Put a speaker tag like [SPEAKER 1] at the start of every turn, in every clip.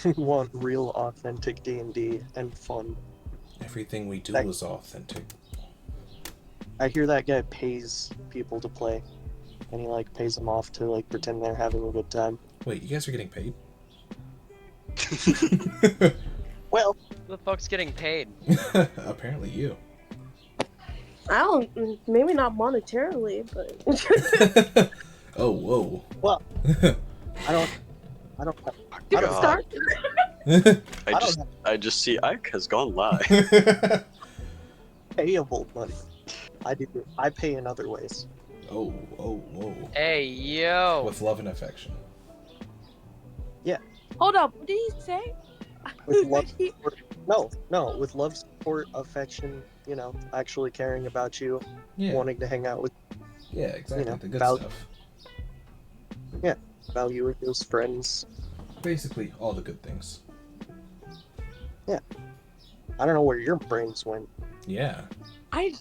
[SPEAKER 1] We want real, authentic D&D and fun.
[SPEAKER 2] Everything we do
[SPEAKER 1] That,
[SPEAKER 2] is authentic.
[SPEAKER 1] I hear that guy pays people to play, and he like pays them off to like pretend they're having a good time.
[SPEAKER 2] Wait, you guys are getting paid?
[SPEAKER 1] Well,
[SPEAKER 3] Who the fuck's getting paid?
[SPEAKER 2] Apparently you.
[SPEAKER 4] I don't, maybe not monetarily, but
[SPEAKER 2] Oh, whoa.
[SPEAKER 1] well, I don't, I don't, I
[SPEAKER 4] you can
[SPEAKER 1] don't,
[SPEAKER 4] start.
[SPEAKER 5] I just see Ike has gone live.
[SPEAKER 1] payable money. I pay in other ways.
[SPEAKER 2] Oh, whoa.
[SPEAKER 3] Hey, yo.
[SPEAKER 2] With love and affection.
[SPEAKER 4] Hold up, what did he say?
[SPEAKER 1] With love, no, with love, support, affection. You know, actually caring about you,
[SPEAKER 2] Yeah.
[SPEAKER 1] wanting to hang out with,
[SPEAKER 2] Yeah, exactly.
[SPEAKER 1] You know,
[SPEAKER 2] the good
[SPEAKER 1] val-
[SPEAKER 2] stuff.
[SPEAKER 1] valuing those friends.
[SPEAKER 2] Basically, all the good things.
[SPEAKER 1] I don't know where your brains went.
[SPEAKER 2] Yeah.
[SPEAKER 4] I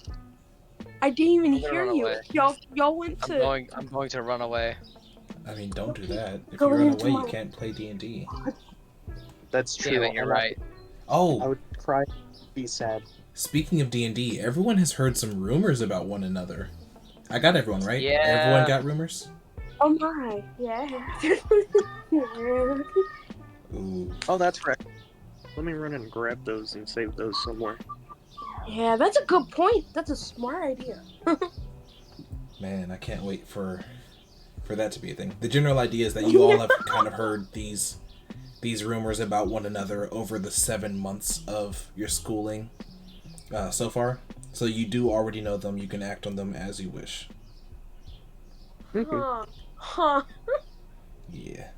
[SPEAKER 4] didn't even
[SPEAKER 3] I'm gonna
[SPEAKER 4] hear
[SPEAKER 3] run
[SPEAKER 4] you.
[SPEAKER 3] away.
[SPEAKER 4] Y'all went to.
[SPEAKER 3] I'm going to run away.
[SPEAKER 2] I mean, don't do that. If
[SPEAKER 4] Going
[SPEAKER 2] you run
[SPEAKER 4] into
[SPEAKER 2] away, you
[SPEAKER 4] my-
[SPEAKER 2] can't play D&D.
[SPEAKER 1] That's true.
[SPEAKER 3] Damn it, you're
[SPEAKER 1] and I-
[SPEAKER 3] right.
[SPEAKER 1] I
[SPEAKER 2] Oh,
[SPEAKER 1] would cry, be sad.
[SPEAKER 2] speaking of D&D, everyone has heard some rumors about one another. I got everyone, right?
[SPEAKER 3] Yeah.
[SPEAKER 2] Everyone got rumors?
[SPEAKER 4] Oh my, yeah.
[SPEAKER 2] Ooh.
[SPEAKER 1] Oh, that's right. Let me run and grab those and save those somewhere.
[SPEAKER 4] Yeah, that's a good point. That's a smart idea.
[SPEAKER 2] Man, I can't wait for that to be a thing. The general idea is that you all have kind of heard these rumors about one another over the 7 months of your schooling so far. So you do already know them. You can act on them as you wish.
[SPEAKER 4] Huh.
[SPEAKER 2] Yeah.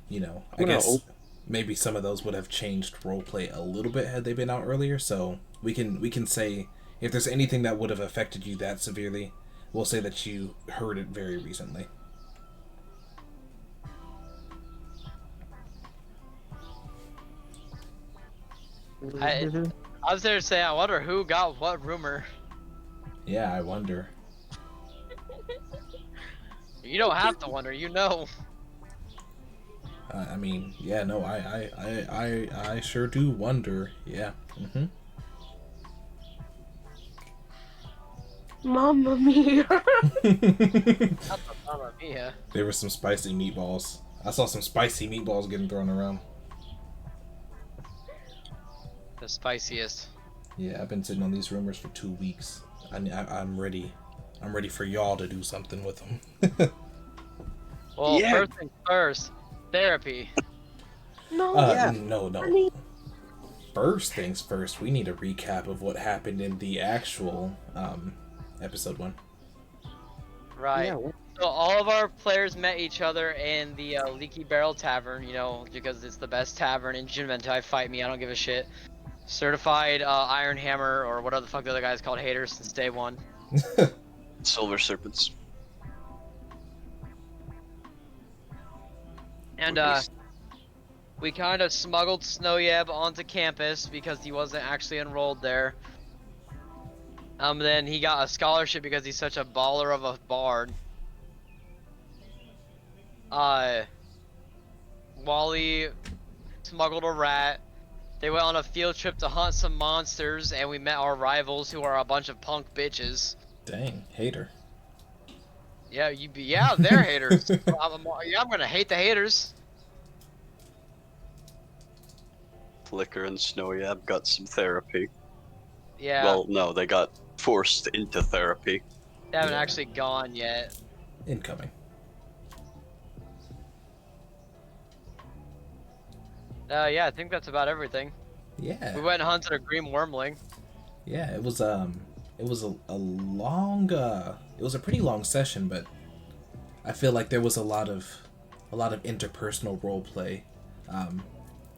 [SPEAKER 2] You know, I
[SPEAKER 1] I'm gonna
[SPEAKER 2] guess maybe some of those would have changed roleplay a little bit had they been out earlier. So we can say if there's anything that would have affected you that severely, we'll say that you heard it very recently.
[SPEAKER 3] I was there to say, I wonder who got what rumor.
[SPEAKER 2] Yeah, I wonder.
[SPEAKER 3] You don't have to wonder, you know.
[SPEAKER 2] I mean, yeah, no, I sure do wonder. Yeah. Mm-hmm.
[SPEAKER 4] Mamma mia.
[SPEAKER 3] Not the Mamma Mia.
[SPEAKER 2] There were some spicy meatballs. I saw some spicy meatballs getting thrown around.
[SPEAKER 3] The spiciest.
[SPEAKER 2] Yeah, I've been sitting on these rumors for 2 weeks. I'm ready. I'm ready for y'all to do something with them.
[SPEAKER 3] Well,
[SPEAKER 1] Yeah.
[SPEAKER 3] first things first, therapy.
[SPEAKER 4] No.
[SPEAKER 1] Yeah.
[SPEAKER 2] No.
[SPEAKER 4] I mean,
[SPEAKER 2] First things first, we need a recap of what happened in the actual episode 1.
[SPEAKER 3] Right.
[SPEAKER 1] Yeah,
[SPEAKER 3] So all of our players met each other in the Leaky Barrel Tavern, you know, because it's the best tavern in Junimentai. Fight me, I don't give a shit. Certified Iron Hammer, or whatever the fuck the other guy's called, haters since day one.
[SPEAKER 5] Silver Serpents.
[SPEAKER 3] And we kind of smuggled Snowyeb onto campus because he wasn't actually enrolled there. Then he got a scholarship because he's such a baller of a bard. Wally smuggled a rat. They went on a field trip to hunt some monsters, and we met our rivals, who are a bunch of punk bitches.
[SPEAKER 2] Dang, hater.
[SPEAKER 3] Yeah, they're haters. I'm gonna hate the haters.
[SPEAKER 5] Flicker and Snowyab got some therapy.
[SPEAKER 3] Yeah,
[SPEAKER 5] Well, no, they got forced into therapy.
[SPEAKER 3] they haven't
[SPEAKER 2] yeah.
[SPEAKER 3] actually gone yet.
[SPEAKER 2] Incoming.
[SPEAKER 3] Yeah, I think that's about everything.
[SPEAKER 2] Yeah.
[SPEAKER 3] We went and hunted a green wormling.
[SPEAKER 2] Yeah, it was a long it was a pretty long session, but I feel like there was a lot of interpersonal role play.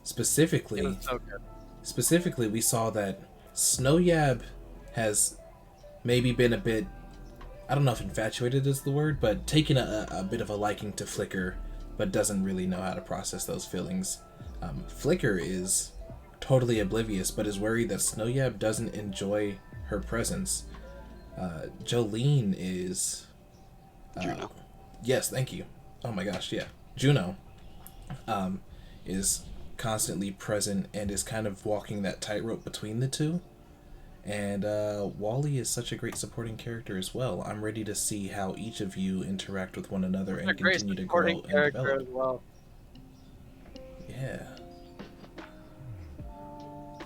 [SPEAKER 2] Specifically,
[SPEAKER 3] It was so good.
[SPEAKER 2] specifically we saw that Snowyab has maybe been a bit, I don't know if infatuated is the word, but taken a bit of a liking to Flicker, but doesn't really know how to process those feelings. Flicker is totally oblivious, but is worried that Snowyab doesn't enjoy her presence. Jolene is...
[SPEAKER 5] Juno.
[SPEAKER 2] Yes, thank you. Oh my gosh, yeah. Juno is constantly present and is kind of walking that tightrope between the two. And Wally is such a great supporting character as well. I'm ready to see how each of you interact with one another
[SPEAKER 3] A
[SPEAKER 2] and
[SPEAKER 3] great
[SPEAKER 2] continue to
[SPEAKER 3] supporting
[SPEAKER 2] grow and
[SPEAKER 3] character
[SPEAKER 2] develop.
[SPEAKER 3] as well.
[SPEAKER 2] Yeah.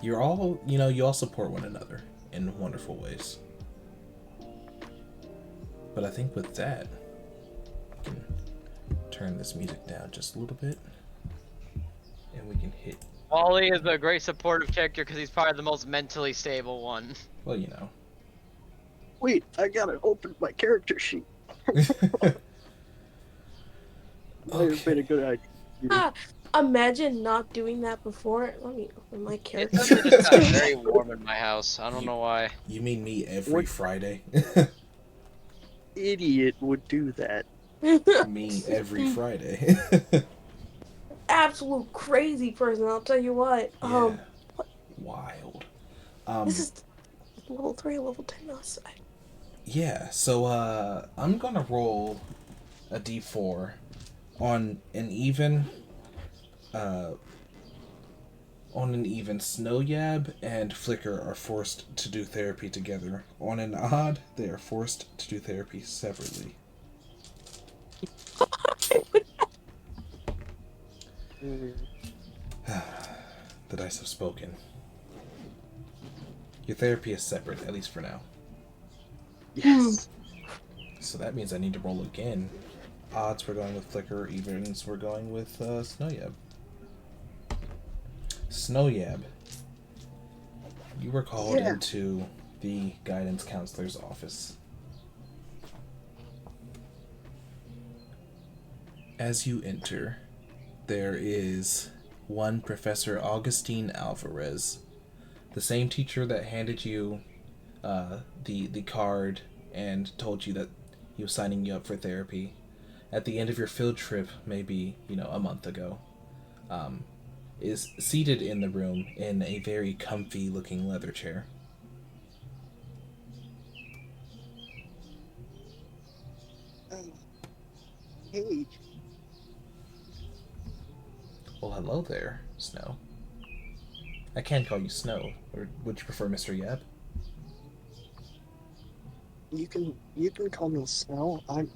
[SPEAKER 2] You're all, you all support one another in wonderful ways. But I think with that, we can turn this music down just a little bit. And we can hit,
[SPEAKER 3] Wally is a great supportive character because he's probably the most mentally stable one.
[SPEAKER 2] well,
[SPEAKER 1] Wait, I gotta open my character sheet. Might have been a
[SPEAKER 2] Okay.
[SPEAKER 1] good idea.
[SPEAKER 4] Ah, imagine not doing that before. Let me open my
[SPEAKER 3] It
[SPEAKER 4] character.
[SPEAKER 3] suddenly just got very warm in my house. I don't
[SPEAKER 2] You-
[SPEAKER 3] know why.
[SPEAKER 2] You mean me every
[SPEAKER 1] What
[SPEAKER 2] Friday?
[SPEAKER 1] idiot would do that?
[SPEAKER 2] Me every Friday.
[SPEAKER 4] Absolute crazy person, I'll tell you what.
[SPEAKER 2] Yeah. Wild.
[SPEAKER 4] This is level 3, level 10 outside.
[SPEAKER 2] Yeah, so I'm gonna roll a d4 on an even Snow Yab and Flicker are forced to do therapy together. On an odd, they are forced to do therapy separately.
[SPEAKER 1] Mm,
[SPEAKER 2] The dice have spoken. Your therapy is separate, at least for now.
[SPEAKER 1] yes.
[SPEAKER 2] So that means I need to roll again. Odds we're going with Flicker, evens we're going with Snow Yab. Snow Yab, you were called
[SPEAKER 1] Yeah.
[SPEAKER 2] into the guidance counselor's office. As you enter, there is one Professor Augustine Alvarez, the same teacher that handed you the card and told you that he was signing you up for therapy at the end of your field trip, maybe a month ago. Is seated in the room in a very comfy looking leather chair.
[SPEAKER 1] Hey,
[SPEAKER 2] Well, hello there, Snow. I can call you Snow, or would you prefer Mr. Yab?
[SPEAKER 1] you can call me Snow. I'm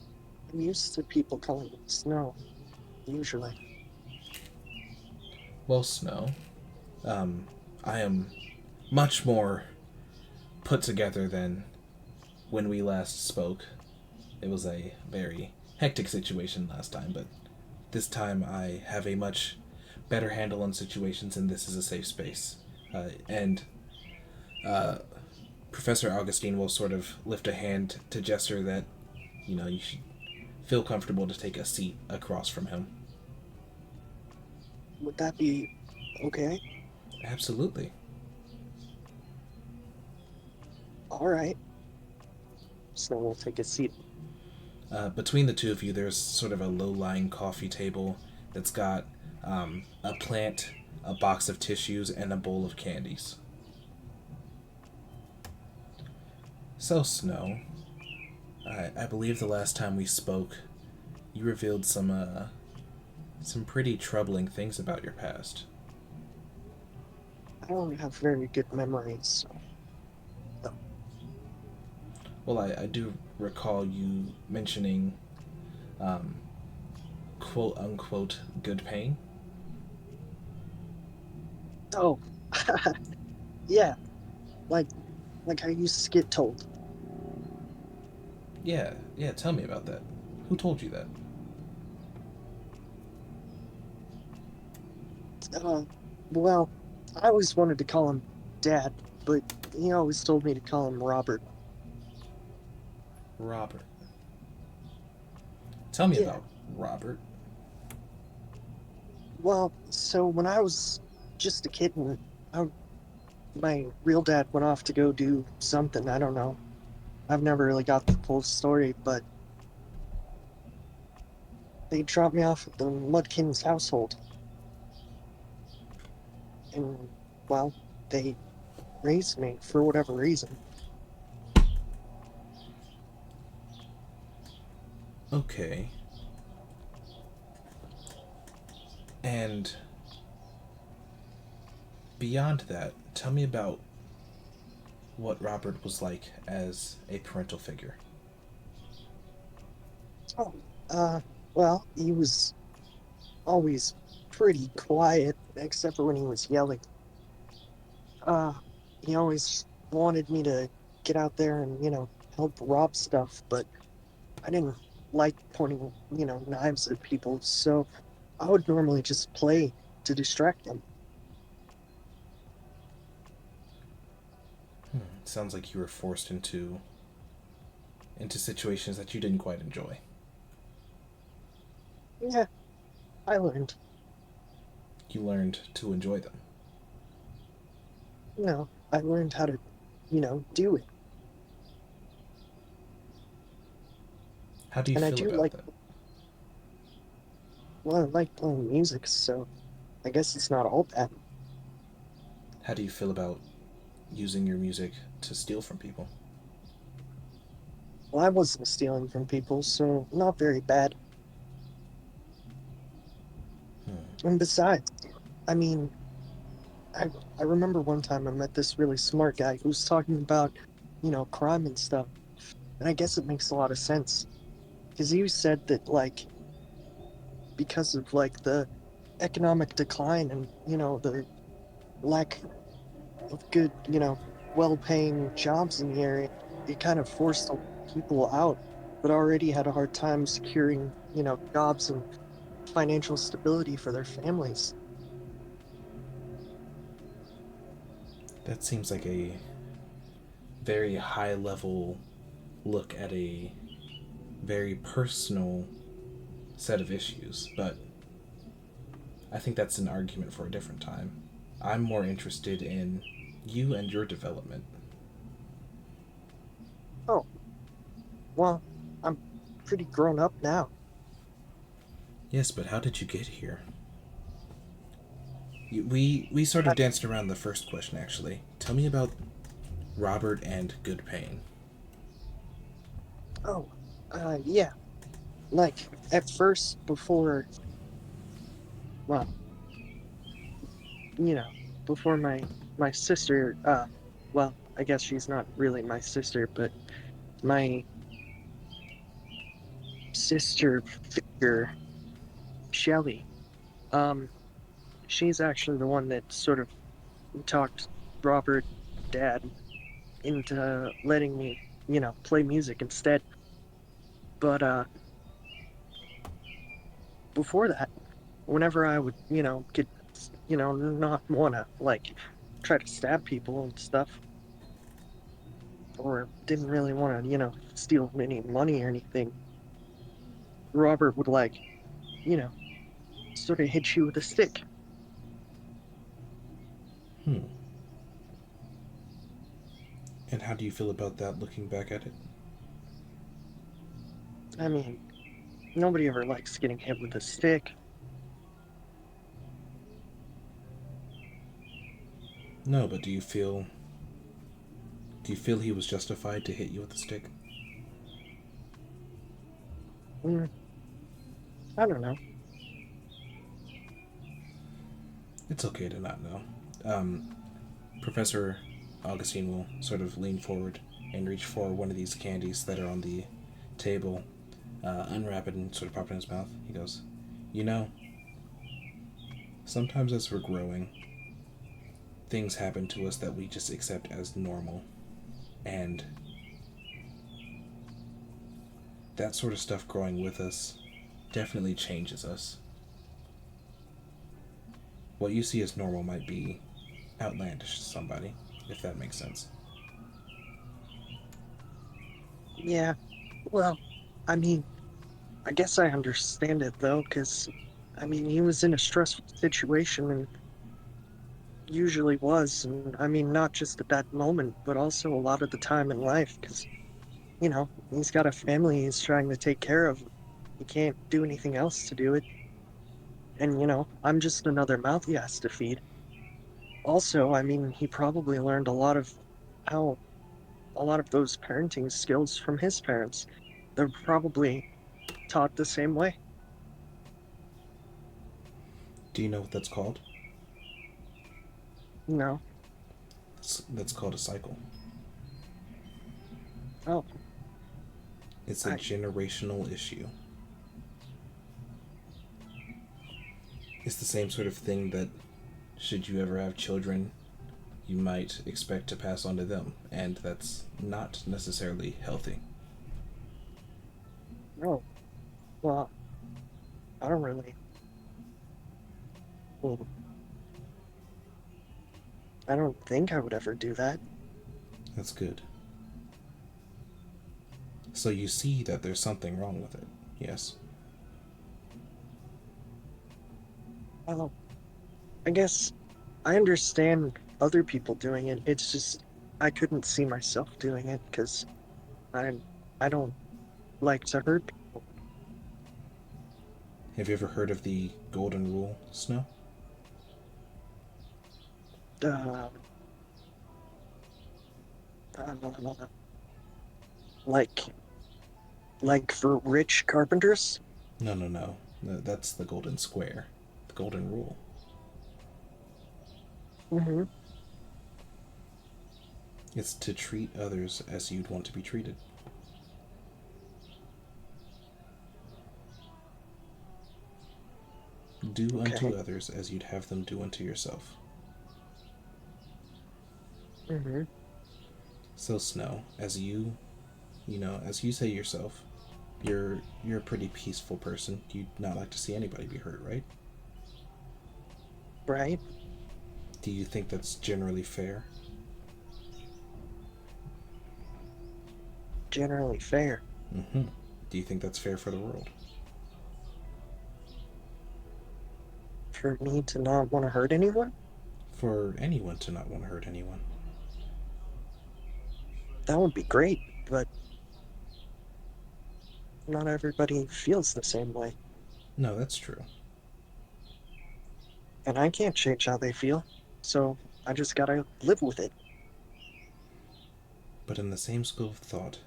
[SPEAKER 1] used to people calling me Snow. Usually.
[SPEAKER 2] Well, Snow, I am much more put together than when we last spoke. It was a very hectic situation last time, but this time I have a much better handle on situations, and this is a safe space. And Professor Augustine will sort of lift a hand to gesture that, you should feel comfortable to take a seat across from him.
[SPEAKER 1] Would that be okay?
[SPEAKER 2] Absolutely.
[SPEAKER 1] All right. Snow will take a seat.
[SPEAKER 2] Between the two of you, there's sort of a low-lying coffee table that's got a plant, a box of tissues, and a bowl of candies. So, Snow, I believe the last time we spoke, you revealed some pretty troubling things about your past.
[SPEAKER 1] I don't have very good memories, so
[SPEAKER 2] Well, I do recall you mentioning, quote-unquote, good pain.
[SPEAKER 1] oh, yeah, like I used to get told.
[SPEAKER 2] Yeah, tell me about that. Who told you that?
[SPEAKER 1] Well, I always wanted to call him Dad, but he always told me to call him Robert.
[SPEAKER 2] Robert. Tell me
[SPEAKER 1] Yeah.
[SPEAKER 2] about Robert.
[SPEAKER 1] Well, so when I was just a kitten, my real dad went off to go do something. I don't know. I've never really got the full story, but they dropped me off at the Mudkins household. And, well, they raised me for whatever reason.
[SPEAKER 2] Okay. And beyond that, tell me about what Robert was like as a parental figure.
[SPEAKER 1] Oh, well, he was always pretty quiet, except for when he was yelling. Uh, he always wanted me to get out there and, help rob stuff, but I didn't like pointing, knives at people, so I would normally just play to distract them.
[SPEAKER 2] Sounds like you were forced into situations that you didn't quite enjoy.
[SPEAKER 1] Yeah, I learned.
[SPEAKER 2] You learned to enjoy them.
[SPEAKER 1] I learned how to, do it.
[SPEAKER 2] How do you
[SPEAKER 1] And I
[SPEAKER 2] feel
[SPEAKER 1] do
[SPEAKER 2] about
[SPEAKER 1] like,
[SPEAKER 2] that?
[SPEAKER 1] well, I like playing music, so I guess it's not all bad.
[SPEAKER 2] How do you feel about using your music to steal from people?
[SPEAKER 1] Well, I wasn't stealing from people, so not very bad. And besides, I mean, I I remember one time I met this really smart guy who was talking about, crime and stuff. And I guess it makes a lot of sense. Because he said that, like, because of, like, the economic decline and, the lack of good, well paying jobs in the area, it kind of forced a lot of people out that already had a hard time securing, jobs and financial stability for their families.
[SPEAKER 2] That seems like a very high level look at a very personal set of issues, but I think that's an argument for a different time. I'm more interested in you and your development.
[SPEAKER 1] Oh, well, I'm pretty grown up now.
[SPEAKER 2] Yes, but how did you get here? We sort of
[SPEAKER 1] I,
[SPEAKER 2] danced around the first question, actually. Tell me about Robert and Good Pain.
[SPEAKER 1] oh, yeah. Like, at first, before, well, you know, before my sister, well, I guess she's not really my sister, but my sister figure, Shelly, um, she's actually the one that sort of talked Robert, Dad, into letting me, play music instead. But before that, whenever I would, get, not wanna like try to stab people and stuff, or didn't really want to, steal any money or anything, Robert would like, you know, sort of hit you with a stick.
[SPEAKER 2] Hmm. And how do you feel about that looking back at it?
[SPEAKER 1] I mean, nobody ever likes getting hit with a stick.
[SPEAKER 2] No, but do you feel he was justified to hit you with a stick?
[SPEAKER 1] Mm, I don't know.
[SPEAKER 2] It's okay to not know. Um, Professor Augustine will sort of lean forward and reach for one of these candies that are on the table, unwrap it and sort of pop it in his mouth. He goes, "You know, sometimes as we're growing, things happen to us that we just accept as normal. And that sort of stuff growing with us definitely changes us. What you see as normal might be outlandish to somebody, if that makes sense."
[SPEAKER 1] Yeah, well, I mean, I guess I understand it though, because, I mean, he was in a stressful situation and usually was, and I mean, not just at that moment, but also a lot of the time in life, because, he's got a family he's trying to take care of. He can't do anything else to do it. And, I'm just another mouth he has to feed. Also, I mean, he probably learned how a lot of those parenting skills from his parents. They're probably taught the same way.
[SPEAKER 2] Do you know what that's called?
[SPEAKER 1] No.
[SPEAKER 2] That's called a cycle.
[SPEAKER 1] Oh,
[SPEAKER 2] It's a
[SPEAKER 1] I.
[SPEAKER 2] generational issue. It's the same sort of thing that, should you ever have children, you might expect to pass on to them, and that's not necessarily healthy.
[SPEAKER 1] No. Well, I don't really. Well, I don't think I would ever do that.
[SPEAKER 2] That's good. So you see that there's something wrong with it, yes?
[SPEAKER 1] Well, I guess I understand other people doing it. It's just I couldn't see myself doing it because I I don't like to hurt people.
[SPEAKER 2] Have you ever heard of the golden rule, Snow?
[SPEAKER 1] Uh, uh, like like for rich carpenters.
[SPEAKER 2] No, no, no. That's the golden square. The golden rule.
[SPEAKER 1] Mm-hmm.
[SPEAKER 2] It's to treat others as you'd want to be treated. Do unto
[SPEAKER 1] Okay.
[SPEAKER 2] others as you'd have them do unto yourself.
[SPEAKER 1] Mm-hmm.
[SPEAKER 2] So Snow, as you say yourself, you're a pretty peaceful person. You'd not like to see anybody be hurt, right?
[SPEAKER 1] Right.
[SPEAKER 2] Do you think that's generally fair?
[SPEAKER 1] Generally fair.
[SPEAKER 2] Mm-hmm. Do you think that's fair for the world?
[SPEAKER 1] For me to not want to hurt anyone,
[SPEAKER 2] For anyone to not want to hurt anyone?
[SPEAKER 1] that would be great. But not everybody feels the same way,
[SPEAKER 2] No, that's true.
[SPEAKER 1] and I can't change how they feel. So I just gotta live with it.
[SPEAKER 2] But in the same school of thought,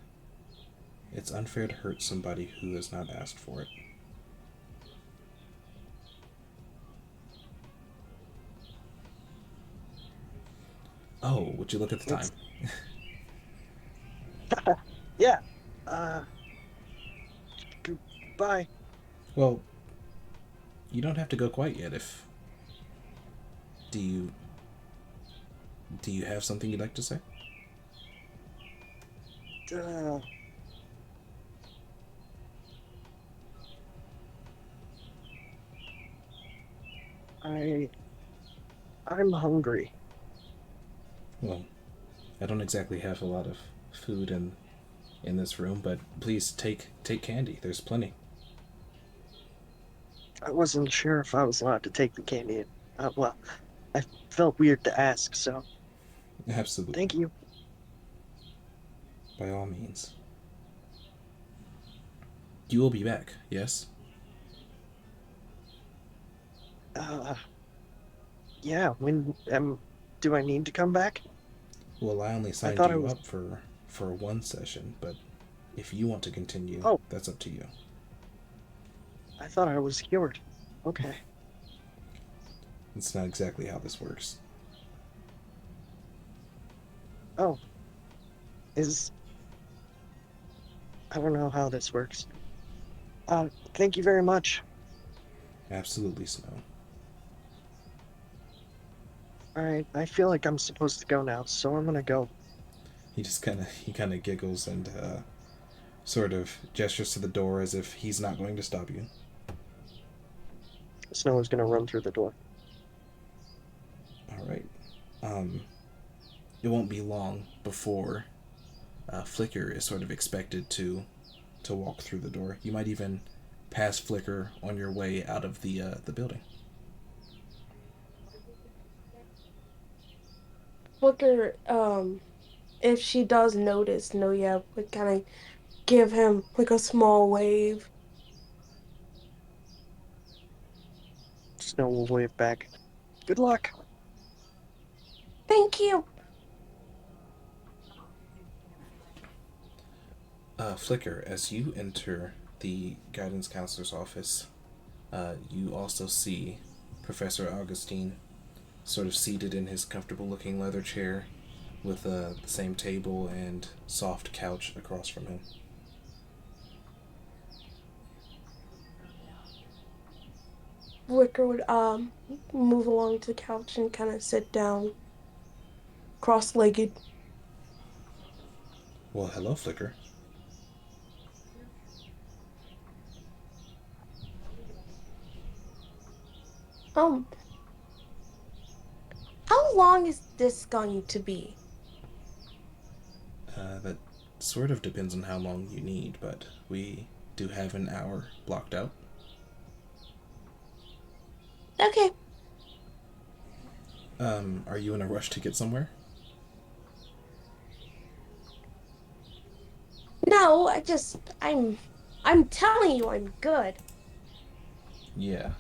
[SPEAKER 2] it's unfair to hurt somebody who has not asked for it. Oh, would you look at the time?
[SPEAKER 1] It's yeah. Uh, Goodbye.
[SPEAKER 2] Well, you don't have to go quite yet. If do you do you have something you'd like to say?
[SPEAKER 1] Uh, I I'm hungry.
[SPEAKER 2] Well, I don't exactly have a lot of food in this room, but please take candy. There's plenty.
[SPEAKER 1] I wasn't sure if I was allowed to take the candy. Well, I felt weird to ask, so
[SPEAKER 2] Absolutely,
[SPEAKER 1] thank you.
[SPEAKER 2] by all means. You will be back, yes?
[SPEAKER 1] Uh, yeah. When do I need to come back?
[SPEAKER 2] Well, I only
[SPEAKER 1] I
[SPEAKER 2] signed
[SPEAKER 1] thought I
[SPEAKER 2] you
[SPEAKER 1] was.
[SPEAKER 2] up for one session, but if you want to continue,
[SPEAKER 1] Oh,
[SPEAKER 2] that's up to you.
[SPEAKER 1] I thought I was cured. Okay.
[SPEAKER 2] It's not exactly how this works.
[SPEAKER 1] Oh, is I don't know how this works. Thank you very much.
[SPEAKER 2] Absolutely, Snow.
[SPEAKER 1] All right, I feel like I'm supposed to go now, so I'm gonna go.
[SPEAKER 2] He kind of giggles and sort of gestures to the door as if he's not going to stop you.
[SPEAKER 1] Snow is gonna run through the door.
[SPEAKER 2] All right. Um, it won't be long before Flicker is sort of expected to walk through the door. You might even pass Flicker on your way out of the building.
[SPEAKER 4] Booker, if she does notice, Noya would kind of give him like a small wave.
[SPEAKER 1] Snow will wave back. Good luck.
[SPEAKER 4] Thank you.
[SPEAKER 2] Flicker, as you enter the guidance counselor's office, you also see Professor Augustine sort of seated in his comfortable looking leather chair with the same table and soft couch across from him.
[SPEAKER 4] Wicker would move along to the couch and kind of sit down, cross-legged.
[SPEAKER 2] Well, hello, Flicker.
[SPEAKER 4] Um, how long is this going to be?
[SPEAKER 2] That sort of depends on how long you need, but we do have an hour blocked out.
[SPEAKER 4] Okay.
[SPEAKER 2] Are you in a rush to get somewhere?
[SPEAKER 4] No, I'm telling you I'm good.
[SPEAKER 2] Yeah.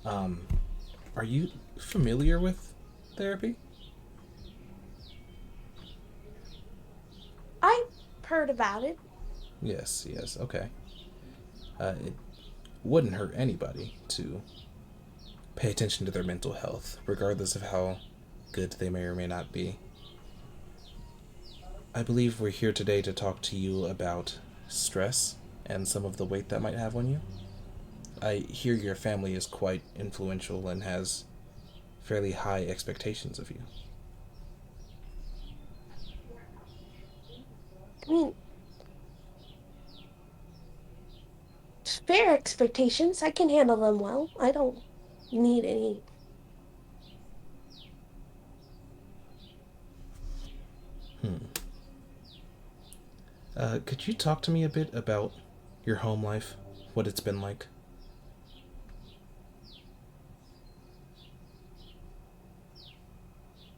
[SPEAKER 2] Um, are you familiar with therapy?
[SPEAKER 4] I heard about it.
[SPEAKER 2] Yes, okay. It wouldn't hurt anybody to pay attention to their mental health, regardless of how good they may or may not be. I believe we're here today to talk to you about stress and some of the weight that might have on you. I hear your family is quite influential and has fairly high expectations of you.
[SPEAKER 4] I mean, fair expectations. I can handle them well. I don't need any.
[SPEAKER 2] Hmm. Could you talk to me a bit about your home life? What it's been like?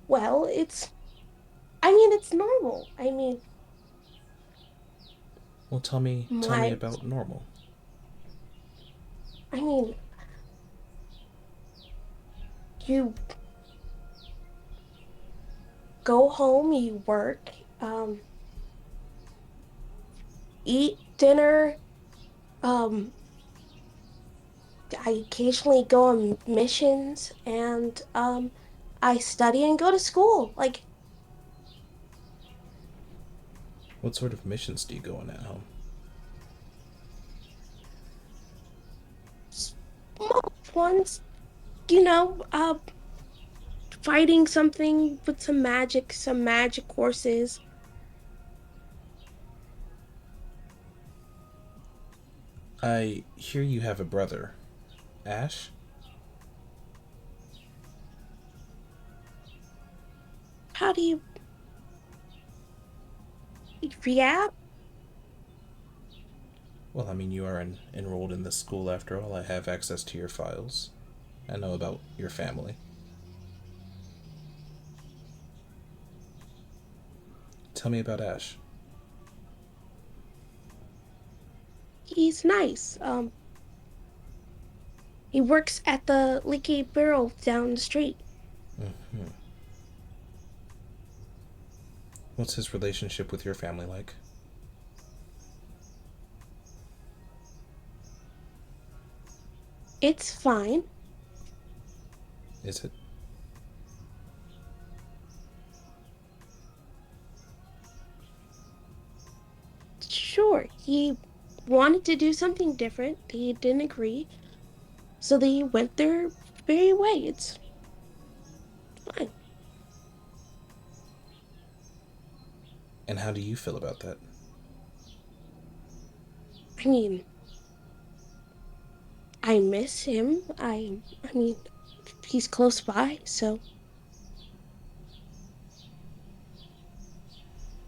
[SPEAKER 4] Well, I mean, it's normal. I mean,
[SPEAKER 2] Well, tell me
[SPEAKER 4] my,
[SPEAKER 2] about normal.
[SPEAKER 4] I mean, you go home, you work, eat dinner. Um, I occasionally go on missions, and I study and go to school. Like,
[SPEAKER 2] What sort of missions do you go on at home?
[SPEAKER 4] small ones, you know, fighting something with some magic courses.
[SPEAKER 2] I hear you have a brother, Ash?
[SPEAKER 4] How do you react?
[SPEAKER 2] Well, I mean, you are enrolled in this school after all. I have access to your files. I know about your family. Tell me about Ash.
[SPEAKER 4] He's nice. He works at the Leaky Barrel down the street.
[SPEAKER 2] Hmm. What's his relationship with your family like?
[SPEAKER 4] It's fine.
[SPEAKER 2] Is it?
[SPEAKER 4] Sure, he wanted to do something different. He didn't agree, so they went their very way. It's fine.
[SPEAKER 2] And how do you feel about that?
[SPEAKER 4] I mean, I miss him. I mean, he's close by, so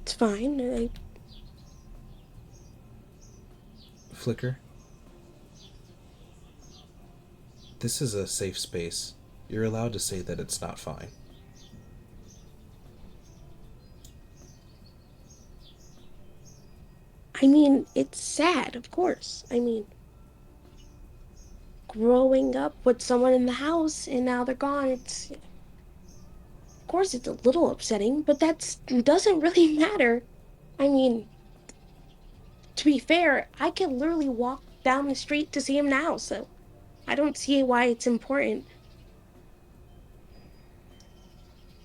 [SPEAKER 4] it's fine.
[SPEAKER 2] Flicker, this is a safe space. You're allowed to say that it's not fine.
[SPEAKER 4] I mean, it's sad, of course. I mean, growing up with someone in the house and now they're gone, of course, it's a little upsetting, but that doesn't really matter. I mean, to be fair, I can literally walk down the street to see him now, so I don't see why it's important.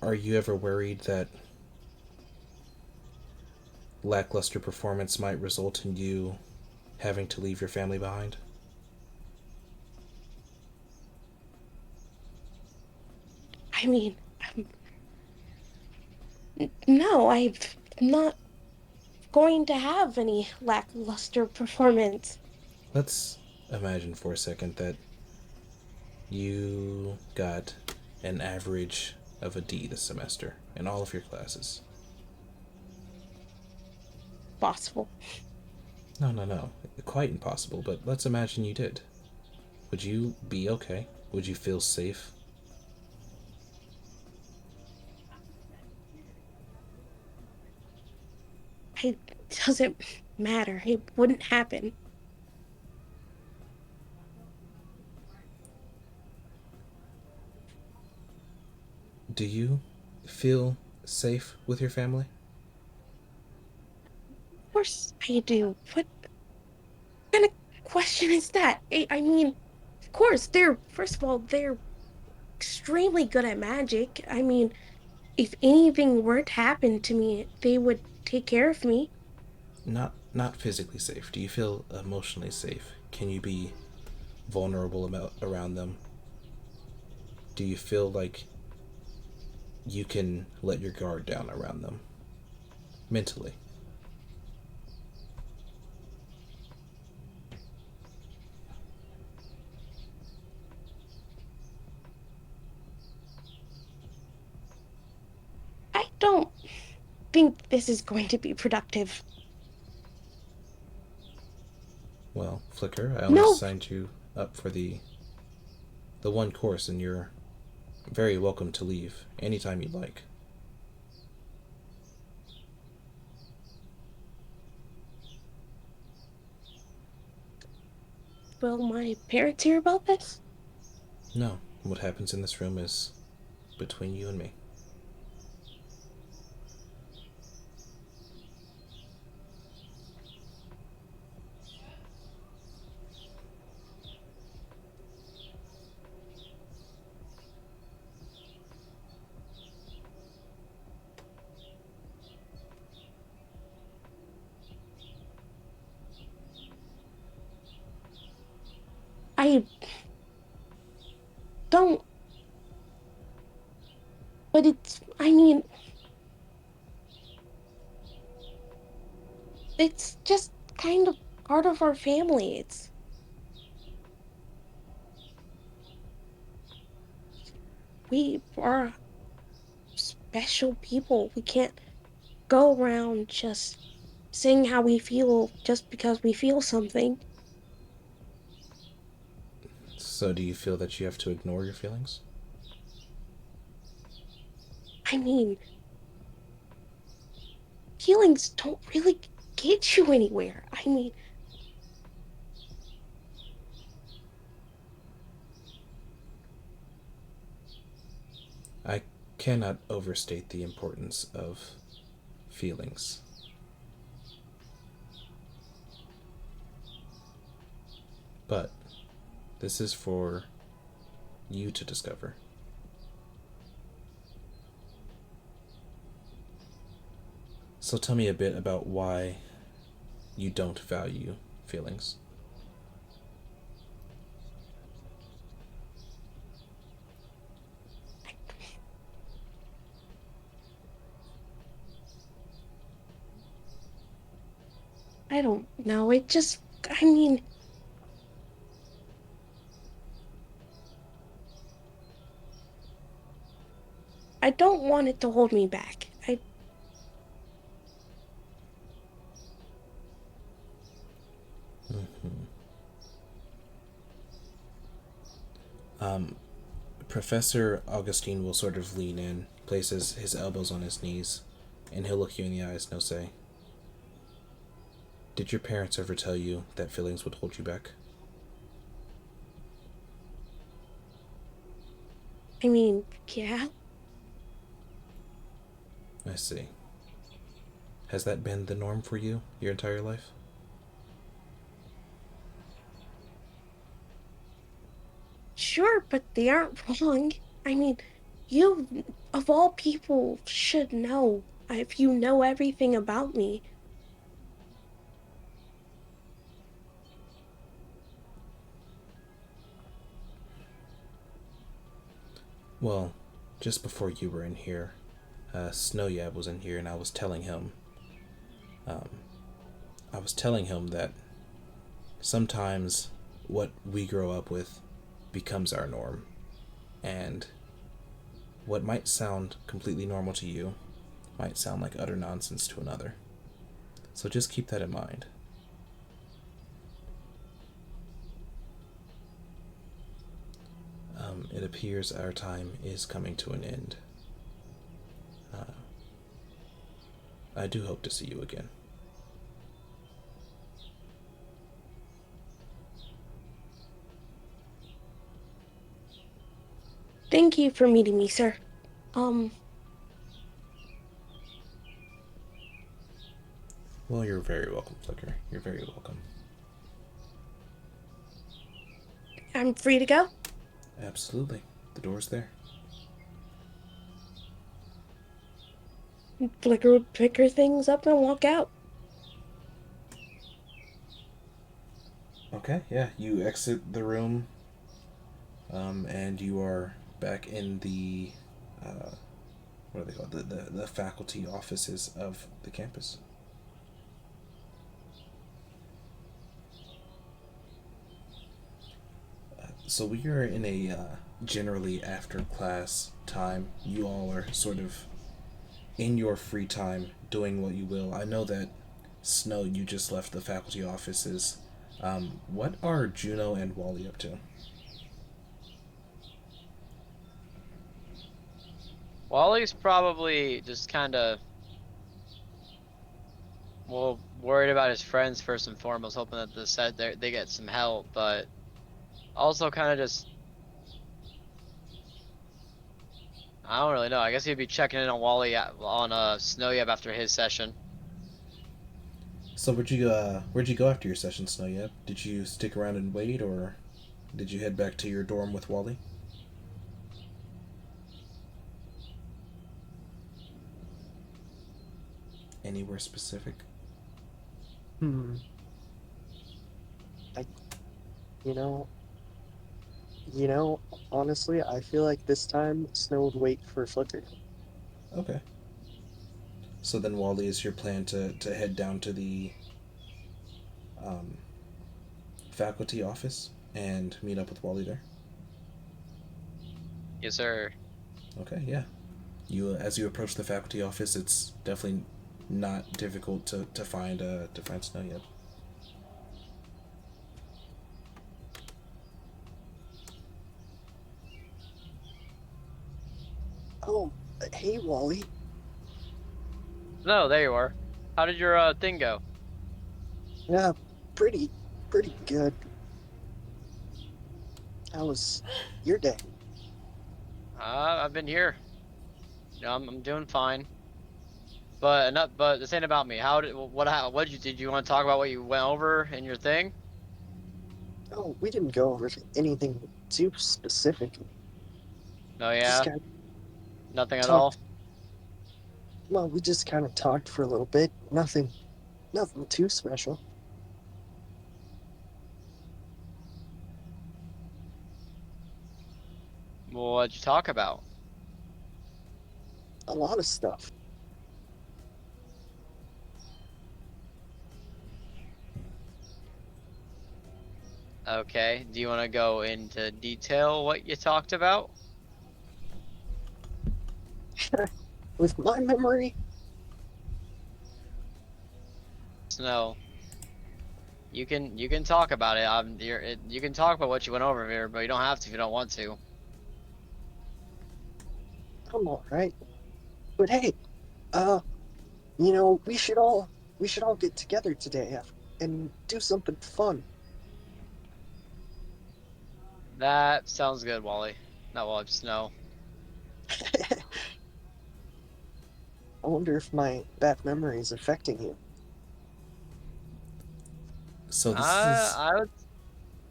[SPEAKER 2] Are you ever worried that lackluster performance might result in you having to leave your family behind?
[SPEAKER 4] I mean, no, I'm not going to have any lackluster performance.
[SPEAKER 2] Let's imagine for a second that you got an average of a D this semester in all of your classes.
[SPEAKER 4] Possible.
[SPEAKER 2] No, no, no. Quite impossible, but let's imagine you did. Would you be okay? Would you feel safe?
[SPEAKER 4] It doesn't matter. It wouldn't happen.
[SPEAKER 2] Do you feel safe with your family?
[SPEAKER 4] Of course I do. What kind of question is that? I mean, of course, first of all, they're extremely good at magic. I mean, if anything were to happen to me, they would take care of me.
[SPEAKER 2] Not physically safe. Do you feel emotionally safe? Can you be vulnerable about around them? Do you feel like you can let your guard down around them mentally?
[SPEAKER 4] I don't think this is going to be productive.
[SPEAKER 2] Well, Flicker, I only
[SPEAKER 4] No,
[SPEAKER 2] signed you up for the one course, and you're very welcome to leave anytime you'd like.
[SPEAKER 4] will my parents hear about this?
[SPEAKER 2] No, what happens in this room is between you and me.
[SPEAKER 4] I don't, but I mean, it's just kind of part of our family. We are special people. We can't go around just saying how we feel just because we feel something.
[SPEAKER 2] So, do you feel that you have to ignore your feelings?
[SPEAKER 4] I mean, feelings don't really get you anywhere. I mean,
[SPEAKER 2] I cannot overstate the importance of feelings. But this is for you to discover. So tell me a bit about why you don't value feelings.
[SPEAKER 4] I don't know. I mean, I don't want it to hold me back.
[SPEAKER 2] Um, Professor Augustine will sort of lean in, places his elbows on his knees, and he'll look you in the eyes and he'll say, "Did your parents ever tell you that feelings would hold you back?"
[SPEAKER 4] I mean, yeah,
[SPEAKER 2] I see. Has that been the norm for you your entire life?
[SPEAKER 4] sure, but they aren't wrong. I mean, You, of all people, should know. If you know everything about me.
[SPEAKER 2] Well, just before you were in here, Snowyab was in here, and um, I was telling him that sometimes what we grow up with becomes our norm, and what might sound completely normal to you might sound like utter nonsense to another. So just keep that in mind. It appears our time is coming to an end. Uh, I do hope to see you again.
[SPEAKER 4] Thank you for meeting me, sir. Um,
[SPEAKER 2] Well, you're very welcome, Flicker. You're very welcome.
[SPEAKER 4] I'm free to go?
[SPEAKER 2] Absolutely. The door's there.
[SPEAKER 4] Flicker would pick her things up and walk out.
[SPEAKER 2] Okay, yeah. You exit the room, and you are back in the uh, what are they called? The faculty offices of the campus. So we are in a generally after class time. You all are sort of in your free time doing what you will. I know that Snow, you just left the faculty offices. What are Juno and Wally up to?
[SPEAKER 3] Wally's probably just kind of, well, worried about his friends first and foremost, hoping that they get some help, but also kind of just, I don't really know. I guess he'd be checking in on Wally on Snowyab after his session.
[SPEAKER 2] So where'd you go after your session, Snow? Yet did you stick around and wait, or did you head back to your dorm with Wally? Anywhere specific?
[SPEAKER 1] Hmm. I, you know, you know, honestly, I feel like this time Snow would wait for Flicker.
[SPEAKER 2] Okay. So then, Wally, is your plan to head down to the um, faculty office and meet up with Wally there?
[SPEAKER 3] Yes, sir.
[SPEAKER 2] Okay, yeah. You as you approach the faculty office, it's definitely not difficult to find Snow yet.
[SPEAKER 1] Oh, hey, Wally.
[SPEAKER 3] No, there you are. How did your thing go?
[SPEAKER 1] Yeah, pretty, pretty good. How was your day?
[SPEAKER 3] I've been here. You know, I'm doing fine. But not, but this ain't about me. What did you want to talk about what you went over in your thing?
[SPEAKER 1] Oh, we didn't go over anything too specific.
[SPEAKER 3] No,
[SPEAKER 1] Just
[SPEAKER 3] yeah,
[SPEAKER 1] kind of
[SPEAKER 3] nothing at all.
[SPEAKER 1] talked. Well, we just kind of talked for a little bit. Nothing too special.
[SPEAKER 3] Well, what'd you talk about?
[SPEAKER 1] A lot of stuff.
[SPEAKER 3] Okay, do you want to go into detail what you talked about?
[SPEAKER 1] With my memory,
[SPEAKER 3] No, you can talk about it. You can talk about what you went over here, but you don't have to if you don't want to.
[SPEAKER 1] I'm all right. But hey, uh, we should all get together today and do something fun.
[SPEAKER 3] That sounds good, Wally. Not Wally, Snow.
[SPEAKER 1] I wonder if my bad memory is affecting you.
[SPEAKER 2] So this
[SPEAKER 3] I
[SPEAKER 2] is
[SPEAKER 3] I would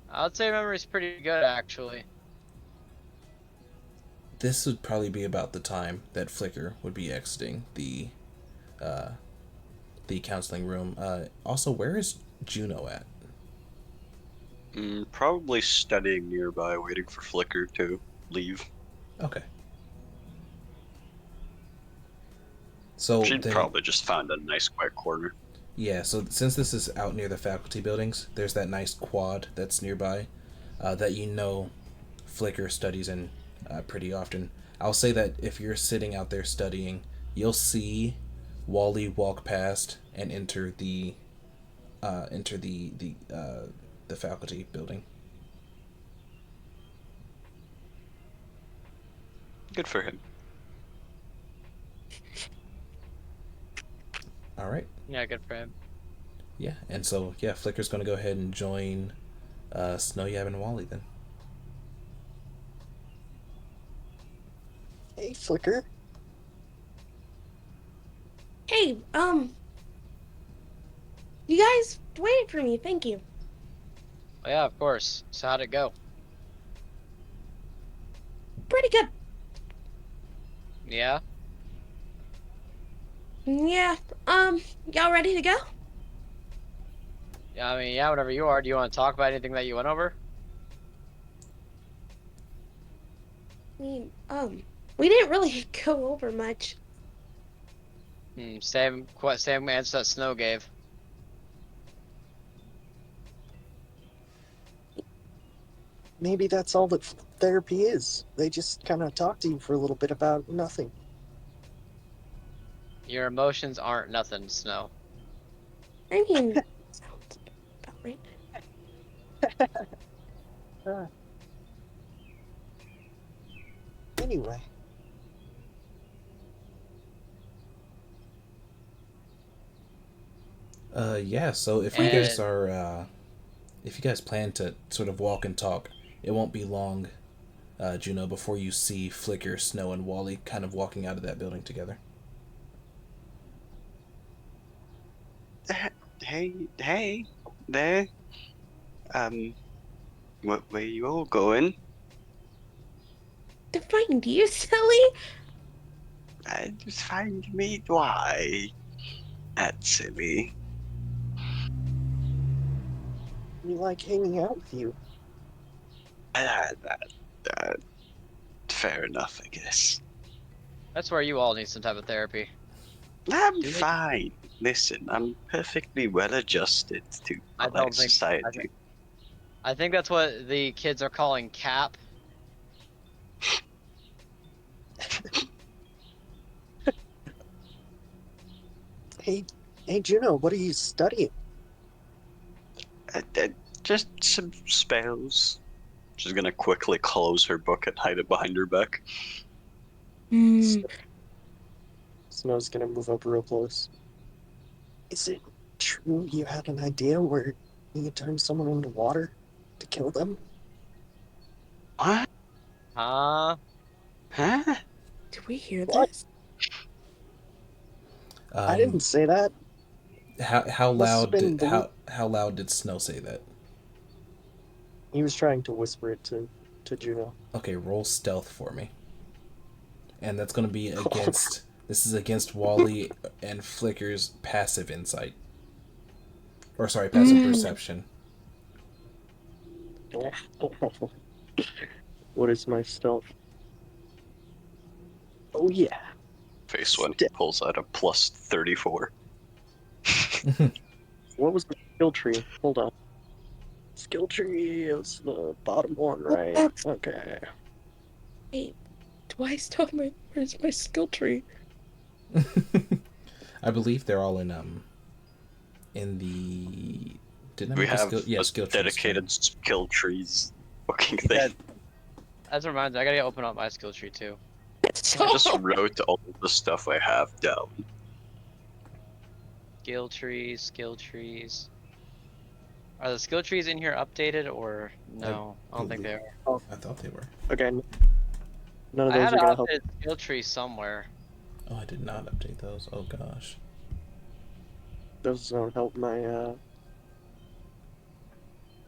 [SPEAKER 3] I would say memory's pretty good actually.
[SPEAKER 2] this would probably be about the time that Flicker would be exiting uh, the counseling room. Also, where is Juno at?
[SPEAKER 5] Probably studying nearby, waiting for Flicker to leave.
[SPEAKER 2] Okay. So
[SPEAKER 5] She'd
[SPEAKER 2] then,
[SPEAKER 5] probably just found a nice quiet corner.
[SPEAKER 2] yeah. So since this is out near the faculty buildings, there's that nice quad that's nearby that Flicker studies in pretty often. I'll say that if you're sitting out there studying, you'll see Wally walk past and enter the faculty building.
[SPEAKER 5] Good for him.
[SPEAKER 2] All right.
[SPEAKER 3] Yeah, good for him.
[SPEAKER 2] Yeah, and so yeah, Flicker's gonna go ahead and join Snow Yab and Wally then.
[SPEAKER 1] Hey, Flicker.
[SPEAKER 4] Hey, you guys waited for me. Thank you.
[SPEAKER 3] Oh, yeah, of course. So how'd it go?
[SPEAKER 4] Pretty good.
[SPEAKER 3] Yeah?
[SPEAKER 4] Yeah. Y'all ready to go?
[SPEAKER 3] Yeah, I mean, yeah, whenever you are. Do you want to talk about anything that you went over?
[SPEAKER 4] I mean, we didn't really go over much.
[SPEAKER 3] Same answer that Snow gave.
[SPEAKER 1] Maybe that's all that therapy is. They just kind of talk to you for a little bit about nothing.
[SPEAKER 3] Your emotions aren't nothing, Snow.
[SPEAKER 4] I mean, sounds about right.
[SPEAKER 1] Uh, anyway,
[SPEAKER 2] Yeah. So if you guys are, if you guys plan to sort of walk and talk, it won't be long, Juno, before you see Flicker, Snow, and Wally kind of walking out of that building together.
[SPEAKER 5] Hey, there. Where you all going?
[SPEAKER 4] To find you, silly.
[SPEAKER 5] Just find me. Why? That's silly.
[SPEAKER 1] we like hanging out with you.
[SPEAKER 5] Uh, uh, fair enough, I guess.
[SPEAKER 3] That's where you all need some type of therapy.
[SPEAKER 5] I'm
[SPEAKER 3] Do they-
[SPEAKER 5] fine. Listen, I'm perfectly well adjusted to
[SPEAKER 3] I
[SPEAKER 5] polite
[SPEAKER 3] don't think.
[SPEAKER 5] society.
[SPEAKER 3] I think that's what the kids are calling cap.
[SPEAKER 1] Hey, hey, Juno, what are you studying?
[SPEAKER 5] Just some spells. She's gonna quickly close her book and hide it behind her back.
[SPEAKER 4] Hmm.
[SPEAKER 1] Snow's gonna move up real close. Is it true you had an idea where you could turn someone into water to kill them?
[SPEAKER 5] What?
[SPEAKER 3] Huh?
[SPEAKER 5] Huh?
[SPEAKER 4] Did we hear
[SPEAKER 1] What?
[SPEAKER 4] this?
[SPEAKER 1] I didn't say that.
[SPEAKER 2] How
[SPEAKER 1] Must have
[SPEAKER 2] loud
[SPEAKER 1] been
[SPEAKER 2] did
[SPEAKER 1] the.
[SPEAKER 2] how loud did Snow say that?
[SPEAKER 1] He was trying to whisper it to Juno.
[SPEAKER 2] Okay, roll stealth for me. And that's going to be against. This is against Wally and Flicker's passive insight. Or sorry, passive perception.
[SPEAKER 1] What is my stealth? Oh yeah.
[SPEAKER 5] Face when he pulls out a plus 34.
[SPEAKER 1] What was my skill tree? Hold on. Skill tree is the bottom one, right? Okay.
[SPEAKER 4] Wait, do I still have my? Where's my skill tree?
[SPEAKER 2] I believe they're all in the. Didn't I
[SPEAKER 5] We
[SPEAKER 2] make a
[SPEAKER 5] have
[SPEAKER 2] skill? Yeah,
[SPEAKER 5] a
[SPEAKER 2] skill trees.
[SPEAKER 5] dedicated skill trees fucking
[SPEAKER 3] Yeah.
[SPEAKER 5] thing.
[SPEAKER 3] As a reminder, I gotta open up my skill tree too.
[SPEAKER 5] I just wrote all the stuff I have down.
[SPEAKER 3] Skill trees, skill trees. Are the skill trees in here updated or no? I don't think they are.
[SPEAKER 1] Oh,
[SPEAKER 2] I thought they were.
[SPEAKER 1] okay. None of
[SPEAKER 3] I
[SPEAKER 1] those
[SPEAKER 3] had
[SPEAKER 1] are
[SPEAKER 3] an
[SPEAKER 1] gonna help.
[SPEAKER 3] updated skill tree somewhere.
[SPEAKER 2] Oh, I did not update those. Oh gosh.
[SPEAKER 1] Those don't help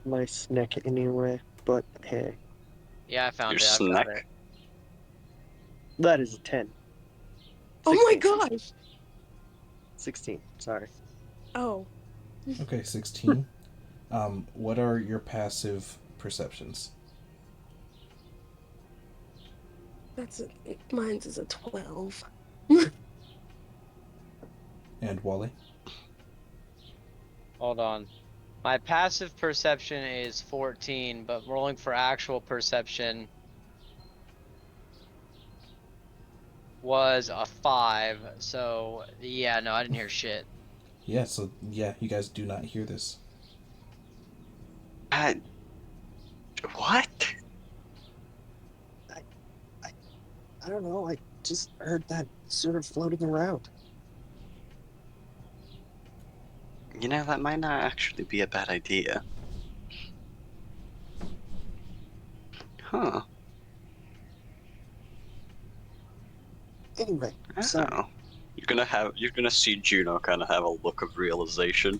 [SPEAKER 1] my snack anyway. But hey,
[SPEAKER 3] Yeah, I found
[SPEAKER 5] Your
[SPEAKER 3] it. I found
[SPEAKER 5] snack.
[SPEAKER 3] it.
[SPEAKER 1] That is a 10.
[SPEAKER 4] Oh my
[SPEAKER 1] 16.
[SPEAKER 4] gosh.
[SPEAKER 1] 16. Sorry.
[SPEAKER 4] Oh,
[SPEAKER 2] Okay, 16. What are your passive perceptions?
[SPEAKER 4] mine's is a 12.
[SPEAKER 2] And Wally?
[SPEAKER 3] Hold on. My passive perception is 14, but rolling for actual perception was a 5. So, yeah, no, I didn't hear shit.
[SPEAKER 2] Yeah, so yeah, you guys do not hear this.
[SPEAKER 5] Uh, what?
[SPEAKER 1] I, I, I don't know. I just heard that sort of floating around.
[SPEAKER 5] You know, that might not actually be a bad idea. Huh.
[SPEAKER 1] Anyway, so
[SPEAKER 5] Oh. You're gonna see Juno kind of have a look of realization.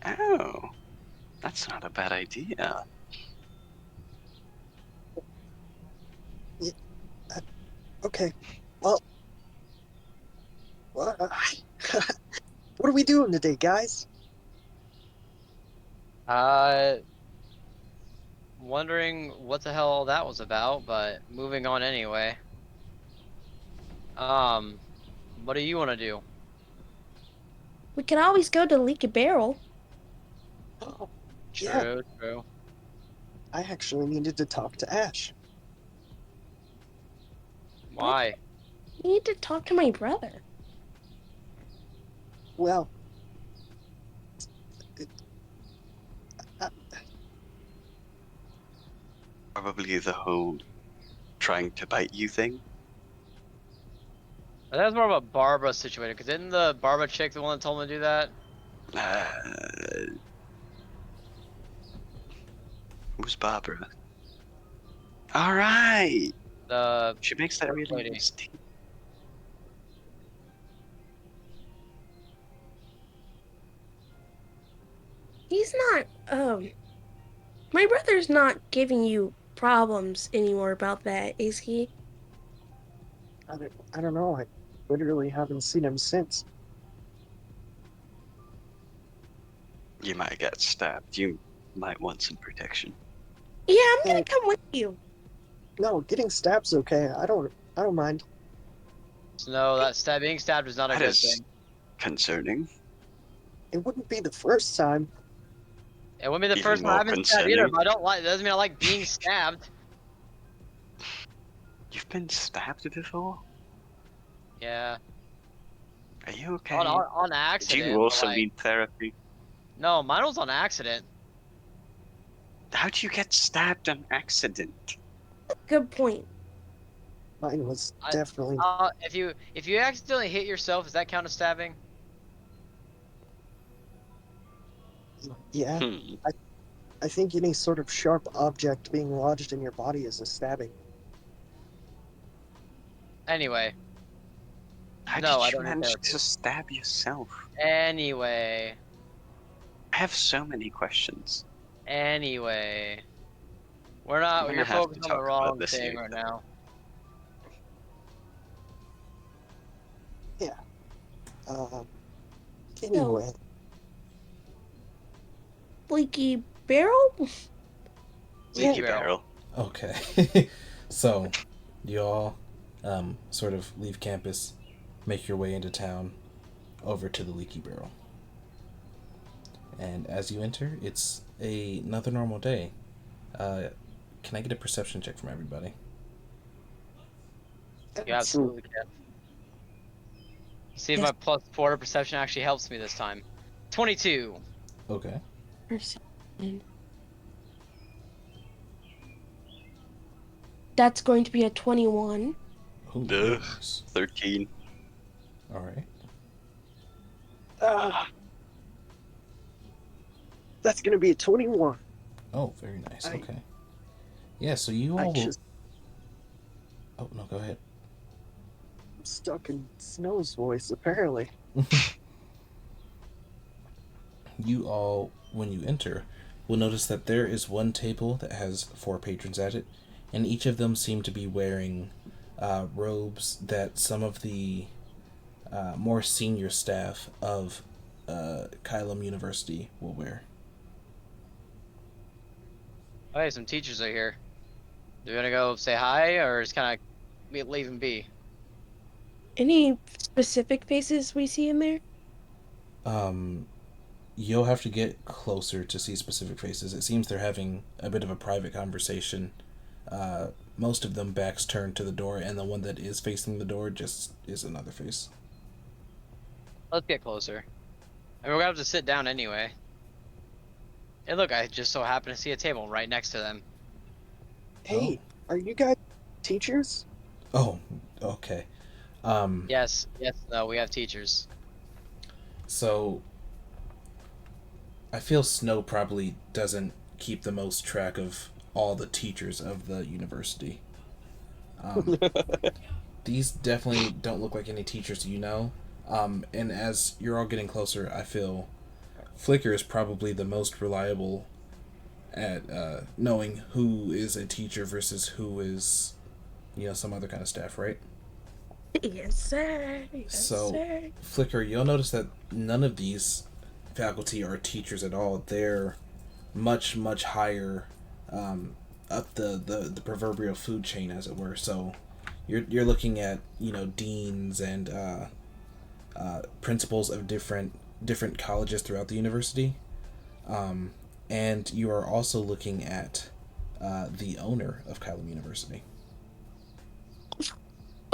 [SPEAKER 5] Oh, that's not a bad idea.
[SPEAKER 1] yeah, okay. Well, what, what are we doing today, guys?
[SPEAKER 3] Uh, wondering what the hell that was about, but moving on anyway. What do you want to do?
[SPEAKER 4] We can always go to Leaky Barrel.
[SPEAKER 1] Oh, yeah,
[SPEAKER 3] True, true.
[SPEAKER 1] I actually needed to talk to Ash.
[SPEAKER 4] What?
[SPEAKER 3] Why?
[SPEAKER 4] You need to talk to my brother.
[SPEAKER 1] Well, it, uh,
[SPEAKER 5] Probably the whole trying to bite you thing.
[SPEAKER 3] That's more of a Barbara situation, because isn't the Barbara chick the one that told me to do that?
[SPEAKER 5] Uh, who's Barbara? All right.
[SPEAKER 3] The
[SPEAKER 5] She makes that
[SPEAKER 3] first
[SPEAKER 5] really
[SPEAKER 3] lady.
[SPEAKER 5] nice tea.
[SPEAKER 4] He's not, my brother's not giving you problems anymore about that, is he?
[SPEAKER 1] I don't know. I literally haven't seen him since.
[SPEAKER 5] You might get stabbed. You might want some protection.
[SPEAKER 4] Yeah, I'm gonna
[SPEAKER 1] Oh,
[SPEAKER 4] come with you.
[SPEAKER 1] no, getting stabbed's okay. I don't mind.
[SPEAKER 3] No, being stabbed is not a
[SPEAKER 5] That
[SPEAKER 3] good
[SPEAKER 5] is
[SPEAKER 3] thing.
[SPEAKER 5] concerning.
[SPEAKER 1] It wouldn't be the first time.
[SPEAKER 3] It wouldn't be the
[SPEAKER 5] Even
[SPEAKER 3] first time
[SPEAKER 5] more
[SPEAKER 3] I've been stabbed either,
[SPEAKER 5] concerning.
[SPEAKER 3] but I don't like, that doesn't mean I like being stabbed.
[SPEAKER 5] You've been stabbed before?
[SPEAKER 3] Yeah.
[SPEAKER 5] Are you
[SPEAKER 3] On,
[SPEAKER 5] okay?
[SPEAKER 3] on, on
[SPEAKER 5] Do you
[SPEAKER 3] accident, but
[SPEAKER 5] also
[SPEAKER 3] like,
[SPEAKER 5] need therapy?
[SPEAKER 3] no, mine was on accident.
[SPEAKER 5] How do you get stabbed on accident?
[SPEAKER 4] Good point.
[SPEAKER 1] Mine was
[SPEAKER 3] I,
[SPEAKER 1] definitely,
[SPEAKER 3] if you accidentally hit yourself, does that count as stabbing?
[SPEAKER 1] yeah.
[SPEAKER 5] Hmm.
[SPEAKER 1] I, I think any sort of sharp object being lodged in your body is a stabbing.
[SPEAKER 3] Anyway,
[SPEAKER 5] How
[SPEAKER 3] no,
[SPEAKER 5] did
[SPEAKER 3] I
[SPEAKER 5] you
[SPEAKER 3] don't need
[SPEAKER 5] manage
[SPEAKER 3] therapy.
[SPEAKER 5] to stab yourself?
[SPEAKER 3] Anyway,
[SPEAKER 5] I have so many questions.
[SPEAKER 3] anyway,
[SPEAKER 5] I'm gonna
[SPEAKER 3] you're
[SPEAKER 5] have to
[SPEAKER 3] focused on the
[SPEAKER 5] talk about
[SPEAKER 3] wrong
[SPEAKER 5] this
[SPEAKER 3] thing
[SPEAKER 5] later.
[SPEAKER 3] right now.
[SPEAKER 1] Yeah. Uh,
[SPEAKER 4] So,
[SPEAKER 1] anyway,
[SPEAKER 4] Leaky Barrel?
[SPEAKER 1] yeah.
[SPEAKER 3] Leaky
[SPEAKER 5] Leaky
[SPEAKER 3] barrel.
[SPEAKER 5] barrel.
[SPEAKER 2] Okay. So, you all sort of leave campus, make your way into town, over to the Leaky Barrel. And as you enter, it's another normal day. Can I get a perception check from everybody?
[SPEAKER 3] You
[SPEAKER 1] Absolutely.
[SPEAKER 3] absolutely can. See if
[SPEAKER 4] Yes,
[SPEAKER 3] my +4 to perception actually helps me this time. 22.
[SPEAKER 2] Okay.
[SPEAKER 4] perception. That's going to be a 21.
[SPEAKER 2] Ooh, very
[SPEAKER 5] Ugh.
[SPEAKER 2] nice.
[SPEAKER 5] 13.
[SPEAKER 2] All right.
[SPEAKER 1] Ah, that's gonna be a 21.
[SPEAKER 2] Oh, very nice.
[SPEAKER 1] I,
[SPEAKER 2] Okay. Yeah, so you
[SPEAKER 1] I
[SPEAKER 2] all will.
[SPEAKER 1] just
[SPEAKER 2] Oh, no, go ahead.
[SPEAKER 1] am stuck in Snow's voice, apparently.
[SPEAKER 2] You all, when you enter, will notice that there is one table that has 4 patrons at it, and each of them seem to be wearing robes that some of the more senior staff of Kylum University will wear.
[SPEAKER 3] Oh, hey, some teachers are here. Do you want to go say hi, or just kind of leave him be?
[SPEAKER 4] Any specific faces we see in there?
[SPEAKER 2] Um, you'll have to get closer to see specific faces. It seems they're having a bit of a private conversation. Most of them backs turned to the door, and the one that is facing the door just is another face.
[SPEAKER 3] Let's get closer. And we're gonna have to sit down anyway. And look, I just so happen to see a table right next to them.
[SPEAKER 2] Oh,
[SPEAKER 1] Hey, are you guys teachers?
[SPEAKER 2] oh, okay. Um,
[SPEAKER 3] Yes, yes, no, we have teachers.
[SPEAKER 2] so I feel Snow probably doesn't keep the most track of all the teachers of the university. Um, these definitely don't look like any teachers you know. And as you're all getting closer, I feel Flicker is probably the most reliable at knowing who is a teacher versus who is, some other kind of staff, right?
[SPEAKER 4] Yes, sir. Yes,
[SPEAKER 2] So,
[SPEAKER 4] sir.
[SPEAKER 2] Flicker, you'll notice that none of these faculty are teachers at all. They're much, much higher up the proverbial food chain, as it were. So, you're looking at deans and principals of different colleges throughout the university, um, and you are also looking at the owner of Kylum University.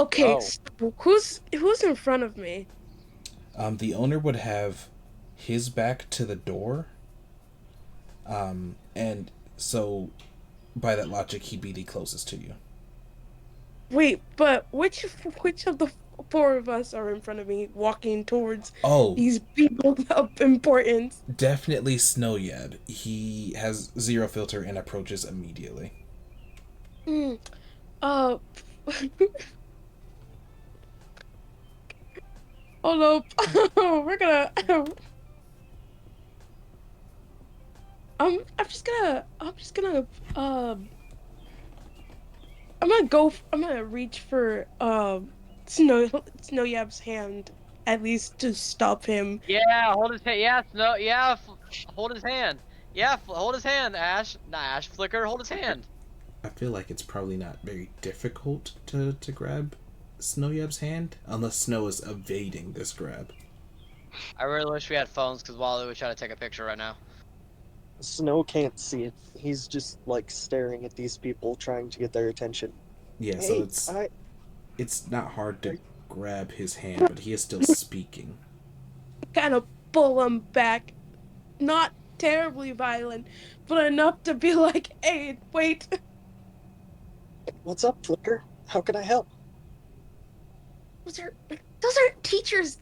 [SPEAKER 4] Okay,
[SPEAKER 3] Oh,
[SPEAKER 4] so who's in front of me?
[SPEAKER 2] The owner would have his back to the door, and so by that logic, he'd be the closest to you.
[SPEAKER 4] Wait, but which of the four of us are in front of me walking towards
[SPEAKER 2] Oh,
[SPEAKER 4] these people of importance?
[SPEAKER 2] definitely Snowyab. He has zero filter and approaches immediately.
[SPEAKER 4] Hmm. Uh, hold up. We're gonna. I'm just gonna. Um. I'm gonna reach for Snowyab's hand at least to stop him.
[SPEAKER 3] yeah, hold his hand. Yeah, no, yeah, hold his hand. Yeah, hold his hand, Ash. Not Ash, Flicker, hold his hand.
[SPEAKER 2] I feel like it's probably not very difficult to grab Snowyab's hand, unless Snow is evading this grab.
[SPEAKER 3] I really wish we had phones, because Wally would try to take a picture right now.
[SPEAKER 1] Snow can't see it. He's just like staring at these people, trying to get their attention.
[SPEAKER 2] Yeah, so
[SPEAKER 1] Hey,
[SPEAKER 2] it's not hard to
[SPEAKER 1] are,
[SPEAKER 2] grab his hand, but he is still speaking.
[SPEAKER 4] Kind of pull him back. Not terribly violent, but enough to be like, hey, wait.
[SPEAKER 1] what's up, Flicker? How can I help?
[SPEAKER 4] Those aren't teachers.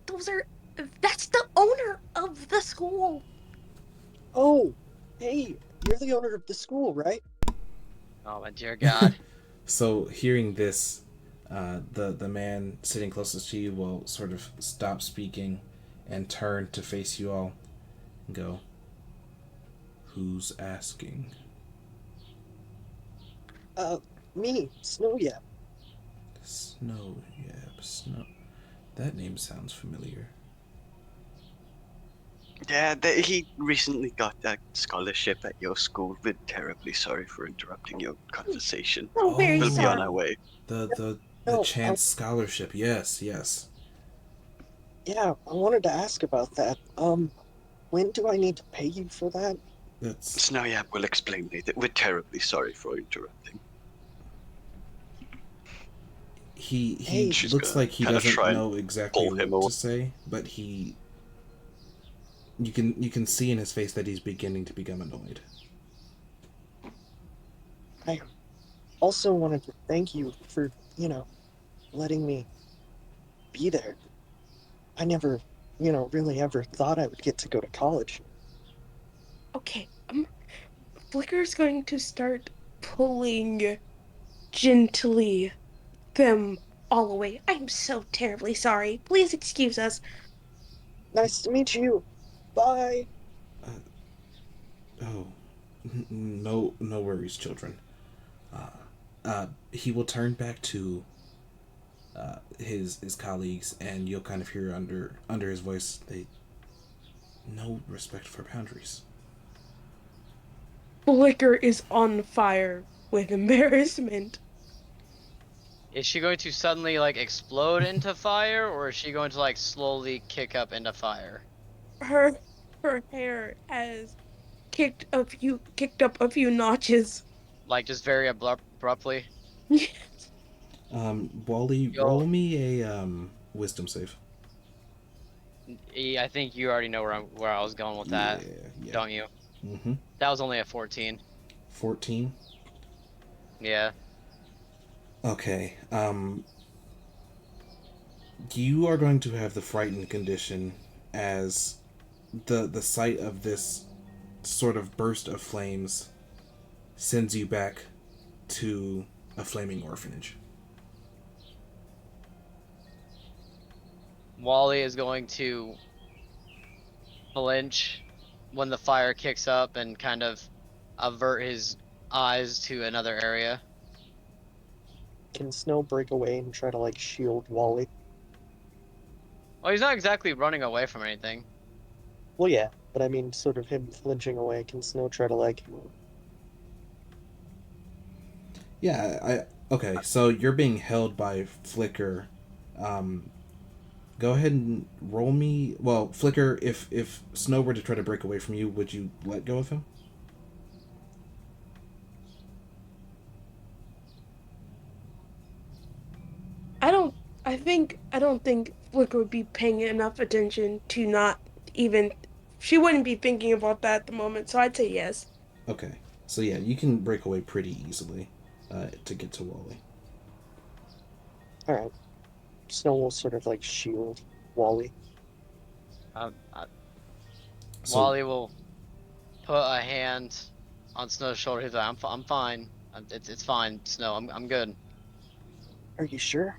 [SPEAKER 4] That's the owner of the school.
[SPEAKER 1] Oh, hey, you're the owner of the school, right?
[SPEAKER 3] Oh my dear God.
[SPEAKER 2] So hearing this, the man sitting closest to you will sort of stop speaking and turn to face you all and go, "Who's asking?"
[SPEAKER 1] Uh, me, Snow. Yeah.
[SPEAKER 2] Snow, yeah, Snow. That name sounds familiar.
[SPEAKER 5] Yeah, he recently got that scholarship at your school. We're terribly sorry for interrupting your conversation.
[SPEAKER 4] I'm very
[SPEAKER 5] We'll be on
[SPEAKER 2] Oh,
[SPEAKER 5] our
[SPEAKER 4] sorry.
[SPEAKER 5] way.
[SPEAKER 2] the
[SPEAKER 1] No,
[SPEAKER 2] chance scholarship. Yes, yes.
[SPEAKER 1] yeah, I wanted to ask about that. When do I need to pay you for that?
[SPEAKER 2] That's
[SPEAKER 5] Snowyap will explain later. We're terribly sorry for interrupting.
[SPEAKER 2] he
[SPEAKER 1] Hey,
[SPEAKER 5] She's
[SPEAKER 2] looks
[SPEAKER 5] gonna
[SPEAKER 2] like he
[SPEAKER 5] kind of
[SPEAKER 2] doesn't
[SPEAKER 5] try and
[SPEAKER 2] know exactly
[SPEAKER 5] pull him
[SPEAKER 2] what
[SPEAKER 5] away.
[SPEAKER 2] to say, but he you can see in his face that he's beginning to become annoyed.
[SPEAKER 1] I also wanted to thank you for, letting me be there. I never, really ever thought I would get to go to college.
[SPEAKER 4] Okay, Flicker's going to start pulling gently them all away. I'm so terribly sorry. Please excuse us.
[SPEAKER 1] Nice to meet you. Bye.
[SPEAKER 2] Uh, oh, no worries, children. He will turn back to his colleagues, and you'll kind of hear under his voice, they no respect for boundaries.
[SPEAKER 4] Flicker is on fire with embarrassment.
[SPEAKER 3] Is she going to suddenly like explode into fire, or is she going to like slowly kick up into fire?
[SPEAKER 4] Her her hair has kicked up a few notches.
[SPEAKER 3] Like just very abruptly?
[SPEAKER 2] Wally,
[SPEAKER 3] Yo,
[SPEAKER 2] roll me a wisdom save.
[SPEAKER 3] I think you already know where I was going with that,
[SPEAKER 2] Yeah, yeah.
[SPEAKER 3] don't you?
[SPEAKER 2] Mm-hmm.
[SPEAKER 3] That was only a 14.
[SPEAKER 2] 14.
[SPEAKER 3] Yeah.
[SPEAKER 2] Okay. You are going to have the frightened condition as the sight of this sort of burst of flames sends you back to a flaming orphanage.
[SPEAKER 3] Wally is going to flinch when the fire kicks up and kind of avert his eyes to another area.
[SPEAKER 1] Can Snow break away and try to like shield Wally?
[SPEAKER 3] Well, he's not exactly running away from anything.
[SPEAKER 1] Well, yeah, but I mean, sort of him flinching away. Can Snow try to like?
[SPEAKER 2] Yeah, I okay. So you're being held by Flicker. Um, Go ahead and roll me. Well, Flicker, if Snow were to try to break away from you, would you let go of him?
[SPEAKER 4] I don't I don't think Flicker would be paying enough attention to not even she wouldn't be thinking about that at the moment, so I'd say yes.
[SPEAKER 2] Okay. So yeah, you can break away pretty easily to get to Wally.
[SPEAKER 1] All right, Snow will sort of like shield Wally.
[SPEAKER 3] Um, uh,
[SPEAKER 2] So
[SPEAKER 3] Wally will put a hand on Snow's shoulder. He's like, I'm fine. It's fine, Snow. I'm good.
[SPEAKER 1] Are you sure?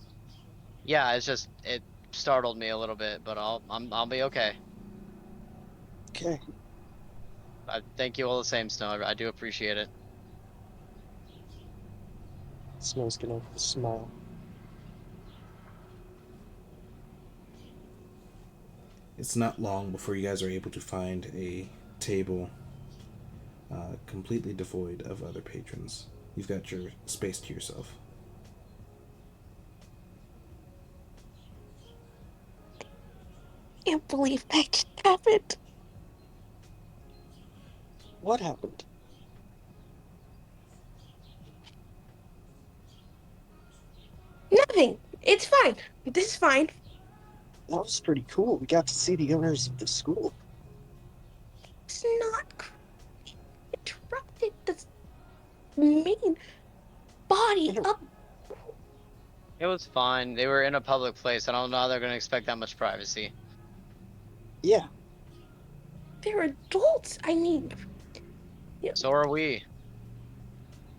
[SPEAKER 3] Yeah, it's just it startled me a little bit, but I'll be okay.
[SPEAKER 1] Okay.
[SPEAKER 3] Thank you all the same, Snow. I do appreciate it.
[SPEAKER 1] Snow's gonna smile.
[SPEAKER 2] it's not long before you guys are able to find a table completely devoid of other patrons. You've got your space to yourself.
[SPEAKER 4] Can't believe that just happened.
[SPEAKER 1] What happened?
[SPEAKER 4] Nothing. It's fine. This is fine.
[SPEAKER 1] That was pretty cool. We got to see the owners of the school.
[SPEAKER 4] It's not interrupted this main body
[SPEAKER 1] Inter-
[SPEAKER 4] up.
[SPEAKER 3] It was fine. They were in a public place. I don't know how they're gonna expect that much privacy.
[SPEAKER 1] Yeah,
[SPEAKER 4] They're adults. I mean, you know,
[SPEAKER 3] So are we.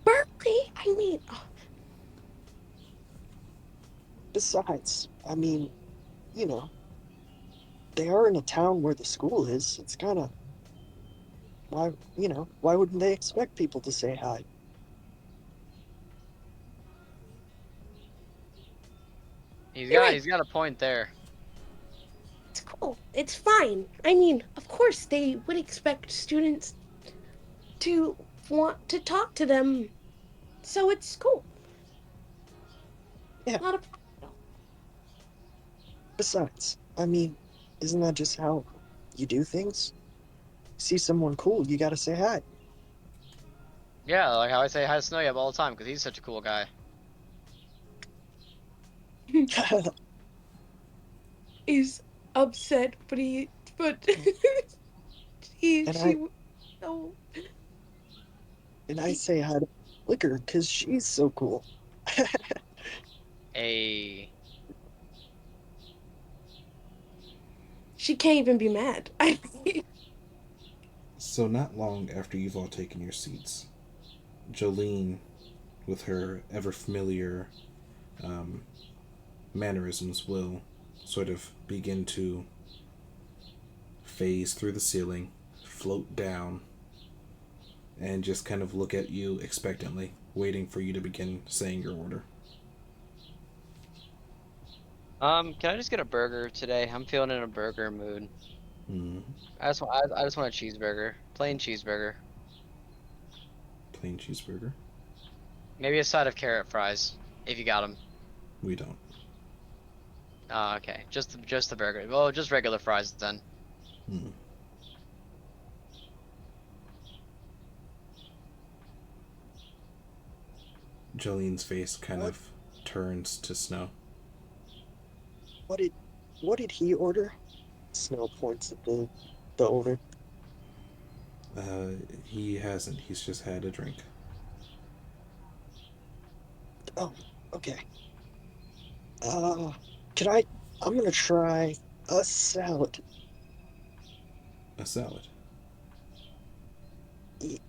[SPEAKER 4] Berkeley. I mean, oh,
[SPEAKER 1] besides, I mean, you know, they are in a town where the school is. It's kind of why, why wouldn't they expect people to say hi?
[SPEAKER 4] you're right.
[SPEAKER 3] He's got a point there.
[SPEAKER 4] It's cool. It's fine. I mean, of course, they would expect students to want to talk to them, so it's cool.
[SPEAKER 1] Yeah,
[SPEAKER 4] Not a problem.
[SPEAKER 1] besides, I mean, isn't that just how you do things? See someone cool, you gotta say hi.
[SPEAKER 3] Yeah, like how I say hi to Snow Yab all the time because he's such a cool guy.
[SPEAKER 4] He's upset, but but
[SPEAKER 1] and
[SPEAKER 4] she,
[SPEAKER 1] I
[SPEAKER 4] oh,
[SPEAKER 1] and I say hi to Liquor because she's so cool.
[SPEAKER 3] A
[SPEAKER 4] she can't even be mad.
[SPEAKER 2] So not long after you've all taken your seats, Jolene, with her ever familiar um, mannerisms, will sort of begin to phase through the ceiling, float down, and just kind of look at you expectantly waiting for you to begin saying your order.
[SPEAKER 3] Can I just get a burger today? I'm feeling in a burger mood.
[SPEAKER 2] Mm,
[SPEAKER 3] I just want a cheeseburger, plain cheeseburger.
[SPEAKER 2] plain cheeseburger.
[SPEAKER 3] Maybe a side of carrot fries, if you got them.
[SPEAKER 2] We don't.
[SPEAKER 3] Oh, okay. Just the burger. Well, just regular fries then.
[SPEAKER 2] Mm. Jolene's face kind
[SPEAKER 1] What?
[SPEAKER 2] of turns to Snow.
[SPEAKER 1] What did what did he order? Snow points at the owner.
[SPEAKER 2] He hasn't. He's just had a drink.
[SPEAKER 1] Oh, okay. Uh, can I? I'm gonna try a salad.
[SPEAKER 2] A salad.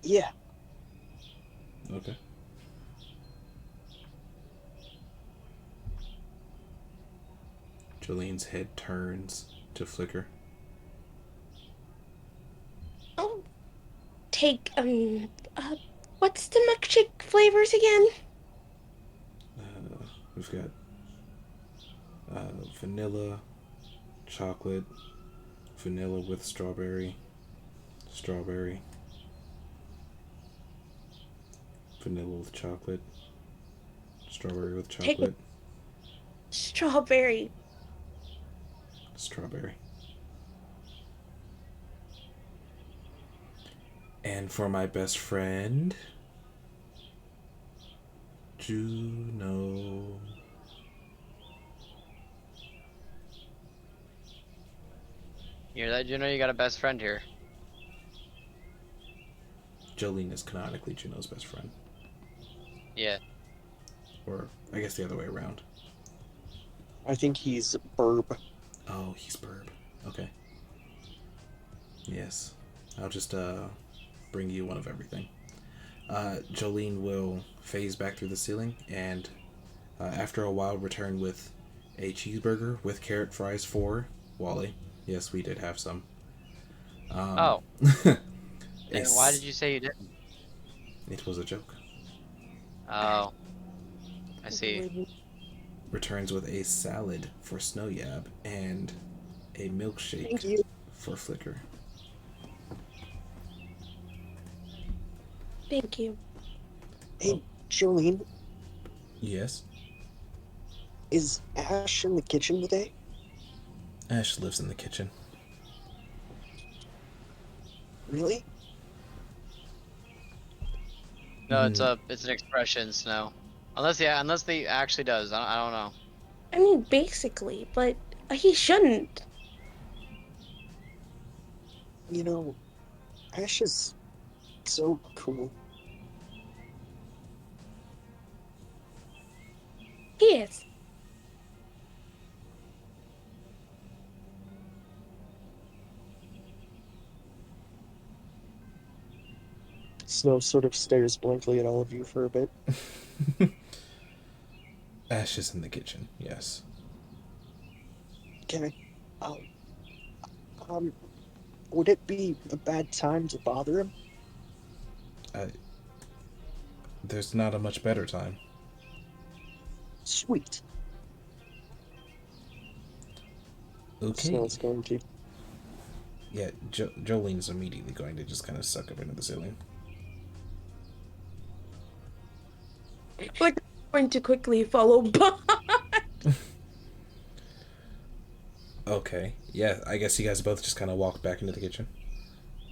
[SPEAKER 1] Yeah.
[SPEAKER 2] Okay. Jolene's head turns to Flicker.
[SPEAKER 4] I'll take what's the milkshake flavors again?
[SPEAKER 2] We've got vanilla, chocolate, vanilla with strawberry, strawberry, vanilla with chocolate, strawberry with
[SPEAKER 4] Take
[SPEAKER 2] chocolate,
[SPEAKER 4] strawberry.
[SPEAKER 2] strawberry. And for my best friend, Juno.
[SPEAKER 3] You hear that, Juno? You got a best friend here.
[SPEAKER 2] Jolene is canonically Juno's best friend.
[SPEAKER 3] Yeah.
[SPEAKER 2] Or, I guess the other way around.
[SPEAKER 1] I think he's Burb.
[SPEAKER 2] Oh, he's Burb. Okay. Yes. I'll just, bring you one of everything. Jolene will phase back through the ceiling and, after a while, return with a cheeseburger with carrot fries for Wally. Yes, we did have some.
[SPEAKER 3] Oh. And why did you say you didn't?
[SPEAKER 2] It was a joke.
[SPEAKER 3] Oh. I see.
[SPEAKER 2] Returns with a salad for Snow Yab and a milkshake
[SPEAKER 1] Thank you.
[SPEAKER 2] for Flicker.
[SPEAKER 4] Thank you.
[SPEAKER 1] Hey, Jolene,
[SPEAKER 2] Yes?
[SPEAKER 1] is Ash in the kitchen today?
[SPEAKER 2] Ash lives in the kitchen.
[SPEAKER 1] Really?
[SPEAKER 3] No, it's an expression, Snow. Unless they actually does. I don't know.
[SPEAKER 4] I mean, basically, but he shouldn't.
[SPEAKER 1] You know, Ash is so cool.
[SPEAKER 4] He is.
[SPEAKER 1] Snow sort of stares blankly at all of you for a bit.
[SPEAKER 2] Ash is in the kitchen, yes.
[SPEAKER 1] Okay. Um, would it be a bad time to bother him?
[SPEAKER 2] There's not a much better time.
[SPEAKER 1] Sweet.
[SPEAKER 2] Okay.
[SPEAKER 1] Snow's going to.
[SPEAKER 2] Yeah, Jolene's immediately going to just kind of suck up into the ceiling.
[SPEAKER 4] Like, going to quickly follow by.
[SPEAKER 2] Okay. Yeah, I guess you guys both just kind of walk back into the kitchen.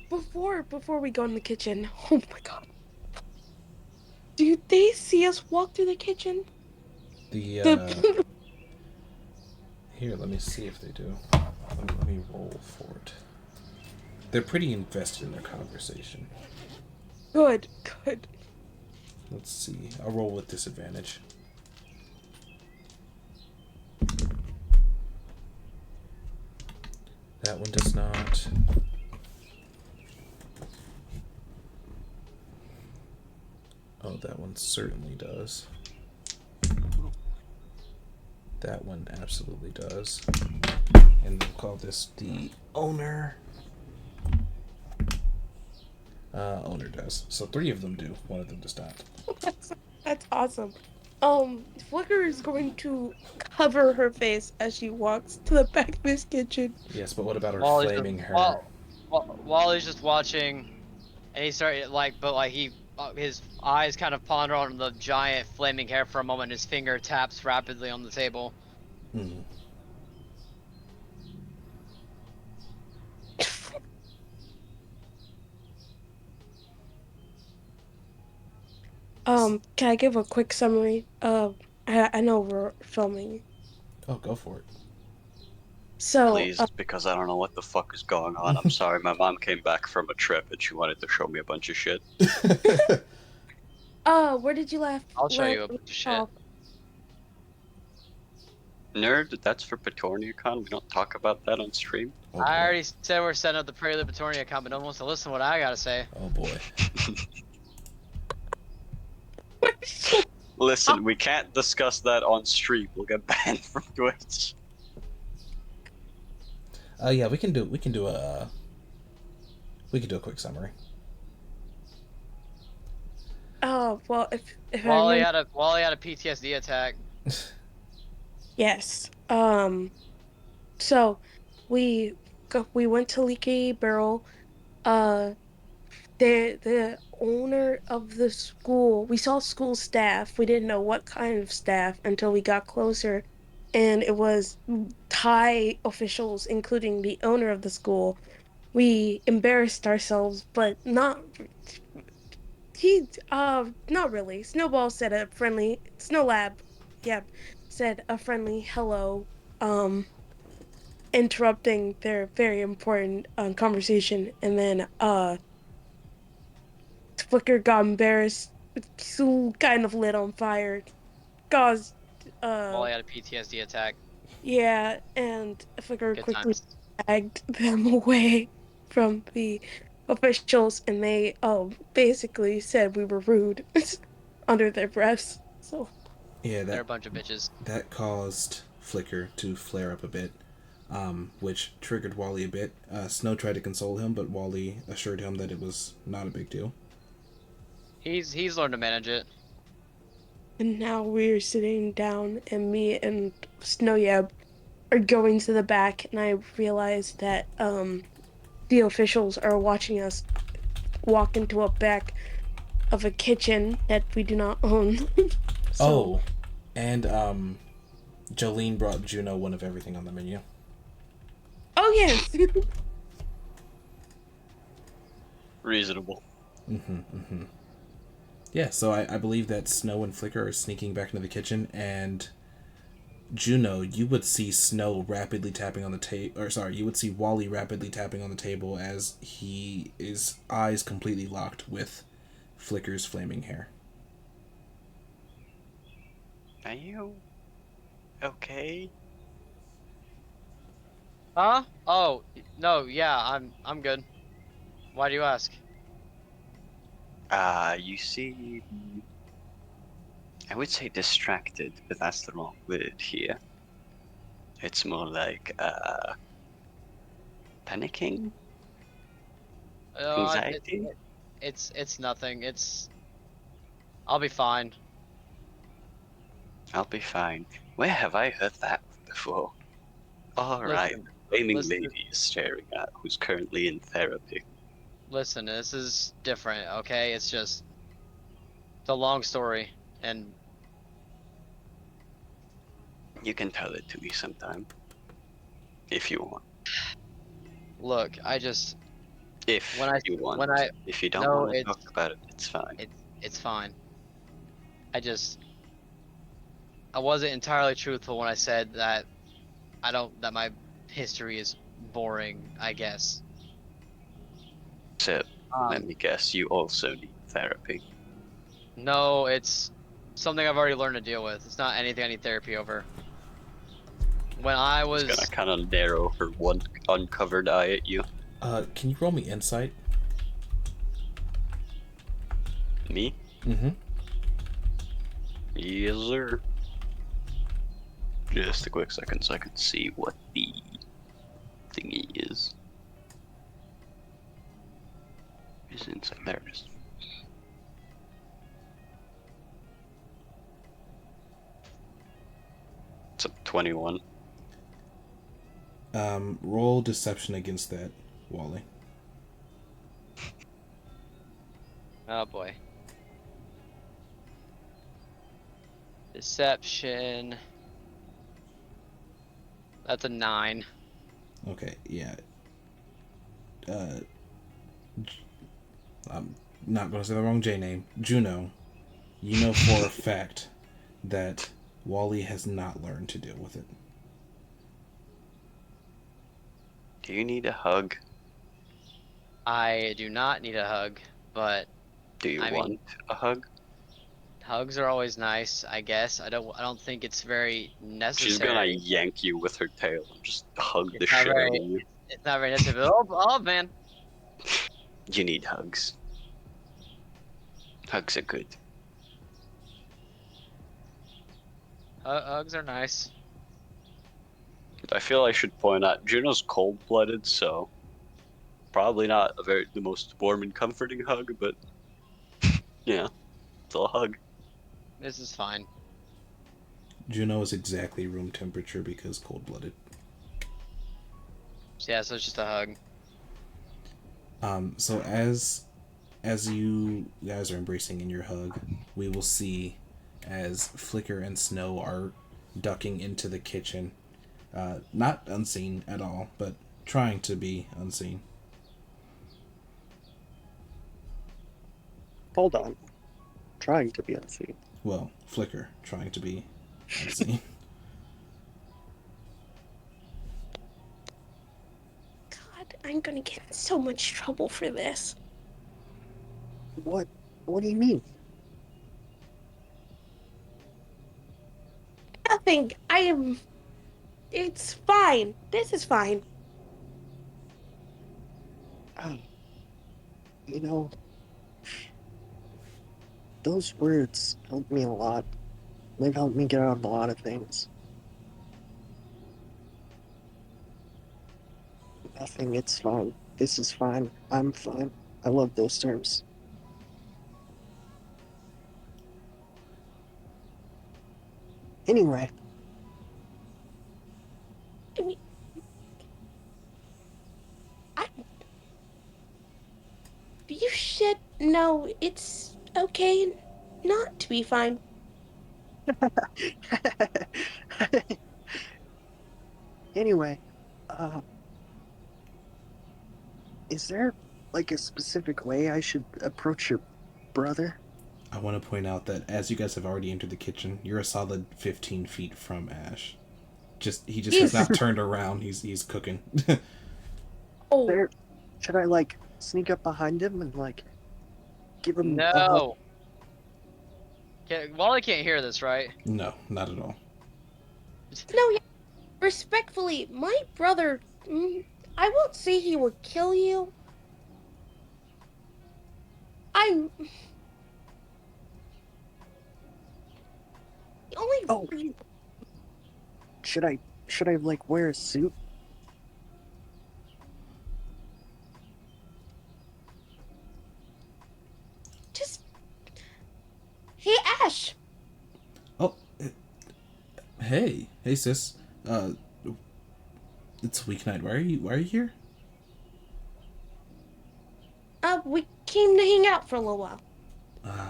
[SPEAKER 4] Before we go in the kitchen, oh my god. Do they see us walk through the kitchen?
[SPEAKER 2] The, Here, let me see if they do. Let me roll for it. They're pretty invested in their conversation.
[SPEAKER 4] Good.
[SPEAKER 2] Let's see. I'll roll with disadvantage. That one does not. Oh, that one certainly does. That one absolutely does. And we'll call this the owner. Owner does. So 3 of them do. 1 of them does not.
[SPEAKER 4] That's awesome. Flicker is going to cover her face as she walks to the back of his kitchen.
[SPEAKER 2] Yes, but what about her
[SPEAKER 3] Wally's just
[SPEAKER 2] flaming hair?
[SPEAKER 3] Wally's just watching, and he started like, but like his eyes kind of ponder on the giant flaming hair for a moment. His finger taps rapidly on the table.
[SPEAKER 2] Hmm.
[SPEAKER 4] Can I give a quick summary? I know we're filming.
[SPEAKER 2] Oh, go for
[SPEAKER 4] So,
[SPEAKER 5] Please, because I don't know what the fuck is going on. I'm sorry, my mom came back from a trip and she wanted to show me a bunch of shit.
[SPEAKER 2] it.
[SPEAKER 4] where did you
[SPEAKER 3] I'll show
[SPEAKER 4] let
[SPEAKER 3] you a bunch of shit.
[SPEAKER 4] off?
[SPEAKER 5] Nerd, that's for PetorniaCon. We don't talk about that on stream.
[SPEAKER 2] Oh
[SPEAKER 3] I
[SPEAKER 2] boy.
[SPEAKER 3] already said we're setting up the Prelude Libertonia account, but no one wants to listen to what I gotta say.
[SPEAKER 2] Oh boy.
[SPEAKER 5] Listen, we can't discuss that on stream. We'll get banned from Twitch.
[SPEAKER 2] Yeah, we can do a quick summary.
[SPEAKER 4] Oh, well, if I remember,
[SPEAKER 3] Wally had a PTSD attack.
[SPEAKER 4] yes. So we went to Leaky Barrel. Uh, the owner of the school, we saw school staff. We didn't know what kind of staff until we got closer, and it was Thai officials, including the owner of the school. We embarrassed ourselves, but not really. Snowball said a friendly Snowlab, yeah, said a friendly hello, interrupting their very important conversation, and then Flicker got embarrassed, so kind of lit on fire, caused uh
[SPEAKER 3] Wally had a PTSD attack.
[SPEAKER 4] yeah, and Flicker
[SPEAKER 3] Good
[SPEAKER 4] quickly
[SPEAKER 3] times.
[SPEAKER 4] dragged them away from the officials, and they basically said we were rude under their breaths. So
[SPEAKER 2] Yeah,
[SPEAKER 3] They're a bunch of bitches.
[SPEAKER 2] that caused Flicker to flare up a bit, which triggered Wally a bit. Snow tried to console him, but Wally assured him that it was not a big deal.
[SPEAKER 3] He's learned to manage it.
[SPEAKER 4] and now we're sitting down, and me and Snowyab are going to the back, and I realize that the officials are watching us walk into a back of a kitchen that we do not own. So,
[SPEAKER 2] Oh, and Jolene brought Juno one of everything on the menu.
[SPEAKER 4] oh yes.
[SPEAKER 5] Reasonable.
[SPEAKER 2] Yeah, so I believe that Snow and Flicker are sneaking back into the kitchen, and Juno, you would see Snow rapidly tapping on the table, or sorry, you would see Wally rapidly tapping on the table as his eyes completely locked with Flicker's flaming hair.
[SPEAKER 5] Are you okay?
[SPEAKER 3] Huh? Oh no, yeah, I'm good. Why do you ask?
[SPEAKER 5] You seem, I would say distracted, but that's the wrong word here. It's more like, panicking?
[SPEAKER 3] Uh, it,
[SPEAKER 5] Anxiety?
[SPEAKER 3] it's nothing. I'll be fine.
[SPEAKER 5] I'll be fine. Where have I heard that before? Alright,
[SPEAKER 3] Listen,
[SPEAKER 5] flaming
[SPEAKER 3] listen,
[SPEAKER 5] lady is staring at who's currently in therapy.
[SPEAKER 3] listen. This is different, okay? It's a long story, and
[SPEAKER 5] You can tell it to me sometime. If you want.
[SPEAKER 3] look, I just
[SPEAKER 5] If
[SPEAKER 3] when I
[SPEAKER 5] you want.
[SPEAKER 3] when I
[SPEAKER 5] If you don't
[SPEAKER 3] no,
[SPEAKER 5] want to talk about it, it's fine.
[SPEAKER 3] it's fine. I just I wasn't entirely truthful when I said that that my history is boring, I guess.
[SPEAKER 5] So, let
[SPEAKER 3] Um,
[SPEAKER 5] me guess, you also need therapy.
[SPEAKER 3] no, it's something I've already learned to deal with. It's not anything I need therapy over. When I
[SPEAKER 5] It's gonna
[SPEAKER 3] was
[SPEAKER 5] kind of narrow her one uncovered eye at you.
[SPEAKER 2] Can you roll me insight?
[SPEAKER 5] Me?
[SPEAKER 2] Mm-hmm.
[SPEAKER 5] Yes, sir. Just a quick second so I can see what the thingy is. Is inside there it is. It's a 21.
[SPEAKER 2] Roll deception against that, Wally.
[SPEAKER 3] Oh boy. Deception. That's a 9.
[SPEAKER 2] Okay, yeah. Uh, I'm not going to say the wrong J name. Juno, you know for a fact that Wally has not learned to deal with it.
[SPEAKER 5] Do you need a hug?
[SPEAKER 3] I do not need a hug, but
[SPEAKER 5] Do you
[SPEAKER 3] I mean,
[SPEAKER 5] want a hug?
[SPEAKER 3] hugs are always nice, I guess. I don't think it's very
[SPEAKER 5] She's gonna
[SPEAKER 3] necessary.
[SPEAKER 5] yank you with her tail and just hug the
[SPEAKER 3] It's not
[SPEAKER 5] shit out
[SPEAKER 3] very
[SPEAKER 5] of you.
[SPEAKER 3] it's not very necessary. But oh man.
[SPEAKER 5] You need hugs. Hugs are good.
[SPEAKER 3] Hugs are nice.
[SPEAKER 5] I feel I should point out Juno's cold-blooded, so probably not the most warm and comforting hug, but yeah, it's a hug.
[SPEAKER 3] This is fine.
[SPEAKER 2] Juno is exactly room temperature because cold blooded.
[SPEAKER 3] So yeah, so it's just a hug.
[SPEAKER 2] So as you guys are embracing in your hug, we will see as Flicker and Snow are ducking into the kitchen. Not unseen at all, but trying to be unseen.
[SPEAKER 1] Hold on. Trying to be unseen.
[SPEAKER 2] Well, Flicker trying to be unseen.
[SPEAKER 4] God, I'm gonna get in so much trouble for this.
[SPEAKER 1] What? What do you mean?
[SPEAKER 4] Nothing. I am. It's fine. This is fine.
[SPEAKER 1] Oh, you know, those words helped me a lot. They've helped me get out of a lot of things. Nothing, it's fine. This is fine. I'm fine. I love those terms. Anyway,
[SPEAKER 4] I mean, I. You should know it's okay not to be fine.
[SPEAKER 1] anyway, uh, is there like a specific way I should approach your brother?
[SPEAKER 2] I want to point out that as you guys have already entered the kitchen, you're a solid 15 feet from Ash. He just has
[SPEAKER 4] He's.
[SPEAKER 2] not turned around. He's cooking.
[SPEAKER 4] Oh,
[SPEAKER 1] There, should I like sneak up behind him and like give him a hug?
[SPEAKER 3] No. Wally can't hear this, right?
[SPEAKER 2] No, not at all.
[SPEAKER 4] no, yeah. Respectfully, my brother. I won't say he would kill you. I'm. The
[SPEAKER 1] Oh,
[SPEAKER 4] only.
[SPEAKER 1] should I should I like wear a suit?
[SPEAKER 4] Just. Hey, Ash.
[SPEAKER 2] Oh, hey, sis. Uh, it's weeknight. Why are you here?
[SPEAKER 4] We came to hang out for a little while.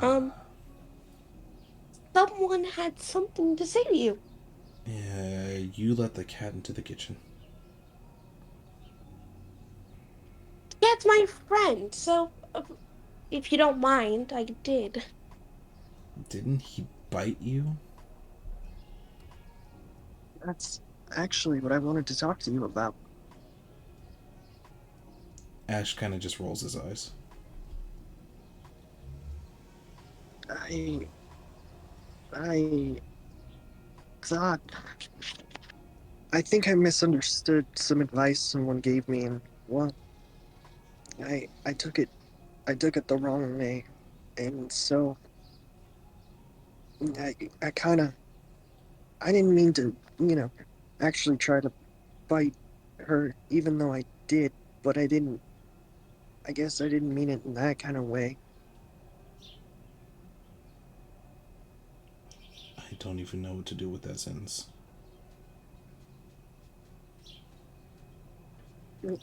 [SPEAKER 4] Um, someone had something to say to you.
[SPEAKER 2] Yeah, you let the cat into the kitchen.
[SPEAKER 4] Yeah, it's my friend, so if you don't mind, I did.
[SPEAKER 2] Didn't he bite you?
[SPEAKER 1] That's actually what I wanted to talk to you about.
[SPEAKER 2] Ash kind of just rolls his eyes.
[SPEAKER 1] I I thought I think I misunderstood some advice someone gave me and well, I took it the wrong way. And so I kind of I didn't mean to, actually try to bite her even though I did, but I guess I didn't mean it in that kind of way.
[SPEAKER 2] I don't even know what to do with that sentence.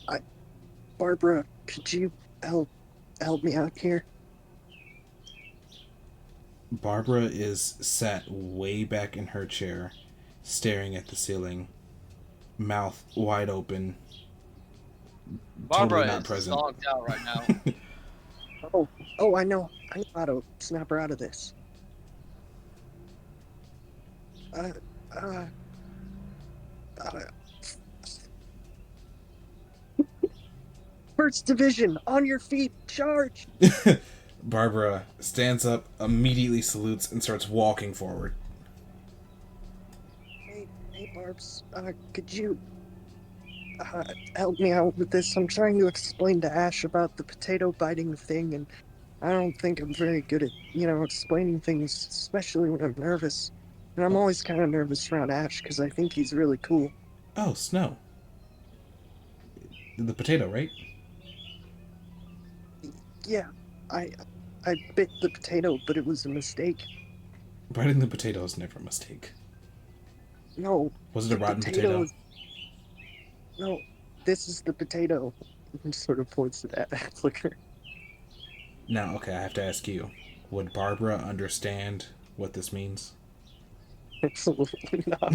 [SPEAKER 1] I, Barbara, could you help me out here?
[SPEAKER 2] Barbara is sat way back in her chair, staring at the ceiling, mouth wide open, totally
[SPEAKER 3] Barbara
[SPEAKER 2] not
[SPEAKER 3] is
[SPEAKER 2] present.
[SPEAKER 3] zonked out right now.
[SPEAKER 1] Oh, I know how to snap her out of this. Uh, uh, uh, First Division, on your feet, charge!
[SPEAKER 2] Barbara stands up, immediately salutes, and starts walking forward.
[SPEAKER 1] Hey, Barbs, could you help me out with this? I'm trying to explain to Ash about the potato biting thing, and I don't think I'm very good at, explaining things, especially when I'm nervous. And I'm
[SPEAKER 2] Oh,
[SPEAKER 1] always kind of nervous around Ash because I think he's really cool.
[SPEAKER 2] oh, Snow. The potato, right?
[SPEAKER 1] Yeah, I I bit the potato, but it was a mistake.
[SPEAKER 2] Biting the potato is never a mistake.
[SPEAKER 1] No,
[SPEAKER 2] Was it a
[SPEAKER 1] the
[SPEAKER 2] rotten
[SPEAKER 1] potato
[SPEAKER 2] potato?
[SPEAKER 1] is no. This is the potato. And sort of points at Flicker.
[SPEAKER 2] Now, okay, I have to ask you. Would Barbara understand what this means?
[SPEAKER 1] Absolutely not.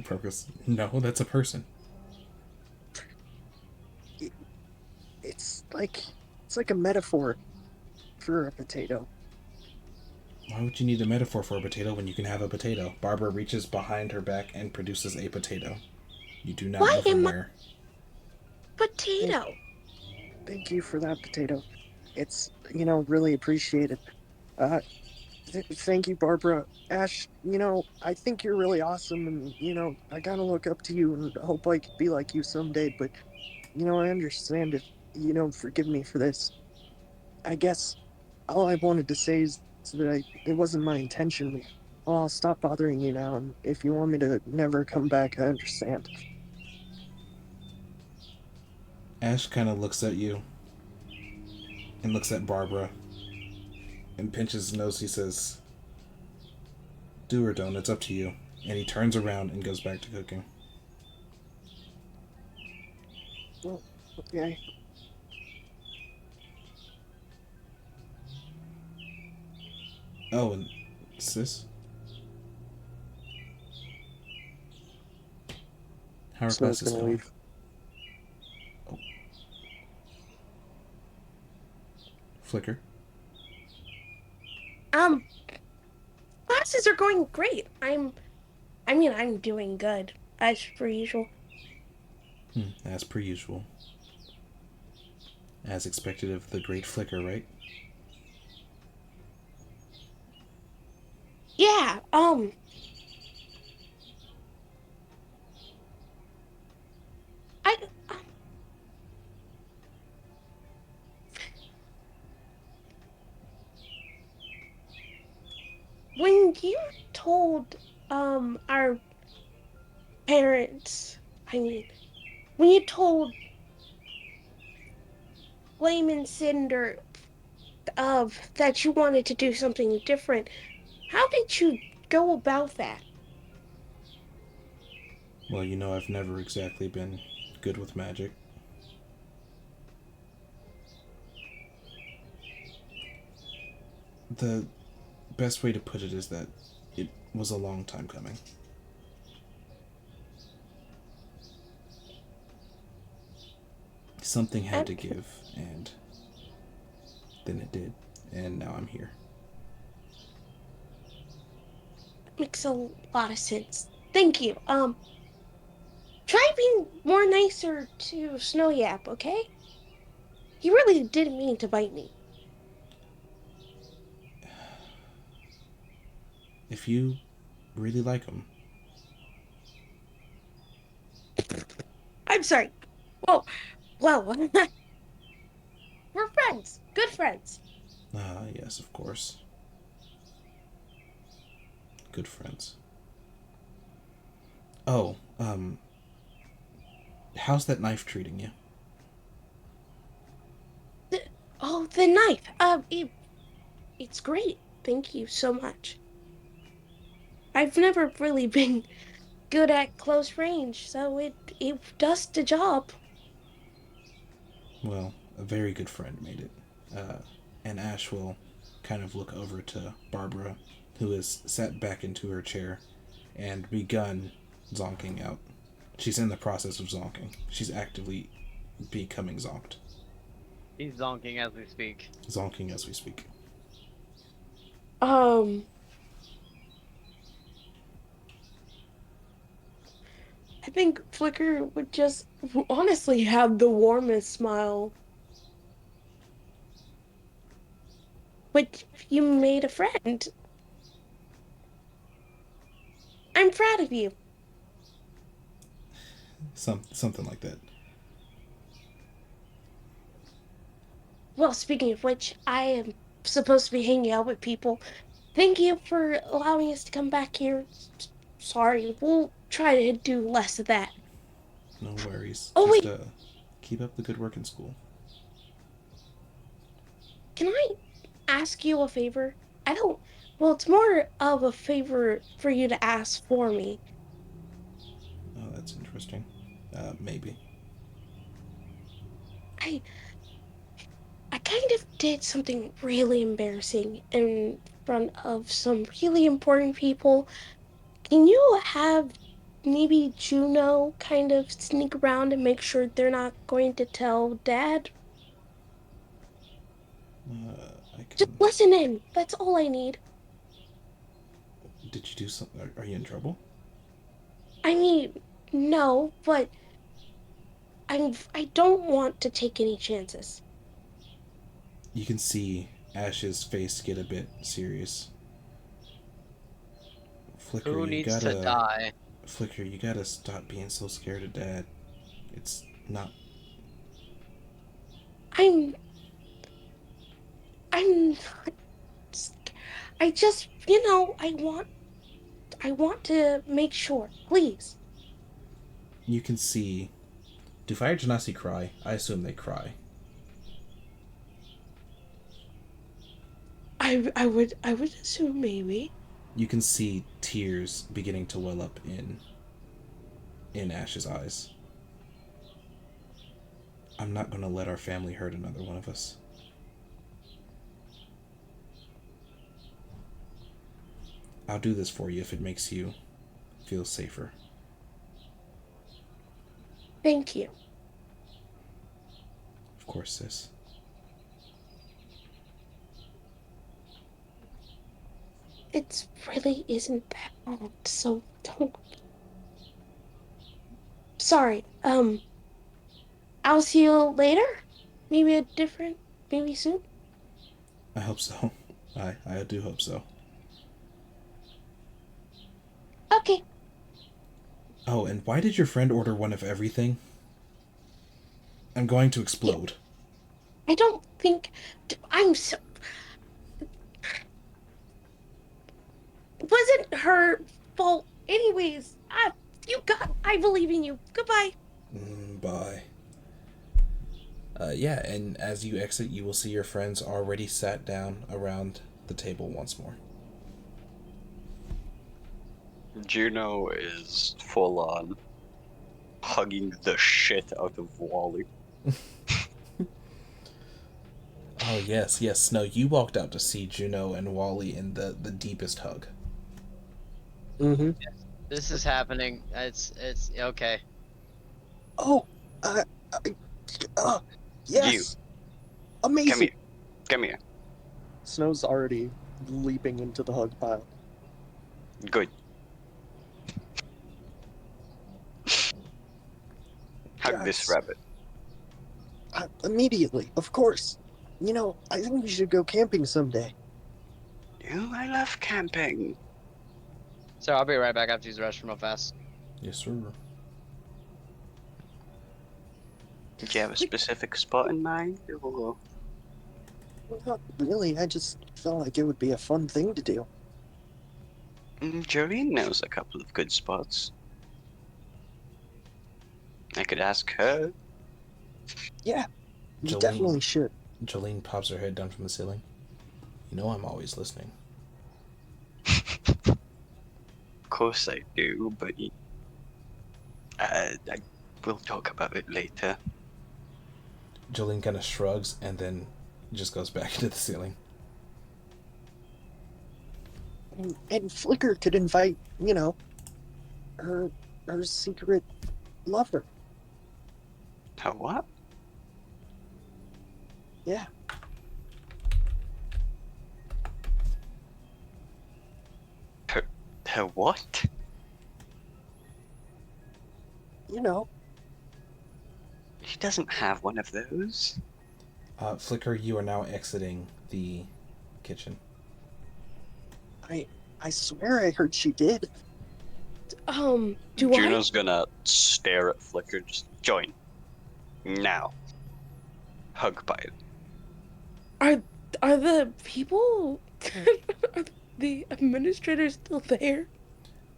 [SPEAKER 2] Purpose. No, that's a person.
[SPEAKER 1] It, it's like a metaphor for a potato.
[SPEAKER 2] Why would you need a metaphor for a potato when you can have a potato? Barbara reaches behind her back and produces a potato. You do not
[SPEAKER 4] Why
[SPEAKER 2] know from
[SPEAKER 4] am I
[SPEAKER 2] where.
[SPEAKER 1] Thank,
[SPEAKER 4] potato?
[SPEAKER 1] thank you for that potato. It's really appreciated. Uh, Thank you, Barbara. Ash, I think you're really awesome, and I kind of look up to you and hope I could be like you someday. But I understand if you don't forgive me for this. I guess all I wanted to say is that it wasn't my intention. I'll stop bothering you now, and if you want me to never come back, I understand.
[SPEAKER 2] Ash kind of looks at you and looks at Barbara and pinches his nose. He says, "Do or don't, it's up to you." And he turns around and goes back to cooking.
[SPEAKER 1] Well, okay.
[SPEAKER 2] Oh, and sis? How are
[SPEAKER 1] Snow's
[SPEAKER 2] classes
[SPEAKER 1] gonna
[SPEAKER 2] going?
[SPEAKER 1] leave.
[SPEAKER 2] Oh, Flicker.
[SPEAKER 4] Um, classes are going great. I'm doing good as per usual.
[SPEAKER 2] As per usual. As expected of the great Flicker, right?
[SPEAKER 4] Yeah. I when you told our parents, I mean, when you told Flame and Cinder of that you wanted to do something different, how did you go about that?
[SPEAKER 2] Well, I've never exactly been good with magic. The best way to put it is that it was a long time coming. Something had
[SPEAKER 4] That
[SPEAKER 2] to give, and then it did, and now I'm here.
[SPEAKER 4] makes a lot of sense. Thank you. Try being more nicer to Snow Yap, okay? He really didn't mean to bite me.
[SPEAKER 2] If you really like them,
[SPEAKER 4] I'm sorry. Well, well, we're friends. Good friends.
[SPEAKER 2] yes, of course. Good friends. Oh, how's that knife treating you?
[SPEAKER 4] Oh, the knife. It's great. Thank you so much. I've never really been good at close range, so it does the job.
[SPEAKER 2] Well, a very good friend made it. And Ash will kind of look over to Barbara, who has sat back into her chair and begun zonking out. She's in the process of zonking. She's actively becoming zonked.
[SPEAKER 3] He's zonking as we speak.
[SPEAKER 2] Zonking as we speak.
[SPEAKER 4] Um, I think Flicker would just honestly have the warmest smile. But you made a friend. I'm proud of you.
[SPEAKER 2] Something like that.
[SPEAKER 4] Well, speaking of which, I am supposed to be hanging out with people. Thank you for allowing us to come back here. Sorry, we'll try to do less of that.
[SPEAKER 2] No worries.
[SPEAKER 4] Oh,
[SPEAKER 2] Just
[SPEAKER 4] wait,
[SPEAKER 2] keep up the good work in school.
[SPEAKER 4] can I ask you a favor? I don't. Well, it's more of a favor for you to ask for me.
[SPEAKER 2] Oh, that's interesting. Maybe.
[SPEAKER 4] I I kind of did something really embarrassing in front of some really important people. Can you have maybe Juno kind of sneak around and make sure they're not going to tell Dad?
[SPEAKER 2] I
[SPEAKER 4] Just
[SPEAKER 2] can.
[SPEAKER 4] listen in. That's all I need.
[SPEAKER 2] Did you do something? Are you in trouble?
[SPEAKER 4] I mean, no, but I don't want to take any chances.
[SPEAKER 2] You can see Ash's face get a bit serious. Flicker,
[SPEAKER 3] Who
[SPEAKER 2] you
[SPEAKER 3] needs to
[SPEAKER 2] gotta.
[SPEAKER 3] die?
[SPEAKER 2] Flicker, you gotta stop being so scared of Dad. It's not.
[SPEAKER 4] I'm I'm not I just, I want to make sure. Please.
[SPEAKER 2] You can see. Do fire genasi cry? I assume they cry.
[SPEAKER 4] I would assume maybe.
[SPEAKER 2] You can see tears beginning to well up in Ash's eyes. I'm not gonna let our family hurt another one of us. I'll do this for you if it makes you feel safer.
[SPEAKER 4] Thank you.
[SPEAKER 2] Of course, sis.
[SPEAKER 4] It really isn't that bad, so don't. Sorry. I'll see you later. Maybe maybe soon.
[SPEAKER 2] I hope so. I do hope so.
[SPEAKER 4] Okay.
[SPEAKER 2] Oh, and why did your friend order one of everything? I'm going to
[SPEAKER 4] Yeah,
[SPEAKER 2] explode.
[SPEAKER 4] I don't think I'm so. It wasn't her fault. Anyways, I believe in you. Goodbye.
[SPEAKER 2] Bye. Yeah, and as you exit, you will see your friends already sat down around the table once more.
[SPEAKER 5] Juno is full on hugging the shit out of Wally.
[SPEAKER 2] Oh, yes, yes, Snow, you walked out to see Juno and Wally in the deepest hug.
[SPEAKER 1] Mm-hmm.
[SPEAKER 3] This is happening. It's okay.
[SPEAKER 1] Oh, I, uh,
[SPEAKER 5] You,
[SPEAKER 1] yes,
[SPEAKER 5] come
[SPEAKER 1] amazing.
[SPEAKER 5] here, come here.
[SPEAKER 1] Snow's already leaping into the hug pile.
[SPEAKER 5] Good. Hug this
[SPEAKER 1] Yes,
[SPEAKER 5] rabbit.
[SPEAKER 1] immediately, of course. I think we should go camping someday.
[SPEAKER 5] Oh, I love camping.
[SPEAKER 3] So I'll be right back. I have to use the restroom real fast.
[SPEAKER 2] Yes, sir.
[SPEAKER 5] Do you have a specific spot in mind? Or...
[SPEAKER 1] Well, not really, I just felt like it would be a fun thing to do.
[SPEAKER 5] Jolene knows a couple of good spots. I could ask her.
[SPEAKER 1] Yeah, we
[SPEAKER 2] Jolene,
[SPEAKER 1] definitely should.
[SPEAKER 2] Jolene pops her head down from the ceiling. You know I'm always listening.
[SPEAKER 5] Of course I do, but We'll talk about it later.
[SPEAKER 2] Jolene kind of shrugs and then just goes back into the ceiling.
[SPEAKER 1] And Flicker could invite, her her secret lover.
[SPEAKER 5] Her what?
[SPEAKER 1] Yeah.
[SPEAKER 5] Her what?
[SPEAKER 1] You know,
[SPEAKER 5] She doesn't have one of those.
[SPEAKER 2] Flicker, you are now exiting the kitchen.
[SPEAKER 1] I I swear I heard she did.
[SPEAKER 4] Do I?
[SPEAKER 5] Juno's gonna stare at Flicker. Just join. Now. Hug bite.
[SPEAKER 4] Are are the people are the administrators still there?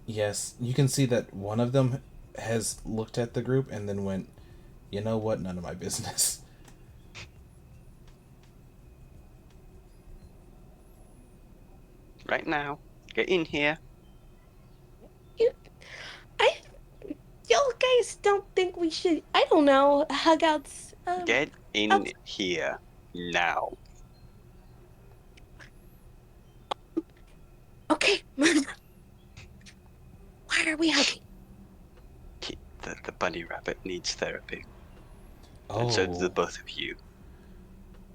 [SPEAKER 2] Yes, you can see that one of them has looked at the group and then went, you know what, none of my business.
[SPEAKER 5] Right now. Get in here.
[SPEAKER 4] You I y'all guys don't think we should, I don't know, hug outs
[SPEAKER 5] Get in
[SPEAKER 4] out
[SPEAKER 5] here. Now.
[SPEAKER 4] okay. Why are we hugging?
[SPEAKER 5] The bunny rabbit needs therapy. And so do the
[SPEAKER 2] Oh,
[SPEAKER 5] both of you.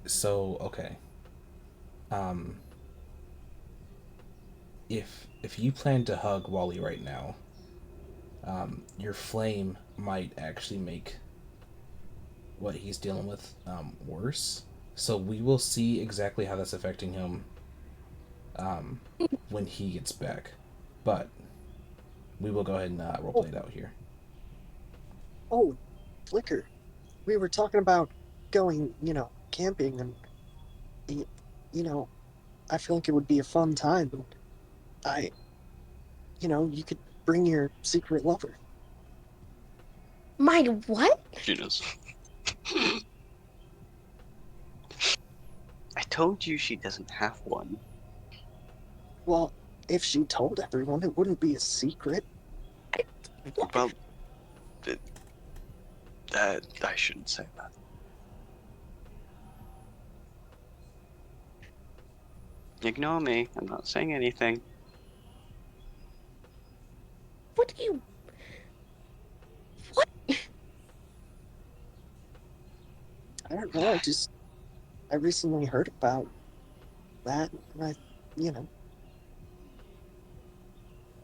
[SPEAKER 2] so okay. Um, if you plan to hug Wally right now, your flame might actually make what he's dealing with worse. So we will see exactly how that's affecting him when he gets back. But we will go ahead and
[SPEAKER 1] Oh,
[SPEAKER 2] roleplay it out here.
[SPEAKER 1] oh, Flicker. We were talking about going, camping, and y- you know, I feel like it would be a fun time. And you could bring your secret lover.
[SPEAKER 4] My what?
[SPEAKER 5] Juno's. I told you she doesn't have one.
[SPEAKER 1] Well, if she told everyone, it wouldn't be a secret.
[SPEAKER 5] Well, th- I shouldn't say that. Ignore me. I'm not saying anything.
[SPEAKER 4] What do you what?
[SPEAKER 1] I don't know. I recently heard about that, and you know,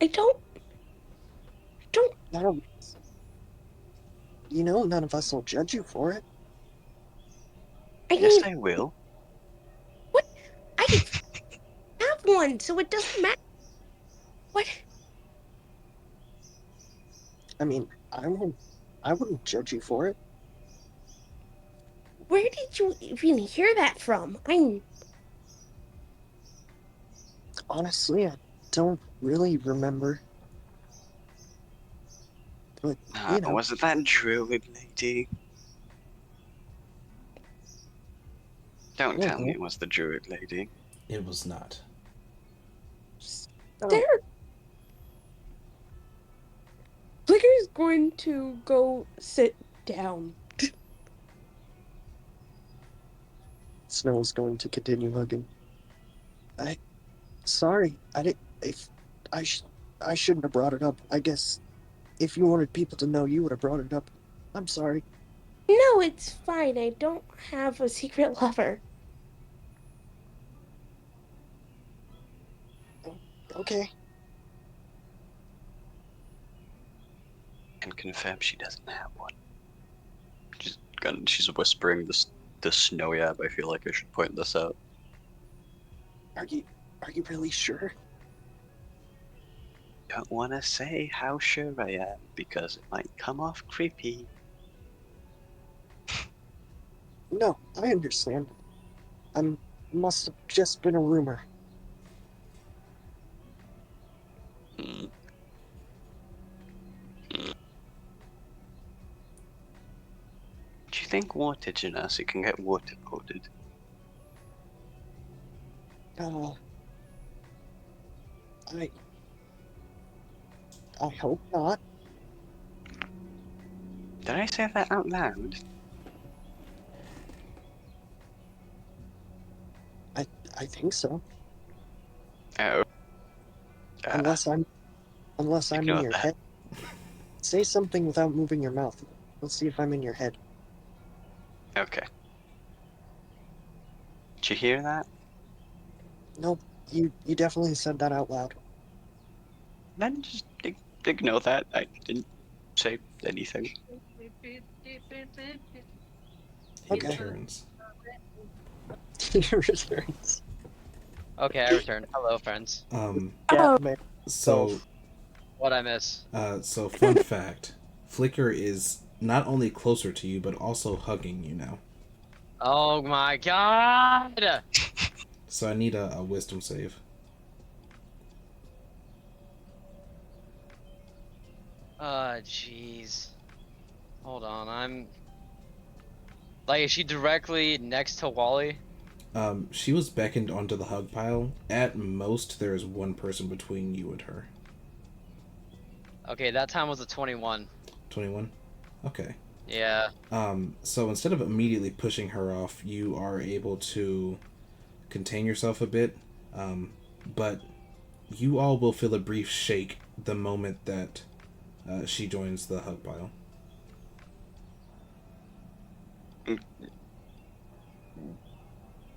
[SPEAKER 4] I don't
[SPEAKER 1] I don't, none of us will judge you for it.
[SPEAKER 4] I
[SPEAKER 5] Yes,
[SPEAKER 4] mean,
[SPEAKER 5] I will.
[SPEAKER 4] what? I have one, so it doesn't matter. What?
[SPEAKER 1] I mean, I wouldn't judge you for it.
[SPEAKER 4] Where did you even hear that from?
[SPEAKER 1] Honestly, I don't really remember, but
[SPEAKER 5] Was it that druid lady?
[SPEAKER 1] I
[SPEAKER 5] Don't
[SPEAKER 1] don't
[SPEAKER 5] tell me
[SPEAKER 1] know.
[SPEAKER 5] it was the druid lady.
[SPEAKER 2] It was not.
[SPEAKER 1] Oh,
[SPEAKER 4] There. Flicker's going to go sit down.
[SPEAKER 1] Snow's going to continue hugging. I sorry. I did. If I sh- I shouldn't have brought it up. I guess if you wanted people to know, you would have brought it up. I'm sorry.
[SPEAKER 4] No, it's fine. I don't have a secret lover.
[SPEAKER 1] Okay.
[SPEAKER 5] And confirm she doesn't have one. She's whispering the snow yab. I feel like I should point this out.
[SPEAKER 1] Are you are you really sure?
[SPEAKER 5] Don't want to say how sure I am because it might come off creepy.
[SPEAKER 1] No, I understand. I'm must have just been a rumor.
[SPEAKER 5] Hmm. Hmm. Do you think water genasi can get waterboarded?
[SPEAKER 1] Uh, I I hope not.
[SPEAKER 5] Did I say that out loud?
[SPEAKER 1] I think so.
[SPEAKER 5] Oh.
[SPEAKER 1] Unless I'm in
[SPEAKER 5] Ignore
[SPEAKER 1] your
[SPEAKER 5] that.
[SPEAKER 1] head. Say something without moving your mouth. Let's see if I'm in your head.
[SPEAKER 5] Okay. Did you hear that?
[SPEAKER 1] Nope. You definitely said that out loud.
[SPEAKER 5] Then just ignore that. I didn't say anything.
[SPEAKER 2] He
[SPEAKER 1] Okay.
[SPEAKER 2] returns.
[SPEAKER 1] He returns.
[SPEAKER 3] Okay, I returned. Hello, friends.
[SPEAKER 1] Cat
[SPEAKER 4] Oh,
[SPEAKER 1] man.
[SPEAKER 2] So,
[SPEAKER 3] What I miss?
[SPEAKER 2] so fun fact: Flicker is not only closer to you, but also hugging you now.
[SPEAKER 3] Oh my god!
[SPEAKER 2] So I need a wisdom save.
[SPEAKER 3] Jeez. Hold on, I'm... Like, is she directly next to Wally?
[SPEAKER 2] She was beckoned onto the hug pile. At most, there is one person between you and her.
[SPEAKER 3] Okay, that time was a 21.
[SPEAKER 2] 21? Okay.
[SPEAKER 3] Yeah.
[SPEAKER 2] So instead of immediately pushing her off, you are able to contain yourself a bit. But you all will feel a brief shake the moment that she joins the hug pile.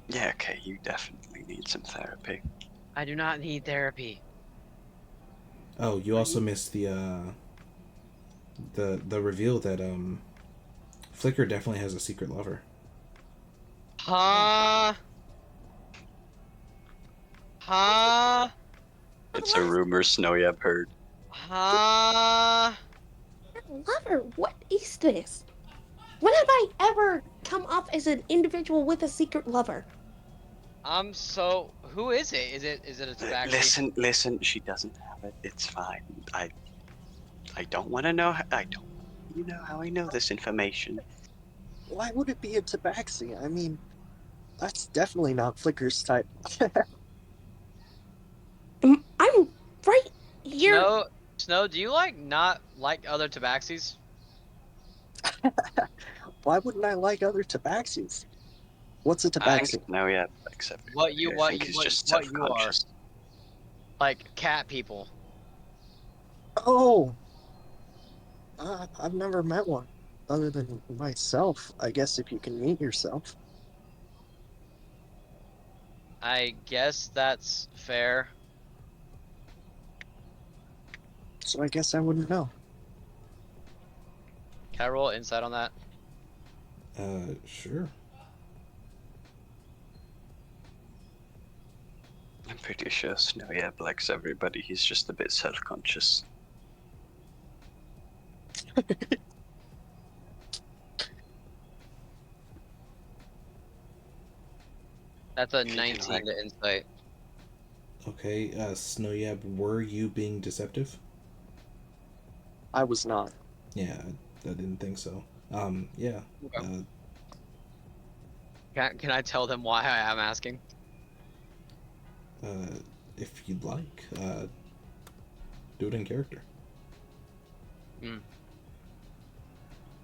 [SPEAKER 5] Yeah, okay, you definitely need some therapy.
[SPEAKER 3] I do not need therapy.
[SPEAKER 2] Oh, you also missed the reveal that Flicker definitely has a secret lover.
[SPEAKER 3] Huh? Huh?
[SPEAKER 5] It's a rumor Snowy heard.
[SPEAKER 3] Huh?
[SPEAKER 4] lover, what is this? When have I ever come off as an individual with a secret lover?
[SPEAKER 3] So who is it? Is it a tabaxi?
[SPEAKER 5] Listen, she doesn't have it. It's fine. I don't want to know. I don't want you know how I know this information.
[SPEAKER 1] Why would it be a tabaxi? I mean, that's definitely not Flicker's type.
[SPEAKER 4] I'm right here.
[SPEAKER 3] Snow, do you like not like other tabaxis?
[SPEAKER 1] Why wouldn't I like other tabaxis? What's a
[SPEAKER 5] I think
[SPEAKER 1] tabaxi?
[SPEAKER 5] Snowy likes
[SPEAKER 3] What you
[SPEAKER 5] everybody. I
[SPEAKER 3] what
[SPEAKER 5] think
[SPEAKER 3] you
[SPEAKER 5] he's
[SPEAKER 3] what
[SPEAKER 5] just
[SPEAKER 3] what you are?
[SPEAKER 5] self-conscious.
[SPEAKER 3] Like cat people.
[SPEAKER 1] Oh, I've never met one. Other than myself, I guess if you can meet yourself.
[SPEAKER 3] I guess that's fair.
[SPEAKER 1] So I guess I wouldn't know.
[SPEAKER 3] Can I roll insight on that?
[SPEAKER 2] Sure.
[SPEAKER 5] I'm pretty sure Snowy likes everybody. He's just a bit self-conscious.
[SPEAKER 3] That's a
[SPEAKER 5] If you can
[SPEAKER 3] 19 to insight.
[SPEAKER 2] Okay, Snowyab, were you being deceptive?
[SPEAKER 1] I was not.
[SPEAKER 2] Yeah, I didn't think so. Yeah.
[SPEAKER 3] Okay.
[SPEAKER 2] Uh,
[SPEAKER 3] Can I tell them why I am asking?
[SPEAKER 2] uh, if you'd like, do it in character.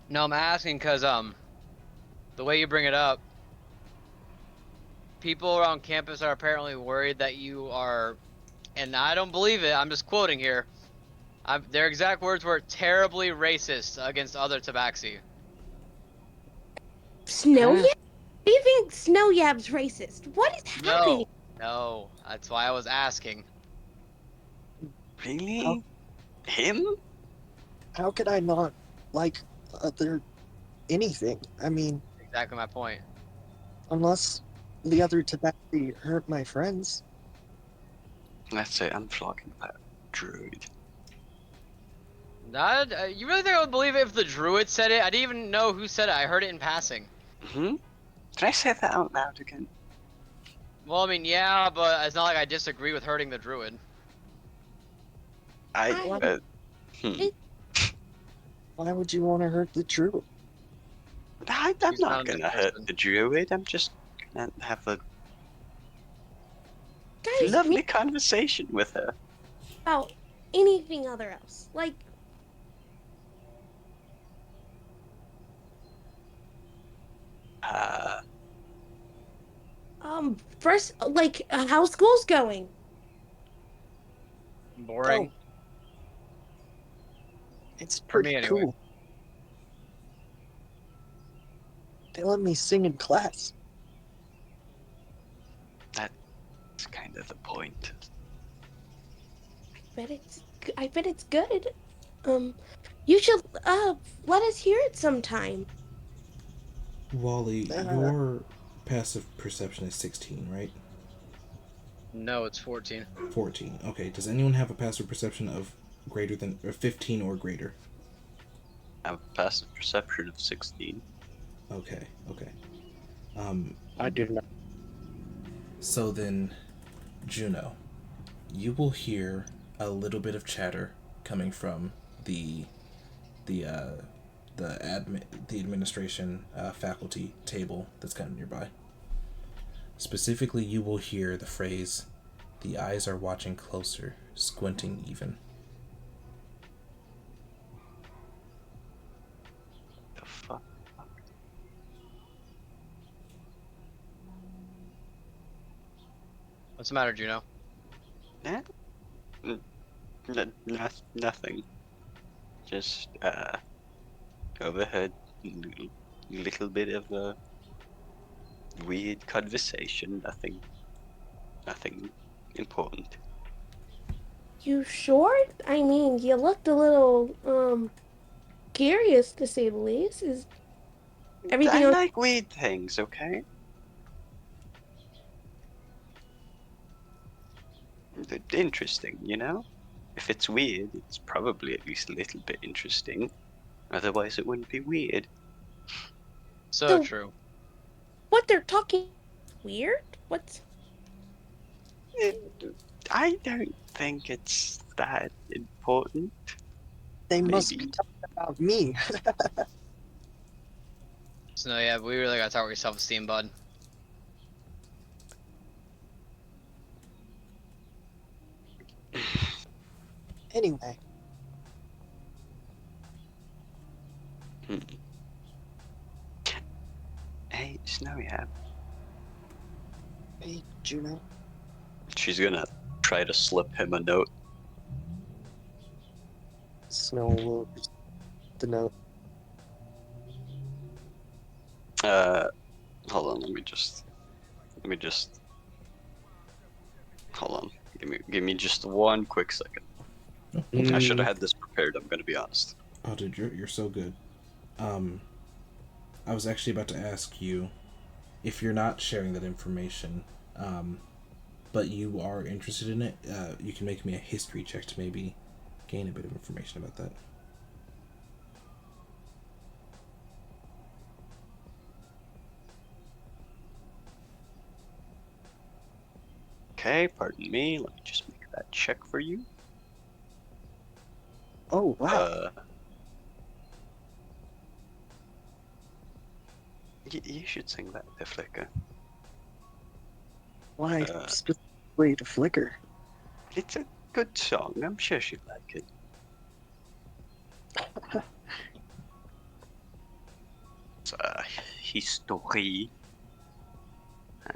[SPEAKER 3] No, I'm asking because the way you bring it up, people around campus are apparently worried that you are, and I don't believe it. I'm just quoting here. Their exact words were terribly racist against other tabaxi.
[SPEAKER 4] Snow
[SPEAKER 5] Huh?
[SPEAKER 4] Yab? Do you think Snow Yab's racist? What is happening?
[SPEAKER 3] No, that's why I was asking.
[SPEAKER 1] How
[SPEAKER 5] Really? Him?
[SPEAKER 1] how could I not like other anything? I mean,
[SPEAKER 3] Exactly my point.
[SPEAKER 1] unless the other tabaxi hurt my friends.
[SPEAKER 5] Let's say I'm flogging that druid.
[SPEAKER 3] You really think I would believe it if the druid said it? I didn't even know who said it. I heard it in passing.
[SPEAKER 5] Hmm? Did I say that out loud again?
[SPEAKER 3] Well, I mean, yeah, but it's not like I disagree with hurting the druid.
[SPEAKER 5] I.
[SPEAKER 4] I,
[SPEAKER 5] Hmm.
[SPEAKER 4] it,
[SPEAKER 1] Why would you want to hurt the druid?
[SPEAKER 5] I'm
[SPEAKER 3] You
[SPEAKER 5] not
[SPEAKER 3] sound
[SPEAKER 5] gonna hurt
[SPEAKER 3] disgusting.
[SPEAKER 5] the druid. I'm just gonna have a
[SPEAKER 4] guys, me
[SPEAKER 5] lovely conversation with her.
[SPEAKER 4] about anything other else. Like, first, like, how's school's going?
[SPEAKER 3] Boring
[SPEAKER 1] Oh, it's
[SPEAKER 3] for
[SPEAKER 1] pretty
[SPEAKER 3] me anyway.
[SPEAKER 1] cool. They let me sing in class.
[SPEAKER 5] That's kind of the point.
[SPEAKER 4] I bet it's good. Um, you should let us hear it sometime.
[SPEAKER 2] Wally,
[SPEAKER 1] Uh,
[SPEAKER 2] your passive perception is 16, right?
[SPEAKER 3] No, it's 14.
[SPEAKER 2] 14. Okay. Does anyone have a passive perception of greater than or 15 or greater?
[SPEAKER 5] I have a passive perception of 16.
[SPEAKER 2] Okay. Okay.
[SPEAKER 1] I do not.
[SPEAKER 2] So then, Juno, you will hear a little bit of chatter coming from the the uh, the administration faculty table that's kind of nearby. Specifically, you will hear the phrase, "The eyes are watching closer, squinting even."
[SPEAKER 5] The fuck?
[SPEAKER 3] What's the matter, Juno?
[SPEAKER 5] Eh? Nothing. Just overheard little bit of a weird conversation. Nothing important.
[SPEAKER 4] You sure? I mean, you looked a little curious to say the least. Is everything
[SPEAKER 5] I
[SPEAKER 4] on?
[SPEAKER 5] like weird things, okay? Interesting, you know? If it's weird, it's probably at least a little bit interesting. Otherwise, it wouldn't be weird.
[SPEAKER 3] So
[SPEAKER 4] So
[SPEAKER 3] true.
[SPEAKER 4] what they're talking weird? What's
[SPEAKER 5] I don't think it's that important.
[SPEAKER 1] They must be
[SPEAKER 5] Maybe.
[SPEAKER 1] talking about me.
[SPEAKER 3] So no, yeah, we really gotta talk about your self-esteem, bud.
[SPEAKER 1] Anyway,
[SPEAKER 5] Hmm. Hey, Snowy,
[SPEAKER 1] hey, Juno.
[SPEAKER 5] she's gonna try to slip him a note.
[SPEAKER 1] Snow will the note.
[SPEAKER 5] Uh, Hold on. Let me just. Hold on. Give me just one quick second.
[SPEAKER 2] Oh, okay.
[SPEAKER 5] I should have
[SPEAKER 1] Mm,
[SPEAKER 5] had this prepared. I'm gonna be honest.
[SPEAKER 2] Oh, dude, you're so good. Um, I was actually about to ask you if you're not sharing that information, but you are interested in it. You can make me a history check to maybe gain a bit of information about that.
[SPEAKER 5] Okay, pardon me. Let me just make that check for you.
[SPEAKER 1] oh, wow.
[SPEAKER 5] Uh, you should sing that to Flicker.
[SPEAKER 1] Why
[SPEAKER 5] Uh,
[SPEAKER 1] specifically to Flicker?
[SPEAKER 5] it's a good song. I'm sure she'd like it. It's history.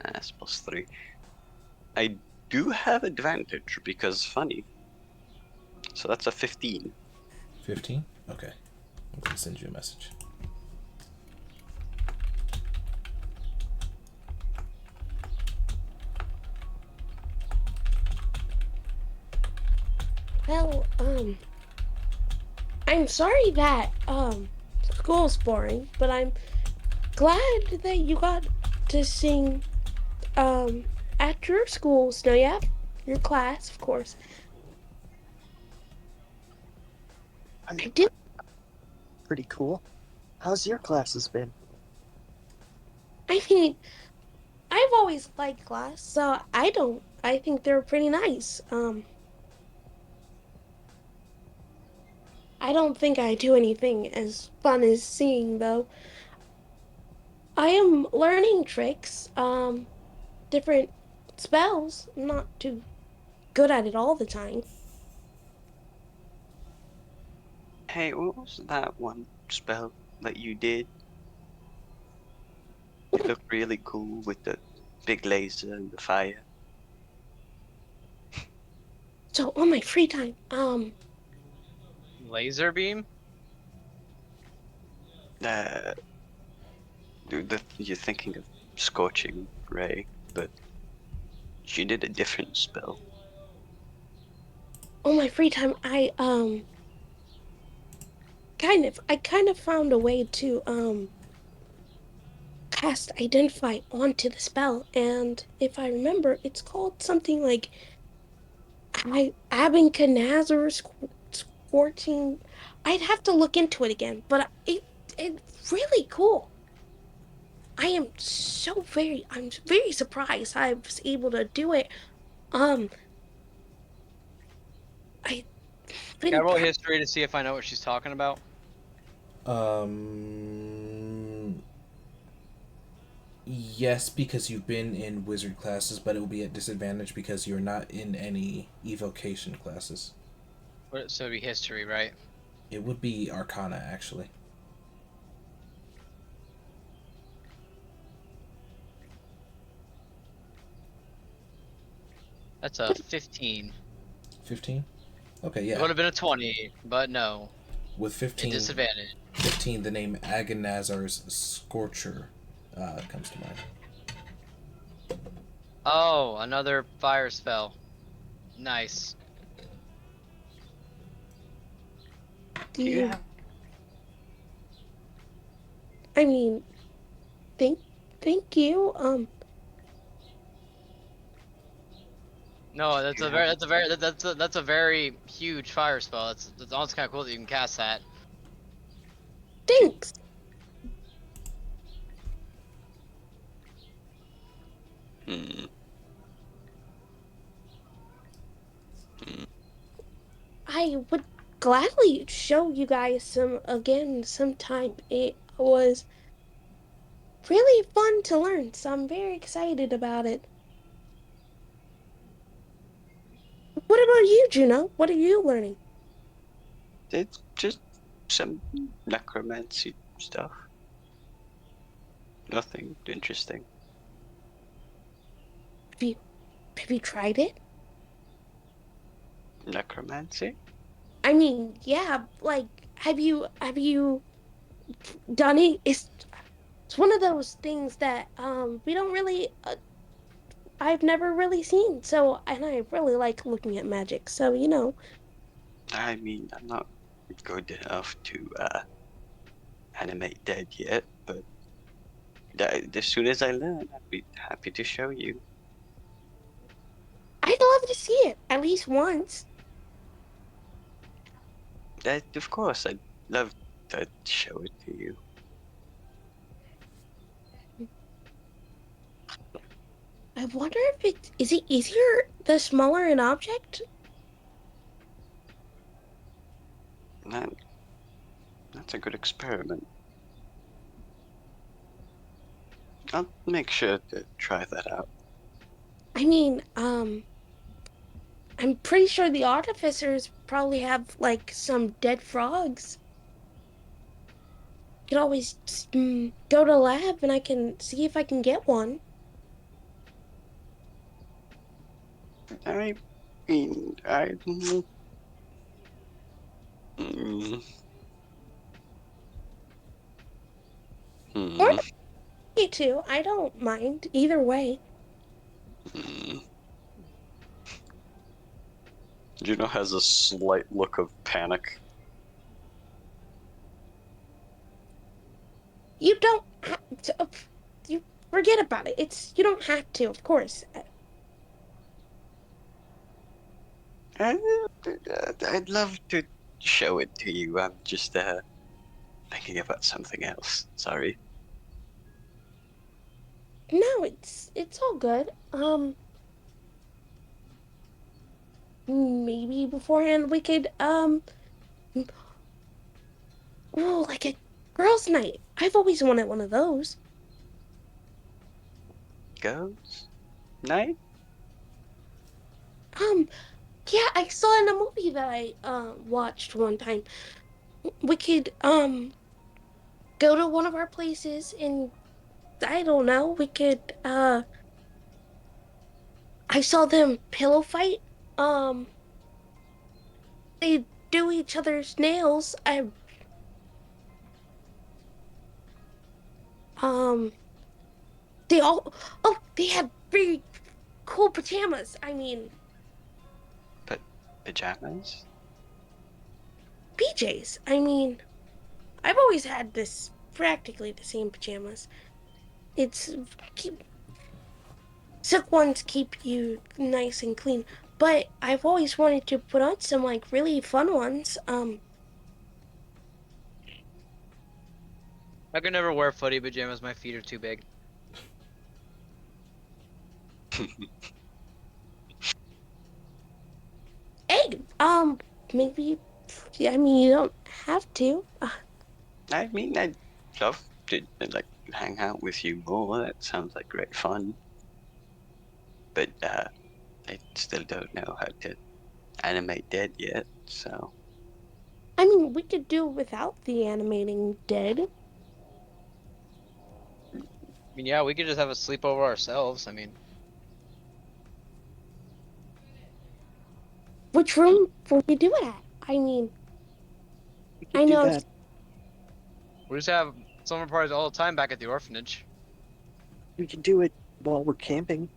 [SPEAKER 5] That's +3. I do have advantage because funny. So that's a 15.
[SPEAKER 2] 15? Okay. I'm going to send you a message.
[SPEAKER 4] well, I'm sorry that school's boring, but I'm glad that you got to sing at your school, Snow. Yeah, your class, of course.
[SPEAKER 1] I,
[SPEAKER 4] I did.
[SPEAKER 1] pretty cool. How's your classes been?
[SPEAKER 4] I mean, I've always liked class, so I don't. I think they're pretty nice. I don't think I do anything as fun as singing, though. I am learning tricks, different spells. I'm not too good at it all the time.
[SPEAKER 5] Hey, what was that one spell that you did? It looked really cool with the big laser and the fire.
[SPEAKER 4] So on my free time,
[SPEAKER 3] Laser beam?
[SPEAKER 5] Uh, you're thinking of scorching ray, but she did a different spell.
[SPEAKER 4] on my free time, I kind of found a way to cast identify onto the spell, and if I remember, it's called something like Abencanazor scorching. I'd have to look into it again, but it's really cool. I'm very surprised I was able to do it. Um, I've
[SPEAKER 3] Can I
[SPEAKER 4] been
[SPEAKER 3] roll
[SPEAKER 4] trying.
[SPEAKER 3] history to see if I know what she's talking about?
[SPEAKER 2] Yes, because you've been in wizard classes, but it will be at disadvantage because you're not in any evocation classes.
[SPEAKER 3] So it'd be history, right?
[SPEAKER 2] It would be Arcana, actually.
[SPEAKER 3] That's a 15.
[SPEAKER 2] 15? Okay,
[SPEAKER 3] It
[SPEAKER 2] yeah.
[SPEAKER 3] would have been a 20, but no.
[SPEAKER 2] With
[SPEAKER 3] At
[SPEAKER 2] 15,
[SPEAKER 3] disadvantage.
[SPEAKER 2] 15, the name Agonazar's Scorcher comes to mind.
[SPEAKER 3] Oh, another fire spell. Nice.
[SPEAKER 4] Do
[SPEAKER 5] Do you
[SPEAKER 4] you?
[SPEAKER 5] have?
[SPEAKER 4] I mean, thank thank you.
[SPEAKER 3] No,
[SPEAKER 5] Do you have?
[SPEAKER 3] that's a very huge fire spell. That's almost kind of cool that you can cast that.
[SPEAKER 5] Do,
[SPEAKER 4] Thanks.
[SPEAKER 5] hmm, hmm.
[SPEAKER 4] I would gladly show you guys some again sometime. It was really fun to learn, so I'm very excited about it. What about you, Juno? What are you learning?
[SPEAKER 5] It's just some necromancy stuff. Nothing interesting.
[SPEAKER 4] Have you have you tried it?
[SPEAKER 5] Necromancy?
[SPEAKER 4] I mean, yeah, like have you done it? It's one of those things that we don't really I've never really seen. So, and I really like looking at magic. So,
[SPEAKER 5] I mean, I'm not good enough to animate dead yet, but as soon as I learn, I'd be happy to show you.
[SPEAKER 4] I'd love to see it at least once.
[SPEAKER 5] That, of course, I'd love to show it to you.
[SPEAKER 4] I wonder if it easier the smaller an object?
[SPEAKER 5] That, that's a good experiment. I'll make sure to try that out.
[SPEAKER 4] I mean, I'm pretty sure the artificers probably have like some dead frogs. You could always go to lab and I can see if I can get one.
[SPEAKER 5] I mean, mm,
[SPEAKER 4] Or
[SPEAKER 5] hmm,
[SPEAKER 4] me too. I don't mind either way.
[SPEAKER 5] hmm. Juno has a slight look of panic.
[SPEAKER 4] You don't have to, you forget about it. You don't have to, of course.
[SPEAKER 5] Uh, I'd love to show it to you. I'm just thinking about something else. Sorry.
[SPEAKER 4] No, it's all good. Maybe beforehand we could oh, like a girls' night. I've always wanted one of those.
[SPEAKER 5] Goes night?
[SPEAKER 4] Um, yeah, I saw in a movie that I watched one time. We could go to one of our places and I don't know, we could I saw them pillow fight. Um, they do each other's nails. Um, they all. Oh, they had pretty cool pajamas. I mean,
[SPEAKER 5] But pajamas?
[SPEAKER 4] PJs. I mean, I've always had this practically the same pajamas. It's keep silk ones keep you nice and clean, but I've always wanted to put on some like really fun ones.
[SPEAKER 3] I could never wear footy pajamas. My feet are too big.
[SPEAKER 4] Hey, maybe. I mean, you don't have to.
[SPEAKER 5] I mean, I'd love to like hang out with you more. That sounds like great fun. But I still don't know how to animate dead yet. So
[SPEAKER 4] I mean, we could do without the animating dead.
[SPEAKER 3] I mean, yeah, we could just have a sleepover ourselves. I mean,
[SPEAKER 4] Which room will we do it at? I mean,
[SPEAKER 1] We
[SPEAKER 4] I
[SPEAKER 1] could do
[SPEAKER 4] know.
[SPEAKER 1] that.
[SPEAKER 3] we just have summer parties all the time back at the orphanage.
[SPEAKER 1] We could do it while we're camping.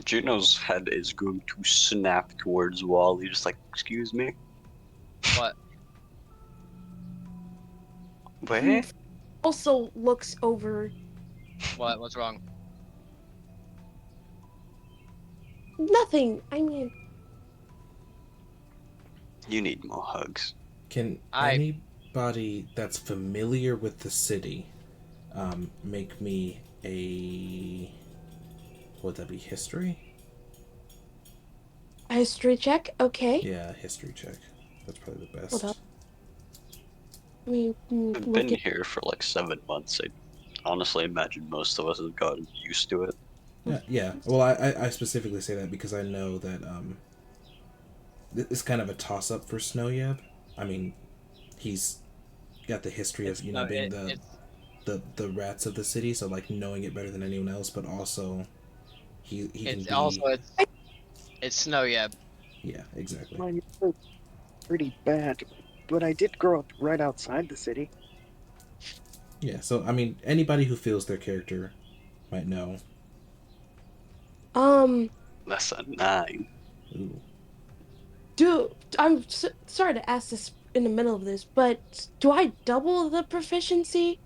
[SPEAKER 5] Juno's head is going to snap towards Wally, just like, excuse me.
[SPEAKER 3] What?
[SPEAKER 5] Where?
[SPEAKER 4] Also looks over.
[SPEAKER 3] What? What's wrong?
[SPEAKER 4] Nothing. I mean,
[SPEAKER 5] You need more hugs.
[SPEAKER 2] Can anybody that's familiar with the city make me a... Would that be history?
[SPEAKER 4] a history check. Okay.
[SPEAKER 2] Yeah, history check. That's probably the
[SPEAKER 4] Hold up.
[SPEAKER 2] best.
[SPEAKER 4] I mean,
[SPEAKER 5] I've
[SPEAKER 4] look
[SPEAKER 5] been
[SPEAKER 4] at.
[SPEAKER 5] here for like 7 months. I honestly imagine most of us have gotten used to it.
[SPEAKER 2] Yeah. Well, I specifically say that because I know that it's kind of a toss up for Snow Yab. I mean, he's got the history of being the rats of the city, so like knowing it better than anyone else, but also he can
[SPEAKER 3] It's
[SPEAKER 2] be
[SPEAKER 3] also it's snow. Yeah.
[SPEAKER 2] yeah, exactly.
[SPEAKER 1] Mine is pretty bad, but I did grow up right outside the city.
[SPEAKER 2] Yeah. So I mean, anybody who feels their character might know.
[SPEAKER 4] Um,
[SPEAKER 5] Less than 9.
[SPEAKER 2] Ooh.
[SPEAKER 4] sorry to ask this in the middle of this, but do I double the proficiency?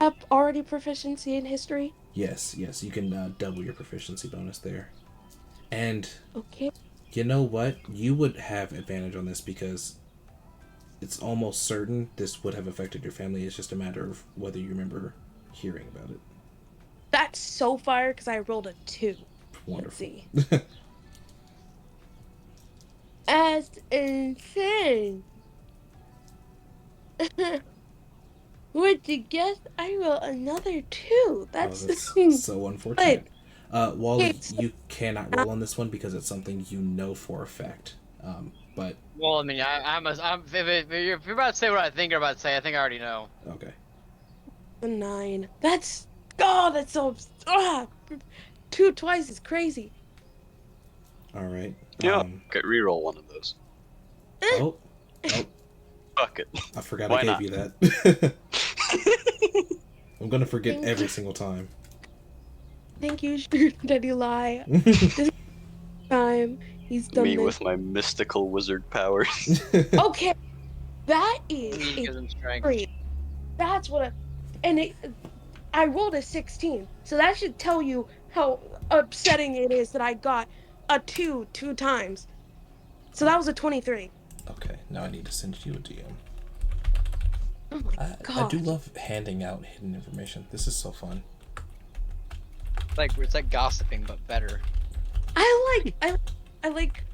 [SPEAKER 4] Up already proficiency in history?
[SPEAKER 2] Yes, you can double your proficiency bonus there. And
[SPEAKER 4] Okay.
[SPEAKER 2] you know what? You would have advantage on this because it's almost certain this would have affected your family. It's just a matter of whether you remember hearing about it.
[SPEAKER 4] That's so fire because I rolled a 2. Let's
[SPEAKER 2] Wonderful.
[SPEAKER 4] see. That's insane. Would you guess I rolled another 2? That's
[SPEAKER 2] That's so unfortunate. Wally,
[SPEAKER 4] Okay, so
[SPEAKER 2] you cannot roll on this one because it's something you know for a fact. But
[SPEAKER 3] Well, I mean, if you're about to say what I think you're about to say, I think I already know.
[SPEAKER 2] okay.
[SPEAKER 4] a 9. That's so 2 twice is crazy.
[SPEAKER 2] All right.
[SPEAKER 5] Yeah, okay, reroll one of those.
[SPEAKER 2] Oh,
[SPEAKER 5] Fuck it.
[SPEAKER 2] I forgot
[SPEAKER 5] Why
[SPEAKER 2] I gave
[SPEAKER 5] not?
[SPEAKER 2] you that. I'm gonna forget
[SPEAKER 4] Thank
[SPEAKER 2] every
[SPEAKER 4] you.
[SPEAKER 2] single time.
[SPEAKER 4] Thank you, Daddy Lie. This time he's done
[SPEAKER 5] Me
[SPEAKER 4] this.
[SPEAKER 5] with my mystical wizard powers.
[SPEAKER 4] Okay, that is
[SPEAKER 3] Speed
[SPEAKER 4] a
[SPEAKER 3] gives him strength.
[SPEAKER 4] 3. That's what I rolled a 16. So that should tell you how upsetting it is that I got a 2 times. So that was a 23.
[SPEAKER 2] Okay, now I need to send you a DM.
[SPEAKER 4] Oh my
[SPEAKER 2] I do
[SPEAKER 4] god.
[SPEAKER 2] love handing out hidden information. This is so fun.
[SPEAKER 3] It's like gossiping, but better.
[SPEAKER 4] I like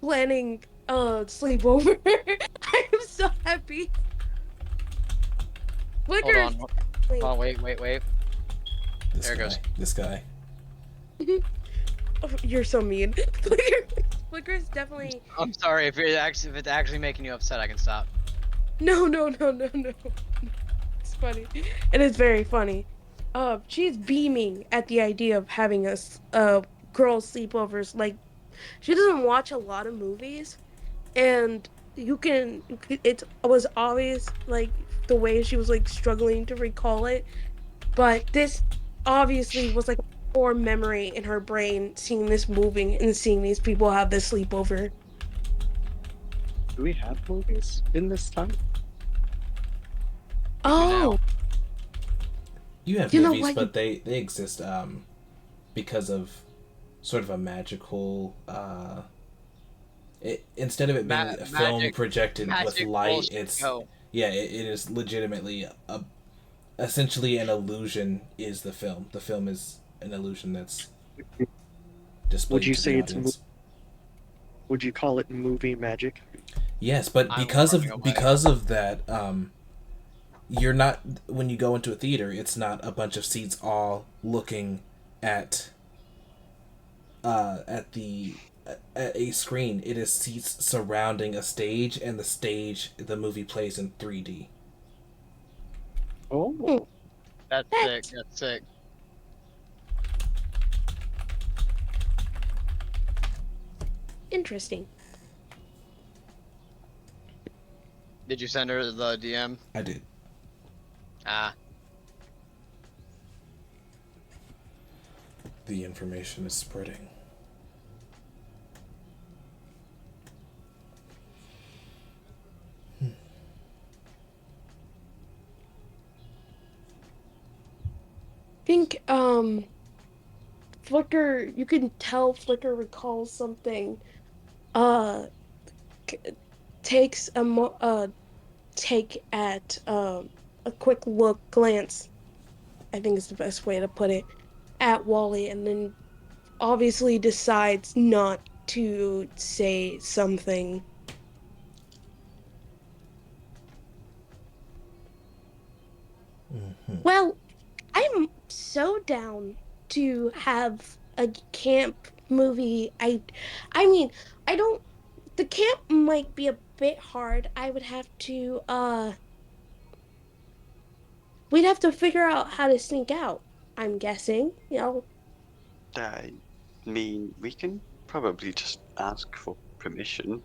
[SPEAKER 4] planning sleepover. I am so happy.
[SPEAKER 3] Hold
[SPEAKER 4] Flicker
[SPEAKER 3] on. Hold on. Wait.
[SPEAKER 2] This
[SPEAKER 3] There it
[SPEAKER 2] guy.
[SPEAKER 3] goes.
[SPEAKER 2] This guy.
[SPEAKER 4] Oh, you're so mean. Flicker's definitely
[SPEAKER 3] I'm sorry if it's actually making you upset. I can stop.
[SPEAKER 4] no. It's funny. It is very funny. she's beaming at the idea of having girl sleepovers. Like, she doesn't watch a lot of movies, and it was obvious, like, the way she was, like, struggling to recall it, but this obviously was, like, a core memory in her brain, seeing this moving and seeing these people have this sleepover.
[SPEAKER 1] Do we have movies in this time?
[SPEAKER 3] We do now.
[SPEAKER 4] Oh,
[SPEAKER 2] You have
[SPEAKER 4] you know
[SPEAKER 2] movies,
[SPEAKER 4] what?
[SPEAKER 2] but they exist because of sort of a magical. Instead of it being a film
[SPEAKER 3] Magic,
[SPEAKER 2] projected with
[SPEAKER 3] magic
[SPEAKER 2] light,
[SPEAKER 3] bullshit.
[SPEAKER 2] it's
[SPEAKER 3] Go.
[SPEAKER 2] yeah, it is legitimately essentially an illusion. Is the film? The film is an illusion that's
[SPEAKER 1] Would
[SPEAKER 2] displayed
[SPEAKER 1] you
[SPEAKER 2] to the
[SPEAKER 1] say
[SPEAKER 2] audience.
[SPEAKER 1] would you call it movie magic?
[SPEAKER 2] Yes, but
[SPEAKER 3] I'm running away.
[SPEAKER 2] because of that, you're not when you go into a theater. It's not a bunch of seats all looking at at the at a screen. It is seats surrounding a stage, and the movie plays in 3D.
[SPEAKER 1] Oh,
[SPEAKER 4] Hmm,
[SPEAKER 3] That's sick.
[SPEAKER 4] that's
[SPEAKER 3] That's sick.
[SPEAKER 4] interesting.
[SPEAKER 3] Did you send her the DM?
[SPEAKER 2] I did.
[SPEAKER 3] Ah,
[SPEAKER 2] The information is spreading.
[SPEAKER 4] Think Flicker, you can tell Flicker recalls something. Uh c- Takes take at a quick glance, I think is the best way to put it, at Wally, and then obviously decides not to say something.
[SPEAKER 2] Mm-hmm.
[SPEAKER 4] Well, I'm so down to have a camp movie. I mean, I don't the camp might be a bit hard. I would have to we'd have to figure out how to sneak out. I'm guessing, you know.
[SPEAKER 5] I mean, we can probably just ask for permission.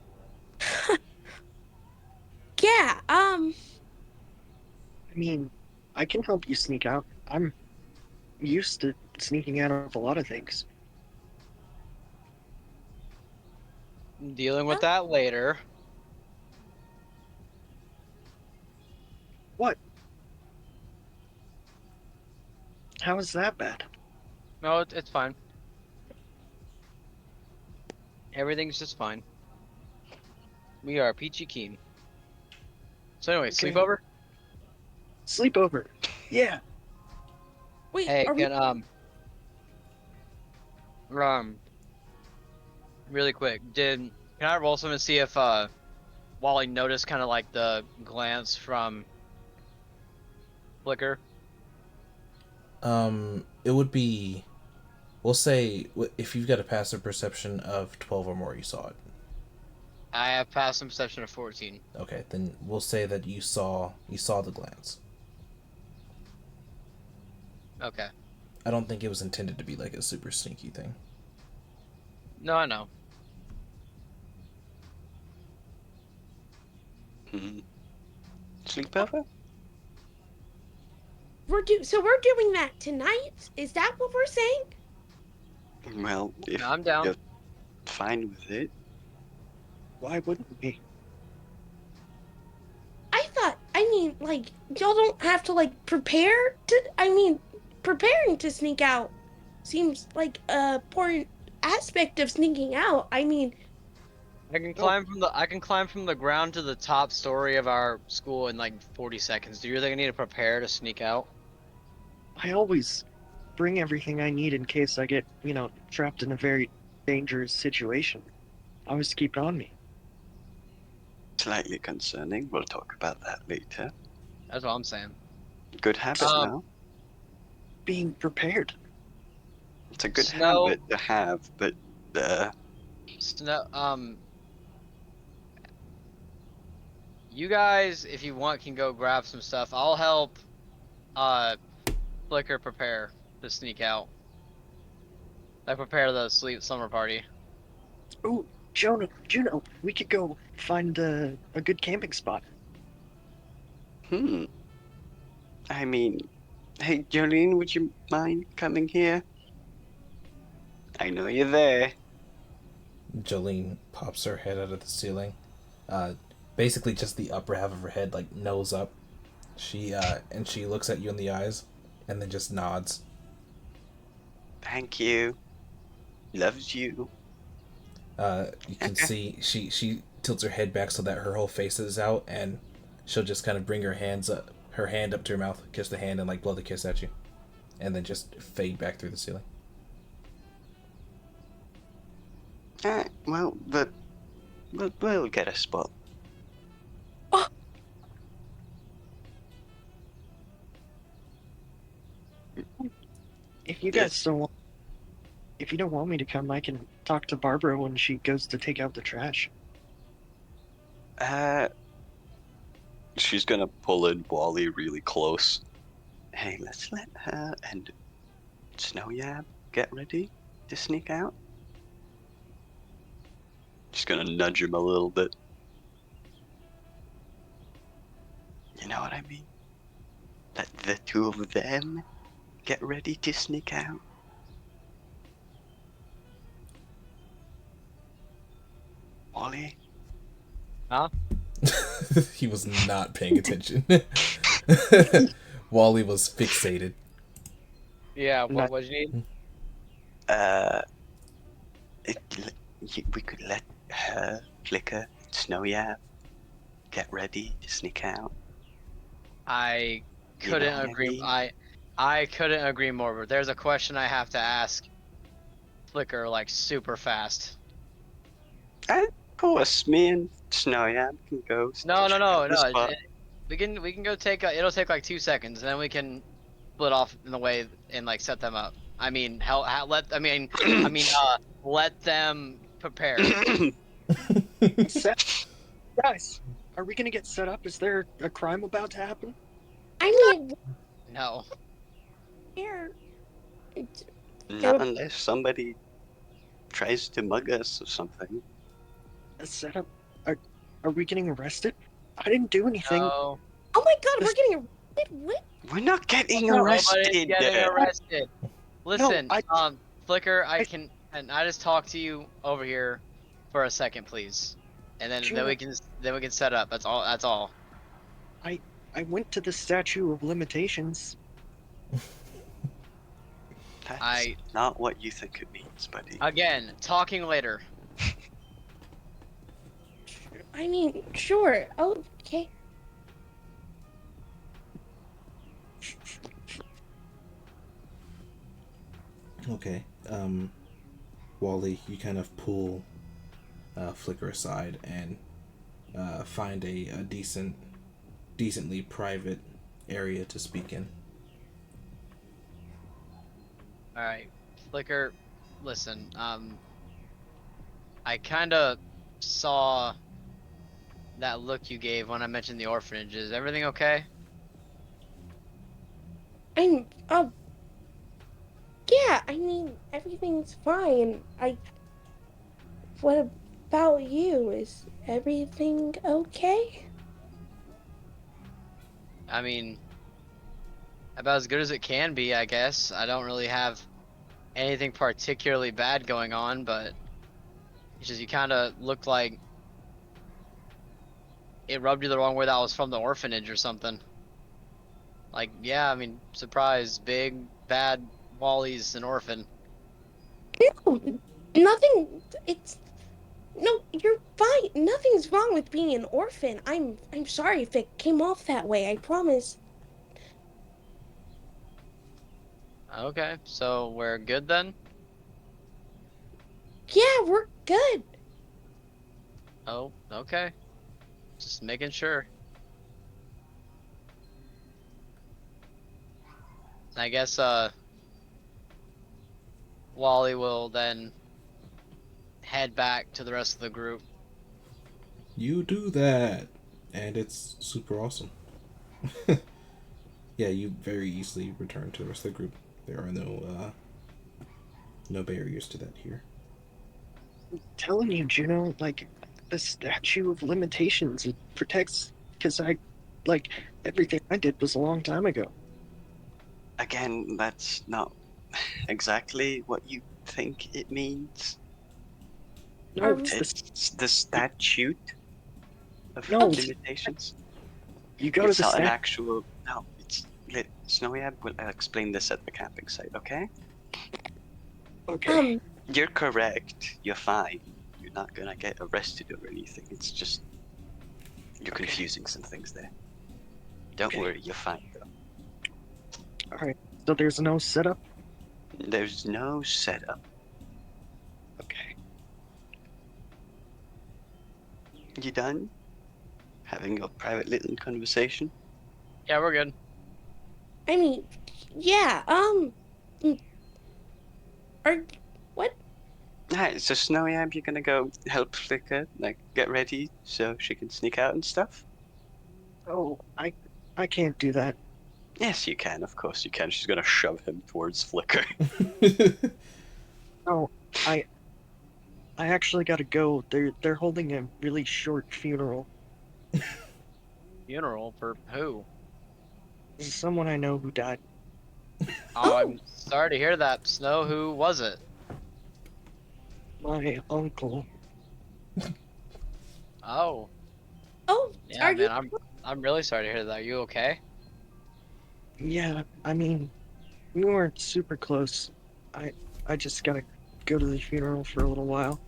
[SPEAKER 4] Yeah,
[SPEAKER 1] I mean, I can help you sneak out. I'm used to sneaking out of a lot of things.
[SPEAKER 3] dealing with
[SPEAKER 4] well,
[SPEAKER 3] that later.
[SPEAKER 1] What? How is that bad?
[SPEAKER 3] No, it's fine. Everything's just fine. We are peachy keen. So anyway,
[SPEAKER 1] Okay.
[SPEAKER 3] sleepover.
[SPEAKER 1] Sleepover. Yeah.
[SPEAKER 4] wait,
[SPEAKER 3] Hey,
[SPEAKER 4] are we
[SPEAKER 3] um, really quick, can I roll something to see if Wally noticed kind of like the glance from Flicker?
[SPEAKER 2] It would be. We'll say if you've got a passive perception of 12 or more, you saw it.
[SPEAKER 3] I have passed some perception of 14.
[SPEAKER 2] Okay, then we'll say that you saw the glance.
[SPEAKER 3] Okay.
[SPEAKER 2] I don't think it was intended to be like a super sneaky thing.
[SPEAKER 3] No, I know.
[SPEAKER 5] Hmm. Sleepover?
[SPEAKER 4] we're doing that tonight? Is that what we're saying?
[SPEAKER 5] Well, if
[SPEAKER 3] No, I'm down.
[SPEAKER 5] you're fine with it.
[SPEAKER 1] Why wouldn't we?
[SPEAKER 4] I mean, like, y'all don't have to, like, preparing to sneak out seems like a important aspect of sneaking out. I mean,
[SPEAKER 1] Oh,
[SPEAKER 3] I can climb from the ground to the top story of our school in like 40 seconds. Do you really need to prepare to sneak out?
[SPEAKER 1] I always bring everything I need in case I get, trapped in a very dangerous situation. I always keep it on me.
[SPEAKER 5] Slightly concerning. We'll talk about that later.
[SPEAKER 3] That's what I'm saying.
[SPEAKER 5] Good habit
[SPEAKER 3] Um,
[SPEAKER 5] now.
[SPEAKER 1] Being prepared.
[SPEAKER 5] It's a good
[SPEAKER 3] Snow,
[SPEAKER 5] habit to have, but
[SPEAKER 3] Snow, you guys, if you want, can go grab some stuff. I'll help, uh, Flicker prepare to sneak out. I prepare the sleep summer party.
[SPEAKER 1] Oh, Juno, we could go find a good camping spot.
[SPEAKER 5] Hmm. I mean, hey, Jolene, would you mind coming here? I know you're there.
[SPEAKER 2] Jolene pops her head out of the ceiling. Uh, Basically, just the upper half of her head, like nose up. She looks at you in the eyes, and then just nods.
[SPEAKER 5] Thank you. Loves you.
[SPEAKER 2] You can see she tilts her head back so that her whole face is out, and she'll just kind of bring her hand up to her mouth, kiss the hand, and like blow the kiss at you, and then just fade back through the ceiling.
[SPEAKER 5] Well, we'll get a spot.
[SPEAKER 4] Oh,
[SPEAKER 1] If you guys
[SPEAKER 5] Yes.
[SPEAKER 1] don't want, if you don't want me to come, I can talk to Barbara when she goes to take out the trash.
[SPEAKER 5] Uh, she's gonna pull in Wally really close. Hey, let's let her and Snow Yab get ready to sneak out. Just gonna nudge him a little bit. You know what I mean? Let the two of them get ready to sneak out. Wally?
[SPEAKER 3] Huh?
[SPEAKER 2] He was not paying attention. Wally was fixated.
[SPEAKER 3] Yeah,
[SPEAKER 1] I'm
[SPEAKER 3] what
[SPEAKER 1] not-
[SPEAKER 3] what you need?
[SPEAKER 5] Uh, we could let her, Flicker, Snow Yab get ready to sneak out.
[SPEAKER 3] I
[SPEAKER 5] You know
[SPEAKER 3] couldn't
[SPEAKER 5] what I
[SPEAKER 3] agree.
[SPEAKER 5] mean?
[SPEAKER 3] I couldn't agree more. But there's a question I have to ask Flicker like super fast.
[SPEAKER 5] Of course, me and Snow Yab can go
[SPEAKER 3] No, no,
[SPEAKER 5] check
[SPEAKER 3] no,
[SPEAKER 5] out the
[SPEAKER 3] no.
[SPEAKER 5] spot.
[SPEAKER 3] We can go take. It'll take like 2 seconds, and then we can split off in the way and like set them up. I mean, let. Let them prepare.
[SPEAKER 1] Set, guys, are we gonna get set up? Is there a crime about to happen?
[SPEAKER 4] I mean,
[SPEAKER 3] No.
[SPEAKER 4] here. It's
[SPEAKER 5] Not
[SPEAKER 4] gonna.
[SPEAKER 5] unless somebody tries to mug us or something.
[SPEAKER 1] A setup? Are we getting arrested? I didn't do anything.
[SPEAKER 3] No.
[SPEAKER 4] Oh my God, we're
[SPEAKER 1] This,
[SPEAKER 4] getting arrested. What?
[SPEAKER 5] We're not getting
[SPEAKER 1] no,
[SPEAKER 3] Nobody's
[SPEAKER 5] arrested.
[SPEAKER 3] getting arrested.
[SPEAKER 1] no,
[SPEAKER 3] Listen,
[SPEAKER 1] I,
[SPEAKER 3] Flicker,
[SPEAKER 1] I,
[SPEAKER 3] I just talk to you over here for a second, please, and then
[SPEAKER 1] Juno,
[SPEAKER 3] we can set up. That's all. That's all.
[SPEAKER 1] I went to the statute of limitations.
[SPEAKER 5] That's
[SPEAKER 3] I
[SPEAKER 5] not what you think it means, buddy.
[SPEAKER 3] again talking later.
[SPEAKER 4] I mean, sure. Okay.
[SPEAKER 2] Okay. Wally, you kind of pull Flicker aside and find a decently private area to speak in.
[SPEAKER 3] All right, Flicker, listen. I kind of saw that look you gave when I mentioned the orphanage. Is everything okay?
[SPEAKER 4] I'm. Yeah. I mean, everything's fine. What about you? Is everything okay?
[SPEAKER 3] I mean, about as good as it can be, I guess. I don't really have anything particularly bad going on, but it's just you kind of looked like it rubbed you the wrong way that I was from the orphanage or something. Like, yeah, I mean, surprise, big, bad Wally's an orphan.
[SPEAKER 4] No, nothing. It's no. You're fine. Nothing's wrong with being an orphan. I'm sorry if it came off that way. I promise.
[SPEAKER 3] Okay, so we're good then?
[SPEAKER 4] Yeah, we're good.
[SPEAKER 3] Oh, okay. Just making sure. I guess, Wally will then head back to the rest of the group.
[SPEAKER 2] You do that, and it's super awesome. Yeah, you very easily return to the rest of the group. There are no barriers to that here.
[SPEAKER 1] Telling you, Juno, like the statute of limitations, it protects because like everything I did was a long time ago.
[SPEAKER 5] Again, that's not exactly what you think it means.
[SPEAKER 1] No,
[SPEAKER 4] Um,
[SPEAKER 1] it's
[SPEAKER 5] It's the statute of
[SPEAKER 1] no.
[SPEAKER 4] okay.
[SPEAKER 5] limitations.
[SPEAKER 1] You go to
[SPEAKER 5] It's
[SPEAKER 1] the
[SPEAKER 5] not an
[SPEAKER 1] stat.
[SPEAKER 5] actual. No, it's. Snowy Ab will explain this at the camping site, okay?
[SPEAKER 1] Okay.
[SPEAKER 4] Um,
[SPEAKER 5] You're correct. You're fine. You're not gonna get arrested or anything. It's just you're
[SPEAKER 1] Okay.
[SPEAKER 5] confusing some things there. Don't
[SPEAKER 1] Okay.
[SPEAKER 5] worry, you're fine though.
[SPEAKER 1] All right. So there's no setup.
[SPEAKER 5] There's no setup.
[SPEAKER 1] Okay.
[SPEAKER 5] You done? Having your private little conversation?
[SPEAKER 3] Yeah, we're good.
[SPEAKER 4] I mean, yeah, mm, are, what?
[SPEAKER 5] Alright, so Snowy Ab, you're gonna go help Flicker, like get ready so she can sneak out and stuff?
[SPEAKER 1] Oh, I can't do that.
[SPEAKER 5] Yes, you can, of course you can. She's gonna shove him towards Flicker.
[SPEAKER 1] No, I actually got to go. They're holding a really short funeral.
[SPEAKER 3] Funeral for who?
[SPEAKER 1] Someone I know who died.
[SPEAKER 3] Oh,
[SPEAKER 4] Oh,
[SPEAKER 3] I'm sorry to hear that. Snow, who was it?
[SPEAKER 1] My uncle.
[SPEAKER 3] Oh,
[SPEAKER 4] oh,
[SPEAKER 3] yeah,
[SPEAKER 4] are you?
[SPEAKER 3] man. I'm really sorry to hear that. Are you okay?
[SPEAKER 1] Yeah, I mean, we weren't super close. I I just gotta go to the funeral for a little while.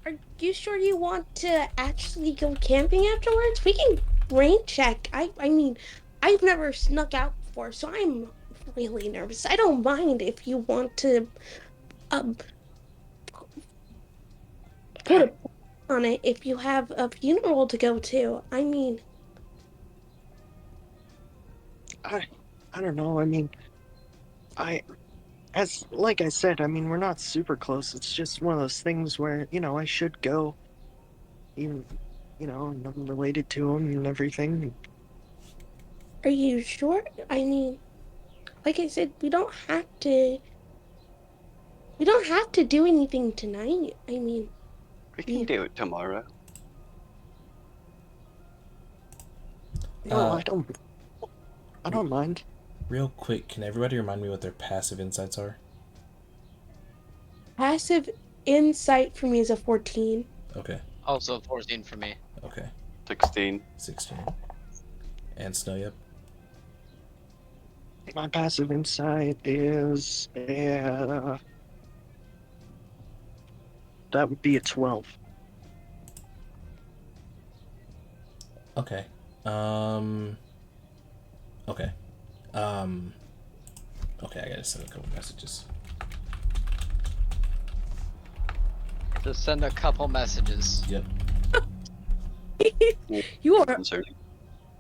[SPEAKER 4] Are you sure you want to actually go camping afterwards? We can rain check. I mean, I've never snuck out before, so I'm really nervous. I don't mind if you want to um put
[SPEAKER 1] I
[SPEAKER 4] a on it if you have a funeral to go to. I mean,
[SPEAKER 1] I, I don't know. I mean, I as like I said, I mean, we're not super close. It's just one of those things where, I should go, even, and I'm related to him and everything.
[SPEAKER 4] are you sure? I mean, like I said, we don't have to do anything tonight. I mean,
[SPEAKER 5] We can
[SPEAKER 4] we
[SPEAKER 5] do it tomorrow.
[SPEAKER 1] No,
[SPEAKER 2] uh,
[SPEAKER 1] I don't mind.
[SPEAKER 2] real quick, can everybody remind me what their passive insights are?
[SPEAKER 4] passive insight for me is a 14.
[SPEAKER 2] Okay,
[SPEAKER 3] Also 14 for me.
[SPEAKER 2] okay,
[SPEAKER 5] 16.
[SPEAKER 2] 16. And Snow, yep.
[SPEAKER 1] My passive insight is that would be a 12.
[SPEAKER 2] Okay. Okay. Um, okay, I gotta send a couple messages.
[SPEAKER 3] Just send a couple messages.
[SPEAKER 2] Yep.
[SPEAKER 4] You are
[SPEAKER 5] Concerning.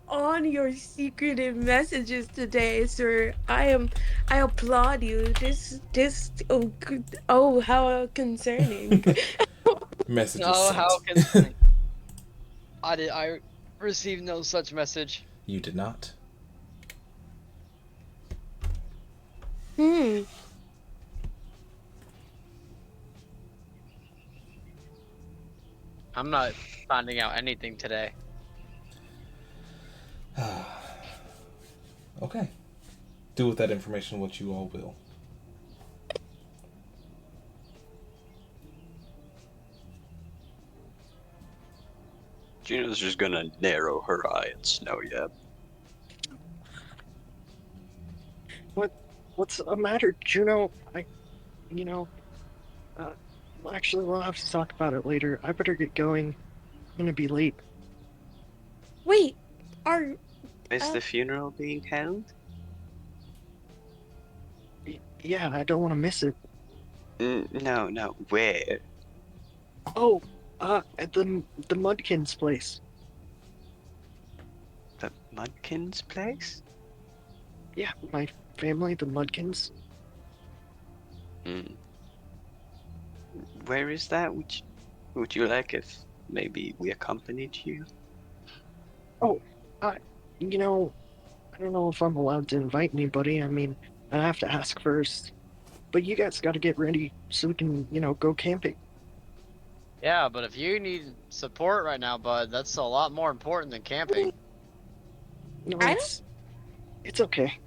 [SPEAKER 4] on your secretive messages today, sir. I applaud you. Oh, oh, how concerning.
[SPEAKER 2] Messages
[SPEAKER 3] Oh, how
[SPEAKER 2] sent.
[SPEAKER 3] concerning. I received no such message.
[SPEAKER 2] You did not.
[SPEAKER 4] Hmm.
[SPEAKER 3] I'm not finding out anything today.
[SPEAKER 2] Okay. Do with that information what you all will.
[SPEAKER 5] Gina's just gonna narrow her eye at Snow Yab.
[SPEAKER 1] What's the matter, Juno? You know, uh, well, actually, we'll have to talk about it later. I better get going. I'm gonna be late.
[SPEAKER 4] Wait, are
[SPEAKER 5] Is
[SPEAKER 4] uh
[SPEAKER 5] the funeral being held?
[SPEAKER 1] Yeah, I don't want to miss it.
[SPEAKER 5] No, no. Where?
[SPEAKER 1] Oh, at the Mudkins place.
[SPEAKER 5] The Mudkins place?
[SPEAKER 1] Yeah, my family, the Mudkins.
[SPEAKER 5] Hmm. Where is that? Would you like if maybe we accompanied you?
[SPEAKER 1] Oh, uh, you know, I don't know if I'm allowed to invite anybody. I mean, I have to ask first. But you guys got to get ready so we can, go camping.
[SPEAKER 3] Yeah, but if you need support right now, bud, that's a lot more important than camping.
[SPEAKER 1] No,
[SPEAKER 4] I don't.
[SPEAKER 1] it's okay.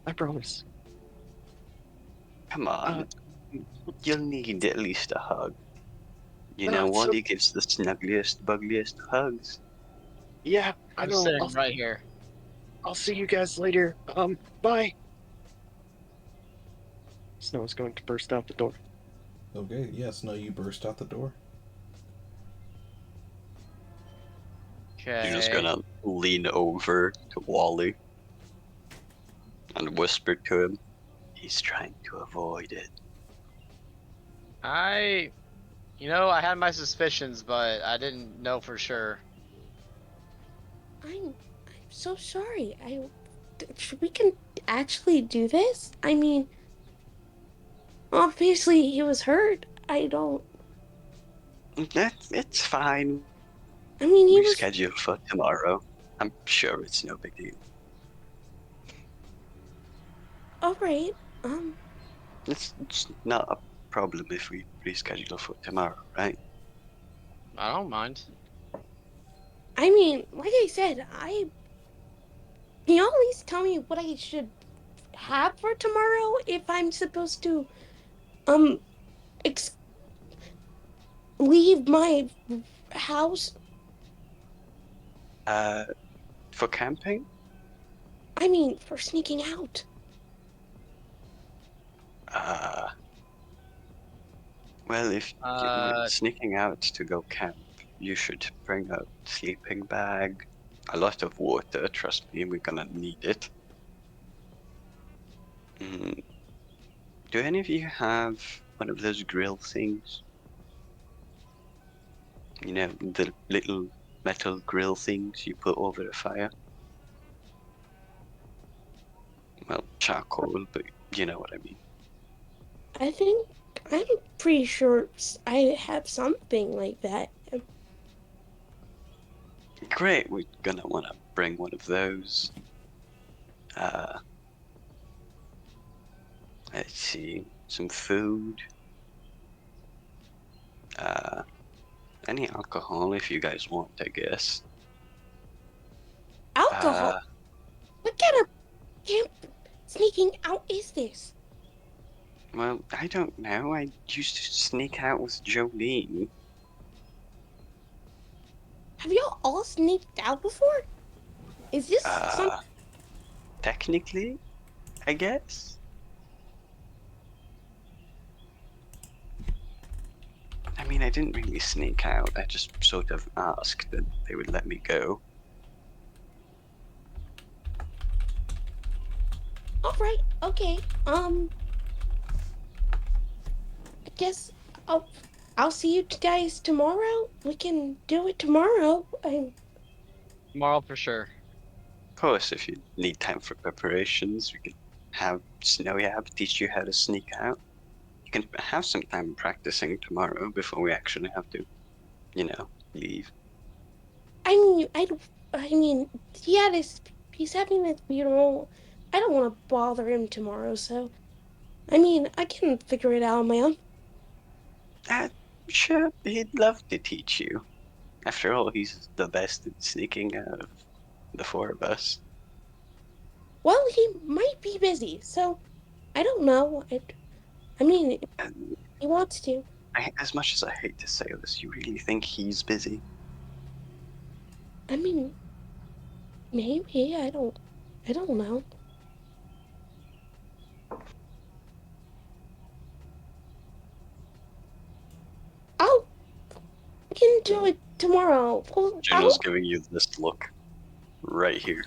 [SPEAKER 1] I promise.
[SPEAKER 5] Come
[SPEAKER 1] Uh,
[SPEAKER 5] on. You'll need at least a hug. You know
[SPEAKER 1] it's
[SPEAKER 5] what?
[SPEAKER 1] so,
[SPEAKER 5] He gives the snuggliest, buggliest hugs.
[SPEAKER 1] yeah, I
[SPEAKER 3] I'm
[SPEAKER 1] know.
[SPEAKER 3] sitting right here.
[SPEAKER 1] I'll see you guys later. Bye. Snow is going to burst out the door.
[SPEAKER 2] Okay, yes, no, you burst out the door.
[SPEAKER 5] You're just
[SPEAKER 3] Okay.
[SPEAKER 5] gonna lean over to Wally and whisper to him, he's trying to avoid it.
[SPEAKER 3] I had my suspicions, but I didn't know for sure.
[SPEAKER 4] I'm so sorry. We can actually do this. I mean, obviously he was hurt. I don't.
[SPEAKER 5] It's fine.
[SPEAKER 4] I mean, he was
[SPEAKER 5] Reschedule for tomorrow. I'm sure it's no big deal.
[SPEAKER 4] all right.
[SPEAKER 5] It's not a problem if we reschedule for tomorrow, right?
[SPEAKER 3] I don't mind.
[SPEAKER 4] I mean, like I said, can you at least tell me what I should have for tomorrow if I'm supposed to um ex- leave my house?
[SPEAKER 5] Uh, for camping?
[SPEAKER 4] I mean, for sneaking out.
[SPEAKER 5] Uh, well, if you're
[SPEAKER 3] Uh,
[SPEAKER 5] sneaking out to go camp, you should bring a sleeping bag, a lot of water, trust me, we're gonna need it. Mm, do any of you have one of those grill things? You know, the little metal grill things you put over a fire? Well, charcoal, but you know what I mean.
[SPEAKER 4] I think I'm pretty sure I have something like that.
[SPEAKER 5] Great, we're gonna wanna bring one of those. Uh, let's see, some food. Uh, any alcohol if you guys want, I guess.
[SPEAKER 4] Alcohol.
[SPEAKER 5] Uh,
[SPEAKER 4] What kind of camp sneaking out is this?
[SPEAKER 5] well, I don't know. I used to sneak out with Jolene.
[SPEAKER 4] Have y'all all sneaked out before? Is this some?
[SPEAKER 5] Uh, technically, I guess. I mean, I didn't really sneak out. I just sort of asked and they would let me go.
[SPEAKER 4] All right. Okay. I guess I'll I'll see you guys tomorrow. We can do it tomorrow.
[SPEAKER 3] tomorrow for sure.
[SPEAKER 5] Of course, if you need time for preparations, we can have Snowyab teach you how to sneak out. You can have some time practicing tomorrow before we actually have to, leave.
[SPEAKER 4] I mean, yeah, he's having this funeral. I don't want to bother him tomorrow, so I mean, I can figure it out on my own.
[SPEAKER 5] Uh, sure, he'd love to teach you. After all, he's the best at sneaking out of the four of us.
[SPEAKER 4] Well, he might be busy, so I don't know. I mean, if
[SPEAKER 5] And
[SPEAKER 4] he wants to.
[SPEAKER 5] as much as I hate to say this, you really think he's busy?
[SPEAKER 4] I mean, maybe I don't know. I'll we can do it tomorrow. Well,
[SPEAKER 5] Juno's giving you this look right here.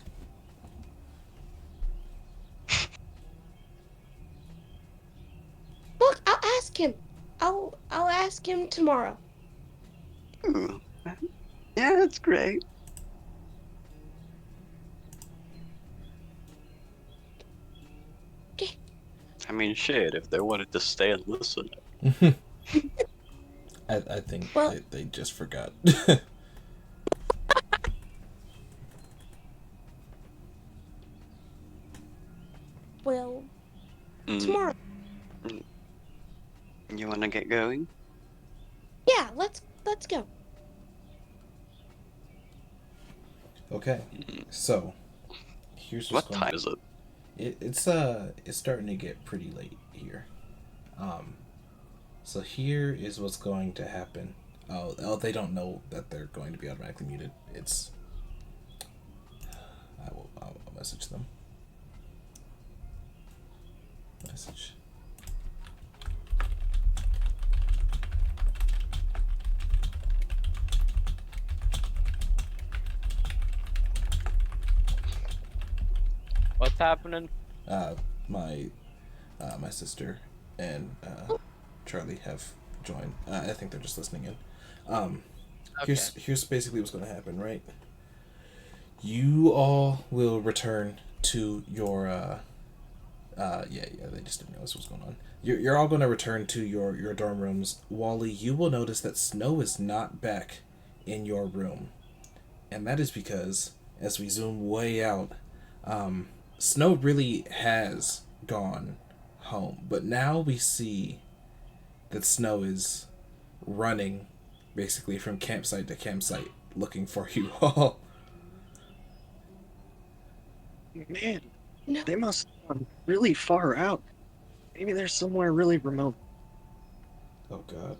[SPEAKER 4] look. I'll ask him. I'll ask him tomorrow.
[SPEAKER 5] Ooh, yeah, that's great.
[SPEAKER 4] Okay.
[SPEAKER 5] I mean, shit, if they wanted to stay and listen.
[SPEAKER 2] I think
[SPEAKER 4] Well,
[SPEAKER 2] they just forgot.
[SPEAKER 4] Well,
[SPEAKER 5] Mm,
[SPEAKER 4] tomorrow.
[SPEAKER 5] you want to get going?
[SPEAKER 4] Yeah, let's go.
[SPEAKER 2] Okay,
[SPEAKER 5] Mm,
[SPEAKER 2] so here's what's
[SPEAKER 5] what
[SPEAKER 2] going.
[SPEAKER 5] time is it?
[SPEAKER 2] It's starting to get pretty late here. Um, so here is what's going to happen. Oh, they don't know that they're going to be automatically muted. It's I'll message them. Message.
[SPEAKER 3] What's happening?
[SPEAKER 2] Uh, my my sister and Charlie have joined. I think they're just listening in. Um,
[SPEAKER 3] Okay.
[SPEAKER 2] here's basically what's going to happen, right? You all will return to your yeah, they just didn't realize what's going on. You're all going to return to your dorm rooms. Wally, you will notice that Snow is not back in your room, and that is because as we zoom way out, Snow really has gone home. But now we see that Snow is running, basically from campsite to campsite, looking for you all.
[SPEAKER 1] Man,
[SPEAKER 4] No,
[SPEAKER 1] they must have gone really far out. Maybe they're somewhere really remote.
[SPEAKER 2] Oh God!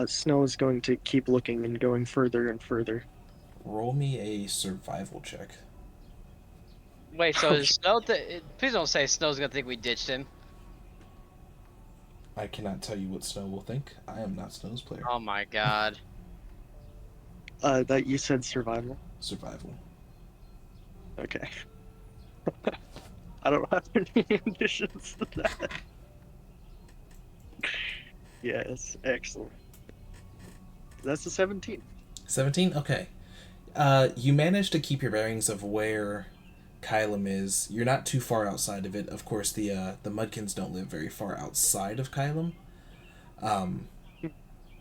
[SPEAKER 1] Snow is going to keep looking and going further and further.
[SPEAKER 2] Roll me a survival check.
[SPEAKER 3] Wait, so
[SPEAKER 1] Oh,
[SPEAKER 3] is Snow? Please don't say Snow's gonna think we ditched him.
[SPEAKER 2] I cannot tell you what Snow will think. I am not Snow's player.
[SPEAKER 3] Oh my god.
[SPEAKER 1] that you said survival.
[SPEAKER 2] Survival.
[SPEAKER 1] Okay. I don't have any additions to that. Yes, excellent. That's a 17.
[SPEAKER 2] 17? Okay. You managed to keep your bearings of where Kylum is. You're not too far outside of it. Of course, the Mudkins don't live very far outside of Kylum.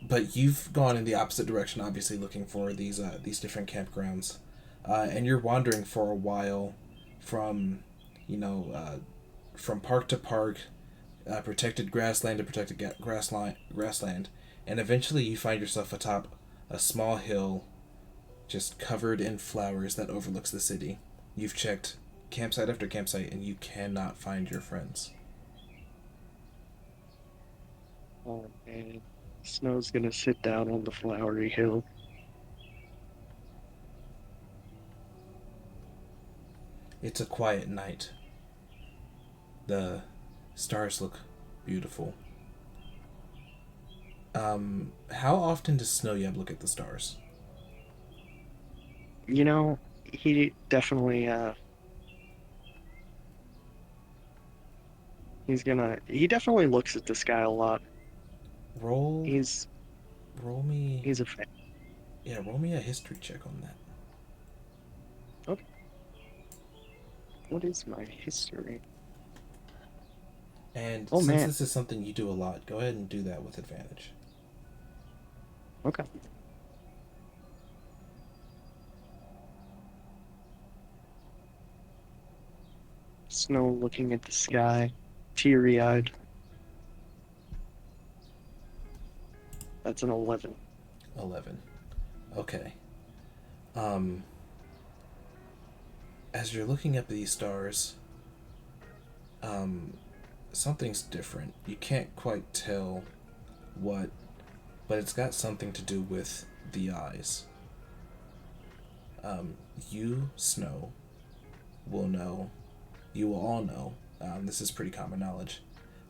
[SPEAKER 2] But you've gone in the opposite direction, obviously looking for these different campgrounds, and you're wandering for a while from, you know, from park to park, protected grassland to protected grassland, and eventually you find yourself atop a small hill, just covered in flowers that overlooks the city. You've checked campsite after campsite, and you cannot find your friends.
[SPEAKER 1] Oh man. Snow's gonna sit down on the flowery hill.
[SPEAKER 2] It's a quiet night. The stars look beautiful. How often does Snowyab look at the stars?
[SPEAKER 1] You know, he definitely he definitely looks at the sky a lot.
[SPEAKER 2] Roll,
[SPEAKER 1] He's
[SPEAKER 2] roll me,
[SPEAKER 1] he's a fan.
[SPEAKER 2] yeah, roll me a history check on that.
[SPEAKER 1] Okay. What is my history?
[SPEAKER 2] And
[SPEAKER 1] Oh
[SPEAKER 2] since
[SPEAKER 1] man.
[SPEAKER 2] this is something you do a lot, go ahead and do that with advantage.
[SPEAKER 1] Okay. Snow looking at the sky, teary-eyed. That's an 11.
[SPEAKER 2] 11. Okay. Um, as you're looking up these stars, um, something's different. You can't quite tell what, but it's got something to do with the eyes. You, Snow, will know, you will all know, this is pretty common knowledge,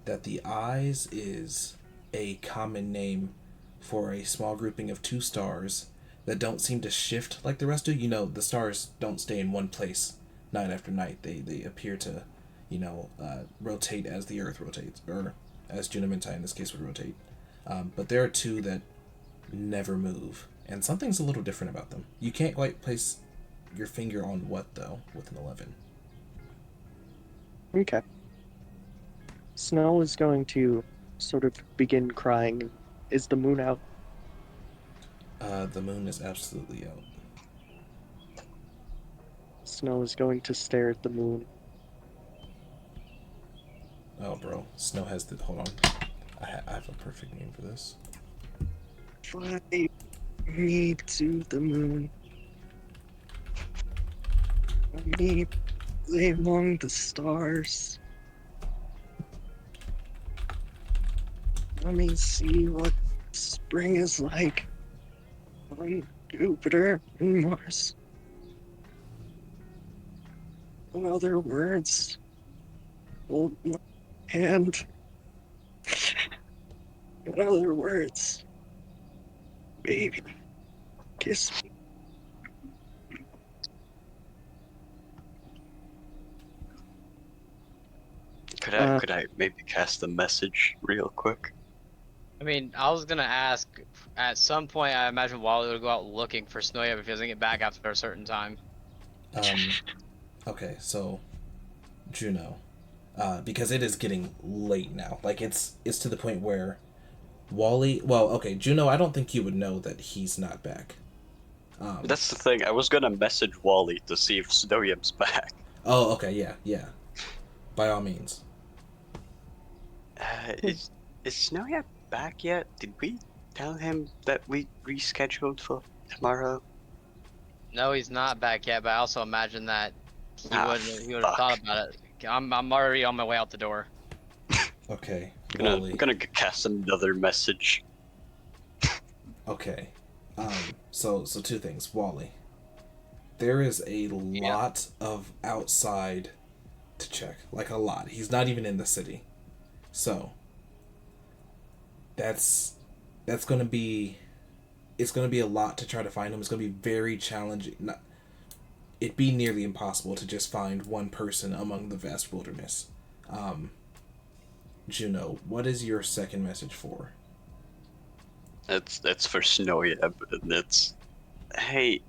[SPEAKER 2] that the eyes is a common name for a small grouping of two stars that don't seem to shift like the rest do. You know, the stars don't stay in one place night after night. They appear to, rotate as the Earth rotates, or as Junimentai in this case would rotate. But there are two that never move, and something's a little different about them. You can't quite place your finger on what, though, with an 11.
[SPEAKER 1] Okay. Snow is going to sort of begin crying. Is the moon out?
[SPEAKER 2] The moon is absolutely out.
[SPEAKER 1] Snow is going to stare at the moon
[SPEAKER 2] Oh, bro, Snow has the. Hold on, I have a perfect name for this.
[SPEAKER 1] Fly me to the moon. Let me play among the stars. Let me see what spring is like on Jupiter and Mars. In other words, hold my hand. In other words, baby, kiss me.
[SPEAKER 5] Could I maybe cast a message real quick?
[SPEAKER 3] I mean, I was gonna ask. At some point, I imagine Wally would go out looking for Snowyab if he doesn't get back after a certain time.
[SPEAKER 2] Okay, so Juno, because it is getting late now. Like it's to the point where Wally. Well, okay, Juno. I don't think you would know that he's not back.
[SPEAKER 5] That's the thing. I was gonna message Wally to see if Snowyam's back.
[SPEAKER 2] Oh, okay, yeah, yeah. By all means.
[SPEAKER 5] Uh, is is Snowyam back yet? Did we tell him that we rescheduled for tomorrow?
[SPEAKER 3] No, he's not back yet, but I also imagine that he
[SPEAKER 5] Ah,
[SPEAKER 3] would he would have
[SPEAKER 5] fuck.
[SPEAKER 3] thought about it. I'm already on my way out the door.
[SPEAKER 2] Okay,
[SPEAKER 5] I'm
[SPEAKER 2] Wally.
[SPEAKER 5] gonna cast another message.
[SPEAKER 2] Okay. So two things, Wally. There is a
[SPEAKER 3] Yeah.
[SPEAKER 2] lot of outside to check. Like a lot. He's not even in the city. So that's gonna be it's gonna be a lot to try to find him. It's gonna be very challenging. Not, it'd be nearly impossible to just find one person among the vast wilderness. Juno, what is your second message for?
[SPEAKER 5] It's for Snowyam, and it's, hey,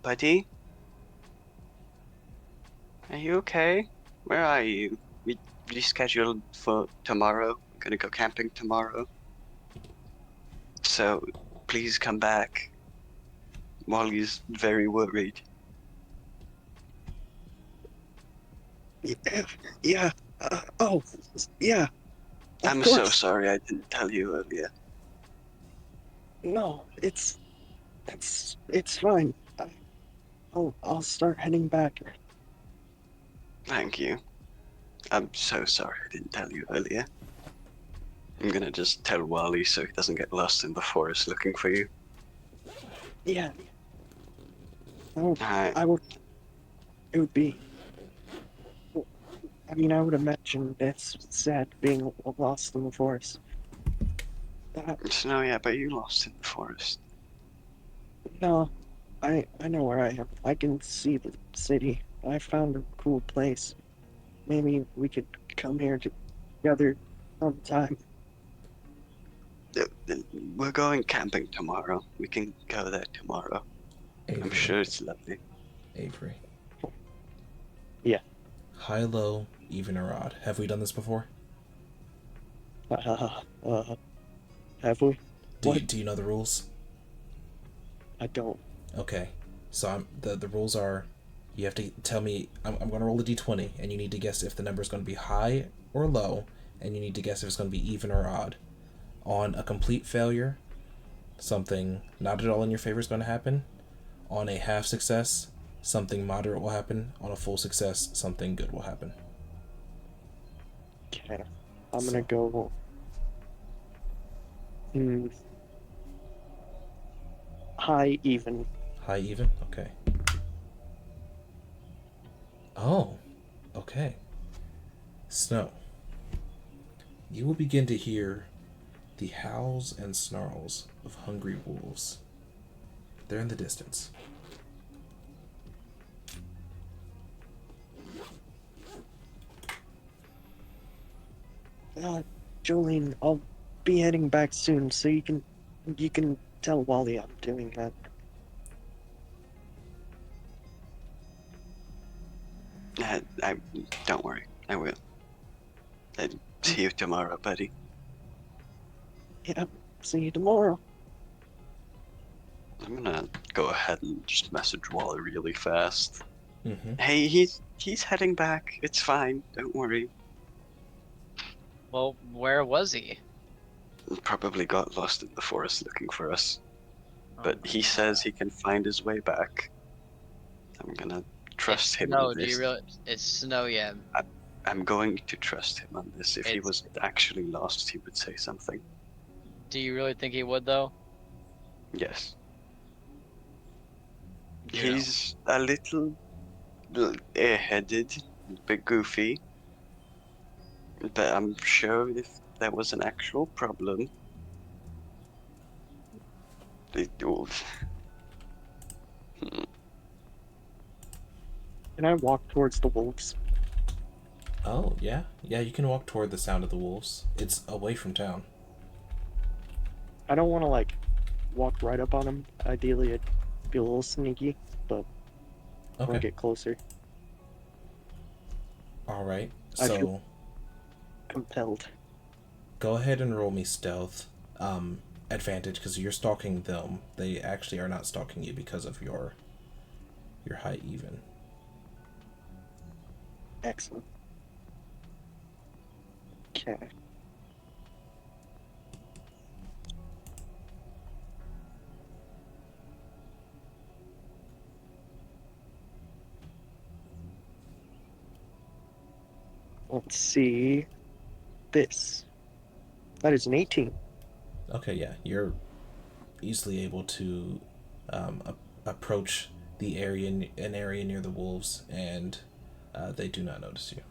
[SPEAKER 5] buddy, are you okay? Where are you? We rescheduled for tomorrow. I'm gonna go camping tomorrow. So please come back. Wally's very worried.
[SPEAKER 1] Yeah, yeah. Oh, yeah. Of
[SPEAKER 5] I'm so
[SPEAKER 1] course.
[SPEAKER 5] sorry I didn't tell you earlier.
[SPEAKER 1] No, it's fine. I'll start heading back.
[SPEAKER 5] Thank you. I'm so sorry I didn't tell you earlier. I'm gonna just tell Wally so he doesn't get lost in the forest looking for you.
[SPEAKER 1] Yeah. I
[SPEAKER 5] Alright.
[SPEAKER 1] I would. It would be. I mean, I would imagine that's sad being lost in the forest. Uh,
[SPEAKER 5] No, yeah, but you lost in the forest.
[SPEAKER 1] no, I know where I am. I can see the city. I found a cool place. Maybe we could come here together sometime.
[SPEAKER 5] We're going camping tomorrow. We can go there tomorrow. I'm
[SPEAKER 2] Avery.
[SPEAKER 5] sure it's lovely.
[SPEAKER 2] Avery.
[SPEAKER 1] Yeah.
[SPEAKER 2] High, low, even or odd. Have we done this before?
[SPEAKER 1] Have we? What?
[SPEAKER 2] Do you know the rules?
[SPEAKER 1] I don't.
[SPEAKER 2] Okay. So the rules are you have to tell me I'm going to roll a d20 and you need to guess if the number is going to be high or low and you need to guess if it's going to be even or odd. On a complete failure, something not at all in your favor is going to happen. On a half success, something moderate will happen. On a full success, something good will happen.
[SPEAKER 1] Okay. I'm gonna go. Hmm. High even.
[SPEAKER 2] High, even? Okay. Oh, okay. Snow. You will begin to hear the howls and snarls of hungry wolves. They're in the distance.
[SPEAKER 1] Jolene, I'll be heading back soon, so you can tell Wally I'm doing that.
[SPEAKER 5] I don't worry. I will. And see you tomorrow, buddy.
[SPEAKER 1] Yeah. See you tomorrow.
[SPEAKER 5] I'm gonna go ahead and just message Wally really fast.
[SPEAKER 2] Mm-hmm.
[SPEAKER 5] Hey, he's heading back. It's fine. Don't worry.
[SPEAKER 3] Well, where was he?
[SPEAKER 5] Probably got lost in the forest looking for us.
[SPEAKER 3] Oh
[SPEAKER 5] But
[SPEAKER 3] my
[SPEAKER 5] he
[SPEAKER 3] God.
[SPEAKER 5] says he can find his way back. I'm gonna trust
[SPEAKER 3] It's
[SPEAKER 5] him on
[SPEAKER 3] snow. Do you
[SPEAKER 5] this.
[SPEAKER 3] really? It's snow. Yeah.
[SPEAKER 5] I'm going to trust him on this. If he
[SPEAKER 3] It's.
[SPEAKER 5] was actually lost, he would say something.
[SPEAKER 3] Do you really think he would though?
[SPEAKER 5] Yes.
[SPEAKER 3] Juno.
[SPEAKER 5] He's a little airheaded, a bit goofy, but I'm sure if that was an actual problem, it would.
[SPEAKER 1] Can I walk towards the wolves?
[SPEAKER 2] Oh, yeah? Yeah, you can walk toward the sound of the wolves. It's away from town.
[SPEAKER 1] I don't want to, like, walk right up on them. Ideally, it'd be a little sneaky, but I want
[SPEAKER 2] Okay.
[SPEAKER 1] to get closer.
[SPEAKER 2] Alright,
[SPEAKER 1] I feel
[SPEAKER 2] so
[SPEAKER 1] compelled.
[SPEAKER 2] go ahead and roll me stealth. Advantage, because you're stalking them. They actually are not stalking you because of your high even.
[SPEAKER 1] Excellent. Okay. Let's see. This. That is an 18.
[SPEAKER 2] Okay, yeah, you're easily able to approach the area, an area near the wolves, and they do not notice you.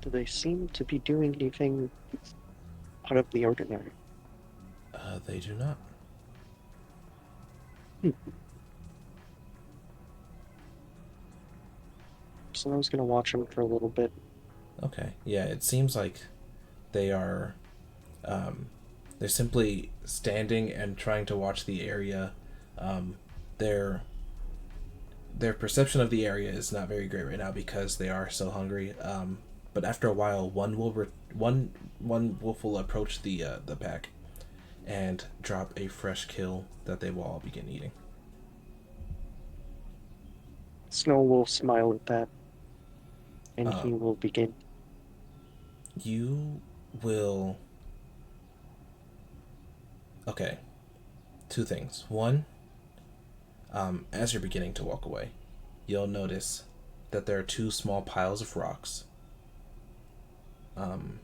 [SPEAKER 1] Do they seem to be doing anything out of the ordinary?
[SPEAKER 2] They do not.
[SPEAKER 1] So I was gonna watch them for a little bit.
[SPEAKER 2] Okay, yeah, it seems like they are they're simply standing and trying to watch the area. Their perception of the area is not very great right now because they are so hungry. But after a while, one wolf will approach the pack and drop a fresh kill that they will all begin eating.
[SPEAKER 1] Snow will smile at that, and
[SPEAKER 2] Uh,
[SPEAKER 1] he will begin.
[SPEAKER 2] you will. Okay, two things. One, as you're beginning to walk away, you'll notice that there are two small piles of rocks. Um,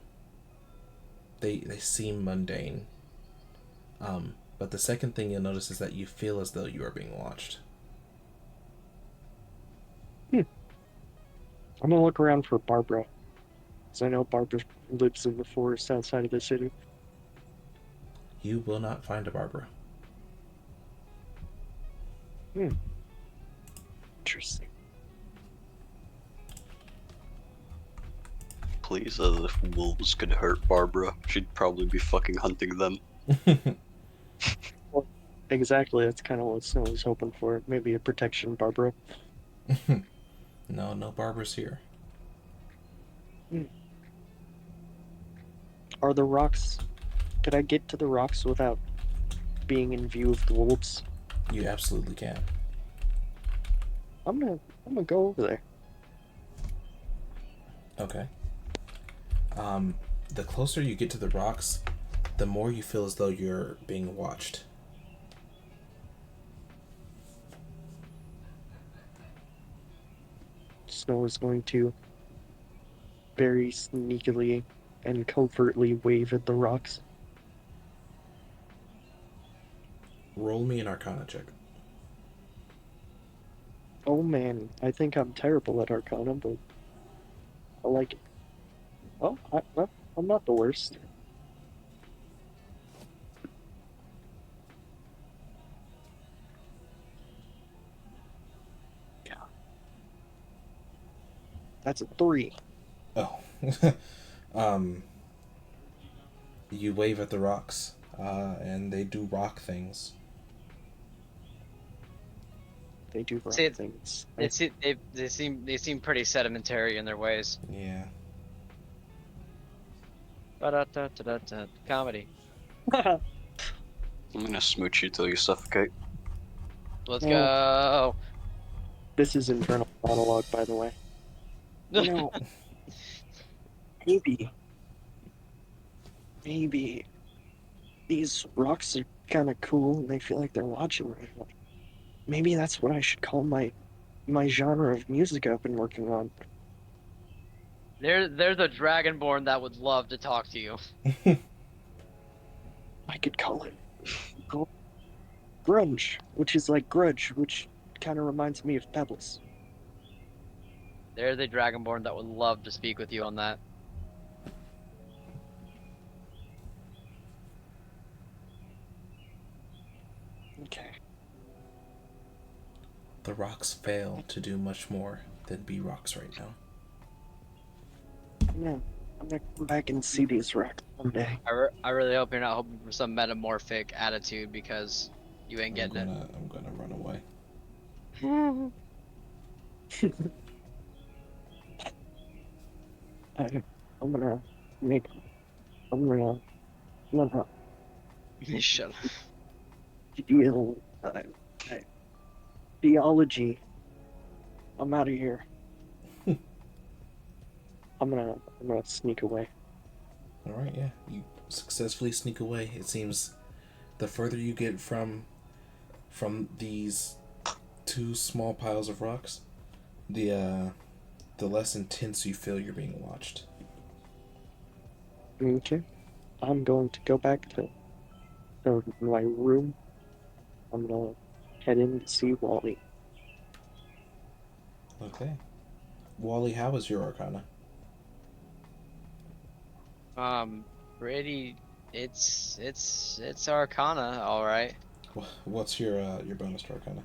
[SPEAKER 2] they seem mundane. But the second thing you'll notice is that you feel as though you are being watched.
[SPEAKER 1] I'm gonna look around for Barbara, because I know Barbara lives in the forest outside of the city.
[SPEAKER 2] You will not find a Barbara.
[SPEAKER 1] Interesting.
[SPEAKER 5] Please, as if wolves could hurt Barbara. She'd probably be fucking hunting them.
[SPEAKER 1] Well, exactly, that's kind of what Snow was hoping for. Maybe a protection Barbara.
[SPEAKER 2] No, no Barbaras here.
[SPEAKER 1] Are the rocks... Could I get to the rocks without being in view of the wolves?
[SPEAKER 2] You absolutely can.
[SPEAKER 1] I'm gonna go over there.
[SPEAKER 2] Okay. The closer you get to the rocks, the more you feel as though you're being watched.
[SPEAKER 1] Snow is going to very sneakily and covertly wave at the rocks.
[SPEAKER 2] Roll me an Arcana check.
[SPEAKER 1] Oh man, I think I'm terrible at Arcana, but I like it. Oh, I'm not the worst. Yeah. That's a 3.
[SPEAKER 2] Oh. um, you wave at the rocks, and they do rock things.
[SPEAKER 1] They do rock
[SPEAKER 3] See,
[SPEAKER 1] things.
[SPEAKER 3] they seem pretty sedimentary in their ways.
[SPEAKER 2] Yeah.
[SPEAKER 3] Ba-da-da-da-da-da. Comedy.
[SPEAKER 5] I'm gonna smooch you till you suffocate.
[SPEAKER 3] Let's
[SPEAKER 1] Oh.
[SPEAKER 3] go.
[SPEAKER 1] This is internal monologue, by the way. You know, maybe, maybe these rocks are kind of cool and they feel like they're watching me. Like, maybe that's what I should call my genre of music I've been working on.
[SPEAKER 3] There's a dragonborn that would love to talk to you.
[SPEAKER 1] I could call it grunge, which is like grudge, which kind of reminds me of Pebbles.
[SPEAKER 3] There's a dragonborn that would love to speak with you on that.
[SPEAKER 1] Okay.
[SPEAKER 2] The rocks fail to do much more than be rocks right now.
[SPEAKER 1] I'm gonna come back and see these rocks someday.
[SPEAKER 3] I really hope you're not hoping for some metamorphic attitude because you ain't getting it.
[SPEAKER 2] I'm gonna run away.
[SPEAKER 1] I, I'm gonna make. I'm gonna
[SPEAKER 3] Shut up.
[SPEAKER 1] deal. Theology. I'm out of here. I'm gonna sneak away.
[SPEAKER 2] All right, yeah, you successfully sneak away. It seems the further you get from these two small piles of rocks, the less intense you feel you're being watched.
[SPEAKER 1] Okay. I'm going to go back to my room. I'm gonna head in to see Wally.
[SPEAKER 2] Okay, Wally, how is your Arcana?
[SPEAKER 3] Pretty. It's Arcana, all right.
[SPEAKER 2] What's your bonus to Arcana?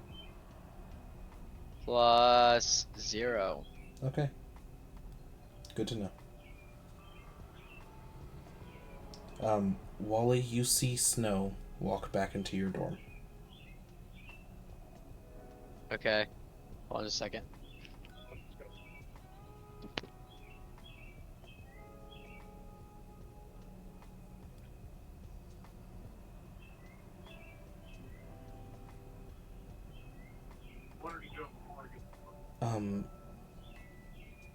[SPEAKER 3] +0.
[SPEAKER 2] Okay, good to know. Wally, you see Snow walk back into your dorm.
[SPEAKER 3] Okay. Hold on just a second.
[SPEAKER 2] Um,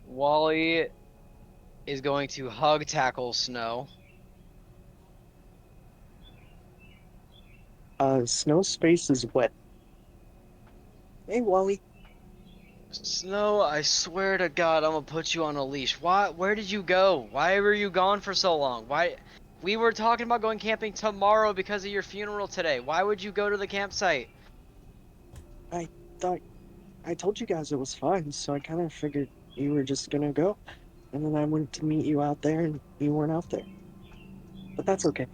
[SPEAKER 3] Wally is going to hug tackle Snow.
[SPEAKER 1] Snow's face is wet. Hey, Wally.
[SPEAKER 3] Snow, I swear to God, I'm gonna put you on a leash. Why? Where did you go? Why were you gone for so long? Why? We were talking about going camping tomorrow because of your funeral today. Why would you go to the campsite?
[SPEAKER 1] I thought I told you guys it was fine, so I kind of figured you were just gonna go. And then I went to meet you out there, and you weren't out there. But that's okay.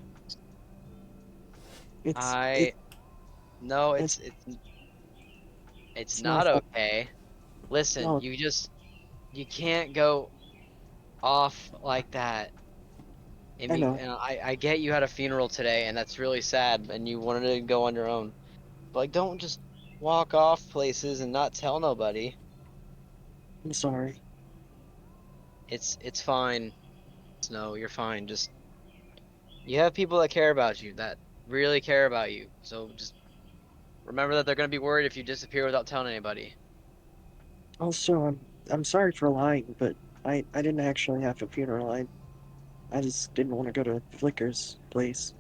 [SPEAKER 1] It's it,
[SPEAKER 3] No,
[SPEAKER 1] it's
[SPEAKER 3] it's
[SPEAKER 1] my
[SPEAKER 3] not
[SPEAKER 1] fault.
[SPEAKER 3] okay. Listen,
[SPEAKER 1] No,
[SPEAKER 3] you can't go off like that.
[SPEAKER 1] I know.
[SPEAKER 3] And I get you had a funeral today, and that's really sad, and you wanted to go on your own. But like, don't just walk off places and not tell nobody.
[SPEAKER 1] I'm sorry.
[SPEAKER 3] It's fine. Snow, you're fine. Just you have people that care about you, that really care about you. So just remember that they're gonna be worried if you disappear without telling anybody.
[SPEAKER 1] Also, I'm sorry for lying, but I didn't actually have a funeral. I just didn't want to go to Flicker's place.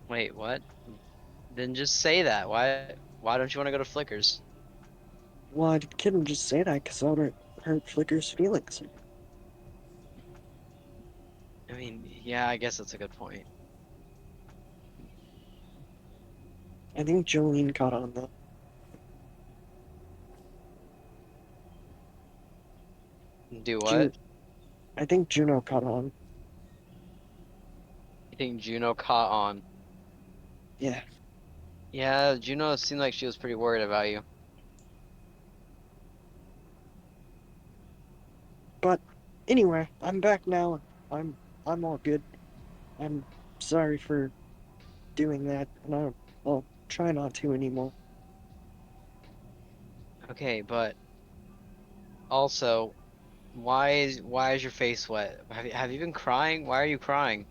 [SPEAKER 3] Wait, what? Then just say that. Why don't you want to go to Flickers?
[SPEAKER 1] Well, I couldn't just say that because I would hurt Flicker's feelings.
[SPEAKER 3] I mean, yeah, I guess that's a good point.
[SPEAKER 1] I think Jolene caught on though.
[SPEAKER 3] Do
[SPEAKER 1] June,
[SPEAKER 3] what?
[SPEAKER 1] I think Juno caught on.
[SPEAKER 3] You think Juno caught on?
[SPEAKER 1] Yeah,
[SPEAKER 3] Yeah, Juno seemed like she was pretty worried about you.
[SPEAKER 1] but anyway, I'm back now. And I'm all good. I'm sorry for doing that, and I'll try not to anymore.
[SPEAKER 3] Okay, but also, why is your face wet? Have you been crying? Why are you crying?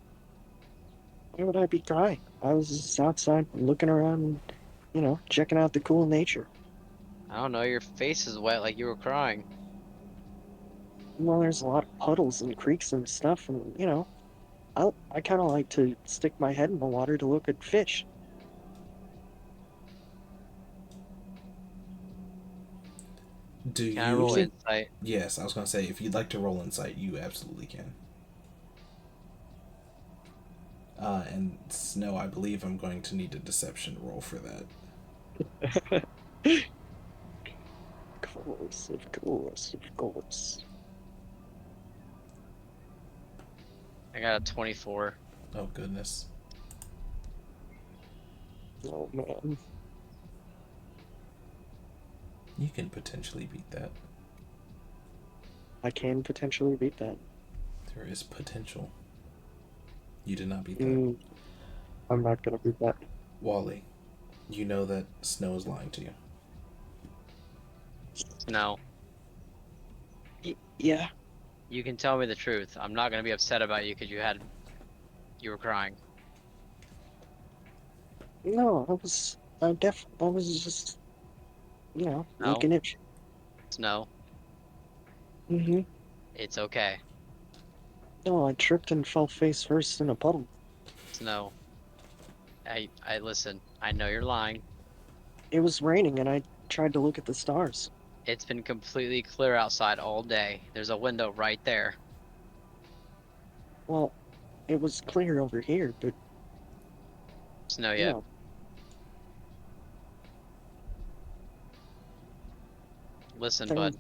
[SPEAKER 1] Why would I be crying? I was just outside looking around and, checking out the cool nature.
[SPEAKER 3] I don't know, your face is wet like you were crying.
[SPEAKER 1] Well, there's a lot of puddles and creeks and stuff, and I kind of like to stick my head in the water to look at fish.
[SPEAKER 2] Do
[SPEAKER 3] Can I roll
[SPEAKER 2] you?
[SPEAKER 1] Usually,
[SPEAKER 3] insight?
[SPEAKER 2] Yes, I was gonna say if you'd like to roll insight, you absolutely can. And Snow, I believe I'm going to need a deception roll for that.
[SPEAKER 1] of course.
[SPEAKER 3] I got a 24.
[SPEAKER 2] Oh goodness.
[SPEAKER 1] Oh man,
[SPEAKER 2] You can potentially beat that.
[SPEAKER 1] I can potentially beat that.
[SPEAKER 2] There is potential. You did not beat that.
[SPEAKER 1] Mm, I'm not gonna beat that.
[SPEAKER 2] Wally, you know that Snow is lying to you.
[SPEAKER 3] No,
[SPEAKER 1] Yeah,
[SPEAKER 3] you can tell me the truth. I'm not gonna be upset about you because you were crying.
[SPEAKER 1] no, I was just,
[SPEAKER 3] No,
[SPEAKER 1] looking at.
[SPEAKER 3] it's no,
[SPEAKER 1] Mm-hmm.
[SPEAKER 3] it's okay.
[SPEAKER 1] No, I tripped and fell face first in a puddle.
[SPEAKER 3] It's no. I listen. I know you're lying.
[SPEAKER 1] It was raining, and I tried to look at the stars.
[SPEAKER 3] It's been completely clear outside all day. There's a window right there.
[SPEAKER 1] Well, it was clear over here, but
[SPEAKER 3] Snow
[SPEAKER 1] you
[SPEAKER 3] yet.
[SPEAKER 1] know,
[SPEAKER 3] Listen,
[SPEAKER 1] there
[SPEAKER 3] bud.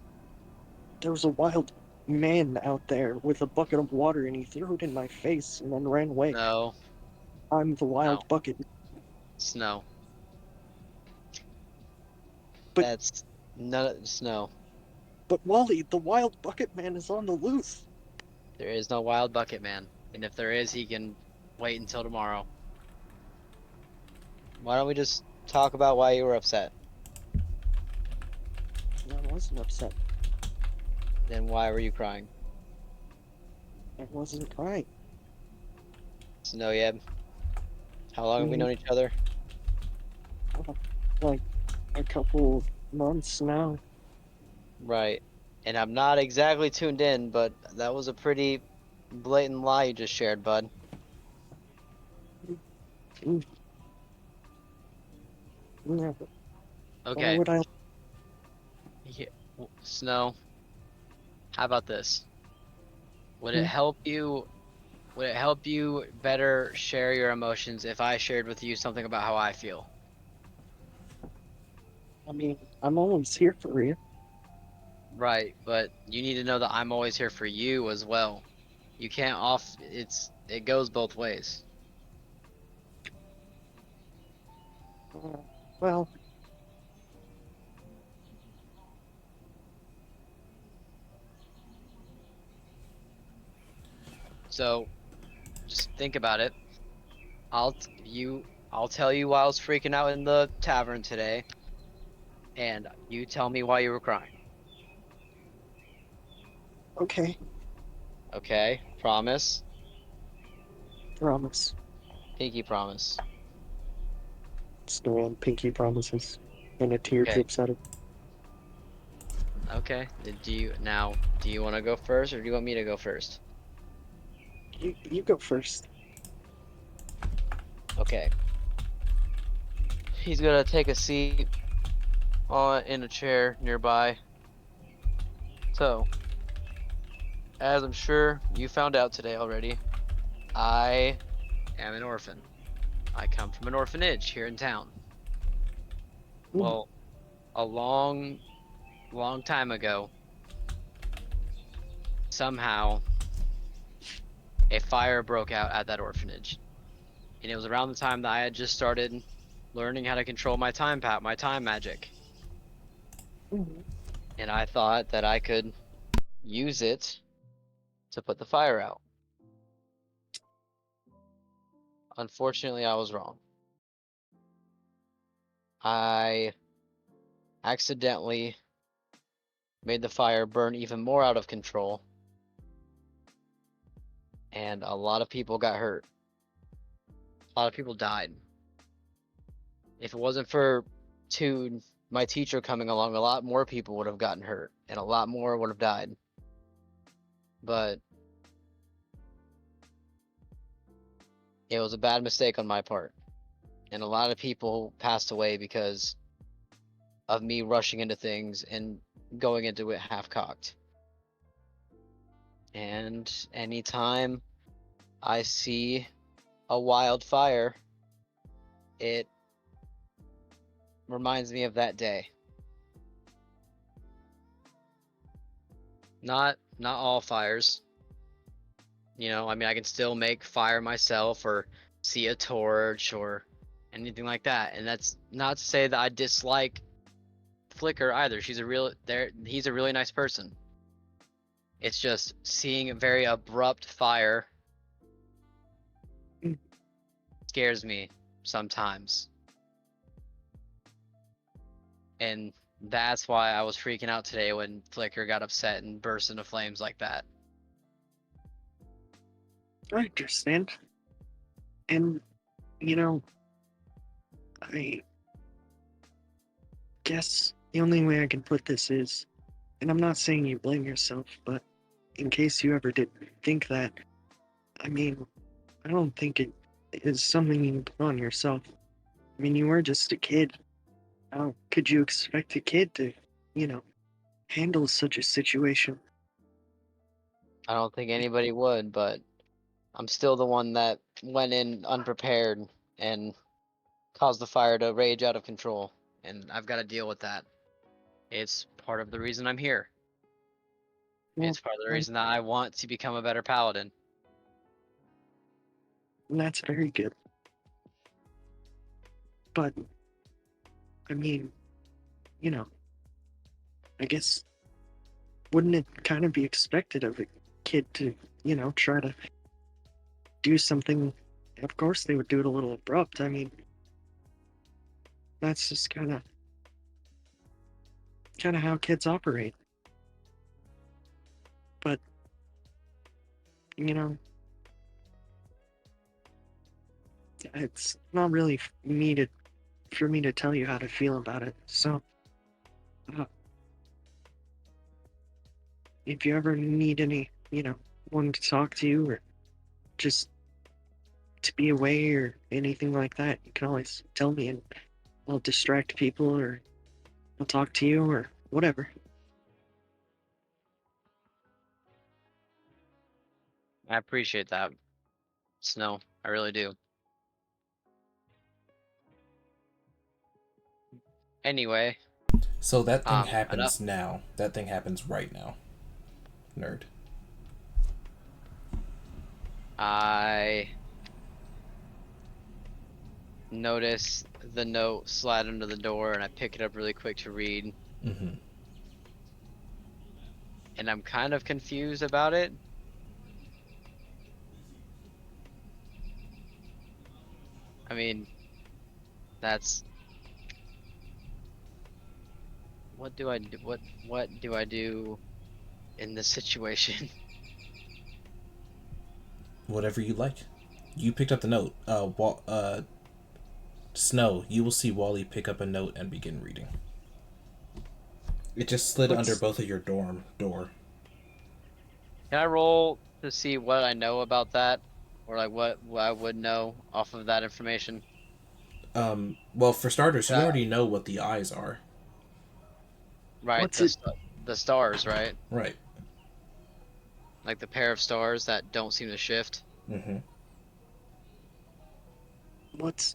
[SPEAKER 1] there was a wild man out there with a bucket of water, and he threw it in my face and then ran away.
[SPEAKER 3] No,
[SPEAKER 1] I'm the
[SPEAKER 3] no,
[SPEAKER 1] wild bucket.
[SPEAKER 3] Snow.
[SPEAKER 1] But
[SPEAKER 3] That's none. Snow.
[SPEAKER 1] but Wally, the wild bucket man is on the loose.
[SPEAKER 3] There is no wild bucket man, and if there is, he can wait until tomorrow. Why don't we just talk about why you were upset?
[SPEAKER 1] I wasn't upset.
[SPEAKER 3] Then why were you crying?
[SPEAKER 1] I wasn't crying.
[SPEAKER 3] Snow Yeb. How long have we
[SPEAKER 1] Mhm.
[SPEAKER 3] known each other?
[SPEAKER 1] Like a couple months now.
[SPEAKER 3] Right. And I'm not exactly tuned in, but that was a pretty blatant lie you just shared, bud.
[SPEAKER 1] Mm, yeah, but why
[SPEAKER 3] Okay.
[SPEAKER 1] would I?
[SPEAKER 3] Yeah. Snow, how about this? Would it
[SPEAKER 1] Hmm,
[SPEAKER 3] help you would it help you better share your emotions if I shared with you something about how I feel?
[SPEAKER 1] I mean, I'm always here for you.
[SPEAKER 3] Right, but you need to know that I'm always here for you as well. You can't it goes both ways.
[SPEAKER 1] Uh, well,
[SPEAKER 3] So just think about it. I'll tell you why I was freaking out in the tavern today, and you tell me why you were crying.
[SPEAKER 1] okay,
[SPEAKER 3] Okay? Promise?
[SPEAKER 1] promise.
[SPEAKER 3] Pinky promise.
[SPEAKER 1] Snow and Pinky promises, and a tear
[SPEAKER 3] Okay.
[SPEAKER 1] drips out of.
[SPEAKER 3] Okay. Do you want to go first or do you want me to go first?
[SPEAKER 1] You go first.
[SPEAKER 3] Okay. He's gonna take a seat on in a chair nearby. So, as I'm sure you found out today already, I am an orphan. I come from an orphanage here in town.
[SPEAKER 1] Mm,
[SPEAKER 3] Well, a long time ago, somehow a fire broke out at that orphanage. And it was around the time that I had just started learning how to control my time magic.
[SPEAKER 1] mm,
[SPEAKER 3] And I thought that I could use it to put the fire out. Unfortunately, I was wrong. I accidentally made the fire burn even more out of control, and a lot of people got hurt. A lot of people died. If it wasn't for two my teacher coming along, a lot more people would have gotten hurt and a lot more would have died. But it was a bad mistake on my part. And a lot of people passed away because of me rushing into things and going into it half-cocked. And anytime I see a wildfire, it reminds me of that day. Not all fires. You know, I mean, I can still make fire myself or see a torch or anything like that. And that's not to say that I dislike Flicker either. He's a really nice person. It's just seeing a very abrupt fire scares me sometimes. And that's why I was freaking out today when Flicker got upset and burst into flames like that.
[SPEAKER 1] I understand. And, you know, I guess the only way I can put this is, and I'm not saying you blame yourself, but in case you ever did think that, I mean, I don't think it is something you can put on yourself. I mean, you were just a kid. How could you expect a kid to, handle such a situation?
[SPEAKER 3] I don't think anybody would, but I'm still the one that went in unprepared and caused the fire to rage out of control, and I've got to deal with that. It's part of the reason I'm here.
[SPEAKER 1] Well,
[SPEAKER 3] It's part of the reason that I want to become a better paladin.
[SPEAKER 1] that's very good. But, I mean, I guess, wouldn't it kind of be expected of a kid to, try to do something? Of course, they would do it a little abrupt. I mean, that's just kind of how kids operate. But, you know, it's not really for me to tell you how to feel about it. So, uh, if you ever need any, one to talk to or just to be away or anything like that, you can always tell me and I'll distract people or I'll talk to you or whatever.
[SPEAKER 3] I appreciate that, Snow. I really do. Anyway,
[SPEAKER 2] So that thing
[SPEAKER 3] enough.
[SPEAKER 2] happens now. That thing happens right now. Nerd.
[SPEAKER 3] I notice the note slide under the door and I pick it up really quick to read.
[SPEAKER 2] Mm-hmm.
[SPEAKER 3] And I'm kind of confused about it. I mean, that's what do I do? What do I do in this situation?
[SPEAKER 2] Whatever you like. You picked up the note. Snow, you will see Wally pick up a note and begin reading. It just slid under both of your dorm door.
[SPEAKER 3] Can I roll to see what I know about that, or like what I would know off of that information?
[SPEAKER 2] Well, for starters, you
[SPEAKER 3] Yeah.
[SPEAKER 2] already know what the eyes are.
[SPEAKER 3] Right,
[SPEAKER 1] What's it?
[SPEAKER 3] the stars, right?
[SPEAKER 2] Right.
[SPEAKER 3] Like the pair of stars that don't seem to shift.
[SPEAKER 2] Mm-hmm.
[SPEAKER 1] What's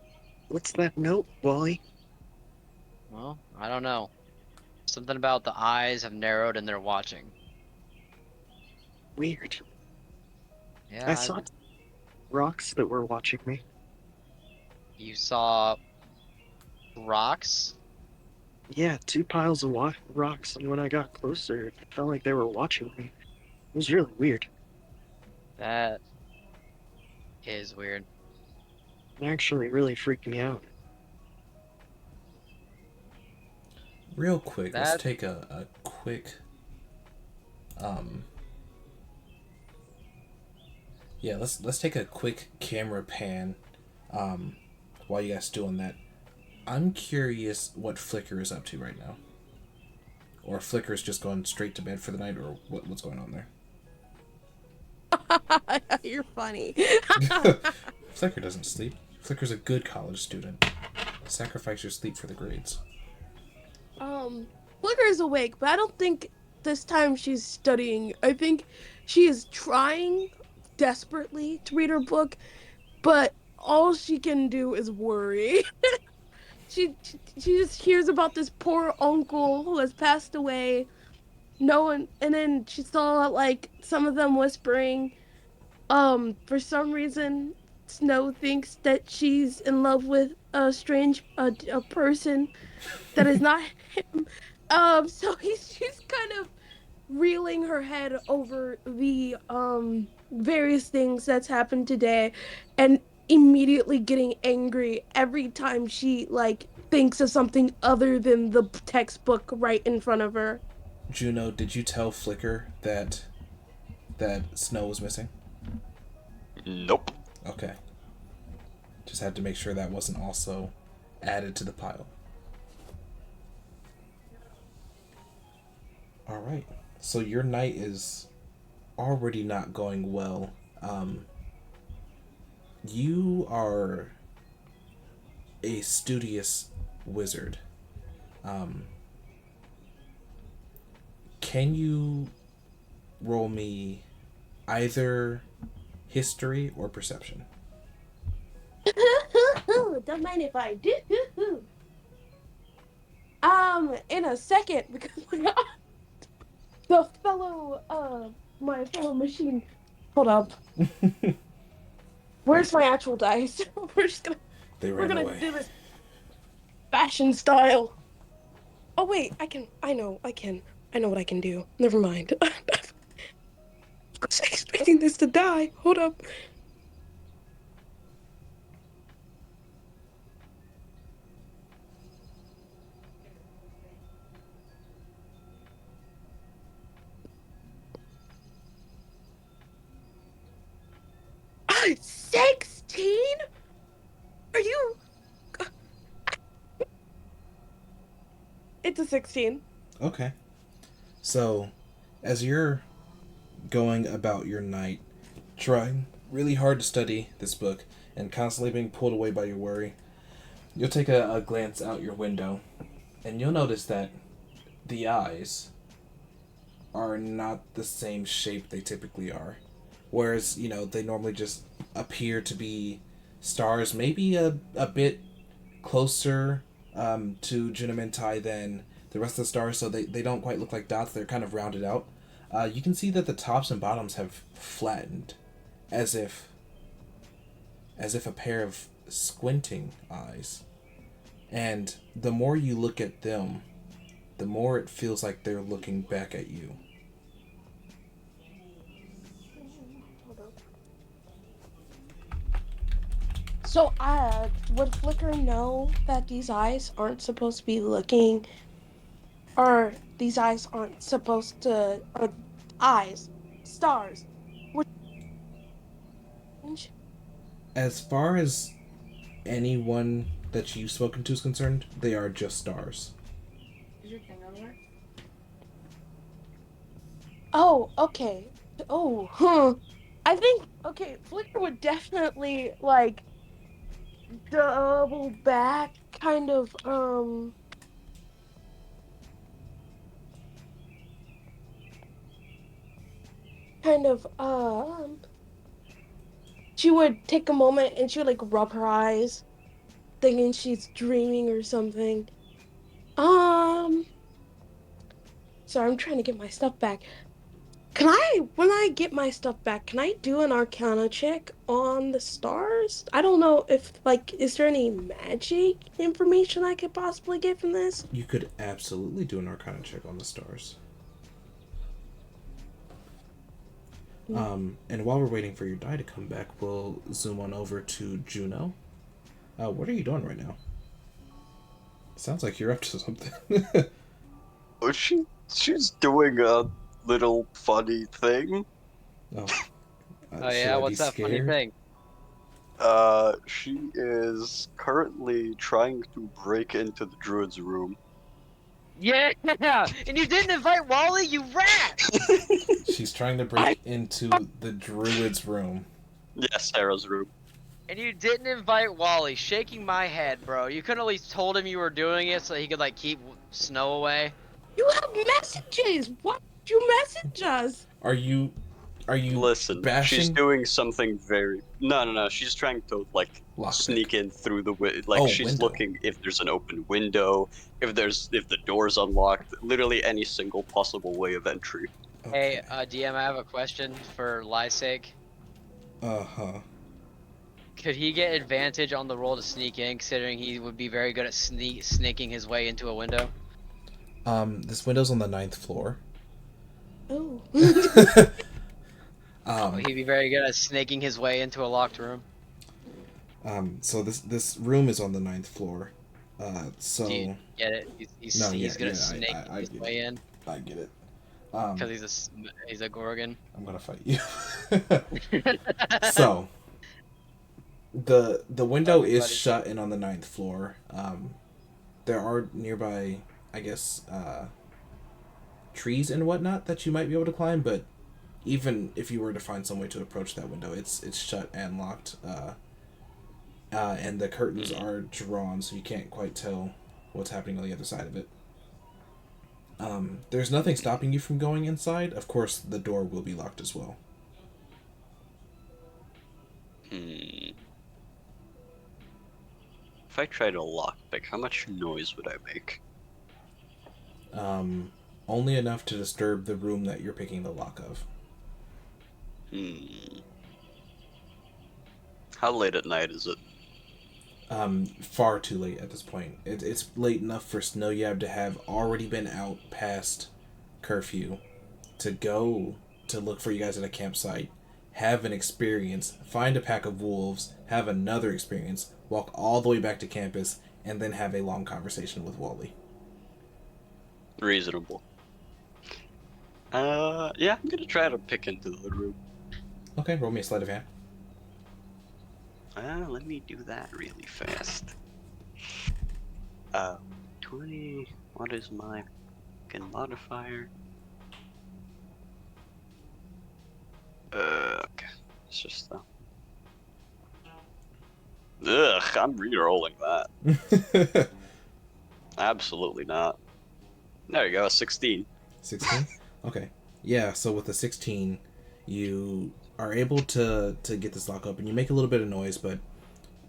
[SPEAKER 1] that note, Wally?
[SPEAKER 3] Well, I don't know. Something about the eyes have narrowed and they're watching.
[SPEAKER 1] Weird.
[SPEAKER 3] Yeah,
[SPEAKER 1] I saw rocks that were watching me.
[SPEAKER 3] you saw rocks?
[SPEAKER 1] Yeah, two piles of rocks, and when I got closer, it felt like they were watching me. It was really weird.
[SPEAKER 3] That is weird.
[SPEAKER 1] It actually really freaked me out.
[SPEAKER 2] Real quick, let's
[SPEAKER 3] That
[SPEAKER 2] take a quick yeah, let's take a quick camera pan while you guys doing that. I'm curious what Flicker is up to right now. Or Flicker's just going straight to bed for the night, or what's going on there?
[SPEAKER 4] You're funny.
[SPEAKER 2] Flicker doesn't sleep. Flicker's a good college student. Sacrifice your sleep for the grades.
[SPEAKER 4] Flicker is awake, but I don't think this time she's studying. I think she is trying desperately to read her book, but all she can do is worry. She just hears about this poor uncle who has passed away. No one, and then she saw like some of them whispering. For some reason, Snow thinks that she's in love with a person that is not him. So she's kind of reeling her head over the various things that's happened today, and immediately getting angry every time she like thinks of something other than the textbook right in front of her.
[SPEAKER 2] Juno, did you tell Flicker that Snow was missing?
[SPEAKER 5] Nope.
[SPEAKER 2] Okay. Just had to make sure that wasn't also added to the pile. Alright. So your night is already not going well. You are a studious wizard. Um, can you roll me either history or perception?
[SPEAKER 4] Don't mind if I do. In a second, because the my fellow machine. Hold up. Where's my actual dice? We're just gonna
[SPEAKER 2] They
[SPEAKER 4] we're
[SPEAKER 2] ran
[SPEAKER 4] gonna
[SPEAKER 2] away.
[SPEAKER 4] do this fashion style. Oh wait, I know what I can do. Never mind. I was expecting this to die. Hold up. Ah, 16? Are you? It's a 16.
[SPEAKER 2] Okay. So, as you're going about your night, trying really hard to study this book and constantly being pulled away by your worry, you'll take a glance out your window and you'll notice that the eyes are not the same shape they typically are. Whereas, they normally just appear to be stars, maybe a bit closer to Junimentai than the rest of the stars, so they don't quite look like dots, they're kind of rounded out. You can see that the tops and bottoms have flattened, as if a pair of squinting eyes. And the more you look at them, the more it feels like they're looking back at you.
[SPEAKER 4] So, would Flicker know that these eyes aren't supposed to be looking, or these eyes aren't supposed to, or eyes, stars, which,
[SPEAKER 2] As far as anyone that you've spoken to is concerned, they are just stars.
[SPEAKER 6] Is your thing on there?
[SPEAKER 4] oh, okay. Oh, I think, okay, Flicker would definitely, like, double back, kind of, she would take a moment and she would, like, rub her eyes, thinking she's dreaming or something. Um, sorry, I'm trying to get my stuff back. When I get my stuff back, can I do an Arcana check on the stars? I don't know if, like, is there any magic information I could possibly get from this?
[SPEAKER 2] You could absolutely do an Arcana check on the stars. And while we're waiting for your die to come back, we'll zoom on over to Juno. What are you doing right now? Sounds like you're up to something.
[SPEAKER 5] Oh, she's doing a little funny thing.
[SPEAKER 2] Oh.
[SPEAKER 3] Oh
[SPEAKER 2] Should
[SPEAKER 3] yeah,
[SPEAKER 2] I be
[SPEAKER 3] what's that funny
[SPEAKER 2] scared?
[SPEAKER 3] thing?
[SPEAKER 5] She is currently trying to break into the druid's room.
[SPEAKER 3] Yeah, and you didn't invite Wally, you rat!
[SPEAKER 2] She's trying to break into the druid's room.
[SPEAKER 5] Yes, Sarah's room.
[SPEAKER 3] And you didn't invite Wally, shaking my head, bro. You could at least told him you were doing it so he could, like, keep Snow away.
[SPEAKER 4] You have messages. Why did you message us?
[SPEAKER 2] Are you
[SPEAKER 5] Listen, she's
[SPEAKER 2] bashing?
[SPEAKER 5] doing something very. No. She's trying to like
[SPEAKER 2] Lockpick.
[SPEAKER 5] sneak in through the like
[SPEAKER 2] Oh,
[SPEAKER 5] she's
[SPEAKER 2] window.
[SPEAKER 5] looking if there's an open window, if the door's unlocked, literally any single possible way of entry.
[SPEAKER 3] Hey, DM, I have a question for Lie's sake.
[SPEAKER 2] Uh-huh.
[SPEAKER 3] Could he get advantage on the roll to sneak in, considering he would be very good at snaking his way into a window?
[SPEAKER 2] This window's on the 9th floor.
[SPEAKER 4] Oh.
[SPEAKER 3] He'd be very good at snaking his way into a locked room.
[SPEAKER 2] So this room is on the 9th floor. So
[SPEAKER 3] Do you get it? He's good at snaking his way in.
[SPEAKER 2] I get it.
[SPEAKER 3] Because he's a Gorgon.
[SPEAKER 2] I'm gonna fight you. So the window is shut and on the 9th floor. There are nearby, I guess, trees and whatnot that you might be able to climb, but even if you were to find some way to approach that window, it's shut and locked. And the curtains are drawn, so you can't quite tell what's happening on the other side of it. There's nothing stopping you from going inside. Of course, the door will be locked as well.
[SPEAKER 5] If I tried to lockpick, how much noise would I make?
[SPEAKER 2] Only enough to disturb the room that you're picking the lock of.
[SPEAKER 5] How late at night is it?
[SPEAKER 2] Far too late at this point. It's late enough for Snowyab to have already been out past curfew, to go to look for you guys at a campsite, have an experience, find a pack of wolves, have another experience, walk all the way back to campus, and then have a long conversation with Wally.
[SPEAKER 5] Reasonable. Yeah, I'm gonna try to pick into the room.
[SPEAKER 2] Okay, roll me a sleight of hand.
[SPEAKER 5] Let me do that really fast. 20. What is my fucking modifier? Okay. It's just Ugh, I'm re-rolling that. Absolutely not. There you go, 16.
[SPEAKER 2] 16? Okay. Yeah, so with the 16, you are able to get this lock open. You make a little bit of noise, but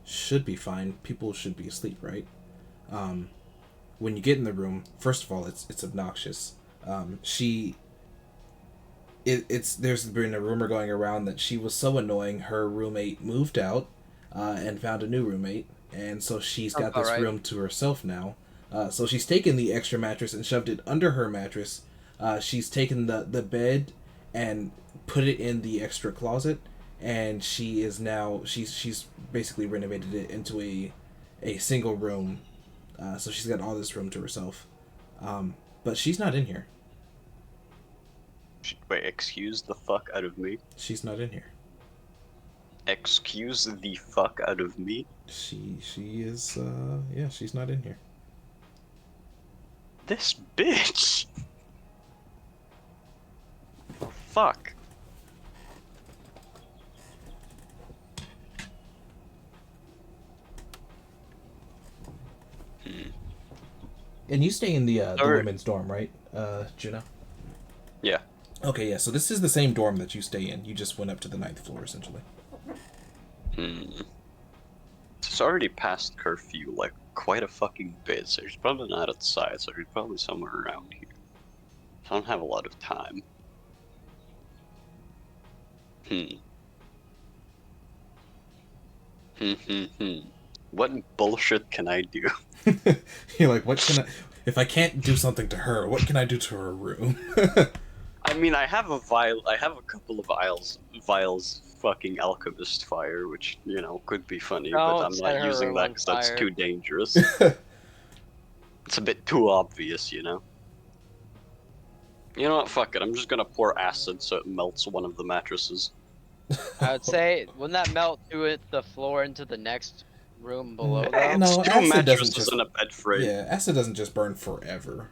[SPEAKER 2] should be fine. People should be asleep, right? When you get in the room, first of all, it's obnoxious. There's been a rumor going around that she was so annoying, her roommate moved out and found a new roommate, and so she's got this room to herself now. So she's taken the extra mattress and shoved it under her mattress. She's taken the bed and put it in the extra closet, and she is now she's basically renovated it into a single room. So she's got all this room to herself. But she's not in here.
[SPEAKER 5] Wait, excuse the fuck out of me?
[SPEAKER 2] She's not in here.
[SPEAKER 5] Excuse the fuck out of me?
[SPEAKER 2] She is yeah, she's not in here.
[SPEAKER 5] This bitch! Oh, fuck.
[SPEAKER 2] And you stay in the women's dorm, right, Juno?
[SPEAKER 5] Yeah.
[SPEAKER 2] Okay, yeah, so this is the same dorm that you stay in. You just went up to the 9th floor, essentially.
[SPEAKER 5] It's already past curfew, like, quite a fucking bit, so he's probably not outside, so he's probably somewhere around here. So I don't have a lot of time. What bullshit can I do?
[SPEAKER 2] You're like, what can I... If I can't do something to her, what can I do to her room?
[SPEAKER 5] I mean, I have a couple of vials fucking alchemist fire, which, you know, could be funny, but I'm not using that because that's too dangerous. It's a bit too obvious, you know? You know what, fuck it, I'm just gonna pour acid so it melts one of the mattresses.
[SPEAKER 3] I would say, wouldn't that melt through it the floor into the next room below
[SPEAKER 5] Hey,
[SPEAKER 3] though?
[SPEAKER 5] it's
[SPEAKER 2] No,
[SPEAKER 5] two
[SPEAKER 2] acid doesn't
[SPEAKER 5] mattresses
[SPEAKER 2] just.
[SPEAKER 5] and a bed frame.
[SPEAKER 2] Yeah, acid doesn't just burn forever.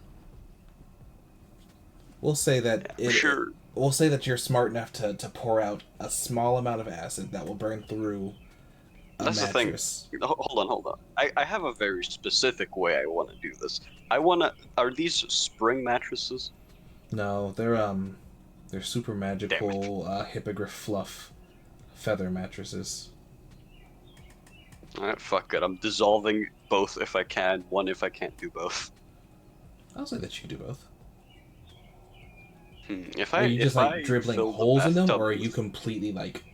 [SPEAKER 2] We'll say that
[SPEAKER 5] Yeah, sure.
[SPEAKER 2] we'll say that you're smart enough to pour out a small amount of acid that will burn through a
[SPEAKER 5] That's the thing.
[SPEAKER 2] mattress.
[SPEAKER 5] Hold on. I have a very specific way I want to do this. I want to. Are these spring mattresses?
[SPEAKER 2] No, they're super
[SPEAKER 5] Damn it.
[SPEAKER 2] magical hippogriff fluff feather mattresses.
[SPEAKER 5] Alright, fuck it. I'm dissolving both if I can, one if I can't do both.
[SPEAKER 2] I'll say that you do both.
[SPEAKER 5] If
[SPEAKER 2] Are
[SPEAKER 5] I
[SPEAKER 2] you just
[SPEAKER 5] if
[SPEAKER 2] like
[SPEAKER 5] I
[SPEAKER 2] dribbling
[SPEAKER 5] fill the
[SPEAKER 2] holes in them,
[SPEAKER 5] bathtub
[SPEAKER 2] or are you
[SPEAKER 5] with
[SPEAKER 2] completely like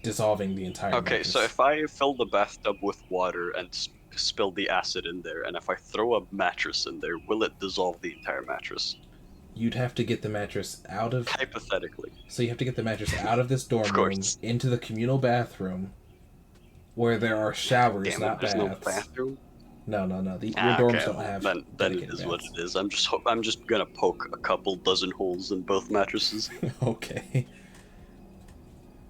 [SPEAKER 2] dissolving the entire
[SPEAKER 5] Okay, so
[SPEAKER 2] mattress?
[SPEAKER 5] if I fill the bathtub with water and spill the acid in there, and if I throw a mattress in there, will it dissolve the entire mattress?
[SPEAKER 2] You'd have to get the mattress out of.
[SPEAKER 5] Hypothetically,
[SPEAKER 2] So you have to get the mattress out of this dorm
[SPEAKER 5] of
[SPEAKER 2] room
[SPEAKER 5] course.
[SPEAKER 2] into the communal bathroom, where there are showers,
[SPEAKER 5] Damn it,
[SPEAKER 2] not
[SPEAKER 5] there's no
[SPEAKER 2] baths.
[SPEAKER 5] bathroom.
[SPEAKER 2] No, no, no. Your
[SPEAKER 5] Ah,
[SPEAKER 2] dorms
[SPEAKER 5] okay,
[SPEAKER 2] don't
[SPEAKER 5] well
[SPEAKER 2] have
[SPEAKER 5] then it
[SPEAKER 2] dedicated
[SPEAKER 5] is what
[SPEAKER 2] baths.
[SPEAKER 5] it is. I'm just gonna poke a couple dozen holes in both mattresses
[SPEAKER 2] Okay.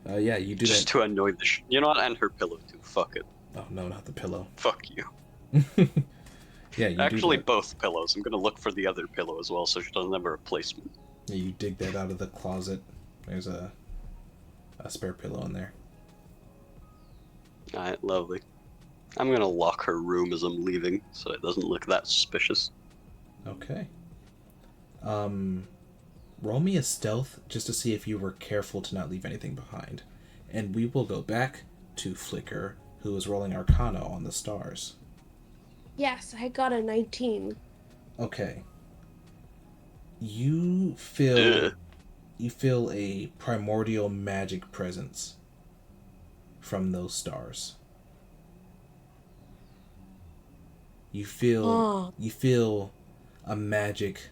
[SPEAKER 2] Yeah, you do
[SPEAKER 5] just
[SPEAKER 2] that.
[SPEAKER 5] to annoy the you know what? And her pillow too. Fuck it.
[SPEAKER 2] Oh no, not the pillow.
[SPEAKER 5] Fuck you.
[SPEAKER 2] Yeah, you do
[SPEAKER 5] Actually,
[SPEAKER 2] that.
[SPEAKER 5] both pillows. I'm gonna look for the other pillow as well, so she doesn't have a replacement.
[SPEAKER 2] Yeah, you dig that out of the closet. There's a spare pillow in there.
[SPEAKER 5] Alright, lovely. I'm gonna lock her room as I'm leaving, so it doesn't look that suspicious.
[SPEAKER 2] Okay. Roll me a stealth just to see if you were careful to not leave anything behind, and we will go back to Flicker, who is rolling Arcana on the stars.
[SPEAKER 4] Yes, I got a 19.
[SPEAKER 2] Okay. You feel
[SPEAKER 5] Ugh.
[SPEAKER 2] you feel a primordial magic presence from those stars.
[SPEAKER 4] Oh,
[SPEAKER 2] You feel a magic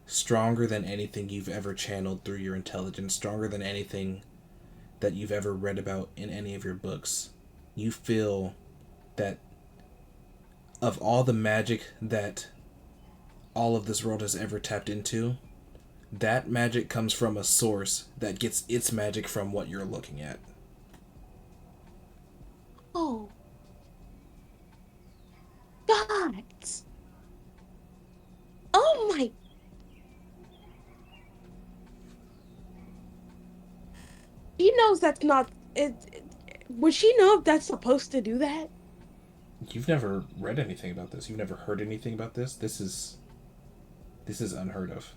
[SPEAKER 2] stronger than anything you've ever channeled through your intelligence, stronger than anything that you've ever read about in any of your books. You feel that of all the magic that all of this world has ever tapped into, that magic comes from a source that gets its magic from what you're looking at.
[SPEAKER 4] oh, gods. Oh my. He knows that's not. Would she know if that's supposed to do that?
[SPEAKER 2] You've never read anything about this. You've never heard anything about this. This is unheard of.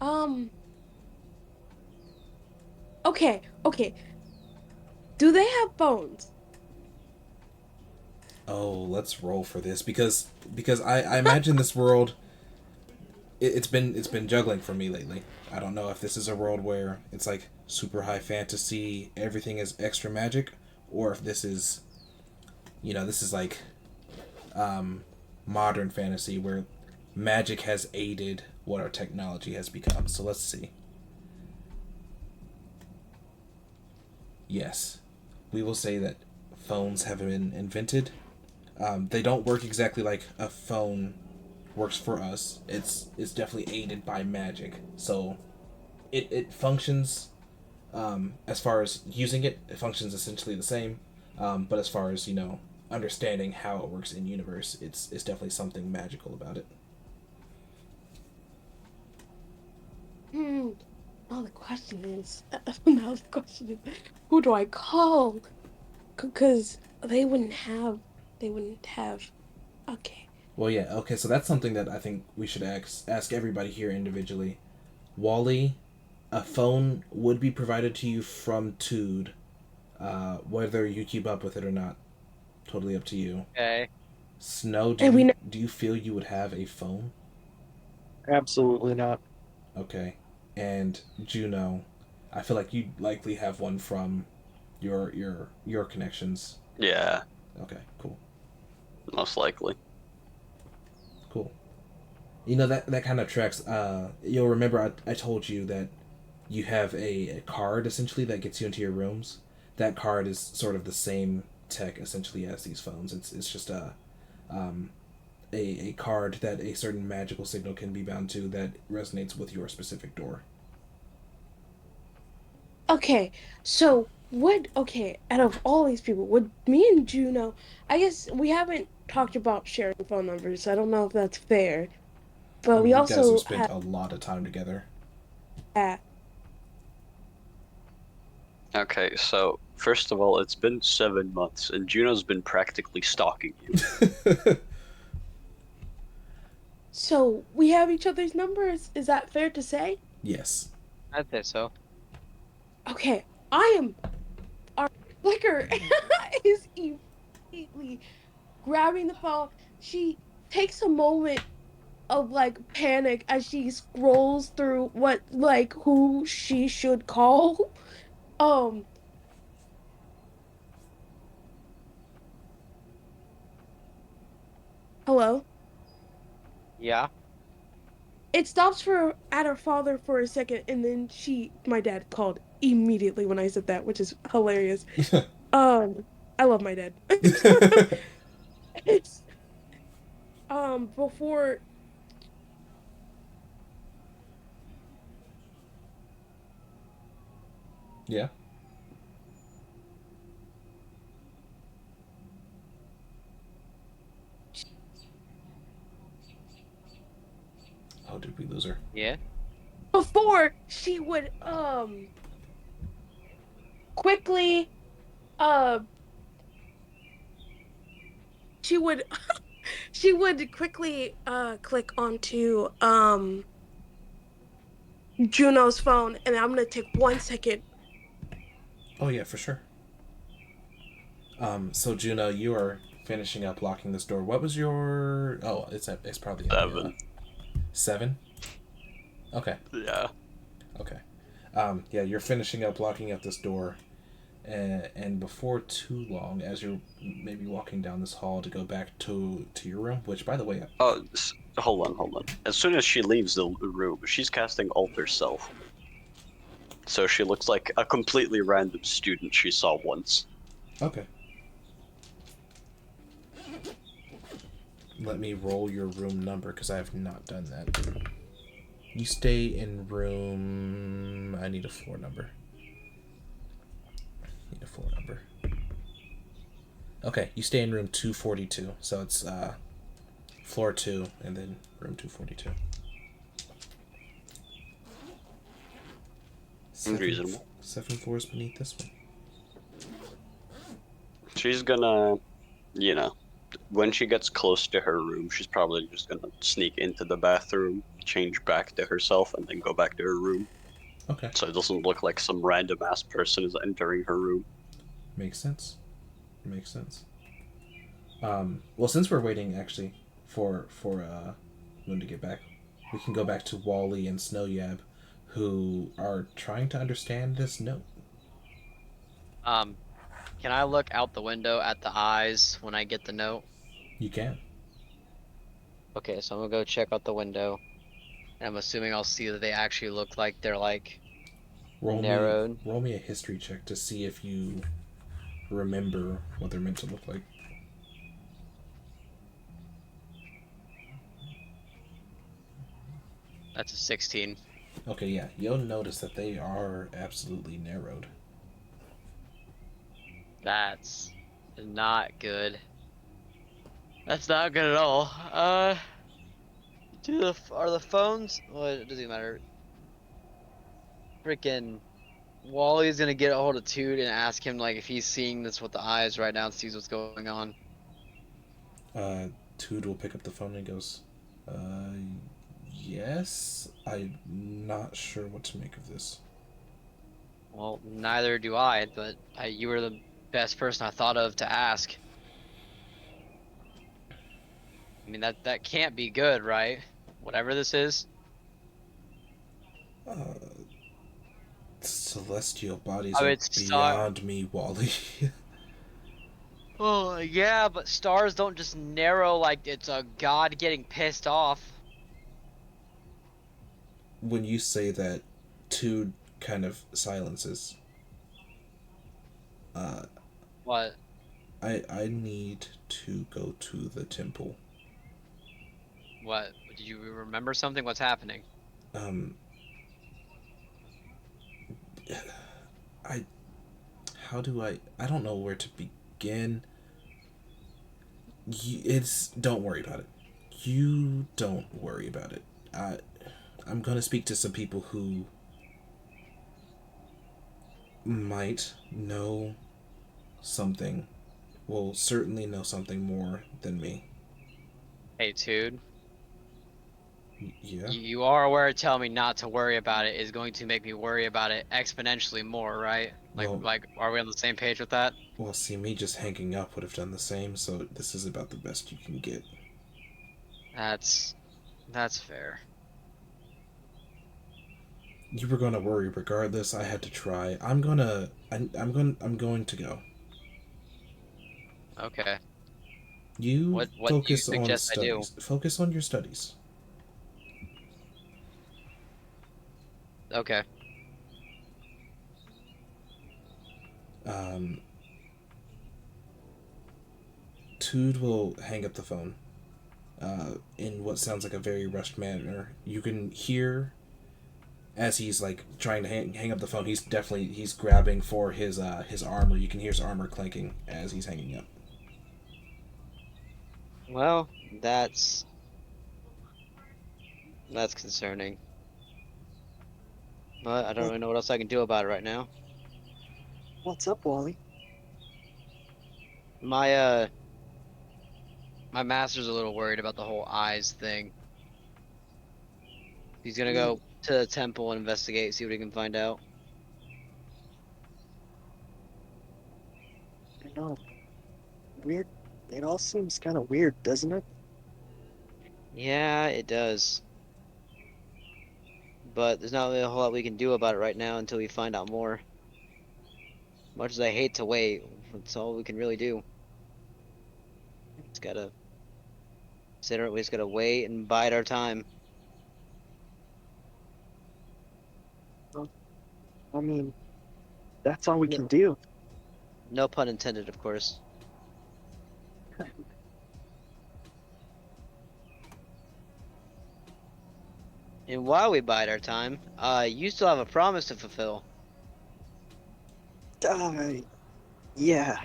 [SPEAKER 4] Um. Okay, okay. Do they have phones?
[SPEAKER 2] Oh, let's roll for this because I imagine this world. It's been juggling for me lately. I don't know if this is a world where it's like super high fantasy, everything is extra magic, or if this is, this is like modern fantasy where magic has aided what our technology has become. So let's see. Yes, we will say that phones have been invented. They don't work exactly like a phone works for us. It's definitely aided by magic. So it functions, as far as using it, it functions essentially the same. But as far as, understanding how it works in universe, it's definitely something magical about it.
[SPEAKER 4] Hmm. Now the question is, who do I call? Because they wouldn't have. Okay.
[SPEAKER 2] Well, yeah, okay, so that's something that I think we should ask everybody here individually. Wally, a phone would be provided to you from Tude, whether you keep up with it or not. Totally up to you.
[SPEAKER 3] Okay.
[SPEAKER 2] Snow,
[SPEAKER 4] And we know.
[SPEAKER 2] do you feel you would have a phone?
[SPEAKER 1] Absolutely not.
[SPEAKER 2] Okay. And Juno, I feel like you'd likely have one from your connections.
[SPEAKER 5] Yeah,
[SPEAKER 2] Okay, cool.
[SPEAKER 5] most likely.
[SPEAKER 2] Cool. That kind of tracks. You'll remember I told you that you have a card essentially that gets you into your rooms. That card is sort of the same tech essentially as these phones. It's just um, a card that a certain magical signal can be bound to that resonates with your specific door.
[SPEAKER 4] Okay, so what? Okay, out of all these people, would me and Juno? I guess we haven't talked about sharing phone numbers. I don't know if that's fair,
[SPEAKER 2] I
[SPEAKER 4] but we
[SPEAKER 2] mean, you guys have
[SPEAKER 4] also
[SPEAKER 2] spent
[SPEAKER 4] have
[SPEAKER 2] a lot of time together.
[SPEAKER 4] that.
[SPEAKER 5] Okay, so first of all, it's been 7 months, and Juno's been practically stalking you.
[SPEAKER 4] So we have each other's numbers. Is that fair to say?
[SPEAKER 2] Yes.
[SPEAKER 3] I'd say so.
[SPEAKER 4] Okay, I am. Our Flicker is immediately grabbing the phone. She takes a moment of like panic as she scrolls through what like who she should call. Um, hello.
[SPEAKER 3] Yeah.
[SPEAKER 4] It stops for at her father for a second, and then my dad called immediately when I said that, which is hilarious. I love my dad. It's before
[SPEAKER 2] Yeah. Oh, did we lose her?
[SPEAKER 3] Yeah.
[SPEAKER 4] she would quickly uh she would she would quickly click onto Juno's phone, and I'm gonna take 1 second.
[SPEAKER 2] Oh yeah, for sure. So Juno, you are finishing up locking this door. What was your? Oh, it's probably in the
[SPEAKER 5] 7.
[SPEAKER 2] 7. Okay.
[SPEAKER 5] Yeah.
[SPEAKER 2] Okay. Yeah, you're finishing up locking up this door, and before too long, as you're maybe walking down this hall to go back to your room, which by the way,
[SPEAKER 5] Oh, hold on. As soon as she leaves the room, she's casting Alter Self. So she looks like a completely random student she saw once.
[SPEAKER 2] okay. Let me roll your room number because I have not done that. You stay in room. I need a floor number. Need a floor number. Okay, you stay in room 242. So it's floor 2 and then room 242.
[SPEAKER 5] Reasonable.
[SPEAKER 2] 7 floors beneath this one.
[SPEAKER 5] She's gonna, you know, when she gets close to her room, she's probably just gonna sneak into the bathroom, change back to herself, and then go back to her room.
[SPEAKER 2] Okay,
[SPEAKER 5] So it doesn't look like some random ass person is entering her room.
[SPEAKER 2] makes sense. Makes sense. Well, since we're waiting actually for Moon to get back, we can go back to Wally and Snow Yab, who are trying to understand this note.
[SPEAKER 3] Um, can I look out the window at the eyes when I get the note?
[SPEAKER 2] You can
[SPEAKER 3] Okay, so I'm gonna go check out the window. And I'm assuming I'll see that they actually look like they're like
[SPEAKER 2] roll me
[SPEAKER 3] narrowed.
[SPEAKER 2] roll me a history check to see if you remember what they're meant to look like.
[SPEAKER 3] That's a 16.
[SPEAKER 2] Okay, yeah, you'll notice that they are absolutely narrowed.
[SPEAKER 3] That's not good. That's not good at all. Are the phones? Well, it doesn't matter. Freaking Wally's gonna get a hold of Toot and ask him like if he's seeing this with the eyes right now and sees what's going on.
[SPEAKER 2] Uh, Tood will pick up the phone and goes, yes, I'm not sure what to make of this.
[SPEAKER 3] Well, neither do I, but you were the best person I thought of to ask. I mean that can't be good, right? Whatever this is.
[SPEAKER 2] Uh, Celestial bodies
[SPEAKER 3] I
[SPEAKER 2] are
[SPEAKER 3] would start.
[SPEAKER 2] beyond me, Wally.
[SPEAKER 3] Oh yeah, but stars don't just narrow like it's a god getting pissed off.
[SPEAKER 2] When you say that, Tood kind of silences. Uh,
[SPEAKER 3] What?
[SPEAKER 2] I need to go to the temple.
[SPEAKER 3] What? Did you remember something? What's happening?
[SPEAKER 2] Um, I how do I don't know where to begin. It's don't worry about it. You don't worry about it. I I'm gonna speak to some people who might know something. Will certainly know something more than me.
[SPEAKER 3] Hey, dude.
[SPEAKER 2] Yeah.
[SPEAKER 3] You are aware telling me not to worry about it is going to make me worry about it exponentially more, right?
[SPEAKER 2] Well,
[SPEAKER 3] Are we on the same page with that?
[SPEAKER 2] well, see, me just hanging up would have done the same. So this is about the best you can get.
[SPEAKER 3] That's that's fair.
[SPEAKER 2] You were gonna worry regardless. I had to try. I'm going to go.
[SPEAKER 3] Okay.
[SPEAKER 2] You
[SPEAKER 3] What do you
[SPEAKER 2] focus on
[SPEAKER 3] suggest I do?
[SPEAKER 2] studies. Focus on your studies.
[SPEAKER 3] Okay.
[SPEAKER 2] Um, Tood will hang up the phone. In what sounds like a very rushed manner. You can hear as he's like trying to hang up the phone. He's grabbing for his armor. You can hear his armor clanking as he's hanging up.
[SPEAKER 3] Well, that's concerning. But I don't
[SPEAKER 1] What,
[SPEAKER 3] really know what else I can do about it right now.
[SPEAKER 1] what's up, Wally?
[SPEAKER 3] My my master's a little worried about the whole eyes thing. He's gonna
[SPEAKER 1] Yeah,
[SPEAKER 3] go to the temple and investigate, see what he can find out.
[SPEAKER 1] I know. Weird. It all seems kind of weird, doesn't it?
[SPEAKER 3] Yeah, it does. But there's not really a whole lot we can do about it right now until we find out more. Much as I hate to wait, that's all we can really do. Just gotta we just gotta wait and bide our time.
[SPEAKER 1] Well, I mean, that's all we
[SPEAKER 3] No,
[SPEAKER 1] can do.
[SPEAKER 3] no pun intended, of course. And while we bide our time, you still have a promise to fulfill.
[SPEAKER 1] Uh, yeah.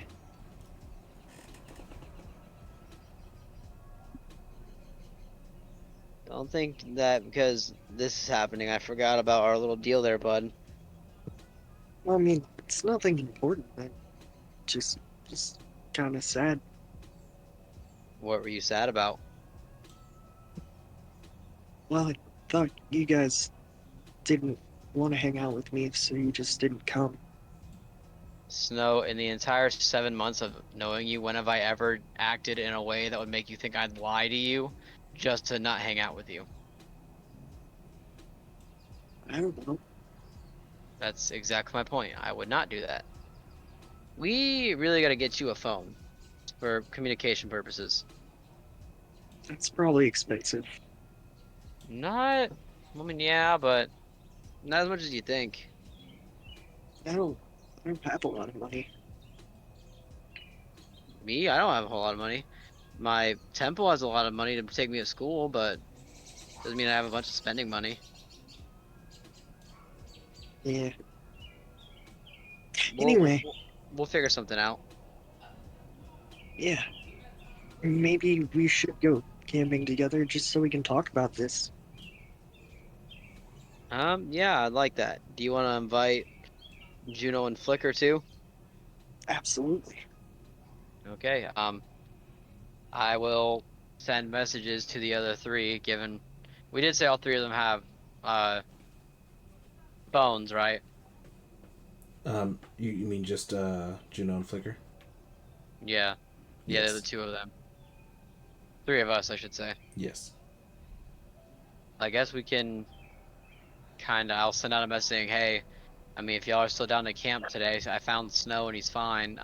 [SPEAKER 3] Don't think that because this is happening, I forgot about our little deal there, bud.
[SPEAKER 1] Well, I mean, it's nothing important. I just, just kind of sad.
[SPEAKER 3] What were you sad about?
[SPEAKER 1] Well, I thought you guys didn't want to hang out with me, so you just didn't come.
[SPEAKER 3] Snow, in the entire 7 months of knowing you, when have I ever acted in a way that would make you think I'd lie to you just to not hang out with you?
[SPEAKER 1] I don't know.
[SPEAKER 3] That's exactly my point. I would not do that. We really gotta get you a phone for communication purposes.
[SPEAKER 1] That's probably expensive.
[SPEAKER 3] Not, I mean, yeah, but not as much as you think.
[SPEAKER 1] I don't, I don't have a lot of money.
[SPEAKER 3] Me, I don't have a whole lot of money. My temple has a lot of money to take me to school, but doesn't mean I have a bunch of spending money.
[SPEAKER 1] Yeah.
[SPEAKER 3] We'll we'll,
[SPEAKER 1] Anyway,
[SPEAKER 3] we'll we'll figure something out.
[SPEAKER 1] yeah. Maybe we should go camping together just so we can talk about this.
[SPEAKER 3] Yeah, I'd like that. Do you want to invite Juno and Flicker too?
[SPEAKER 1] Absolutely.
[SPEAKER 3] Okay. I will send messages to the other three, given we did say all three of them have uh phones, right?
[SPEAKER 2] You mean just Juno and Flicker?
[SPEAKER 3] Yeah. Yeah, they're the
[SPEAKER 2] Yes.
[SPEAKER 3] two of them. Three of us, I should say.
[SPEAKER 2] Yes.
[SPEAKER 3] I guess we can I'll send out a message saying, hey, I mean, if y'all are still down to camp today, I found Snow and he's fine.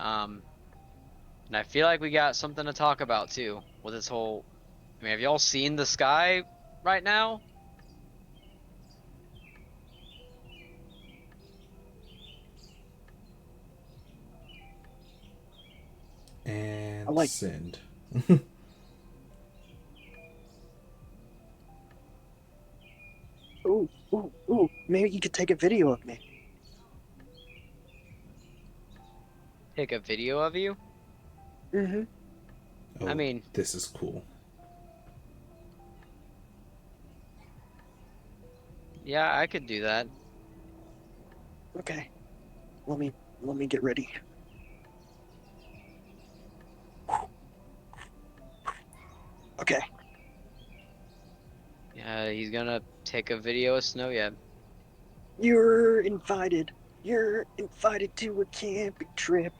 [SPEAKER 3] And I feel like we got something to talk about too with this whole. I mean, have y'all seen the sky right now?
[SPEAKER 1] I
[SPEAKER 2] And
[SPEAKER 1] like
[SPEAKER 2] send.
[SPEAKER 1] Ooh, maybe you could take a video of me.
[SPEAKER 3] Take a video of you?
[SPEAKER 1] Mm-hmm.
[SPEAKER 2] Oh,
[SPEAKER 3] I mean,
[SPEAKER 2] this is cool.
[SPEAKER 3] yeah, I could do that.
[SPEAKER 1] Okay. Let me get ready. Okay.
[SPEAKER 3] Yeah, he's gonna take a video of Snow Yet.
[SPEAKER 1] You're invited. You're invited to a camping trip.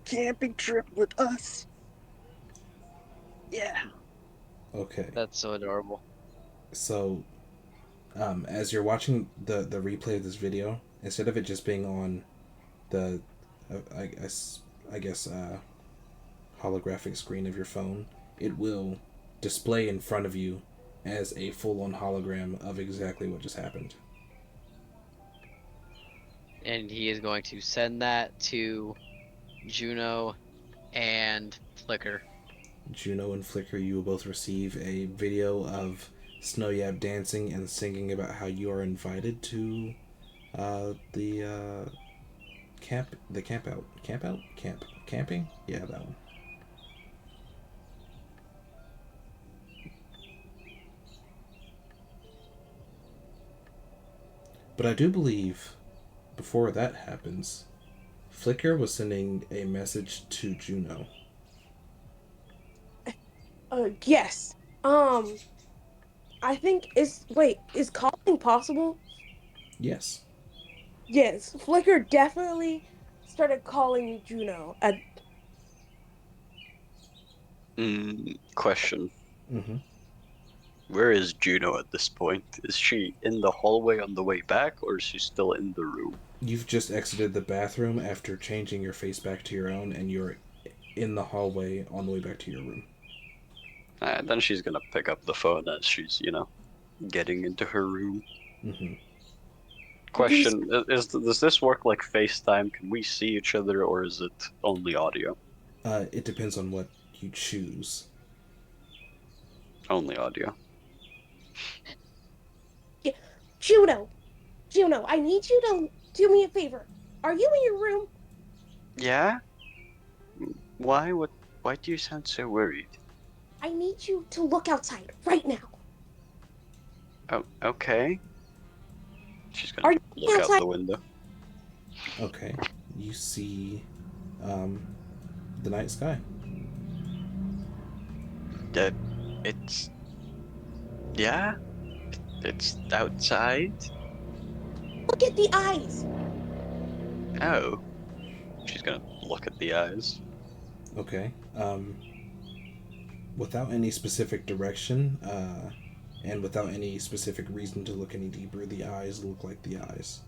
[SPEAKER 1] Camping trip with us. Yeah.
[SPEAKER 2] Okay.
[SPEAKER 3] That's so adorable.
[SPEAKER 2] So, as you're watching the replay of this video, instead of it just being on the, I guess, holographic screen of your phone, it will display in front of you as a full-on hologram of exactly what just happened.
[SPEAKER 3] And he is going to send that to Juno and Flicker.
[SPEAKER 2] Juno and Flicker, you will both receive a video of Snowyab dancing and singing about how you are invited to the camping. Yeah, that one. But I do believe before that happens, Flicker was sending a message to Juno.
[SPEAKER 4] Yes. I think is calling possible?
[SPEAKER 2] Yes.
[SPEAKER 4] Yes, Flicker definitely started calling Juno.
[SPEAKER 5] Question.
[SPEAKER 2] Mm-hmm.
[SPEAKER 5] Where is Juno at this point? Is she in the hallway on the way back, or is she still in the room?
[SPEAKER 2] You've just exited the bathroom after changing your face back to your own, and you're in the hallway on the way back to your room.
[SPEAKER 5] Then she's gonna pick up the phone as she's, getting into her room.
[SPEAKER 2] Mm-hmm.
[SPEAKER 4] These
[SPEAKER 5] Question: does this work like FaceTime? Can we see each other, or is it only audio?
[SPEAKER 2] It depends on what you choose.
[SPEAKER 5] Only audio.
[SPEAKER 4] yeah, Juno, Juno, I need you to do me a favor. Are you in your room?
[SPEAKER 5] Yeah? Why? What? Why do you sound so worried?
[SPEAKER 4] I need you to look outside right now.
[SPEAKER 5] Oh, okay. She's
[SPEAKER 4] Are
[SPEAKER 5] gonna
[SPEAKER 4] you looking
[SPEAKER 5] look out
[SPEAKER 4] outside?
[SPEAKER 5] the window.
[SPEAKER 2] Okay. You see um, the night sky.
[SPEAKER 5] That it's yeah. It's outside.
[SPEAKER 4] Look at the eyes.
[SPEAKER 5] Oh, she's gonna look at the eyes.
[SPEAKER 2] Okay. Without any specific direction, and without any specific reason to look any deeper, the eyes look like the eyes.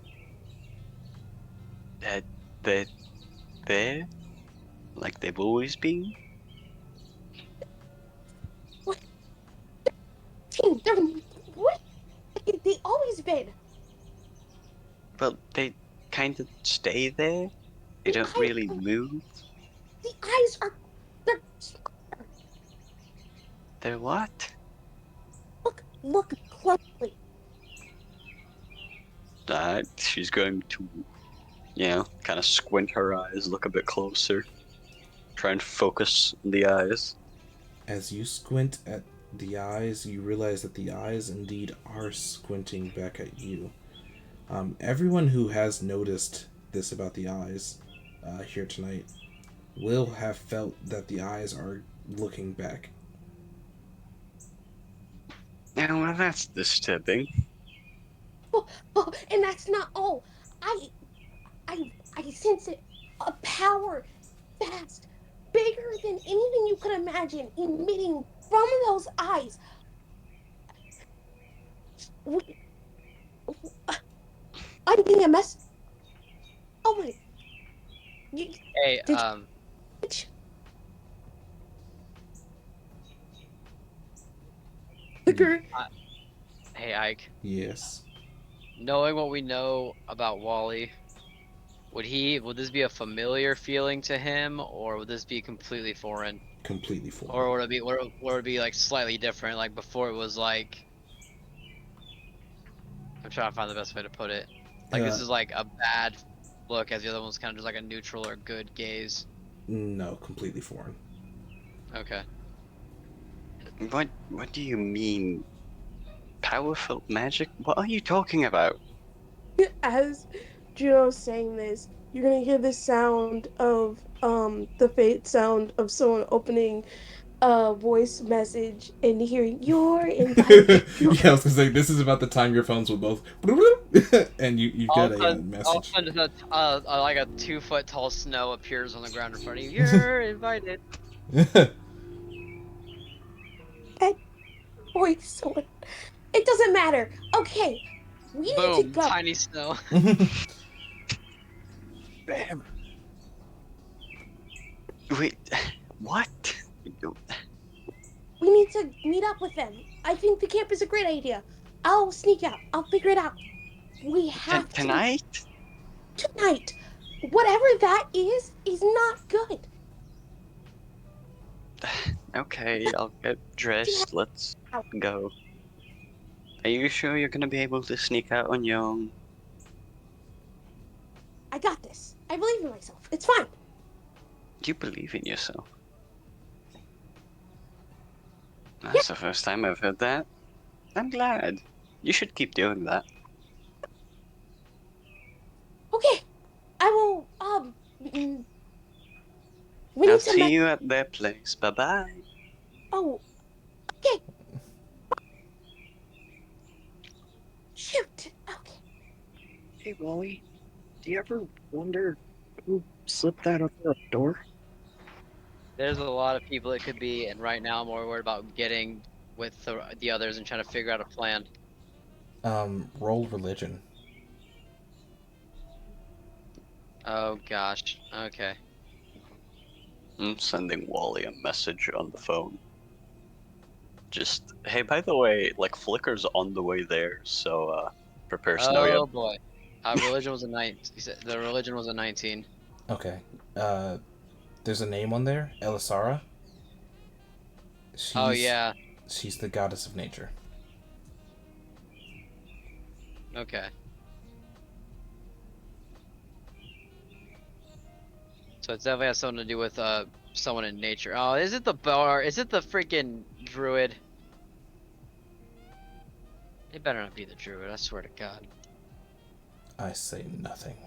[SPEAKER 5] That they're there, like they've always been.
[SPEAKER 4] What? They're what? They always been.
[SPEAKER 5] Well, they kind of stay there. They
[SPEAKER 4] The
[SPEAKER 5] don't
[SPEAKER 4] eyes.
[SPEAKER 5] really move.
[SPEAKER 4] The eyes are. They're.
[SPEAKER 5] They're what?
[SPEAKER 4] Look closely.
[SPEAKER 5] She's going to, kind of squint her eyes, look a bit closer, try and focus on the eyes.
[SPEAKER 2] As you squint at the eyes, you realize that the eyes indeed are squinting back at you. Everyone who has noticed this about the eyes here tonight will have felt that the eyes are looking back.
[SPEAKER 5] Now, well, that's disturbing.
[SPEAKER 4] Oh, and that's not all. I I sense it. A power fast, bigger than anything you could imagine, emitting from those eyes. We, I'm getting a mess. Oh my! You,
[SPEAKER 3] Hey,
[SPEAKER 4] did you? Flicker.
[SPEAKER 3] hey, Ike.
[SPEAKER 2] Yes,
[SPEAKER 3] Knowing what we know about Wally, would this be a familiar feeling to him, or would this be completely foreign?
[SPEAKER 2] completely foreign.
[SPEAKER 3] Or would it be like slightly different? Like before, it was like I'm trying to find the best way to put it. Like this
[SPEAKER 2] Uh,
[SPEAKER 3] is like a bad look, as the other one's kind of just like a neutral or good gaze.
[SPEAKER 2] no, completely foreign.
[SPEAKER 3] Okay.
[SPEAKER 5] What do you mean? Powerful magic? What are you talking about?
[SPEAKER 4] As Juno's saying this, you're gonna hear the sound of the faint sound of someone opening a voice message and hearing you're invited. You're
[SPEAKER 2] Yeah, I was gonna say this is about the time your phones will both, and you
[SPEAKER 3] All
[SPEAKER 2] get
[SPEAKER 3] of a
[SPEAKER 2] a
[SPEAKER 3] sudden,
[SPEAKER 2] message.
[SPEAKER 3] just like a 2 foot tall snow appears on the ground in front of you. You're invited.
[SPEAKER 4] that voice. Someone. It doesn't matter. Okay, we need to
[SPEAKER 3] Boom,
[SPEAKER 4] go.
[SPEAKER 3] tiny snow.
[SPEAKER 1] Bam.
[SPEAKER 5] Wait, what?
[SPEAKER 4] We need to meet up with them. I think the camp is a great idea. I'll sneak out. I'll figure it out. We have to
[SPEAKER 5] Tonight?
[SPEAKER 4] tonight. Whatever that is not good.
[SPEAKER 5] Okay, I'll get dressed. Let's go. Are you sure you're gonna be able to sneak out on your own?
[SPEAKER 4] I got this. I believe in myself. It's fine.
[SPEAKER 5] You believe in yourself.
[SPEAKER 4] Yeah.
[SPEAKER 5] That's the first time I've heard that. I'm glad. You should keep doing that.
[SPEAKER 4] Okay. I will. We
[SPEAKER 5] I'll
[SPEAKER 4] need to
[SPEAKER 5] see you at their place. Bye bye.
[SPEAKER 4] Oh, okay. Shoot. Okay.
[SPEAKER 1] Hey, Wally, do you ever wonder who slipped that under a door?
[SPEAKER 3] There's a lot of people it could be, and right now I'm more worried about getting with the others and trying to figure out a plan.
[SPEAKER 2] Roll religion.
[SPEAKER 3] Oh gosh. Okay.
[SPEAKER 5] I'm sending Wally a message on the phone. Just, hey, by the way, like, Flicker's on the way there, so, prepare snow,
[SPEAKER 3] Oh
[SPEAKER 5] yep.
[SPEAKER 3] boy. Religion was a 19. The religion was a 19.
[SPEAKER 2] Okay. There's a name on there, Elisara.
[SPEAKER 3] Oh
[SPEAKER 2] She's
[SPEAKER 3] yeah.
[SPEAKER 2] she's the goddess of nature.
[SPEAKER 3] Okay. So it definitely has something to do with someone in nature. Oh, is it the bar? Is it the freaking druid? It better not be the druid. I swear to God.
[SPEAKER 2] I say nothing.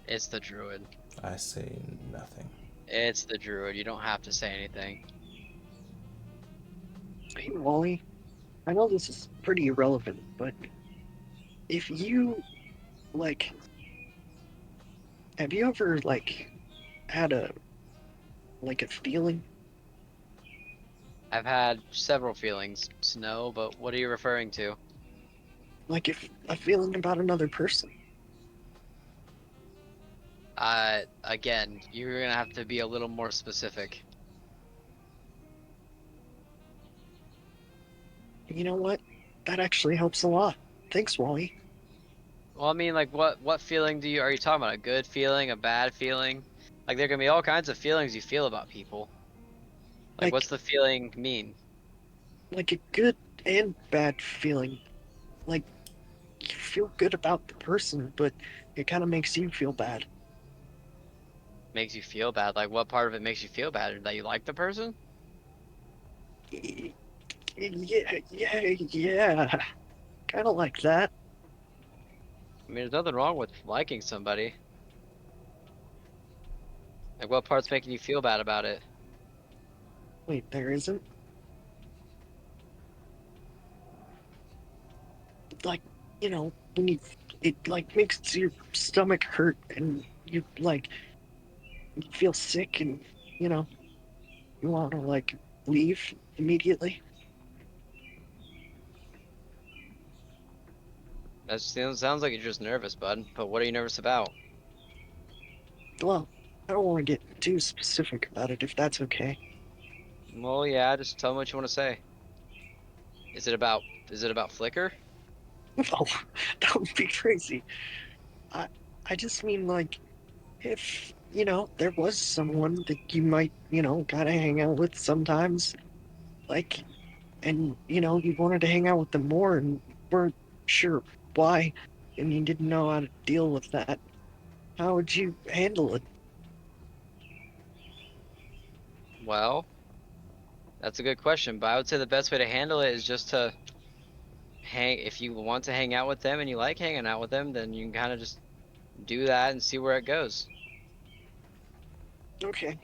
[SPEAKER 3] It's the druid.
[SPEAKER 2] I say nothing.
[SPEAKER 3] It's the druid. You don't have to say anything.
[SPEAKER 1] Hey, Wally, I know this is pretty irrelevant, but if you, like, have you ever, like, had a feeling?
[SPEAKER 3] I've had several feelings, Snow, but what are you referring to?
[SPEAKER 1] Like, if a feeling about another person?
[SPEAKER 3] Again, you're gonna have to be a little more specific.
[SPEAKER 1] You know what? That actually helps a lot. Thanks, Wally.
[SPEAKER 3] Well, I mean, like, what feeling are you talking about? A good feeling, a bad feeling? Like, there can be all kinds of feelings you feel about people. Like,
[SPEAKER 1] Like,
[SPEAKER 3] what's the feeling mean?
[SPEAKER 1] like a good and bad feeling. Like, you feel good about the person, but it kind of makes you feel bad.
[SPEAKER 3] Makes you feel bad? Like, what part of it makes you feel bad? That you like the person?
[SPEAKER 1] Yeah. Kind of like that.
[SPEAKER 3] I mean, there's nothing wrong with liking somebody. Like, what part's making you feel bad about it?
[SPEAKER 1] Wait, there isn't? Like, when it like makes your stomach hurt and you feel sick and, you know, you want to like leave immediately.
[SPEAKER 3] That sounds like you're just nervous, bud. But what are you nervous about?
[SPEAKER 1] Well, I don't want to get too specific about it if that's okay.
[SPEAKER 3] Well, yeah, just tell me what you want to say. Is it about Flicker?
[SPEAKER 1] Oh, that would be crazy. I, I just mean like if, there was someone that you might, gotta hang out with sometimes, like, and, you wanted to hang out with them more and weren't sure why, and you didn't know how to deal with that, how would you handle it?
[SPEAKER 3] Well, that's a good question, but I would say the best way to handle it is just to hang. If you want to hang out with them and you like hanging out with them, then you can kind of just do that and see where it goes.
[SPEAKER 1] Okay.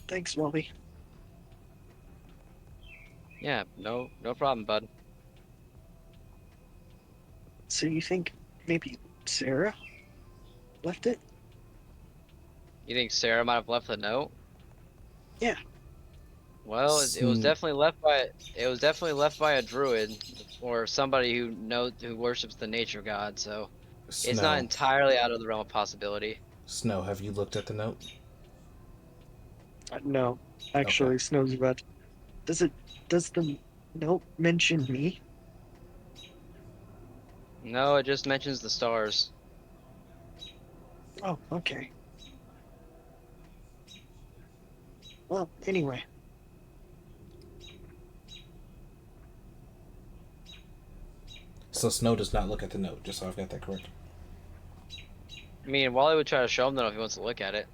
[SPEAKER 1] Thanks, Molly.
[SPEAKER 3] Yeah, no problem, bud.
[SPEAKER 1] So you think maybe Sarah left it?
[SPEAKER 3] You think Sarah might have left a note?
[SPEAKER 1] Yeah.
[SPEAKER 3] Well, it was definitely left by a druid or somebody who worships the nature god, so it's not
[SPEAKER 2] Snow.
[SPEAKER 3] entirely out of the realm of possibility.
[SPEAKER 2] Snow, have you looked at the note?
[SPEAKER 1] No.
[SPEAKER 2] Okay.
[SPEAKER 1] Actually, Snow's about. Does it? Does the note mention me?
[SPEAKER 3] No, it just mentions the stars.
[SPEAKER 1] Oh, okay. Well, anyway.
[SPEAKER 2] So Snow does not look at the note, just so I've got that correct.
[SPEAKER 3] I mean, Wally would try to show him though if he wants to look at it.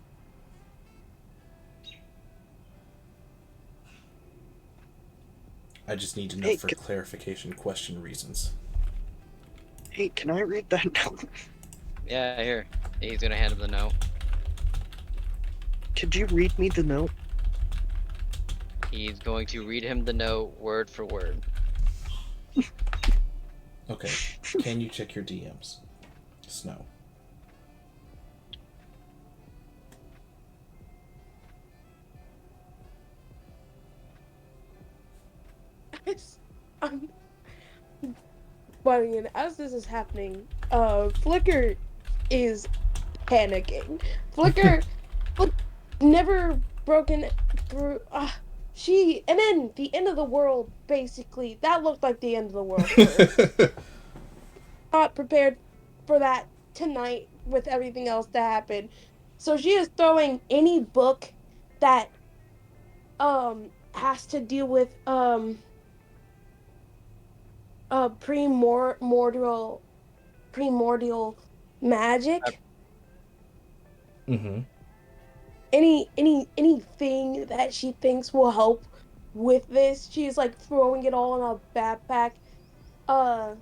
[SPEAKER 2] I just need to know
[SPEAKER 1] Hey,
[SPEAKER 2] for clarification question reasons.
[SPEAKER 1] hey, can I read that note?
[SPEAKER 3] Yeah, here. He's gonna hand him the note.
[SPEAKER 1] Could you read me the note?
[SPEAKER 3] He's going to read him the note word for word.
[SPEAKER 2] Okay. Can you check your DMs? Snow.
[SPEAKER 4] I'm, but again, as this is happening, Flicker is panicking. Flicker, look, never broken through. And then the end of the world. Basically, that looked like the end of the world for her. Not prepared for that tonight with everything else that happened. So she is throwing any book that has to deal with primordial magic.
[SPEAKER 2] Mm-hmm.
[SPEAKER 4] Anything that she thinks will help with this. She's like throwing it all in a backpack. Uh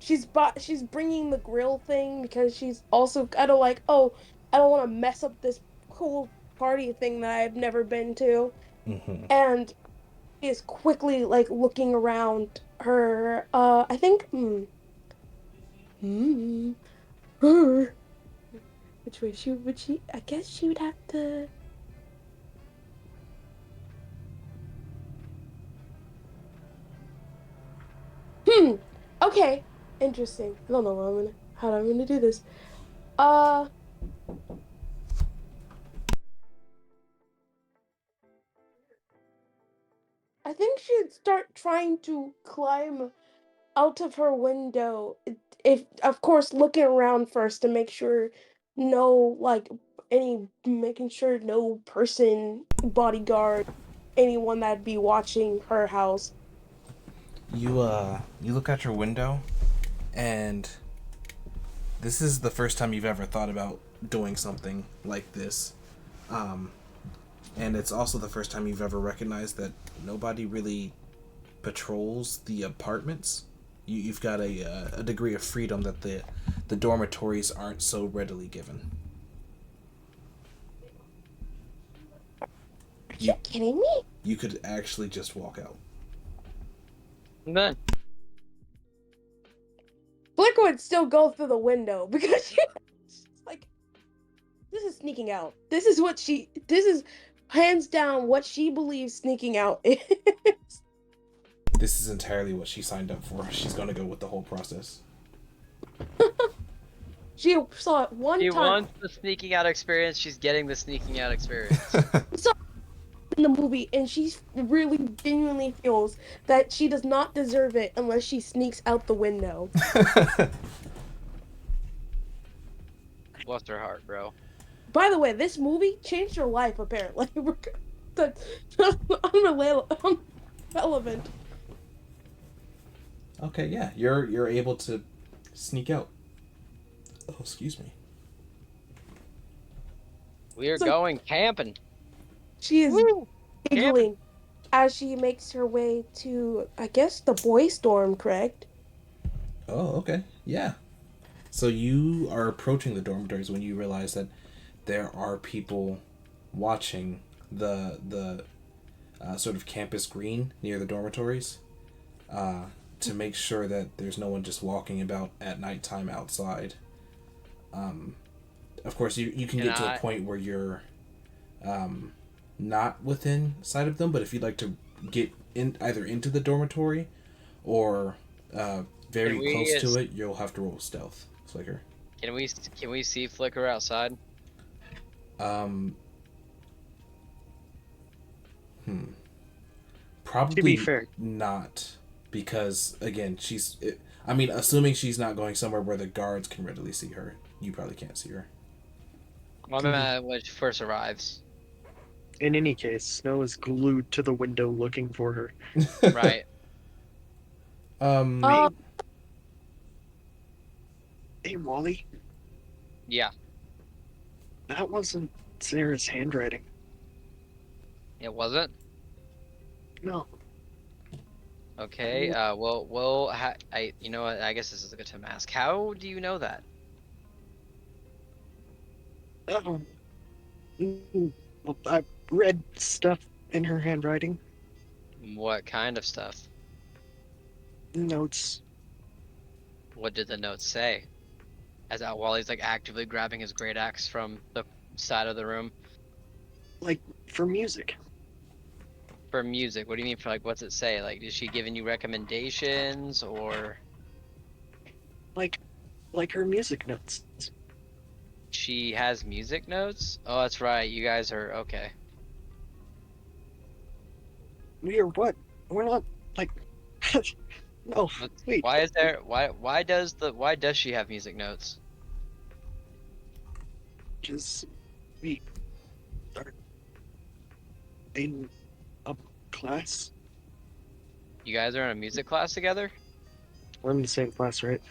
[SPEAKER 4] she's bringing the grill thing because she's also kind of like, oh, I don't want to mess up this cool party thing that I've never been to.
[SPEAKER 2] Mm-hmm.
[SPEAKER 4] And is quickly like looking around her. I think hmm, which way she would she I guess she would have to. Hmm. Okay. Interesting. I don't know how I'm gonna do this. Uh, I think she'd start trying to climb out of her window. If, of course, looking around first to make sure no, like, making sure no person, bodyguard, anyone that'd be watching her house.
[SPEAKER 2] You look out your window, and this is the first time you've ever thought about doing something like this. Um, and it's also the first time you've ever recognized that nobody really patrols the apartments. You've got a degree of freedom that the dormitories aren't so readily given.
[SPEAKER 4] Are you
[SPEAKER 2] You
[SPEAKER 4] kidding me?
[SPEAKER 2] you could actually just walk out.
[SPEAKER 3] And then,
[SPEAKER 4] Flicker would still go through the window because she's like, this is sneaking out. This is hands down what she believes sneaking out is.
[SPEAKER 2] This is entirely what she signed up for. She's going to go with the whole process.
[SPEAKER 4] She saw it one
[SPEAKER 3] she
[SPEAKER 4] time
[SPEAKER 3] wants the sneaking out experience. She's getting the sneaking out experience.
[SPEAKER 4] saw it in the movie, and she really genuinely feels that she does not deserve it unless she sneaks out the window.
[SPEAKER 3] Bless her heart, bro.
[SPEAKER 4] By the way, this movie changed her life, apparently. That's unrelevant.
[SPEAKER 2] Okay, yeah, you're able to sneak out. Oh, excuse me.
[SPEAKER 3] We are
[SPEAKER 4] So
[SPEAKER 3] going camping.
[SPEAKER 4] she is
[SPEAKER 3] Woo! Camping.
[SPEAKER 4] giggling as she makes her way to, I guess, the boys' dorm, correct?
[SPEAKER 2] Oh, okay, yeah. So you are approaching the dormitories when you realize that there are people watching the sort of campus green near the dormitories to make sure that there's no one just walking about at nighttime outside. Of course, you can
[SPEAKER 3] Can
[SPEAKER 2] get to a
[SPEAKER 3] I?
[SPEAKER 2] point where you're not within sight of them, but if you'd like to get in either into the dormitory or
[SPEAKER 3] Can
[SPEAKER 2] very close
[SPEAKER 3] we?
[SPEAKER 2] to it, you'll have to roll stealth, Flicker.
[SPEAKER 3] Can we see Flicker outside?
[SPEAKER 2] Um, hmm.
[SPEAKER 1] To be
[SPEAKER 2] Probably
[SPEAKER 1] fair,
[SPEAKER 2] not, because again, I mean, assuming she's not going somewhere where the guards can readily see her, you probably can't see her.
[SPEAKER 3] I'm at when she first arrives.
[SPEAKER 1] in any case, Snow is glued to the window looking for her.
[SPEAKER 3] Right.
[SPEAKER 2] um,
[SPEAKER 4] Uh,
[SPEAKER 1] Hey, hey, Wally,
[SPEAKER 3] Yeah.
[SPEAKER 1] that wasn't Sarah's handwriting.
[SPEAKER 3] It wasn't.
[SPEAKER 1] No,
[SPEAKER 3] Okay. You know what? I guess this is a good time to ask. How do you know that?
[SPEAKER 1] uh-oh. Well, I read stuff in her handwriting,
[SPEAKER 3] What kind of stuff?
[SPEAKER 1] notes,
[SPEAKER 3] What did the note say? As Wally's like actively grabbing his great axe from the side of the room
[SPEAKER 1] like for music,
[SPEAKER 3] for music. What do you mean for like what's it say? Like is she giving you recommendations or
[SPEAKER 1] like like her music notes.
[SPEAKER 3] she has music notes? Oh, that's right. You guys are okay.
[SPEAKER 1] We are what? We're not like. No, wait.
[SPEAKER 3] Why is there why does she have music notes?
[SPEAKER 1] Just we are in a class.
[SPEAKER 3] You guys are in a music class together?
[SPEAKER 1] We're in the same class, right?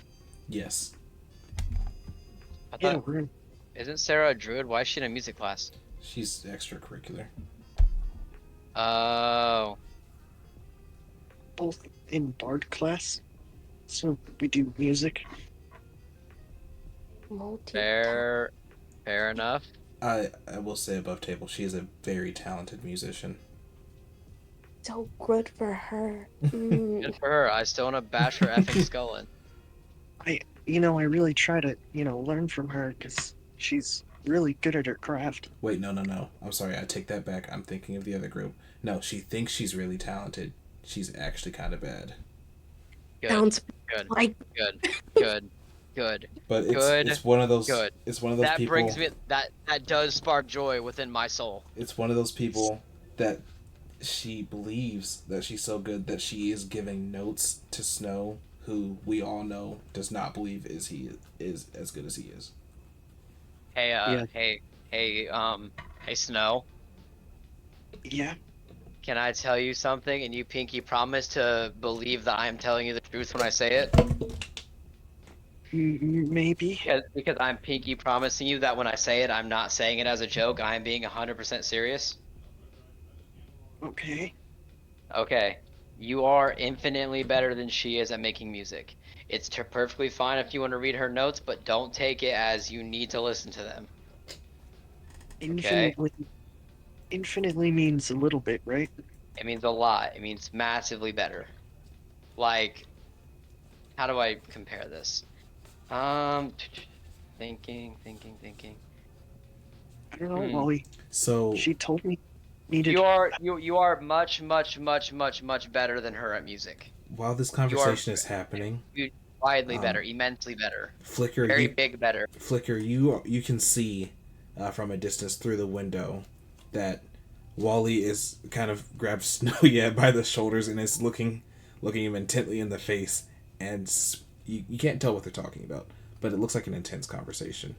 [SPEAKER 2] yes,
[SPEAKER 3] I
[SPEAKER 1] Yeah,
[SPEAKER 3] thought
[SPEAKER 1] we're in
[SPEAKER 3] isn't Sarah a druid? Why is she in a music class?
[SPEAKER 2] she's extracurricular.
[SPEAKER 3] Oh,
[SPEAKER 1] both in Bard class, so we do music.
[SPEAKER 4] multi
[SPEAKER 3] fair enough.
[SPEAKER 2] I will say above table, she is a very talented musician.
[SPEAKER 4] so good for her.
[SPEAKER 3] Good for her. I still wanna bash her effing skull in.
[SPEAKER 1] I really try to, learn from her because she's really good at her craft.
[SPEAKER 2] Wait, no, no, no. I'm sorry. I take that back. I'm thinking of the other group. No, she thinks she's really talented. She's actually kind of bad.
[SPEAKER 3] Good,
[SPEAKER 4] Sounds
[SPEAKER 3] good,
[SPEAKER 4] like
[SPEAKER 3] good, good, good,
[SPEAKER 2] But
[SPEAKER 3] good,
[SPEAKER 2] it's one of those
[SPEAKER 3] good.
[SPEAKER 2] it's one of those
[SPEAKER 3] That brings
[SPEAKER 2] people.
[SPEAKER 3] me that does spark joy within my soul.
[SPEAKER 2] It's one of those people that she believes that she's so good that she is giving notes to Snow, who we all know does not believe he is as good as he is.
[SPEAKER 3] Hey,
[SPEAKER 1] Yeah,
[SPEAKER 3] hey, Snow.
[SPEAKER 1] yeah,
[SPEAKER 3] Can I tell you something and you pinky promise to believe that I am telling you the truth when I say it?
[SPEAKER 1] maybe.
[SPEAKER 3] Because I'm pinky promising you that when I say it, I'm not saying it as a joke. I am being 100% serious.
[SPEAKER 1] Okay.
[SPEAKER 3] Okay. You are infinitely better than she is at making music. It's perfectly fine if you want to read her notes, but don't take it as you need to listen to them. Okay?
[SPEAKER 1] Infinitely, infinitely means a little bit, right?
[SPEAKER 3] It means a lot. It means massively better. Like, how do I compare this? Um, thinking.
[SPEAKER 1] I don't know,
[SPEAKER 3] Hmm.
[SPEAKER 1] Wally.
[SPEAKER 2] So
[SPEAKER 1] She told me needed.
[SPEAKER 3] You are much better than her at music.
[SPEAKER 2] while this
[SPEAKER 3] You are
[SPEAKER 2] conversation is happening,
[SPEAKER 3] widely better,
[SPEAKER 2] um,
[SPEAKER 3] immensely better,
[SPEAKER 2] Flicker,
[SPEAKER 3] very
[SPEAKER 2] you
[SPEAKER 3] big better.
[SPEAKER 2] Flicker, you can see from a distance through the window that Wally is kind of grabbed Snow by the shoulders and is looking him intently in the face, and you can't tell what they're talking about, but it looks like an intense conversation.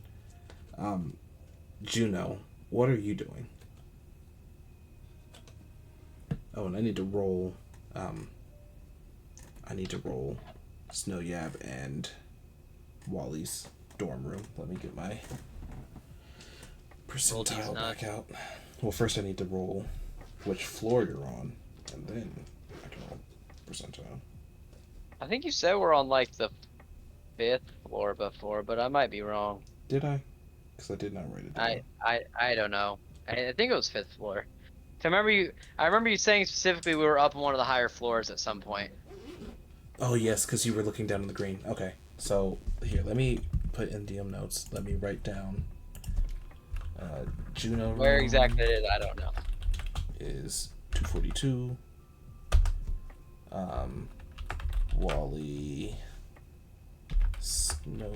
[SPEAKER 2] Juno, what are you doing? Oh, and I need to roll. I need to roll Snow Yab and Wally's dorm room. Let me get my
[SPEAKER 3] Roll these
[SPEAKER 2] percentile
[SPEAKER 3] nuts.
[SPEAKER 2] back out. Well, first I need to roll which floor you're on, and then I can roll percentile.
[SPEAKER 3] I think you said we're on like the 5th floor before, but I might be wrong.
[SPEAKER 2] Did I? Because I did not write it down.
[SPEAKER 3] I don't know. I think it was 5th floor. I remember you saying specifically we were up on one of the higher floors at some point.
[SPEAKER 2] Oh yes, because you were looking down on the green. Okay, so here, let me put in DM notes. Let me write down. Juno
[SPEAKER 3] Where
[SPEAKER 2] room
[SPEAKER 3] exactly it is, I don't know.
[SPEAKER 2] is 242. Wally Snow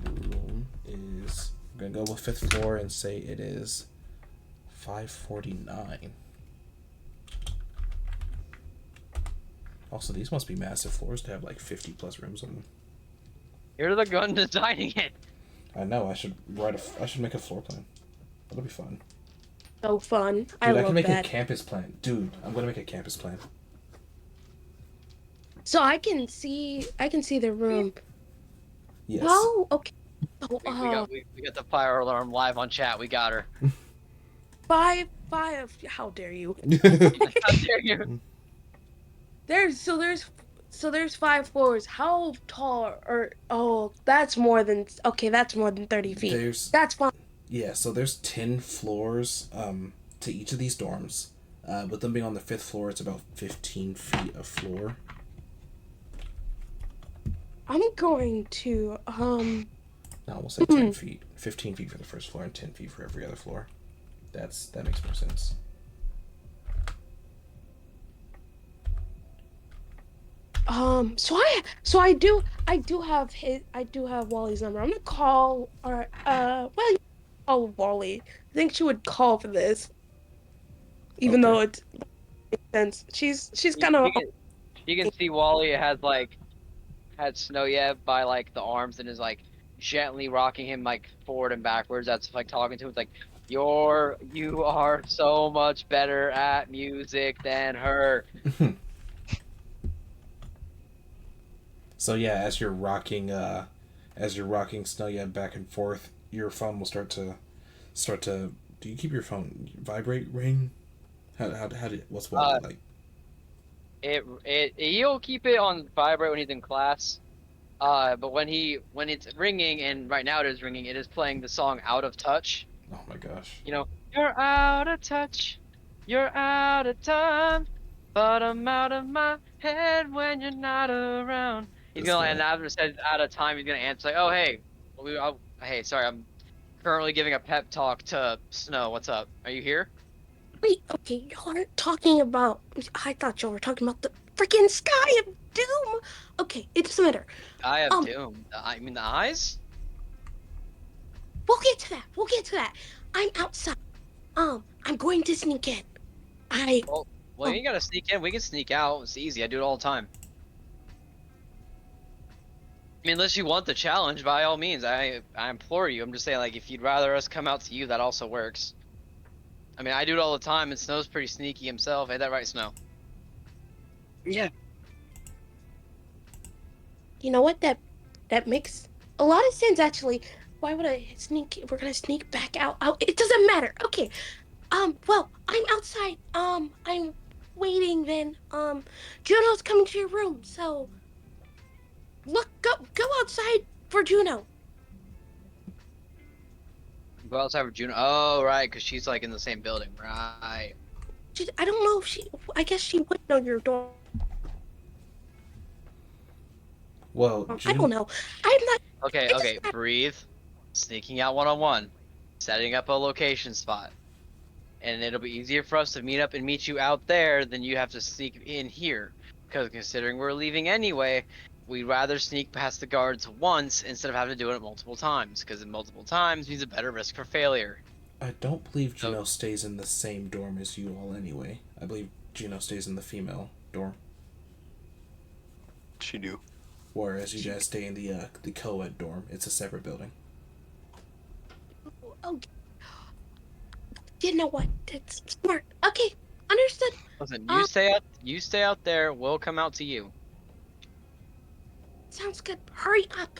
[SPEAKER 2] room is. I'm gonna go with 5th floor and say it is 549. Also, these must be massive floors to have like 50 plus rooms on them.
[SPEAKER 3] You're the gun designing it.
[SPEAKER 2] I know. I should make a floor plan. That'll be fun.
[SPEAKER 4] So fun.
[SPEAKER 2] Dude,
[SPEAKER 4] I
[SPEAKER 2] I can
[SPEAKER 4] love
[SPEAKER 2] make a
[SPEAKER 4] that.
[SPEAKER 2] campus plan. Dude, I'm gonna make a campus plan.
[SPEAKER 4] So I can see the room.
[SPEAKER 2] Yes.
[SPEAKER 4] Oh, okay. Oh,
[SPEAKER 3] We got the fire alarm live on chat. We got her.
[SPEAKER 4] five. How dare you?
[SPEAKER 3] How dare you?
[SPEAKER 4] There's 5 floors. How tall or that's more than 30 feet.
[SPEAKER 2] There's
[SPEAKER 4] That's fine.
[SPEAKER 2] Yeah, so there's 10 floors to each of these dorms. With them being on the 5th floor, it's about 15 feet of floor.
[SPEAKER 4] I'm going to
[SPEAKER 2] No, we'll say 10 feet. 15 feet for the first floor and 10 feet for every other floor. That makes more sense.
[SPEAKER 4] I do have Wally's number. I'm gonna call or well, you call Wally. I think she would call for this, even
[SPEAKER 2] Okay.
[SPEAKER 4] though it makes sense. She's
[SPEAKER 3] You
[SPEAKER 4] kind of
[SPEAKER 3] can see Wally had Snow Yeb by like the arms and is like gently rocking him like forward and backwards. That's like talking to him. It's like you are so much better at music than her.
[SPEAKER 2] So yeah, as you're rocking Snow back and forth, your phone will start to. Do you keep your phone vibrate ring? How did what's Wally like?
[SPEAKER 3] He'll keep it on vibrate when he's in class. But when it's ringing, and right now it is ringing, it is playing the song "Out of Touch."
[SPEAKER 2] Oh my gosh.
[SPEAKER 3] You know, you're out of touch, you're out of time, but I'm out of my head when you're not around. He's
[SPEAKER 2] This
[SPEAKER 3] gonna,
[SPEAKER 2] guy.
[SPEAKER 3] and after says out of time, he's gonna answer like, "Oh hey, hey, sorry, I'm currently giving a pep talk to Snow. What's up? Are you here?"
[SPEAKER 4] wait. Okay, y'all aren't talking about. I thought y'all were talking about the freaking Sky of Doom. Okay, it doesn't matter.
[SPEAKER 3] I have
[SPEAKER 4] Um,
[SPEAKER 3] Doom. I mean the eyes.
[SPEAKER 4] we'll get to that. We'll get to that. I'm outside. I'm going to sneak in. I
[SPEAKER 3] Well, you gotta sneak in. We can sneak out. It's easy. I do it all the time. I mean, unless you want the challenge, by all means, I implore you. I'm just saying, like, if you'd rather us come out to you, that also works. I mean, I do it all the time, and Snow's pretty sneaky himself. Ain't that right, Snow?
[SPEAKER 1] Yeah.
[SPEAKER 4] You know what? That makes a lot of sense actually. Why would I sneak? We're gonna sneak back out. Oh, it doesn't matter. Okay. Well, I'm outside. I'm waiting then. Juno's coming to your room, so go outside for Juno.
[SPEAKER 3] Go outside for June. Oh, right, because she's like in the same building, right?
[SPEAKER 4] I don't know if I guess she would know your door.
[SPEAKER 2] Well,
[SPEAKER 4] I don't know. I'm not.
[SPEAKER 3] Okay,
[SPEAKER 4] It
[SPEAKER 3] okay,
[SPEAKER 4] doesn't matter.
[SPEAKER 3] breathe. Sneaking out one-on-one, setting up a location spot, and it'll be easier for us to meet up and meet you out there than you have to sneak in here. Because considering we're leaving anyway, we'd rather sneak past the guards once instead of having to do it multiple times. Because multiple times means a better risk for failure.
[SPEAKER 2] I don't believe
[SPEAKER 3] So
[SPEAKER 2] Juno stays in the same dorm as you all anyway. I believe Juno stays in the female dorm,
[SPEAKER 5] She do.
[SPEAKER 2] whereas you guys stay in the co-ed dorm. It's a separate building.
[SPEAKER 4] Oh, you know what? It's smart. Okay, understood.
[SPEAKER 3] listen,
[SPEAKER 4] Um,
[SPEAKER 3] you stay out there. We'll come out to you.
[SPEAKER 4] sounds good. Hurry up.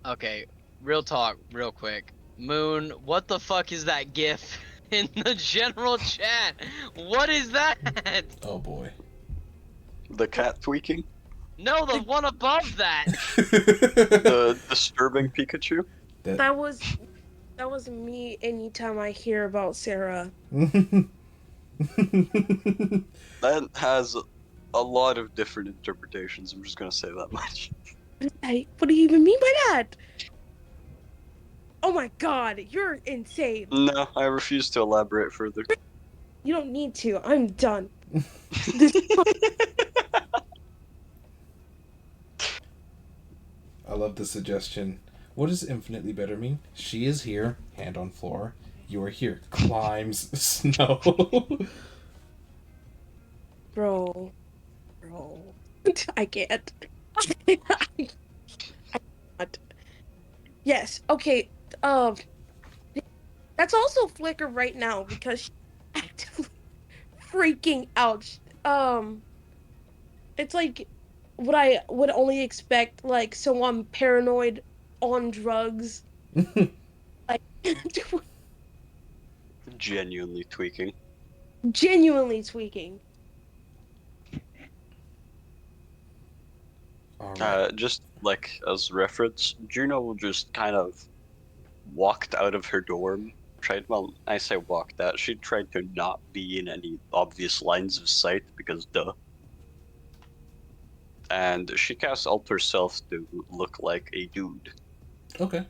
[SPEAKER 3] Okay, real talk, real quick. Moon, what the fuck is that GIF in the general chat? What is that?
[SPEAKER 2] Oh boy.
[SPEAKER 5] The cat tweaking?
[SPEAKER 3] No, the one above that.
[SPEAKER 5] The disturbing Pikachu?
[SPEAKER 4] That was me anytime I hear about Sarah.
[SPEAKER 5] That has a lot of different interpretations, I'm just gonna say that much.
[SPEAKER 4] What do you even mean by that? Oh my god, you're insane.
[SPEAKER 5] No, I refuse to elaborate further.
[SPEAKER 4] You don't need to. I'm done. This
[SPEAKER 2] I love the suggestion. What does infinitely better mean? She is here, hand on floor. You are here, climbs snow.
[SPEAKER 4] bro. I can't. I can't. Yes, okay. That's also Flicker right now because she's actively freaking out. It's like what I would only expect, like someone paranoid on drugs, like
[SPEAKER 5] Genuinely tweaking.
[SPEAKER 4] genuinely tweaking.
[SPEAKER 2] Alright.
[SPEAKER 5] Just like as reference, Juno just kind of walked out of her dorm. Well, I say walked out. She tried to not be in any obvious lines of sight because duh. And she cast Alter Self to look like a dude.
[SPEAKER 2] Okay.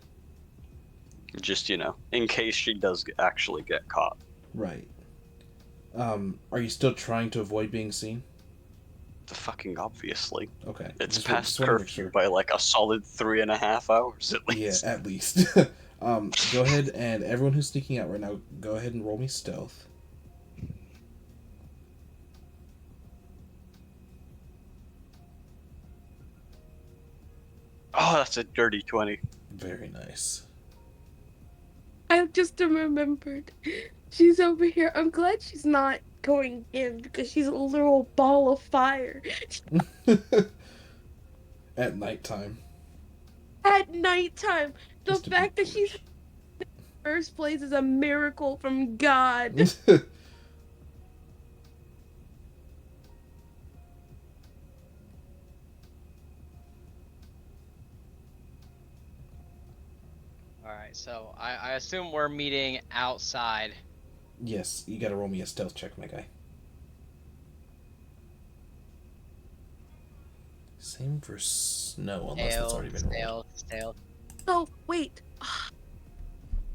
[SPEAKER 5] Just, in case she does actually get caught.
[SPEAKER 2] Right. Are you still trying to avoid being seen?
[SPEAKER 5] Fucking obviously.
[SPEAKER 2] Okay.
[SPEAKER 5] It's
[SPEAKER 2] just
[SPEAKER 5] past
[SPEAKER 2] want to make
[SPEAKER 5] curfew
[SPEAKER 2] sure.
[SPEAKER 5] by like a solid 3.5 hours at
[SPEAKER 2] Yeah,
[SPEAKER 5] least.
[SPEAKER 2] at least. Go ahead and everyone who's sneaking out right now, go ahead and roll me stealth.
[SPEAKER 5] Oh, that's a dirty 20.
[SPEAKER 2] Very nice.
[SPEAKER 4] I just remembered. She's over here. I'm glad she's not going in because she's a literal ball of fire.
[SPEAKER 2] At nighttime.
[SPEAKER 4] At nighttime, the
[SPEAKER 2] Just to be
[SPEAKER 4] fact that she's in
[SPEAKER 2] foolish.
[SPEAKER 4] first place is a miracle from God.
[SPEAKER 3] Alright, so I assume we're meeting outside.
[SPEAKER 2] Yes, you gotta roll me a stealth check, my guy. Same for snow, unless that's already been rolled.
[SPEAKER 3] Stealth.
[SPEAKER 4] Oh, wait.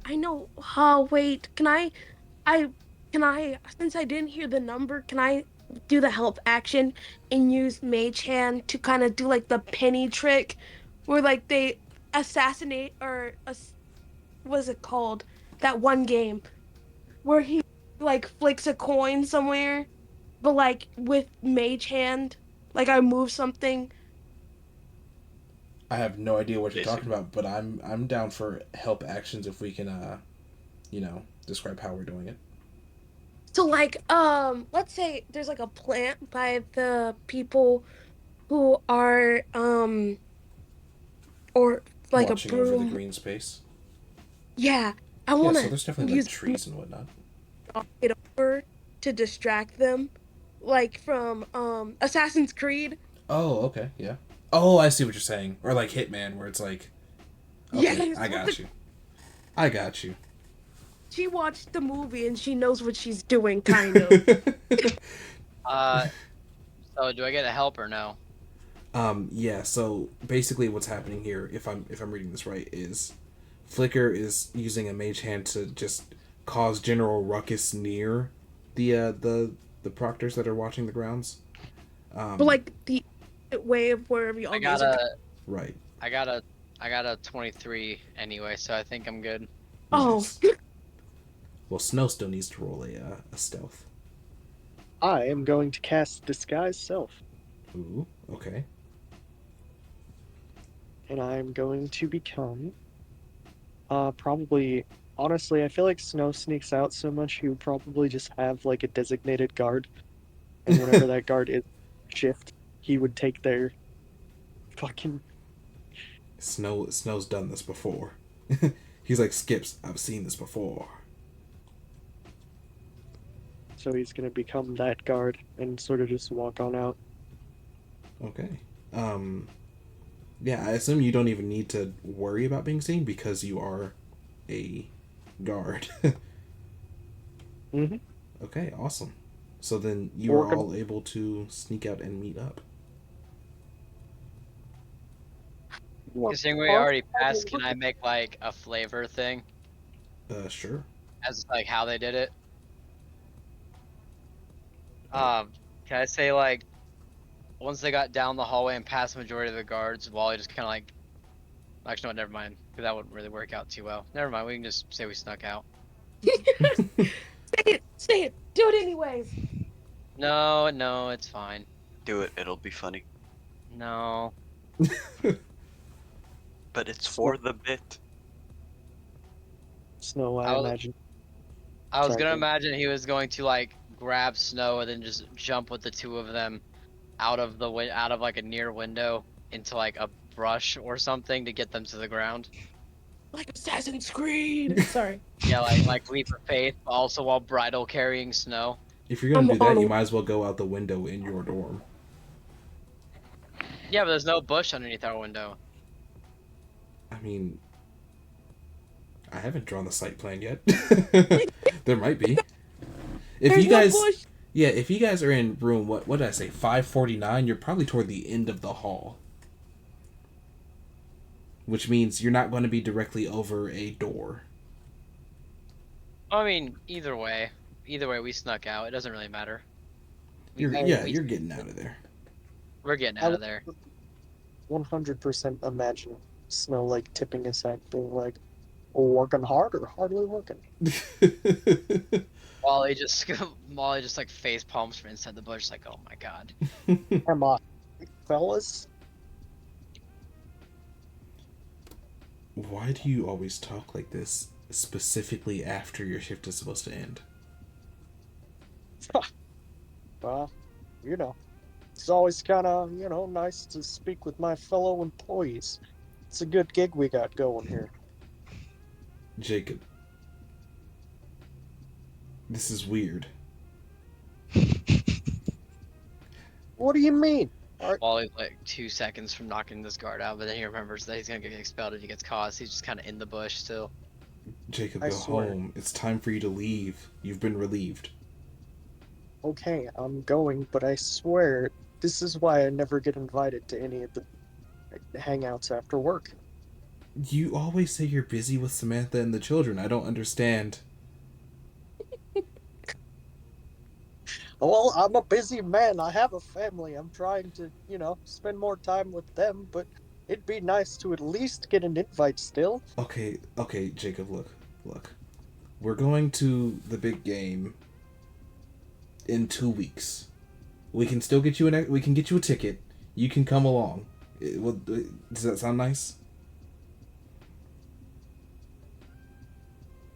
[SPEAKER 4] I know. Oh, wait. Since I didn't hear the number, can I do the help action and use Mage Hand to kind of do like the penny trick where like they assassinate or what is it called? That one game where he like flicks a coin somewhere, but like with Mage Hand, like I move something.
[SPEAKER 2] I have no idea what you're
[SPEAKER 5] Basic.
[SPEAKER 2] talking about, but I'm down for help actions if we can describe how we're doing it.
[SPEAKER 4] So like let's say there's like a plant by the people who are or like a
[SPEAKER 2] Watching over the
[SPEAKER 4] broom.
[SPEAKER 2] green space.
[SPEAKER 4] Yeah, I
[SPEAKER 2] Yeah,
[SPEAKER 4] want
[SPEAKER 2] so
[SPEAKER 4] to
[SPEAKER 2] there's definitely like
[SPEAKER 4] use
[SPEAKER 2] trees and whatnot.
[SPEAKER 4] it over to distract them, like from Assassin's Creed.
[SPEAKER 2] Oh, okay, yeah. Oh, I see what you're saying. Or like Hitman, where it's like, okay,
[SPEAKER 4] Yes,
[SPEAKER 2] I got you. I got you.
[SPEAKER 4] she watched the movie and she knows what she's doing, kind of.
[SPEAKER 3] So do I get a help or no?
[SPEAKER 2] Yeah. So basically, what's happening here, if I'm reading this right, is Flicker is using a mage hand to just cause general ruckus near the proctors that are watching the grounds.
[SPEAKER 4] But like the way of wherever y'all
[SPEAKER 3] I
[SPEAKER 4] guys
[SPEAKER 3] got
[SPEAKER 4] are.
[SPEAKER 3] a
[SPEAKER 2] Right.
[SPEAKER 3] I got a 23 anyway, so I think I'm good.
[SPEAKER 4] Oh,
[SPEAKER 2] Nice. Well, Snow still needs to roll a stealth.
[SPEAKER 1] I am going to cast Disguise Self,
[SPEAKER 2] Ooh. Okay.
[SPEAKER 1] and I'm going to become probably honestly, I feel like Snow sneaks out so much he would probably just have like a designated guard, and whenever that guard is shift, he would take their Fucking.
[SPEAKER 2] Snow's done this before. He's like, Skips, I've seen this before.
[SPEAKER 1] So he's gonna become that guard and sort of just walk on out.
[SPEAKER 2] Okay. Um, yeah, I assume you don't even need to worry about being seen because you are a guard.
[SPEAKER 1] Mm-hmm.
[SPEAKER 2] Okay, awesome. So then you are
[SPEAKER 1] Working.
[SPEAKER 2] all able to sneak out and meet up.
[SPEAKER 3] Considering we already passed, can I make like a flavor thing
[SPEAKER 2] Sure.
[SPEAKER 3] as like how they did it? Um, can I say like once they got down the hallway and past the majority of the guards, Wally just kind of like, actually, no, never mind, because that wouldn't really work out too well. Never mind, we can just say we snuck out.
[SPEAKER 4] Say it, do it anyways.
[SPEAKER 3] No, no, it's fine.
[SPEAKER 5] Do it. It'll be funny.
[SPEAKER 3] No.
[SPEAKER 5] But it's for the bit.
[SPEAKER 1] Snow,
[SPEAKER 3] I
[SPEAKER 1] I
[SPEAKER 3] was,
[SPEAKER 1] imagine.
[SPEAKER 3] I was
[SPEAKER 1] Sorry,
[SPEAKER 3] gonna
[SPEAKER 1] go.
[SPEAKER 3] imagine he was going to like grab Snow and then just jump with the two of them out of like a near window into like a brush or something to get them to the ground.
[SPEAKER 4] Like Assassin's Creed. Sorry.
[SPEAKER 3] Yeah, like leap of faith, but also while bridle carrying Snow.
[SPEAKER 2] If you're gonna
[SPEAKER 4] I'm
[SPEAKER 2] do that, you
[SPEAKER 4] on.
[SPEAKER 2] might as well go out the window in your dorm.
[SPEAKER 3] Yeah, but there's no bush underneath our window.
[SPEAKER 2] I mean, I haven't drawn the site plan yet. There might be. If
[SPEAKER 4] There's
[SPEAKER 2] you
[SPEAKER 4] no
[SPEAKER 2] guys,
[SPEAKER 4] bush.
[SPEAKER 2] yeah, if you guys are in room what did I say 549, you're probably toward the end of the hall, which means you're not going to be directly over a door.
[SPEAKER 3] I mean, either way, we snuck out. It doesn't really matter.
[SPEAKER 2] You're getting out of there.
[SPEAKER 3] We're getting
[SPEAKER 1] I
[SPEAKER 3] out of
[SPEAKER 1] would
[SPEAKER 3] there.
[SPEAKER 1] 100% imagine Snow like tipping his head, being like, working hard or hardly working.
[SPEAKER 3] Wally just like face palms from inside the bush, like, oh my god.
[SPEAKER 1] Am I, fellas?
[SPEAKER 2] Why do you always talk like this, specifically after your shift is supposed to end?
[SPEAKER 1] Well, you know, it's always kind of, nice to speak with my fellow employees. It's a good gig we got going here.
[SPEAKER 2] Jacob, this is weird.
[SPEAKER 1] What do you mean?
[SPEAKER 3] Wally's like 2 seconds from knocking this guard out, but then he remembers that he's gonna get expelled if he gets caught. So he's just kind of in the bush still.
[SPEAKER 2] Jacob,
[SPEAKER 1] I
[SPEAKER 2] go
[SPEAKER 1] swear.
[SPEAKER 2] home. It's time for you to leave. You've been relieved.
[SPEAKER 1] Okay, I'm going, but I swear, this is why I never get invited to any of the hangouts after work.
[SPEAKER 2] You always say you're busy with Samantha and the children. I don't understand.
[SPEAKER 1] Well, I'm a busy man. I have a family. I'm trying to, spend more time with them, but it'd be nice to at least get an invite still.
[SPEAKER 2] Okay, Jacob, look. We're going to the big game in 2 weeks. We can still get you we can get you a ticket. You can come along. Does that sound nice?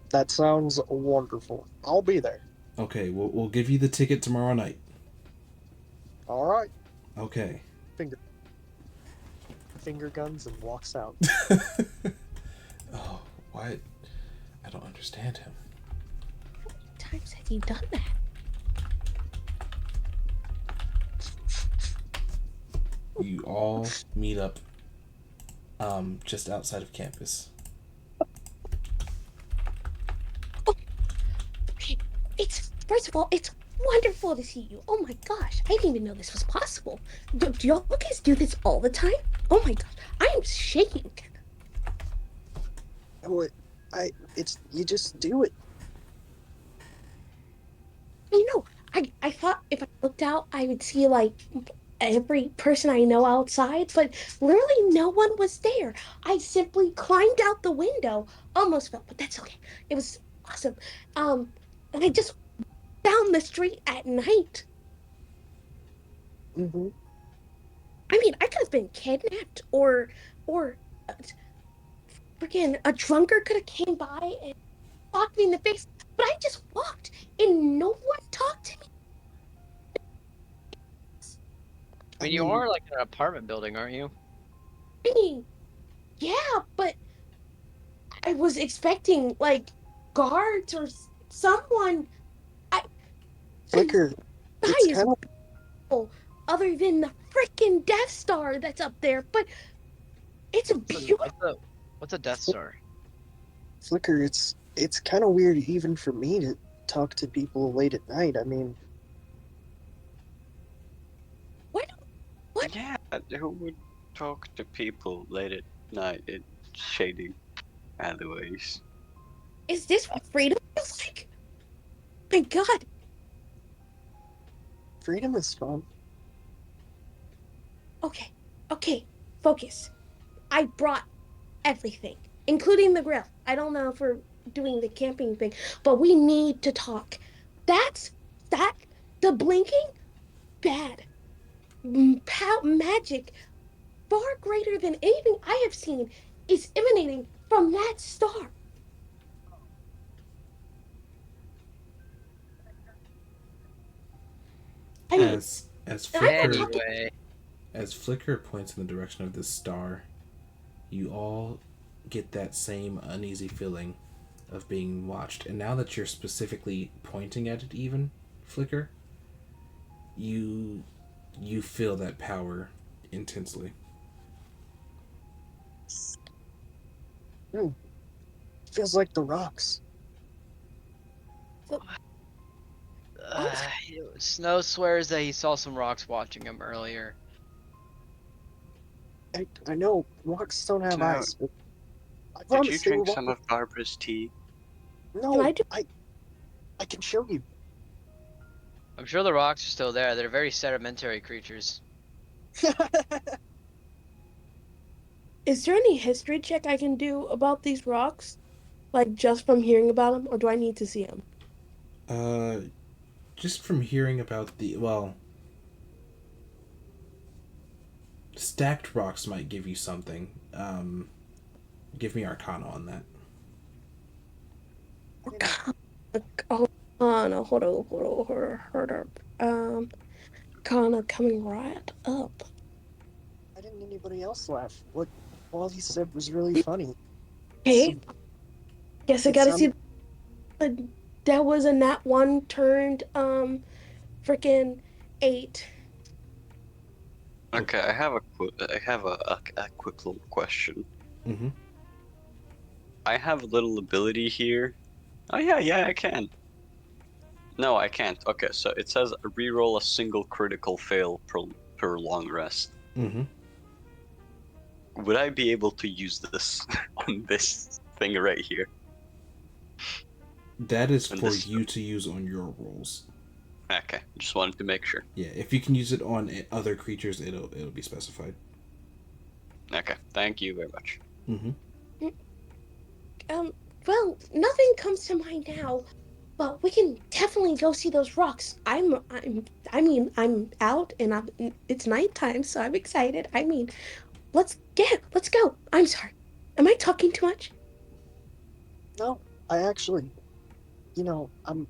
[SPEAKER 1] That sounds wonderful. I'll be there.
[SPEAKER 2] Okay, we'll give you the ticket tomorrow night.
[SPEAKER 1] All right.
[SPEAKER 2] Okay.
[SPEAKER 1] Finger guns and walks out.
[SPEAKER 2] Oh, what? I don't understand him.
[SPEAKER 4] How many times have you done that?
[SPEAKER 2] You all meet up just outside of campus.
[SPEAKER 4] It's first of all, it's wonderful to see you. Oh my gosh, I didn't even know this was possible. Do y'all guys do this all the time? Oh my gosh, I am shaking.
[SPEAKER 1] Oh, you just do it.
[SPEAKER 4] I know. I thought if I looked out, I would see like every person I know outside, but literally no one was there. I simply climbed out the window, almost fell, but that's okay. It was awesome. And I just down the street at night.
[SPEAKER 1] Mm-hmm.
[SPEAKER 4] I mean, I could have been kidnapped or uh, freaking a drunkard could have came by and blocked me in the face, but I just walked and no one talked to me.
[SPEAKER 3] I mean, you are like in an apartment building, aren't you?
[SPEAKER 4] I mean, yeah, but I was expecting like guards or someone. I the
[SPEAKER 1] Flicker,
[SPEAKER 4] sky
[SPEAKER 1] it's
[SPEAKER 4] is
[SPEAKER 1] kind of
[SPEAKER 4] beautiful, other than the freaking Death Star that's up there, but it's a beautiful.
[SPEAKER 3] What's a Death Star?
[SPEAKER 1] Flicker. It's kind of weird even for me to talk to people late at night. I mean,
[SPEAKER 4] What? What
[SPEAKER 5] Yeah, who would talk to people late at night in shady alleyways?
[SPEAKER 4] is this? What freedom feels like? My God.
[SPEAKER 1] freedom is fun.
[SPEAKER 4] Okay, okay, focus. I brought everything, including the grill. I don't know if we're doing the camping thing, but we need to talk. That's that the blinking bad. Magic far greater than anything I have seen is emanating from that star. I mean,
[SPEAKER 2] As
[SPEAKER 4] I'm not
[SPEAKER 2] Flicker
[SPEAKER 4] talking.
[SPEAKER 3] Anyway,
[SPEAKER 2] as Flicker points in the direction of this star, you all get that same uneasy feeling of being watched. And now that you're specifically pointing at it, even Flicker, you feel that power intensely.
[SPEAKER 1] Hmm, feels like the rocks.
[SPEAKER 4] So, I'm sorry.
[SPEAKER 3] Snow swears that he saw some rocks watching him earlier.
[SPEAKER 1] I know rocks don't have
[SPEAKER 5] No,
[SPEAKER 1] eyes, but I
[SPEAKER 5] did you
[SPEAKER 1] promise they were
[SPEAKER 5] drink some
[SPEAKER 1] watching.
[SPEAKER 5] of Barbara's tea?
[SPEAKER 4] Can
[SPEAKER 1] No,
[SPEAKER 4] I do?
[SPEAKER 1] I can show you.
[SPEAKER 3] I'm sure the rocks are still there. They're very sedimentary creatures.
[SPEAKER 4] Is there any history check I can do about these rocks, like just from hearing about them, or do I need to see them?
[SPEAKER 2] Uh, just from hearing about stacked rocks might give you something. Give me Arcana on that.
[SPEAKER 4] Oh, no, hold up. Kana coming right up.
[SPEAKER 1] Why didn't anybody else laugh? What all he said was really funny.
[SPEAKER 4] Okay,
[SPEAKER 1] So
[SPEAKER 4] guess I
[SPEAKER 1] it
[SPEAKER 4] gotta see.
[SPEAKER 1] sounded
[SPEAKER 4] Uh, that was a nat one turned freaking 8.
[SPEAKER 5] Okay, I have a quick little question.
[SPEAKER 2] Mm-hmm.
[SPEAKER 5] I have a little ability here. Oh yeah, I can. No, I can't. Okay, so it says reroll a single critical fail per long rest.
[SPEAKER 2] Mm-hmm.
[SPEAKER 5] Would I be able to use this on this thing right here?
[SPEAKER 2] That is
[SPEAKER 5] On
[SPEAKER 2] for
[SPEAKER 5] this.
[SPEAKER 2] you to use on your rolls.
[SPEAKER 5] Okay, just wanted to make sure.
[SPEAKER 2] Yeah, if you can use it on other creatures, it'll be specified.
[SPEAKER 5] Okay, thank you very much.
[SPEAKER 2] Mm-hmm.
[SPEAKER 4] Um, well, nothing comes to mind now, but we can definitely go see those rocks. I'm out and it's nighttime, so I'm excited. I mean, let's go. I'm sorry. Am I talking too much?
[SPEAKER 1] no. I actually, I'm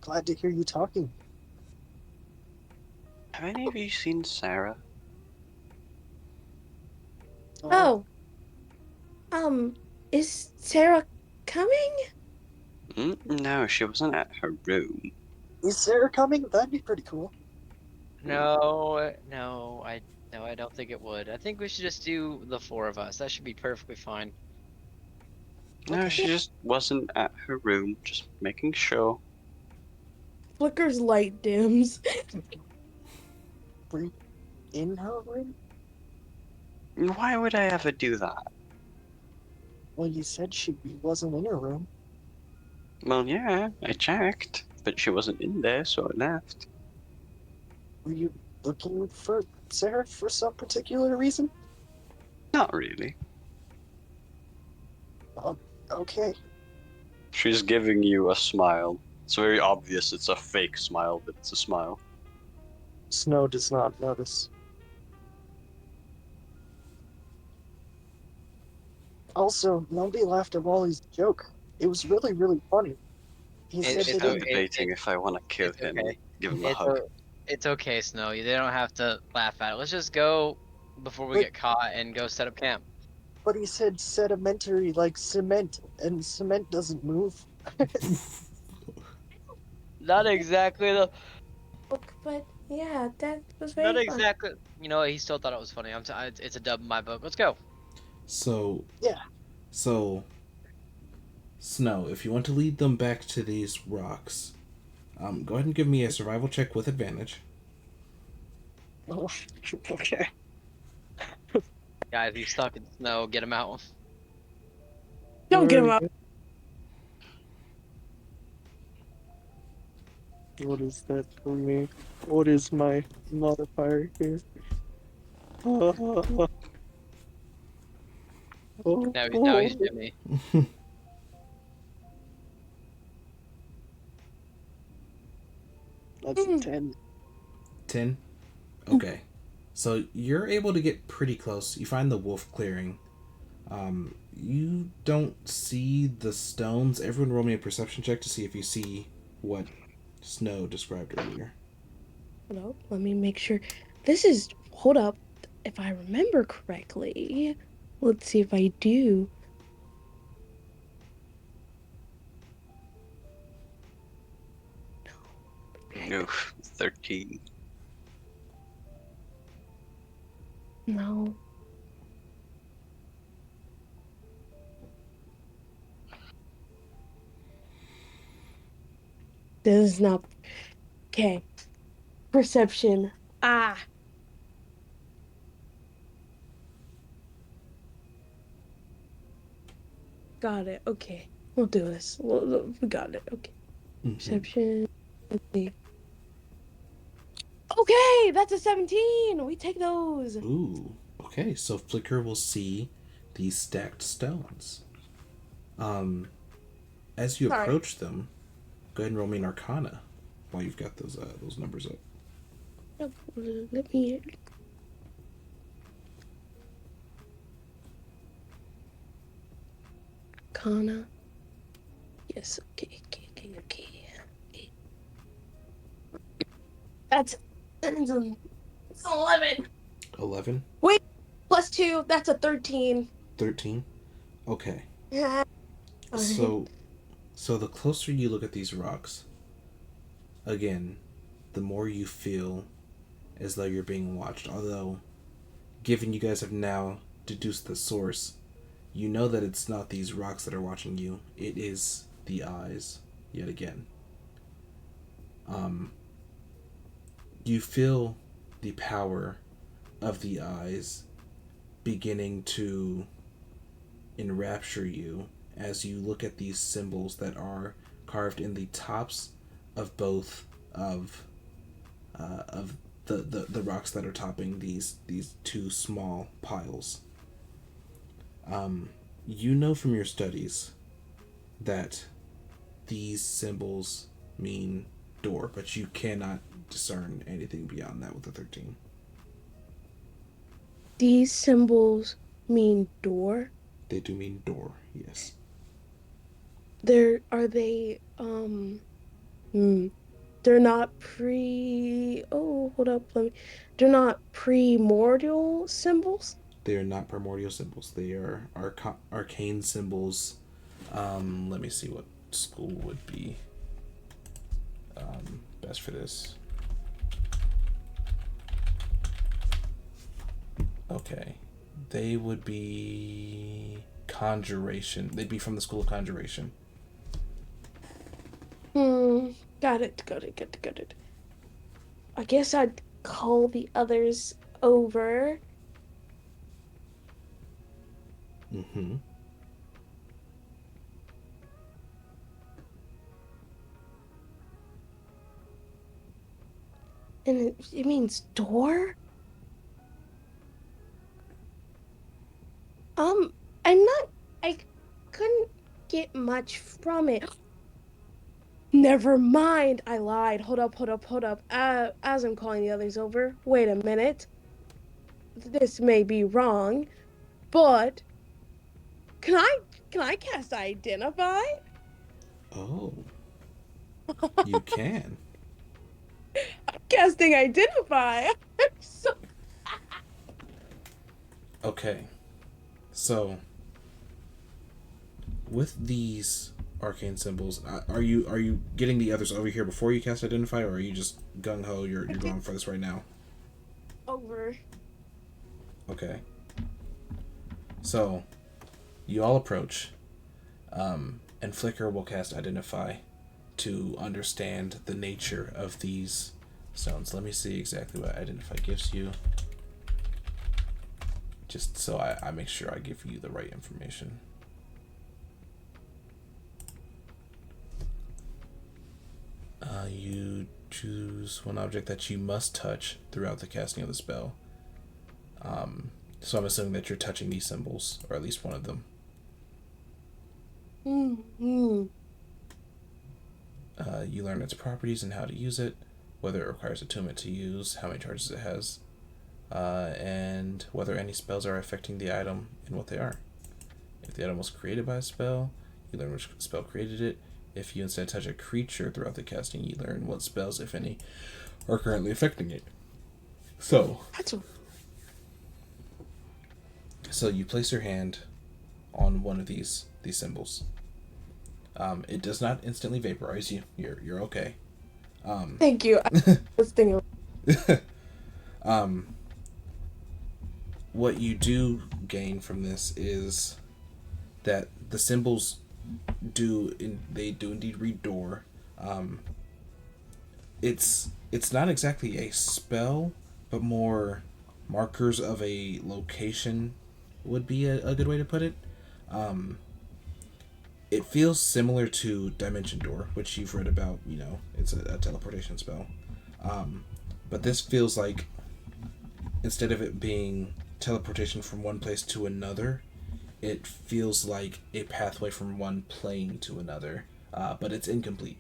[SPEAKER 1] glad to hear you talking.
[SPEAKER 5] Have any of you seen Sarah?
[SPEAKER 1] Oh,
[SPEAKER 4] Oh, um, is Sarah coming?
[SPEAKER 5] No, she wasn't at her room.
[SPEAKER 1] is Sarah coming? That'd be pretty cool.
[SPEAKER 3] No, I don't think it would. I think we should just do the 4 of us. That should be perfectly fine.
[SPEAKER 5] No,
[SPEAKER 1] Okay.
[SPEAKER 5] she just wasn't at her room. Just making sure.
[SPEAKER 4] Flicker's light dims.
[SPEAKER 1] Were you in her room?
[SPEAKER 5] Why would I ever do that?
[SPEAKER 1] Well, you said she wasn't in her room.
[SPEAKER 5] Well, yeah, I checked, but she wasn't in there, so I left.
[SPEAKER 1] Were you looking for Sarah for some particular reason?
[SPEAKER 5] Not really.
[SPEAKER 1] Oh, okay.
[SPEAKER 5] She's giving you a smile. It's very obvious it's a fake smile, but it's a smile.
[SPEAKER 1] Snow does not notice. Also, nobody laughed at Wally's joke. It was really, really funny. He
[SPEAKER 3] It,
[SPEAKER 1] said
[SPEAKER 5] I'm
[SPEAKER 3] it's
[SPEAKER 1] they
[SPEAKER 3] o-
[SPEAKER 5] still
[SPEAKER 1] didn't.
[SPEAKER 3] it,
[SPEAKER 5] debating
[SPEAKER 3] it,
[SPEAKER 5] if I want to kill
[SPEAKER 3] it's
[SPEAKER 5] him
[SPEAKER 3] okay.
[SPEAKER 5] or give him a
[SPEAKER 3] It's
[SPEAKER 5] hug.
[SPEAKER 3] o- it's okay, Snow. They don't have to laugh at it. Let's just go before we
[SPEAKER 1] But
[SPEAKER 3] get caught and go set up camp.
[SPEAKER 1] but he said sedimentary like cement, and cement doesn't move.
[SPEAKER 3] Not exactly the.
[SPEAKER 4] But yeah, that was
[SPEAKER 3] Not
[SPEAKER 4] very fun.
[SPEAKER 3] exactly. You know what? He still thought it was funny. It's a dub in my book. Let's go.
[SPEAKER 2] So,
[SPEAKER 1] Yeah.
[SPEAKER 2] so Snow, if you want to lead them back to these rocks, go ahead and give me a survival check with advantage.
[SPEAKER 1] Oh, okay.
[SPEAKER 3] Guys, he's stuck in snow. Get him out.
[SPEAKER 4] Don't get him
[SPEAKER 1] Alright.
[SPEAKER 4] up.
[SPEAKER 1] What is that for me? What is my modifier here? Oh, oh,
[SPEAKER 3] Now he's
[SPEAKER 1] oh.
[SPEAKER 3] Jimmy.
[SPEAKER 1] That's a
[SPEAKER 4] Mm.
[SPEAKER 1] 10.
[SPEAKER 2] 10? Okay. So you're able to get pretty close. You find the wolf clearing. You don't see the stones. Everyone roll me a perception check to see if you see what Snow described earlier.
[SPEAKER 4] Hold up, let me make sure. This is, hold up, if I remember correctly. Let's see if I do.
[SPEAKER 5] Oof, 13.
[SPEAKER 4] No. This is not, okay. Perception. Ah, got it. Okay. We'll do this. We got it. Okay.
[SPEAKER 2] Mm-hmm.
[SPEAKER 4] Perception. Let's see. Okay, that's a 17. We take those.
[SPEAKER 2] Ooh. Okay, so Flicker will see these stacked stones. As you
[SPEAKER 4] Sorry.
[SPEAKER 2] approach them, go ahead and roll me an Arcana while you've got those numbers up.
[SPEAKER 4] Let me. Kana. Yes. Okay. That's an 11.
[SPEAKER 2] 11?
[SPEAKER 4] Wait, plus 2. That's a 13.
[SPEAKER 2] 13? Okay.
[SPEAKER 4] Yeah. All right.
[SPEAKER 2] So the closer you look at these rocks, again, the more you feel as though you're being watched. Although, given you guys have now deduced the source, you know that it's not these rocks that are watching you. It is the eyes, yet again. You feel the power of the eyes beginning to enrapture you as you look at these symbols that are carved in the tops of both of the rocks that are topping these two small piles. You know from your studies that these symbols mean door, but you cannot discern anything beyond that with the 13.
[SPEAKER 4] These symbols mean door.
[SPEAKER 2] They do mean door, yes.
[SPEAKER 4] Hmm, they're not oh, hold up, they're not primordial symbols?
[SPEAKER 2] They are not primordial symbols. They are arcane symbols. Let me see what school would be best for this. Okay. They would be conjuration. They'd be from the school of conjuration.
[SPEAKER 4] Hmm, got it. I guess I'd call the others over.
[SPEAKER 2] Mm-hmm.
[SPEAKER 4] And it means door? Um, I couldn't get much from it. Never mind, I lied. Hold up. As I'm calling the others over, wait a minute. This may be wrong, but can I can I cast identify?
[SPEAKER 2] Oh, you can.
[SPEAKER 4] Casting identify. I'm so
[SPEAKER 2] Okay, so with these arcane symbols, are you getting the others over here before you cast identify, or are you just gung ho? You're
[SPEAKER 4] Okay.
[SPEAKER 2] going for this right now.
[SPEAKER 4] Over.
[SPEAKER 2] Okay, so you all approach, and Flicker will cast identify to understand the nature of these stones. Let me see exactly what identify gives you, just so I make sure I give you the right information. You choose one object that you must touch throughout the casting of the spell. So I'm assuming that you're touching these symbols, or at least one of them.
[SPEAKER 4] Hmm.
[SPEAKER 2] You learn its properties and how to use it, whether it requires attunement to use, how many charges it has, and whether any spells are affecting the item and what they are. If the item was created by a spell, you learn which spell created it. If you instead touch a creature throughout the casting, you learn what spells, if any, are currently affecting it. So,
[SPEAKER 4] That's a
[SPEAKER 2] so you place your hand on one of these symbols. It does not instantly vaporize you. You're okay.
[SPEAKER 4] thank you. I was thinking.
[SPEAKER 2] Um, what you do gain from this is that the symbols they do indeed read door. Um, it's not exactly a spell, but more markers of a location would be a good way to put it. Um, it feels similar to Dimension Door, which you've read about. It's a teleportation spell. Um, but this feels like, instead of it being teleportation from one place to another, it feels like a pathway from one plane to another, but it's incomplete.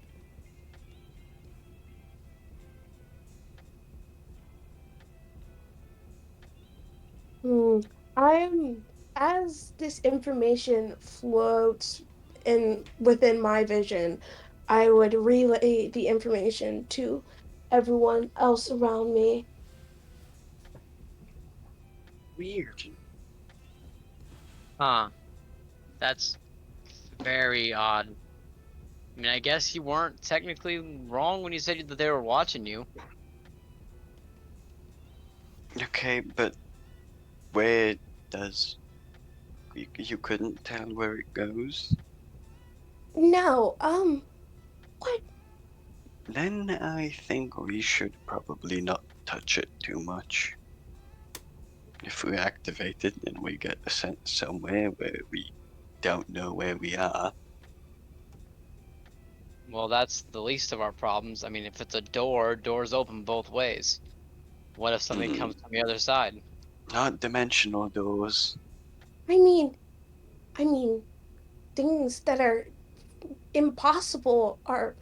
[SPEAKER 4] Hmm. I'm as this information floats in within my vision, I would relay the information to everyone else around me.
[SPEAKER 1] Weird.
[SPEAKER 3] Huh. That's very odd. I mean, I guess you weren't technically wrong when you said that they were watching you.
[SPEAKER 5] Okay, but where does you couldn't tell where it goes?
[SPEAKER 4] No, what?
[SPEAKER 5] Then I think we should probably not touch it too much. If we activate it and we get sent somewhere where we don't know where we are,
[SPEAKER 3] Well, that's the least of our problems. I mean, if it's a door, doors open both ways. What if something
[SPEAKER 5] hmm,
[SPEAKER 3] comes from the other side?
[SPEAKER 5] not dimensional doors.
[SPEAKER 4] I mean, I mean, things that are impossible are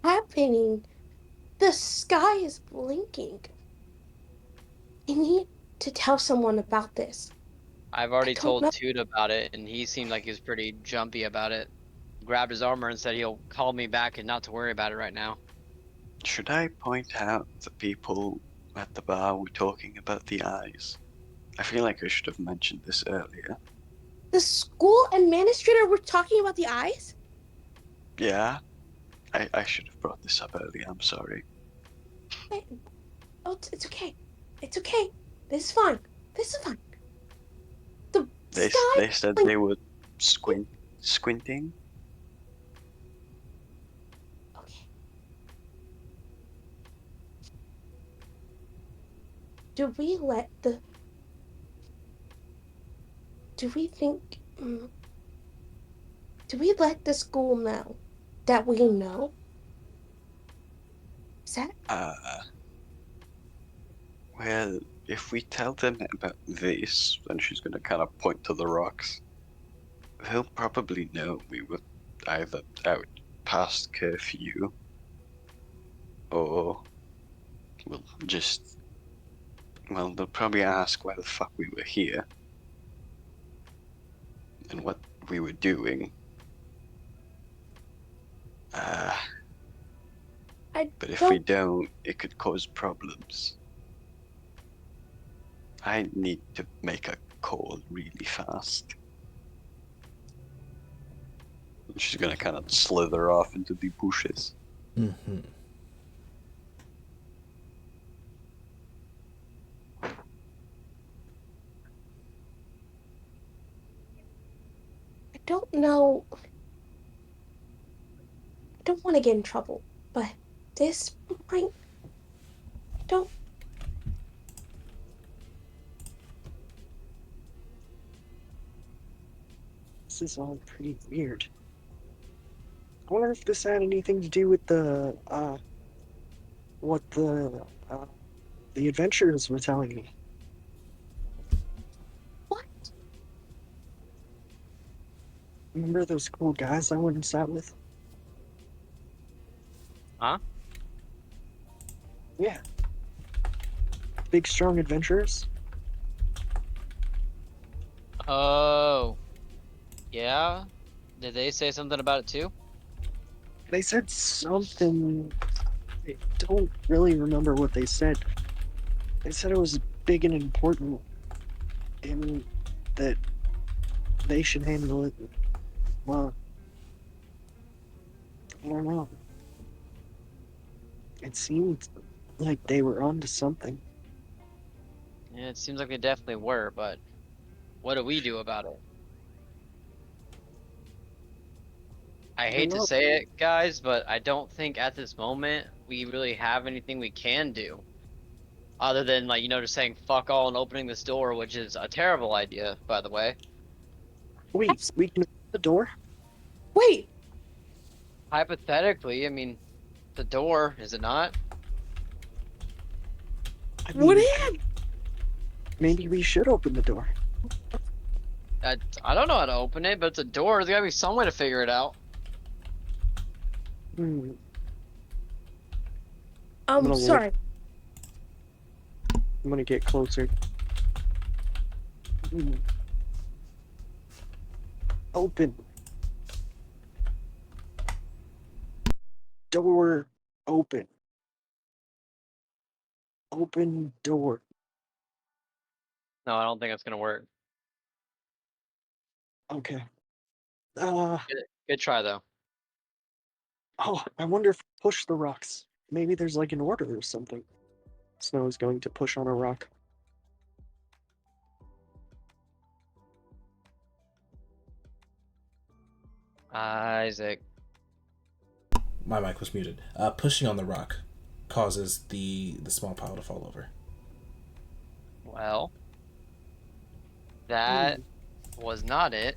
[SPEAKER 4] happening. The sky is blinking. I need to tell someone about this.
[SPEAKER 3] I've
[SPEAKER 4] I
[SPEAKER 3] already
[SPEAKER 4] don't
[SPEAKER 3] told
[SPEAKER 4] know.
[SPEAKER 3] Toot about it, and he seemed like he was pretty jumpy about it. Grabbed his armor and said he'll call me back and not to worry about it right now.
[SPEAKER 5] Should I point out the people at the bar were talking about the eyes? I feel like I should have mentioned this earlier.
[SPEAKER 4] The school administrator were talking about the eyes?
[SPEAKER 5] Yeah, I should have brought this up earlier, I'm sorry.
[SPEAKER 4] I, oh, it's okay. It's okay. This is fine. This is fine. The sky
[SPEAKER 5] They said
[SPEAKER 4] blinking.
[SPEAKER 5] they were squinting.
[SPEAKER 4] Okay. Do we let the do we think do we let the school know that we know? Is that
[SPEAKER 5] Uh, well, if we tell them about this, then she's gonna kind of point to the rocks. They'll probably know we were either out past curfew or we'll just. Well, they'll probably ask why the fuck we were here and what we were doing. Uh,
[SPEAKER 4] I
[SPEAKER 5] but if we
[SPEAKER 4] don't
[SPEAKER 5] don't, it could cause problems. I need to make a coal really fast. She's gonna kind of slither off into the bushes.
[SPEAKER 2] Mm-hmm.
[SPEAKER 4] I don't know. I don't want to get in trouble, but this might. Don't.
[SPEAKER 1] This is all pretty weird. I wonder if this had anything to do with what the adventurers were telling me.
[SPEAKER 4] What?
[SPEAKER 1] Remember those cool guys I went and sat with?
[SPEAKER 3] Huh?
[SPEAKER 1] Yeah. Big, strong adventurers?
[SPEAKER 3] Oh. Yeah? Did they say something about it too?
[SPEAKER 1] They said something. I don't really remember what they said. They said it was big and important and that they should handle it. Well, I don't know. It seemed like they were onto something.
[SPEAKER 3] Yeah, it seems like they definitely were, but what do we do about it? I
[SPEAKER 1] I don't
[SPEAKER 3] hate to
[SPEAKER 1] know.
[SPEAKER 3] say it, guys, but I don't think at this moment we really have anything we can do. Other than, like, just saying fuck all and opening this door, which is a terrible idea, by the way.
[SPEAKER 1] Wait, we can open the door?
[SPEAKER 4] Wait.
[SPEAKER 3] Hypothetically, I mean, the door, is it not?
[SPEAKER 1] I
[SPEAKER 4] What
[SPEAKER 1] mean,
[SPEAKER 4] happened?
[SPEAKER 1] maybe we should open the door.
[SPEAKER 3] I don't know how to open it, but it's a door. There's gotta be some way to figure it out.
[SPEAKER 1] Hmm. I'm gonna look.
[SPEAKER 4] Sorry.
[SPEAKER 1] I'm gonna get closer. Hmm. Open. Door open. Open door.
[SPEAKER 3] No, I don't think it's gonna work.
[SPEAKER 1] Okay.
[SPEAKER 3] Good try, though.
[SPEAKER 1] Oh, I wonder if push the rocks. Maybe there's like an order or something. Snow is going to push on a rock.
[SPEAKER 3] Isaac.
[SPEAKER 2] My mic was muted. Pushing on the rock causes the small pile to fall over.
[SPEAKER 3] Well, that
[SPEAKER 1] Hmm.
[SPEAKER 3] was not it.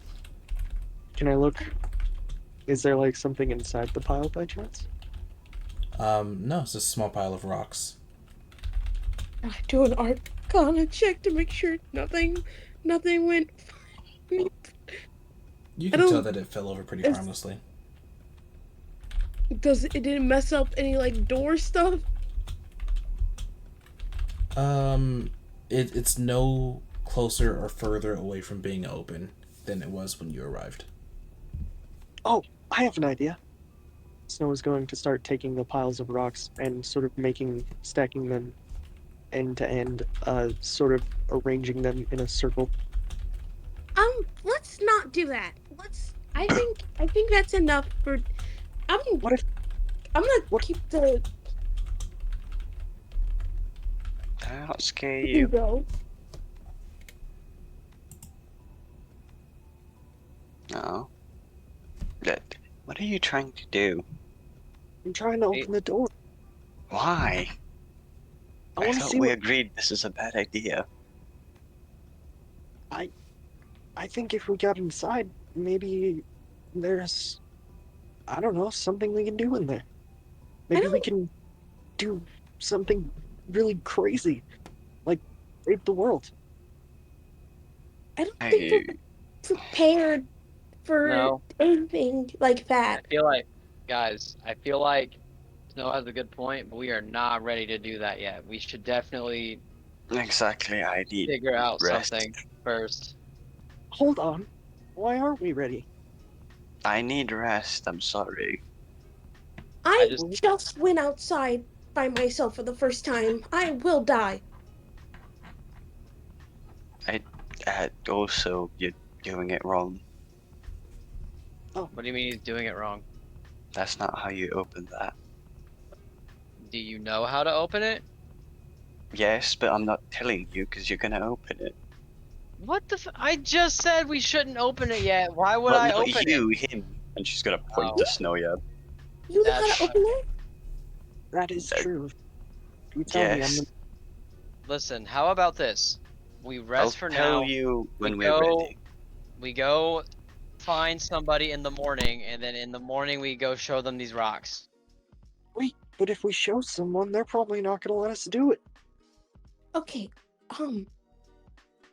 [SPEAKER 1] Can I look? Is there like something inside the pile by chance?
[SPEAKER 2] No, it's just a small pile of rocks.
[SPEAKER 4] I do an Arcana check to make sure nothing went.
[SPEAKER 2] You
[SPEAKER 4] I
[SPEAKER 2] can tell
[SPEAKER 4] don't.
[SPEAKER 2] that it fell over pretty
[SPEAKER 4] It's,
[SPEAKER 2] harmlessly.
[SPEAKER 4] it didn't mess up any like door stuff?
[SPEAKER 2] It's no closer or further away from being open than it was when you arrived.
[SPEAKER 1] Oh, I have an idea. Snow is going to start taking the piles of rocks and sort of stacking them end to end, sort of arranging them in a circle.
[SPEAKER 4] Let's not do that. I think that's enough for. I'm.
[SPEAKER 1] What if?
[SPEAKER 4] I'm gonna
[SPEAKER 1] What?
[SPEAKER 4] keep the.
[SPEAKER 5] That'll scare
[SPEAKER 4] You can
[SPEAKER 5] you.
[SPEAKER 4] go.
[SPEAKER 5] No. What are you trying to do?
[SPEAKER 1] I'm trying to open the door.
[SPEAKER 5] Why?
[SPEAKER 1] I
[SPEAKER 5] I
[SPEAKER 1] want to
[SPEAKER 5] thought
[SPEAKER 1] see
[SPEAKER 5] we
[SPEAKER 1] what.
[SPEAKER 5] agreed this is a bad idea.
[SPEAKER 1] I. I think if we got inside, maybe there's. I don't know, something we can do in there.
[SPEAKER 4] I
[SPEAKER 1] Maybe we
[SPEAKER 4] don't.
[SPEAKER 1] can do something really crazy, like save the world.
[SPEAKER 4] I don't think
[SPEAKER 5] I
[SPEAKER 4] we're prepared for
[SPEAKER 3] No,
[SPEAKER 4] anything like
[SPEAKER 3] I
[SPEAKER 4] that.
[SPEAKER 3] feel like, guys, I feel like Snow has a good point, but we are not ready to do that yet. We should definitely
[SPEAKER 5] exactly. I need
[SPEAKER 3] figure out
[SPEAKER 5] rest.
[SPEAKER 3] something first.
[SPEAKER 1] Hold on. Why aren't we ready?
[SPEAKER 5] I need rest. I'm sorry.
[SPEAKER 3] I
[SPEAKER 4] I
[SPEAKER 3] just,
[SPEAKER 4] just went outside by myself for the first time. I will die.
[SPEAKER 5] I Also, you're doing it wrong.
[SPEAKER 3] What do you mean he's doing it wrong?
[SPEAKER 5] That's not how you open that.
[SPEAKER 3] Do you know how to open it?
[SPEAKER 5] Yes, but I'm not telling you because you're gonna open it.
[SPEAKER 3] What the I just said we shouldn't open it yet. Why would
[SPEAKER 5] Well,
[SPEAKER 3] I
[SPEAKER 5] not
[SPEAKER 3] open it?
[SPEAKER 5] you, him. And she's gonna point
[SPEAKER 3] Oh,
[SPEAKER 5] to Snowyab.
[SPEAKER 4] You know how
[SPEAKER 3] that's
[SPEAKER 4] to open that?
[SPEAKER 1] That is true. If you tell me, I'm
[SPEAKER 5] Yes,
[SPEAKER 1] gonna.
[SPEAKER 3] Listen, how about this? We
[SPEAKER 5] I'll
[SPEAKER 3] rest for
[SPEAKER 5] tell
[SPEAKER 3] now.
[SPEAKER 5] you
[SPEAKER 3] We
[SPEAKER 5] when we're
[SPEAKER 3] go
[SPEAKER 5] ready.
[SPEAKER 3] we go find somebody in the morning, and then in the morning we go show them these rocks.
[SPEAKER 1] Wait, but if we show someone, they're probably not gonna let us do it.
[SPEAKER 4] Okay,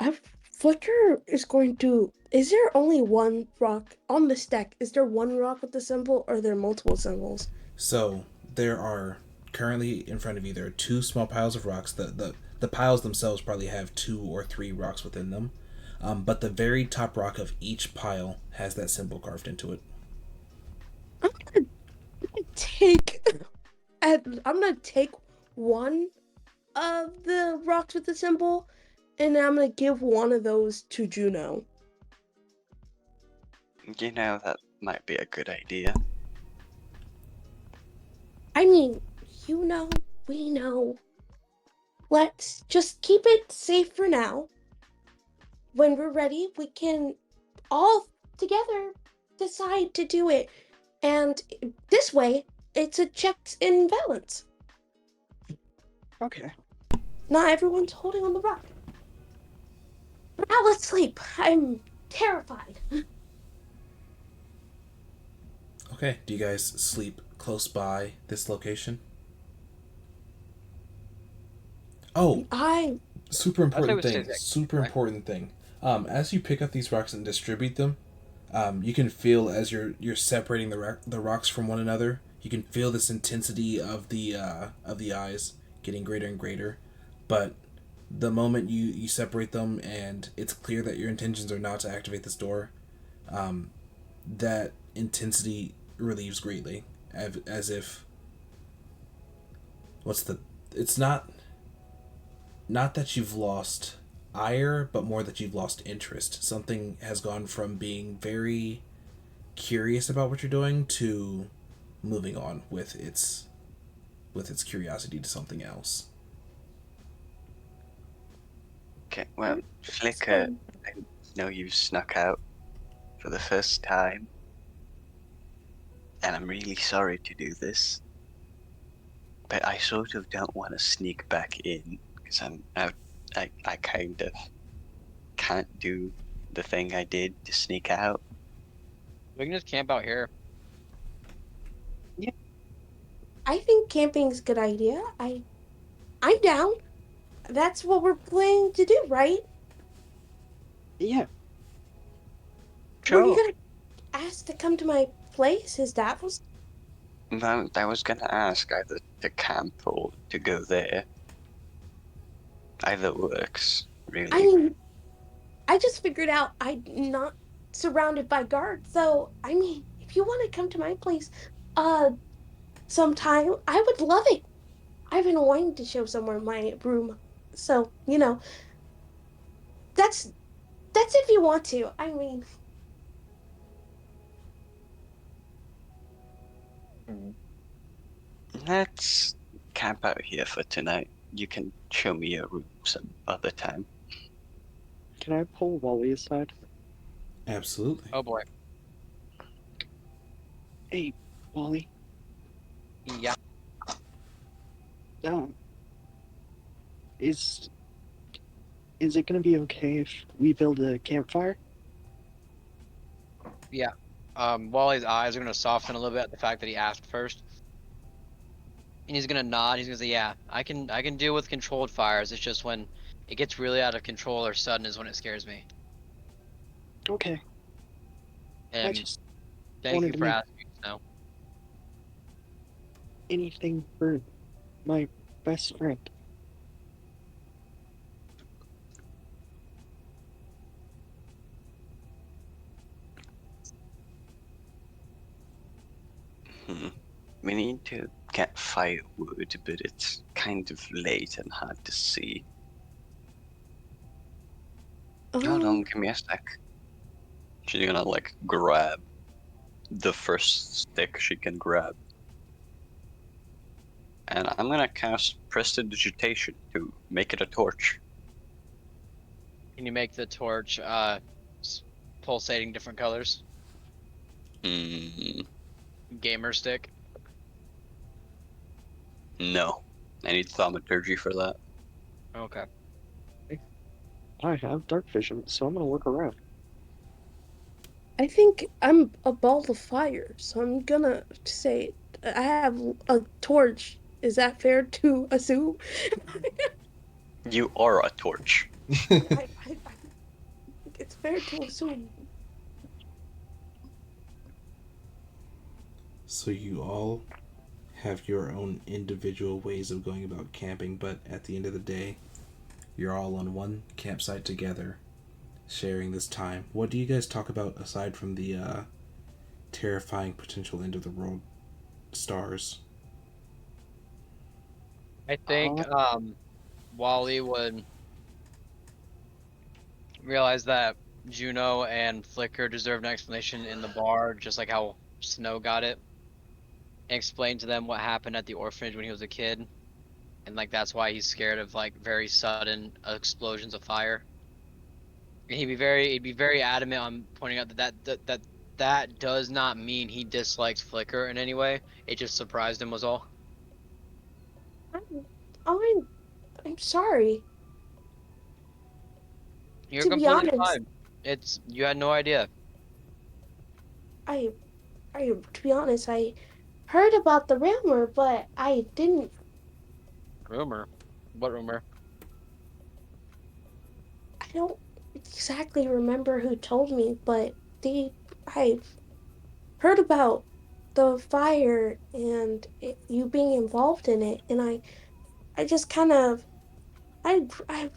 [SPEAKER 4] I Flicker is going to. Is there only one rock on this deck? Is there one rock with the symbol, or are there multiple symbols?
[SPEAKER 2] So there are currently in front of you. There are two small piles of rocks. The piles themselves probably have 2 or 3 rocks within them, but the very top rock of each pile has that symbol carved into it.
[SPEAKER 4] I'm gonna take. I'm gonna take one of the rocks with the symbol, and I'm gonna give one of those to Juno.
[SPEAKER 5] You know, that might be a good idea.
[SPEAKER 4] I mean, you know, we know. Let's just keep it safe for now. When we're ready, we can all together decide to do it. And this way, it's a checks and balance.
[SPEAKER 1] Okay.
[SPEAKER 4] Not everyone's holding on the rock. Now let's sleep. I'm terrified.
[SPEAKER 2] Okay, do you guys sleep close by this location? Oh,
[SPEAKER 4] I
[SPEAKER 2] super
[SPEAKER 3] I say
[SPEAKER 2] important
[SPEAKER 3] we stay
[SPEAKER 2] thing.
[SPEAKER 3] there,
[SPEAKER 2] Super
[SPEAKER 3] right?
[SPEAKER 2] important thing. As you pick up these rocks and distribute them, you can feel as you're separating the rocks from one another. You can feel this intensity of the eyes getting greater and greater. But the moment you separate them and it's clear that your intentions are not to activate this door, that intensity relieves greatly, as if what's the it's not that you've lost ire, but more that you've lost interest. Something has gone from being very curious about what you're doing to moving on with its curiosity to something else.
[SPEAKER 5] Okay, well, Flicker, I know you've snuck out for the first time, and I'm really sorry to do this, but I sort of don't want to sneak back in because I kind of can't do the thing I did to sneak out.
[SPEAKER 3] We can just camp out here.
[SPEAKER 4] I think camping's a good idea. I'm down. That's what we're planning to do, right?
[SPEAKER 1] Yeah.
[SPEAKER 4] Were you
[SPEAKER 1] Sure.
[SPEAKER 4] gonna ask to come to my place? His dad was.
[SPEAKER 5] No, I was gonna ask either to camp or to go there. Either works,
[SPEAKER 4] I
[SPEAKER 5] really.
[SPEAKER 4] mean, I just figured out I'm not surrounded by guards, so I mean, if you want to come to my place, uh, sometime, I would love it. I've been wanting to show someone my room, so that's that's if you want to. I mean,
[SPEAKER 5] Let's camp out here for tonight. You can show me your room some other time.
[SPEAKER 1] Can I pull Wally aside?
[SPEAKER 2] Absolutely.
[SPEAKER 3] Oh boy.
[SPEAKER 1] Hey, Wally.
[SPEAKER 3] Yeah.
[SPEAKER 1] Um, is is it gonna be okay if we build a campfire?
[SPEAKER 3] Yeah. Wally's eyes are gonna soften a little bit at the fact that he asked first. And he's gonna nod, he's gonna say, yeah, I can deal with controlled fires. It's just when it gets really out of control or sudden is when it scares me.
[SPEAKER 1] Okay. I
[SPEAKER 3] And
[SPEAKER 1] just
[SPEAKER 3] thank
[SPEAKER 1] wanted
[SPEAKER 3] you
[SPEAKER 1] to
[SPEAKER 3] for
[SPEAKER 1] make
[SPEAKER 3] asking, Snow.
[SPEAKER 1] anything for my best friend.
[SPEAKER 5] Hmm. We need to get firewood, but it's kind of late and hard to see. No, no,
[SPEAKER 4] Um,
[SPEAKER 5] give me a sec. She's gonna like grab the first stick she can grab. And I'm gonna cast Prestidigitation to make it a torch.
[SPEAKER 3] Can you make the torch pulsating different colors?
[SPEAKER 5] Hmm,
[SPEAKER 3] Gamer stick.
[SPEAKER 5] no. I need thaumaturgy for that.
[SPEAKER 3] Okay.
[SPEAKER 1] I have dark vision, so I'm gonna look around.
[SPEAKER 4] I think I'm a ball of fire, so I'm gonna say I have a torch. Is that fair to assume?
[SPEAKER 5] You are a torch.
[SPEAKER 4] I think it's fair to assume.
[SPEAKER 2] So you all have your own individual ways of going about camping, but at the end of the day, you're all on one campsite together, sharing this time. What do you guys talk about aside from the terrifying potential end of the world stars?
[SPEAKER 3] I think
[SPEAKER 1] Uh,
[SPEAKER 3] Wally would realize that Juno and Flicker deserve an explanation in the bar, just like how Snow got it. Explain to them what happened at the orphanage when he was a kid, and like that's why he's scared of like very sudden explosions of fire. And he'd be very adamant on pointing out that does not mean he dislikes Flicker in any way. It just surprised him was all.
[SPEAKER 4] I'm, I'm, I'm sorry.
[SPEAKER 3] You're
[SPEAKER 4] To be
[SPEAKER 3] completely
[SPEAKER 4] honest,
[SPEAKER 3] fine. It's you had no idea.
[SPEAKER 4] I, to be honest, I heard about the rumor, but I didn't.
[SPEAKER 3] Rumor? What rumor?
[SPEAKER 4] I don't exactly remember who told me, but I heard about the fire and you being involved in it, and I just kind of, I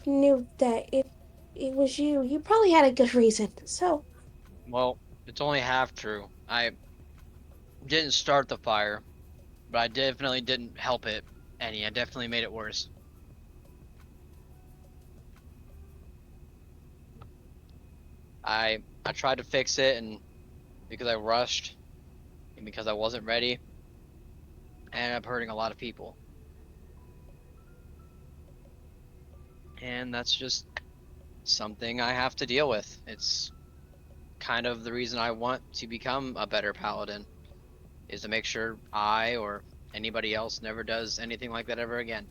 [SPEAKER 4] knew that if it was you, you probably had a good reason. So,
[SPEAKER 3] Well, it's only half true. I didn't start the fire, but I definitely didn't help it any. I definitely made it worse. I tried to fix it, and because I rushed and because I wasn't ready, I ended up hurting a lot of people. And that's just something I have to deal with. It's kind of the reason I want to become a better paladin, is to make sure I or anybody else never does anything like that ever again.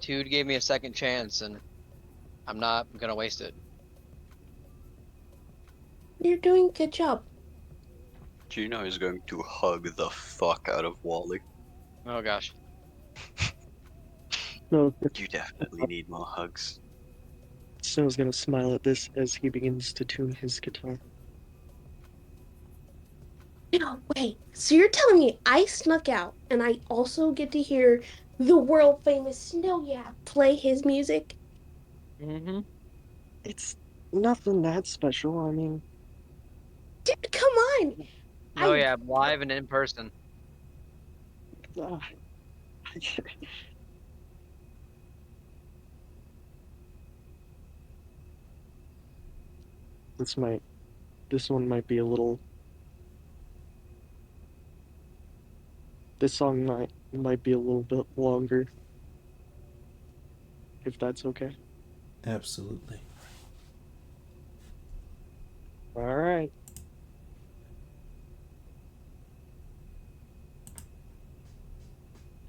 [SPEAKER 3] Dude gave me a second chance, and I'm not gonna waste it.
[SPEAKER 4] you're doing a good job.
[SPEAKER 5] Juno is going to hug the fuck out of Wally.
[SPEAKER 3] Oh gosh.
[SPEAKER 1] no,
[SPEAKER 5] You definitely need more hugs.
[SPEAKER 1] Snow's gonna smile at this as he begins to tune his guitar.
[SPEAKER 4] No, wait. So you're telling me I snuck out and I also get to hear the world famous Snow Yap play his music?
[SPEAKER 3] Mm-hmm.
[SPEAKER 1] It's nothing that special. I mean,
[SPEAKER 4] Dude, come on.
[SPEAKER 3] Oh
[SPEAKER 4] I
[SPEAKER 3] yeah, live and in person.
[SPEAKER 1] uh, this might, this one might be a little. This song might be a little bit longer, if that's okay.
[SPEAKER 2] Absolutely.
[SPEAKER 1] All right.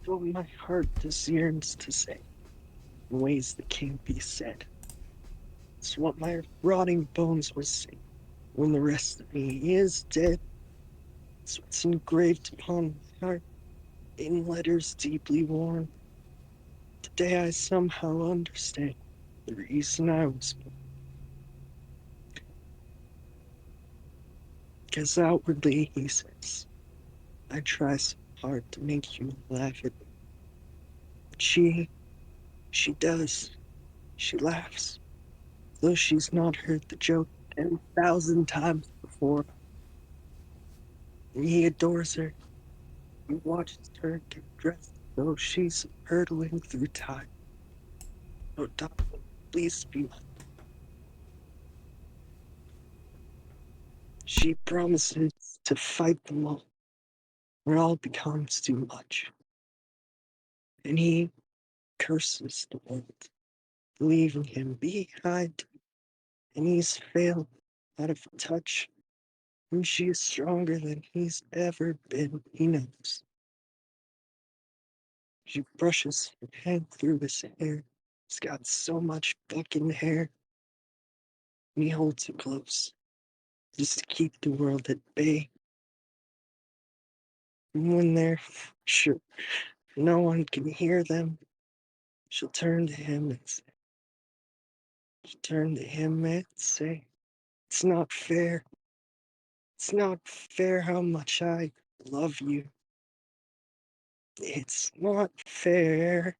[SPEAKER 1] What my heart this yearns to say in ways that can't be said. It's what my rotting bones will sing when the rest of me is dead. It's what's engraved upon my heart in letters deeply worn. Today I somehow understand the reason I was born. 'Cause outwardly, he says, I try so hard to make you laugh at me. But she does. She laughs, though she's not heard the joke 10,000 times before. And he adores her, He watches her get dressed, though she's hurtling through time. Oh, darling, please be mine. She promises to fight them all, where all becomes too much. And he curses the world, leaving him behind, and he's failed out of touch. And she is stronger than he's ever been, he knows. She brushes her hand through his hair. He's got so much fucking hair. And he holds it close, just to keep the world at bay. And when they're sure no one can hear them, she'll turn to him and say, it's not fair. It's not fair how much I love you. It's not fair.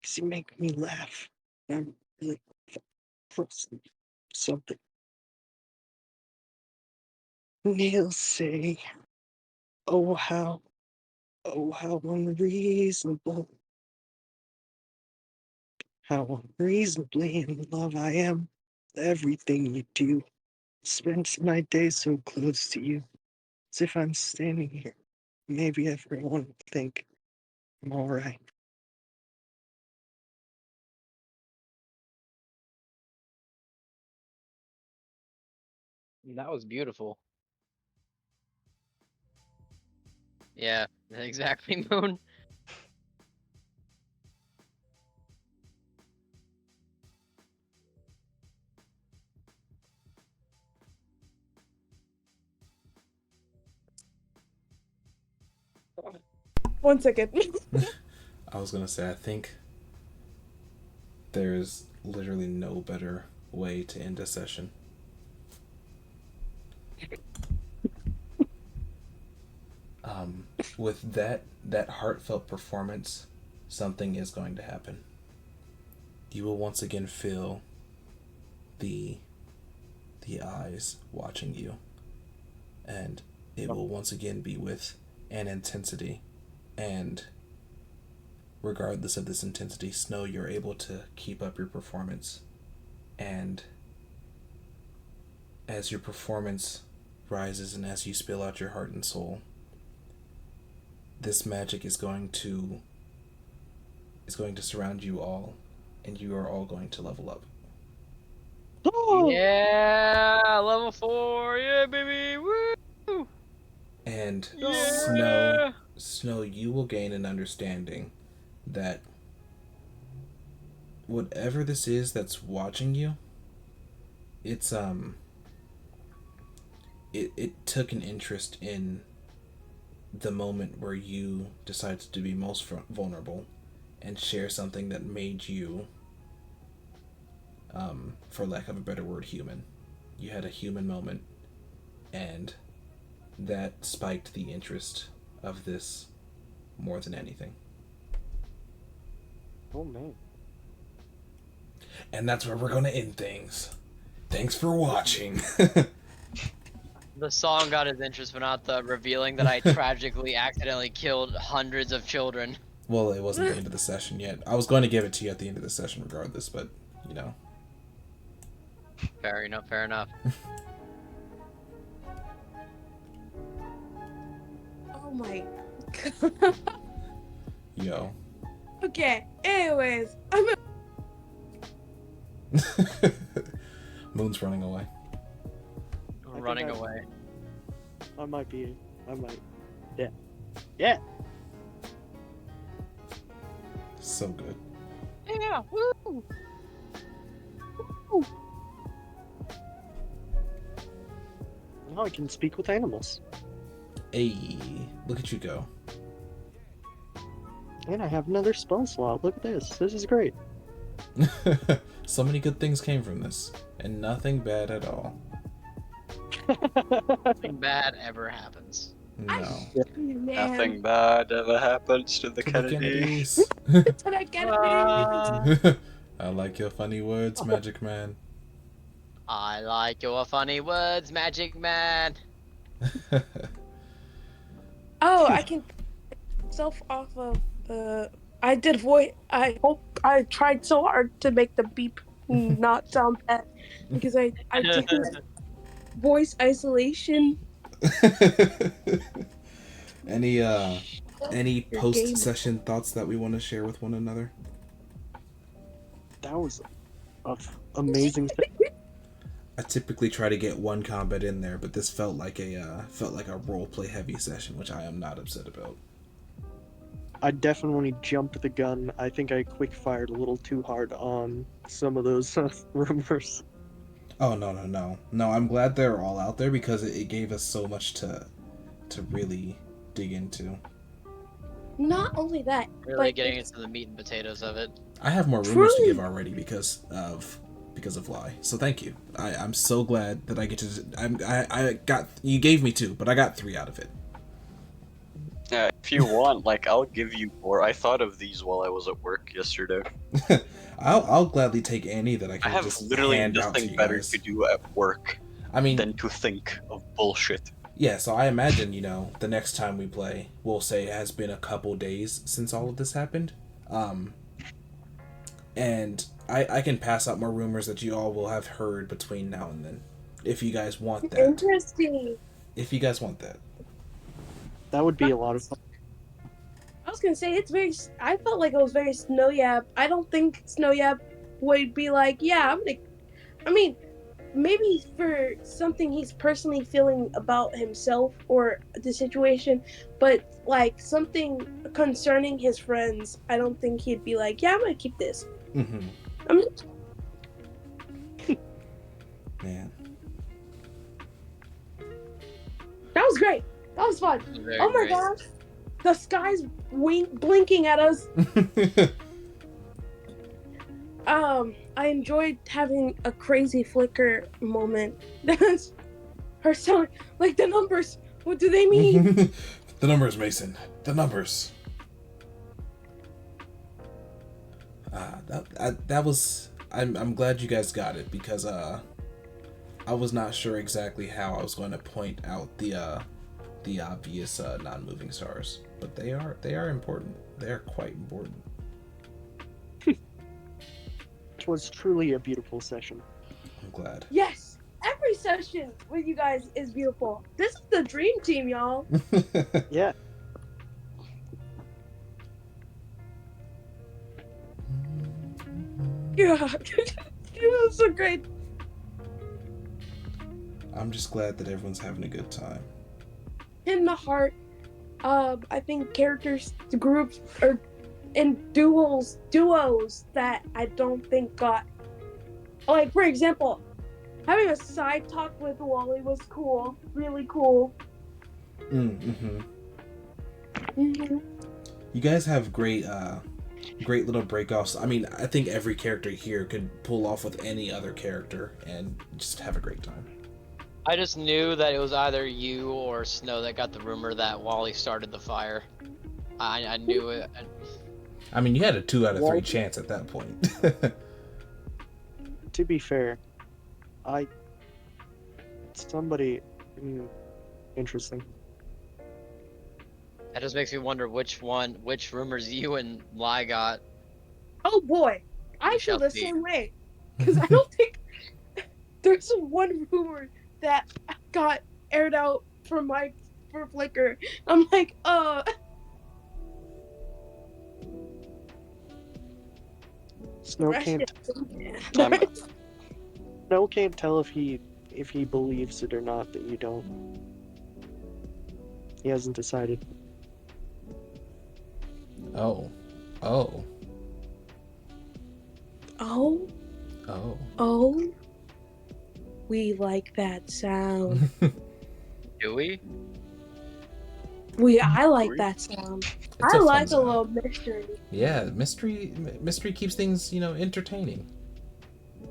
[SPEAKER 1] 'Cause you make me laugh. I'm really frustrated. Something. And he'll say, oh how unreasonable. How unreasonably in love I am with everything you do. Spend my days so close to you, as if I'm standing here. Maybe everyone would think I'm alright.
[SPEAKER 3] That was beautiful. Yeah, exactly, Moon.
[SPEAKER 4] One second.
[SPEAKER 2] I was gonna say, I think there's literally no better way to end a session. With that heartfelt performance, something is going to happen. You will once again feel the eyes watching you, and it will once again be with an intensity, and regardless of this intensity, Snow, you're able to keep up your performance, and as your performance rises and as you spill out your heart and soul, this magic is going to surround you all, and you are all going to level up.
[SPEAKER 3] Yeah, level 4, yeah, baby, woo!
[SPEAKER 2] And
[SPEAKER 3] Yeah.
[SPEAKER 2] Snow, you will gain an understanding that whatever this is that's watching you, it's it took an interest in the moment where you decided to be most vulnerable and share something that made you, for lack of a better word, human. You had a human moment, and that spiked the interest of this more than anything.
[SPEAKER 1] Oh man.
[SPEAKER 2] And that's where we're going to end things. Thanks for watching.
[SPEAKER 3] The song got his interest, but not the revealing that I tragically accidentally killed hundreds of children.
[SPEAKER 2] Well, it wasn't the end of the session yet. I was going to give it to you at the end of the session regardless, but, you know.
[SPEAKER 3] Fair enough, fair enough.
[SPEAKER 4] Oh my god.
[SPEAKER 2] Yo.
[SPEAKER 4] Okay, anyways,
[SPEAKER 2] Moon's running away.
[SPEAKER 3] Running away.
[SPEAKER 1] I might. Yeah. Yeah.
[SPEAKER 2] So good.
[SPEAKER 3] Yeah, woo!
[SPEAKER 1] Now I can speak with animals.
[SPEAKER 2] Hey, look at you go.
[SPEAKER 1] And I have another spell slot. Look at this. This is great.
[SPEAKER 2] So many good things came from this, and nothing bad at all.
[SPEAKER 3] Nothing bad ever happens.
[SPEAKER 2] No.
[SPEAKER 4] man.
[SPEAKER 5] Nothing bad ever happens to the
[SPEAKER 2] To the
[SPEAKER 5] Kennedys.
[SPEAKER 2] Kennedys.
[SPEAKER 4] Did I get it?
[SPEAKER 2] I like your funny words, Magic Man.
[SPEAKER 3] I like your funny words, Magic Man.
[SPEAKER 4] Oh, I can. myself off of I did voice. I hope I tried so hard to make the beep not sound bad because I did voice isolation.
[SPEAKER 2] any any
[SPEAKER 4] Your
[SPEAKER 2] post
[SPEAKER 4] game.
[SPEAKER 2] session thoughts that we want to share with one another?
[SPEAKER 1] That was amazing.
[SPEAKER 2] I typically try to get one combat in there, but this felt like a role play heavy session, which I am not upset about.
[SPEAKER 1] I definitely jumped the gun. I think I quick fired a little too hard on some of those rumors.
[SPEAKER 2] Oh no! I'm glad they're all out there because it gave us so much to really dig into.
[SPEAKER 4] Not only that,
[SPEAKER 3] Really
[SPEAKER 4] but
[SPEAKER 3] getting
[SPEAKER 4] it's
[SPEAKER 3] into the meat and potatoes of it.
[SPEAKER 2] I have more rumors to give
[SPEAKER 4] truly
[SPEAKER 2] already because of Lie. So thank you. I'm so glad that I get to. I got you gave me two, but I got three out of it.
[SPEAKER 5] Yeah, if you want, like, I'll give you more. I thought of these while I was at work yesterday.
[SPEAKER 2] I'll gladly take any that I
[SPEAKER 5] I
[SPEAKER 2] can
[SPEAKER 5] have
[SPEAKER 2] just
[SPEAKER 5] literally
[SPEAKER 2] hand out to
[SPEAKER 5] nothing
[SPEAKER 2] you
[SPEAKER 5] better
[SPEAKER 2] guys.
[SPEAKER 5] to do at work
[SPEAKER 2] I mean,
[SPEAKER 5] than to think of bullshit.
[SPEAKER 2] yeah. So I imagine the next time we play, we'll say it has been a couple days since all of this happened, and I can pass out more rumors that you all will have heard between now and then, if you guys want that.
[SPEAKER 4] interesting.
[SPEAKER 2] If you guys want that.
[SPEAKER 1] That would be a lot of fun.
[SPEAKER 4] I was gonna say it's very. I felt like it was very Snow Yap. I don't think Snow Yap would be like, yeah, I'm gonna. I mean, maybe for something he's personally feeling about himself or the situation, but like something concerning his friends, I don't think he'd be like, yeah, I'm gonna keep this.
[SPEAKER 2] Mm-hmm.
[SPEAKER 4] I mean,
[SPEAKER 2] Man.
[SPEAKER 4] that was great. That was fun.
[SPEAKER 3] Very
[SPEAKER 4] Oh my
[SPEAKER 3] great.
[SPEAKER 4] gosh, the sky's blinking at us. I enjoyed having a crazy flicker moment. That's her sound like the numbers. What do they mean?
[SPEAKER 2] The numbers, Mason. The numbers. That was. I'm glad you guys got it because I was not sure exactly how I was going to point out the obvious non-moving stars, but they are important. They are quite important.
[SPEAKER 1] It was truly a beautiful session.
[SPEAKER 2] I'm glad.
[SPEAKER 4] Yes, every session with you guys is beautiful. This is the dream team, y'all.
[SPEAKER 1] Yeah,
[SPEAKER 4] Yeah, it was so great.
[SPEAKER 2] I'm just glad that everyone's having a good time.
[SPEAKER 4] In the heart, I think characters, the groups, or in duos that I don't think got. Like for example, having a side talk with Wally was cool, really cool.
[SPEAKER 2] Mm-hmm.
[SPEAKER 4] Mm-hmm.
[SPEAKER 2] You guys have great little breakoffs. I mean, I think every character here could pull off with any other character and just have a great time.
[SPEAKER 3] I just knew that it was either you or Snow that got the rumor that Wally started the fire. I knew it.
[SPEAKER 2] I mean, you had a 2 out of 3
[SPEAKER 1] Wally-
[SPEAKER 2] chance at that point.
[SPEAKER 1] to be fair, somebody interesting.
[SPEAKER 3] That just makes me wonder which rumors you and Lie got.
[SPEAKER 4] Oh boy, I
[SPEAKER 3] We
[SPEAKER 4] feel
[SPEAKER 3] shall
[SPEAKER 4] the
[SPEAKER 3] see.
[SPEAKER 4] same way because I don't think there's one rumor that got aired out for Flickr. I'm like,
[SPEAKER 1] Snow
[SPEAKER 4] rest
[SPEAKER 1] can't.
[SPEAKER 5] I'm,
[SPEAKER 1] Snow can't tell if he believes it or not. That you don't. He hasn't decided.
[SPEAKER 2] Oh.
[SPEAKER 4] oh,
[SPEAKER 2] Oh.
[SPEAKER 4] oh, we like that sound.
[SPEAKER 3] Do we?
[SPEAKER 4] I like
[SPEAKER 5] Really?
[SPEAKER 4] that sound.
[SPEAKER 2] It's
[SPEAKER 4] I
[SPEAKER 2] a fun
[SPEAKER 4] like a
[SPEAKER 2] sound.
[SPEAKER 4] little mystery.
[SPEAKER 2] Yeah, mystery keeps things, entertaining.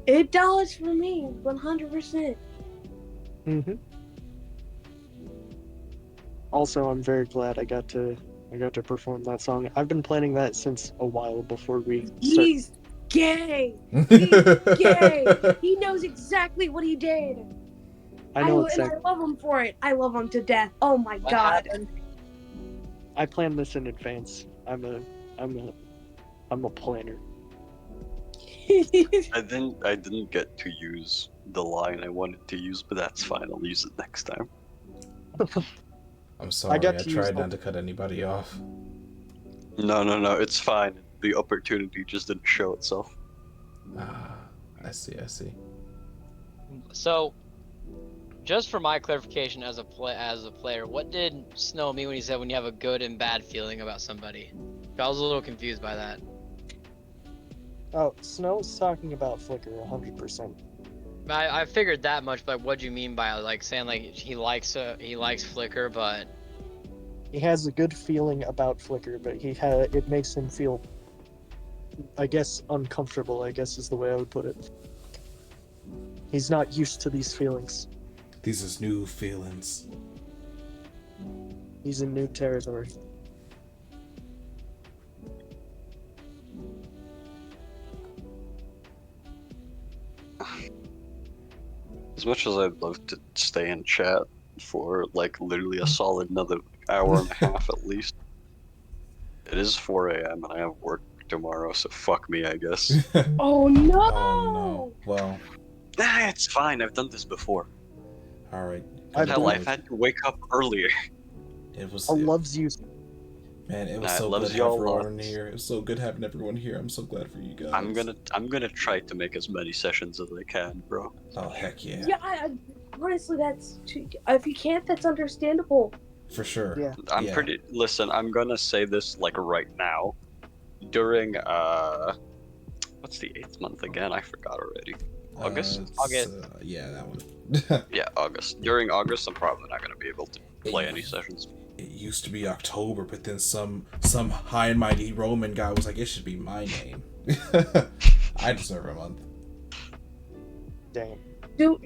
[SPEAKER 4] It does for me, 100%.
[SPEAKER 1] Mm-hmm. Also, I'm very glad I got to perform that song. I've been planning that since a while before we start.
[SPEAKER 4] He's gay. He's gay. He knows exactly what he did.
[SPEAKER 1] I know
[SPEAKER 4] And I
[SPEAKER 1] exactly.
[SPEAKER 4] love him for it. I love him to death. Oh my
[SPEAKER 3] What
[SPEAKER 4] god.
[SPEAKER 3] happened?
[SPEAKER 1] I plan this in advance. I'm a planner.
[SPEAKER 5] I didn't get to use the line I wanted to use, but that's fine. I'll use it next time.
[SPEAKER 2] I'm sorry,
[SPEAKER 1] got
[SPEAKER 2] I
[SPEAKER 1] to use
[SPEAKER 2] tried
[SPEAKER 1] the-
[SPEAKER 2] not to cut anybody off.
[SPEAKER 5] No, it's fine. The opportunity just didn't show itself.
[SPEAKER 2] Ah, I see.
[SPEAKER 3] So, just for my clarification as a player, what did Snow mean when he said when you have a good and bad feeling about somebody? I was a little confused by that.
[SPEAKER 1] Oh, Snow's talking about Flicker 100%.
[SPEAKER 3] I figured that much, but what do you mean by like saying like he likes Flicker, but
[SPEAKER 1] He has a good feeling about Flicker, but it makes him feel, I guess, uncomfortable, I guess is the way I would put it. He's not used to these feelings.
[SPEAKER 2] These is new feelings.
[SPEAKER 1] He's in new territory.
[SPEAKER 5] As much as I'd love to stay in chat for like literally a solid another hour and a half at least, it is 4 a.m. and I have work tomorrow, so fuck me, I guess.
[SPEAKER 4] Oh no!
[SPEAKER 2] Oh no. Well,
[SPEAKER 5] Nah, it's fine. I've done this before.
[SPEAKER 2] all right.
[SPEAKER 5] Hell, I've had to wake up earlier.
[SPEAKER 2] It was.
[SPEAKER 1] I loves you.
[SPEAKER 2] Man, it was
[SPEAKER 5] Nah, it
[SPEAKER 2] so
[SPEAKER 5] loves
[SPEAKER 2] good
[SPEAKER 5] y'all
[SPEAKER 2] having everyone
[SPEAKER 5] lots.
[SPEAKER 2] here. It was so good having everyone here. I'm so glad for you guys.
[SPEAKER 5] I'm gonna try to make as many sessions as I can, bro.
[SPEAKER 2] Oh heck yeah.
[SPEAKER 4] Yeah, honestly, if you can't, that's understandable.
[SPEAKER 2] For sure.
[SPEAKER 1] Yeah.
[SPEAKER 5] Listen, I'm gonna say this like right now. During what's the 8th month again? I forgot already. August?
[SPEAKER 3] August.
[SPEAKER 2] Yeah, that one.
[SPEAKER 5] Yeah, August. During August, I'm probably not gonna be able to play any
[SPEAKER 2] It-
[SPEAKER 5] sessions.
[SPEAKER 2] It used to be October, but then some high and mighty Roman guy was like, it should be my name. I deserve a month.
[SPEAKER 1] Damn.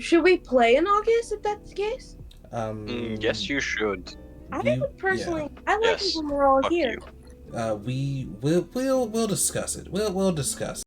[SPEAKER 4] Should we play in August if that's the case?
[SPEAKER 5] Yes, you should.
[SPEAKER 4] I
[SPEAKER 2] we-
[SPEAKER 4] would personally. I like
[SPEAKER 5] Yes.
[SPEAKER 4] it when we're all
[SPEAKER 5] Fuck
[SPEAKER 4] here.
[SPEAKER 5] you.
[SPEAKER 2] We'll discuss it. We'll discuss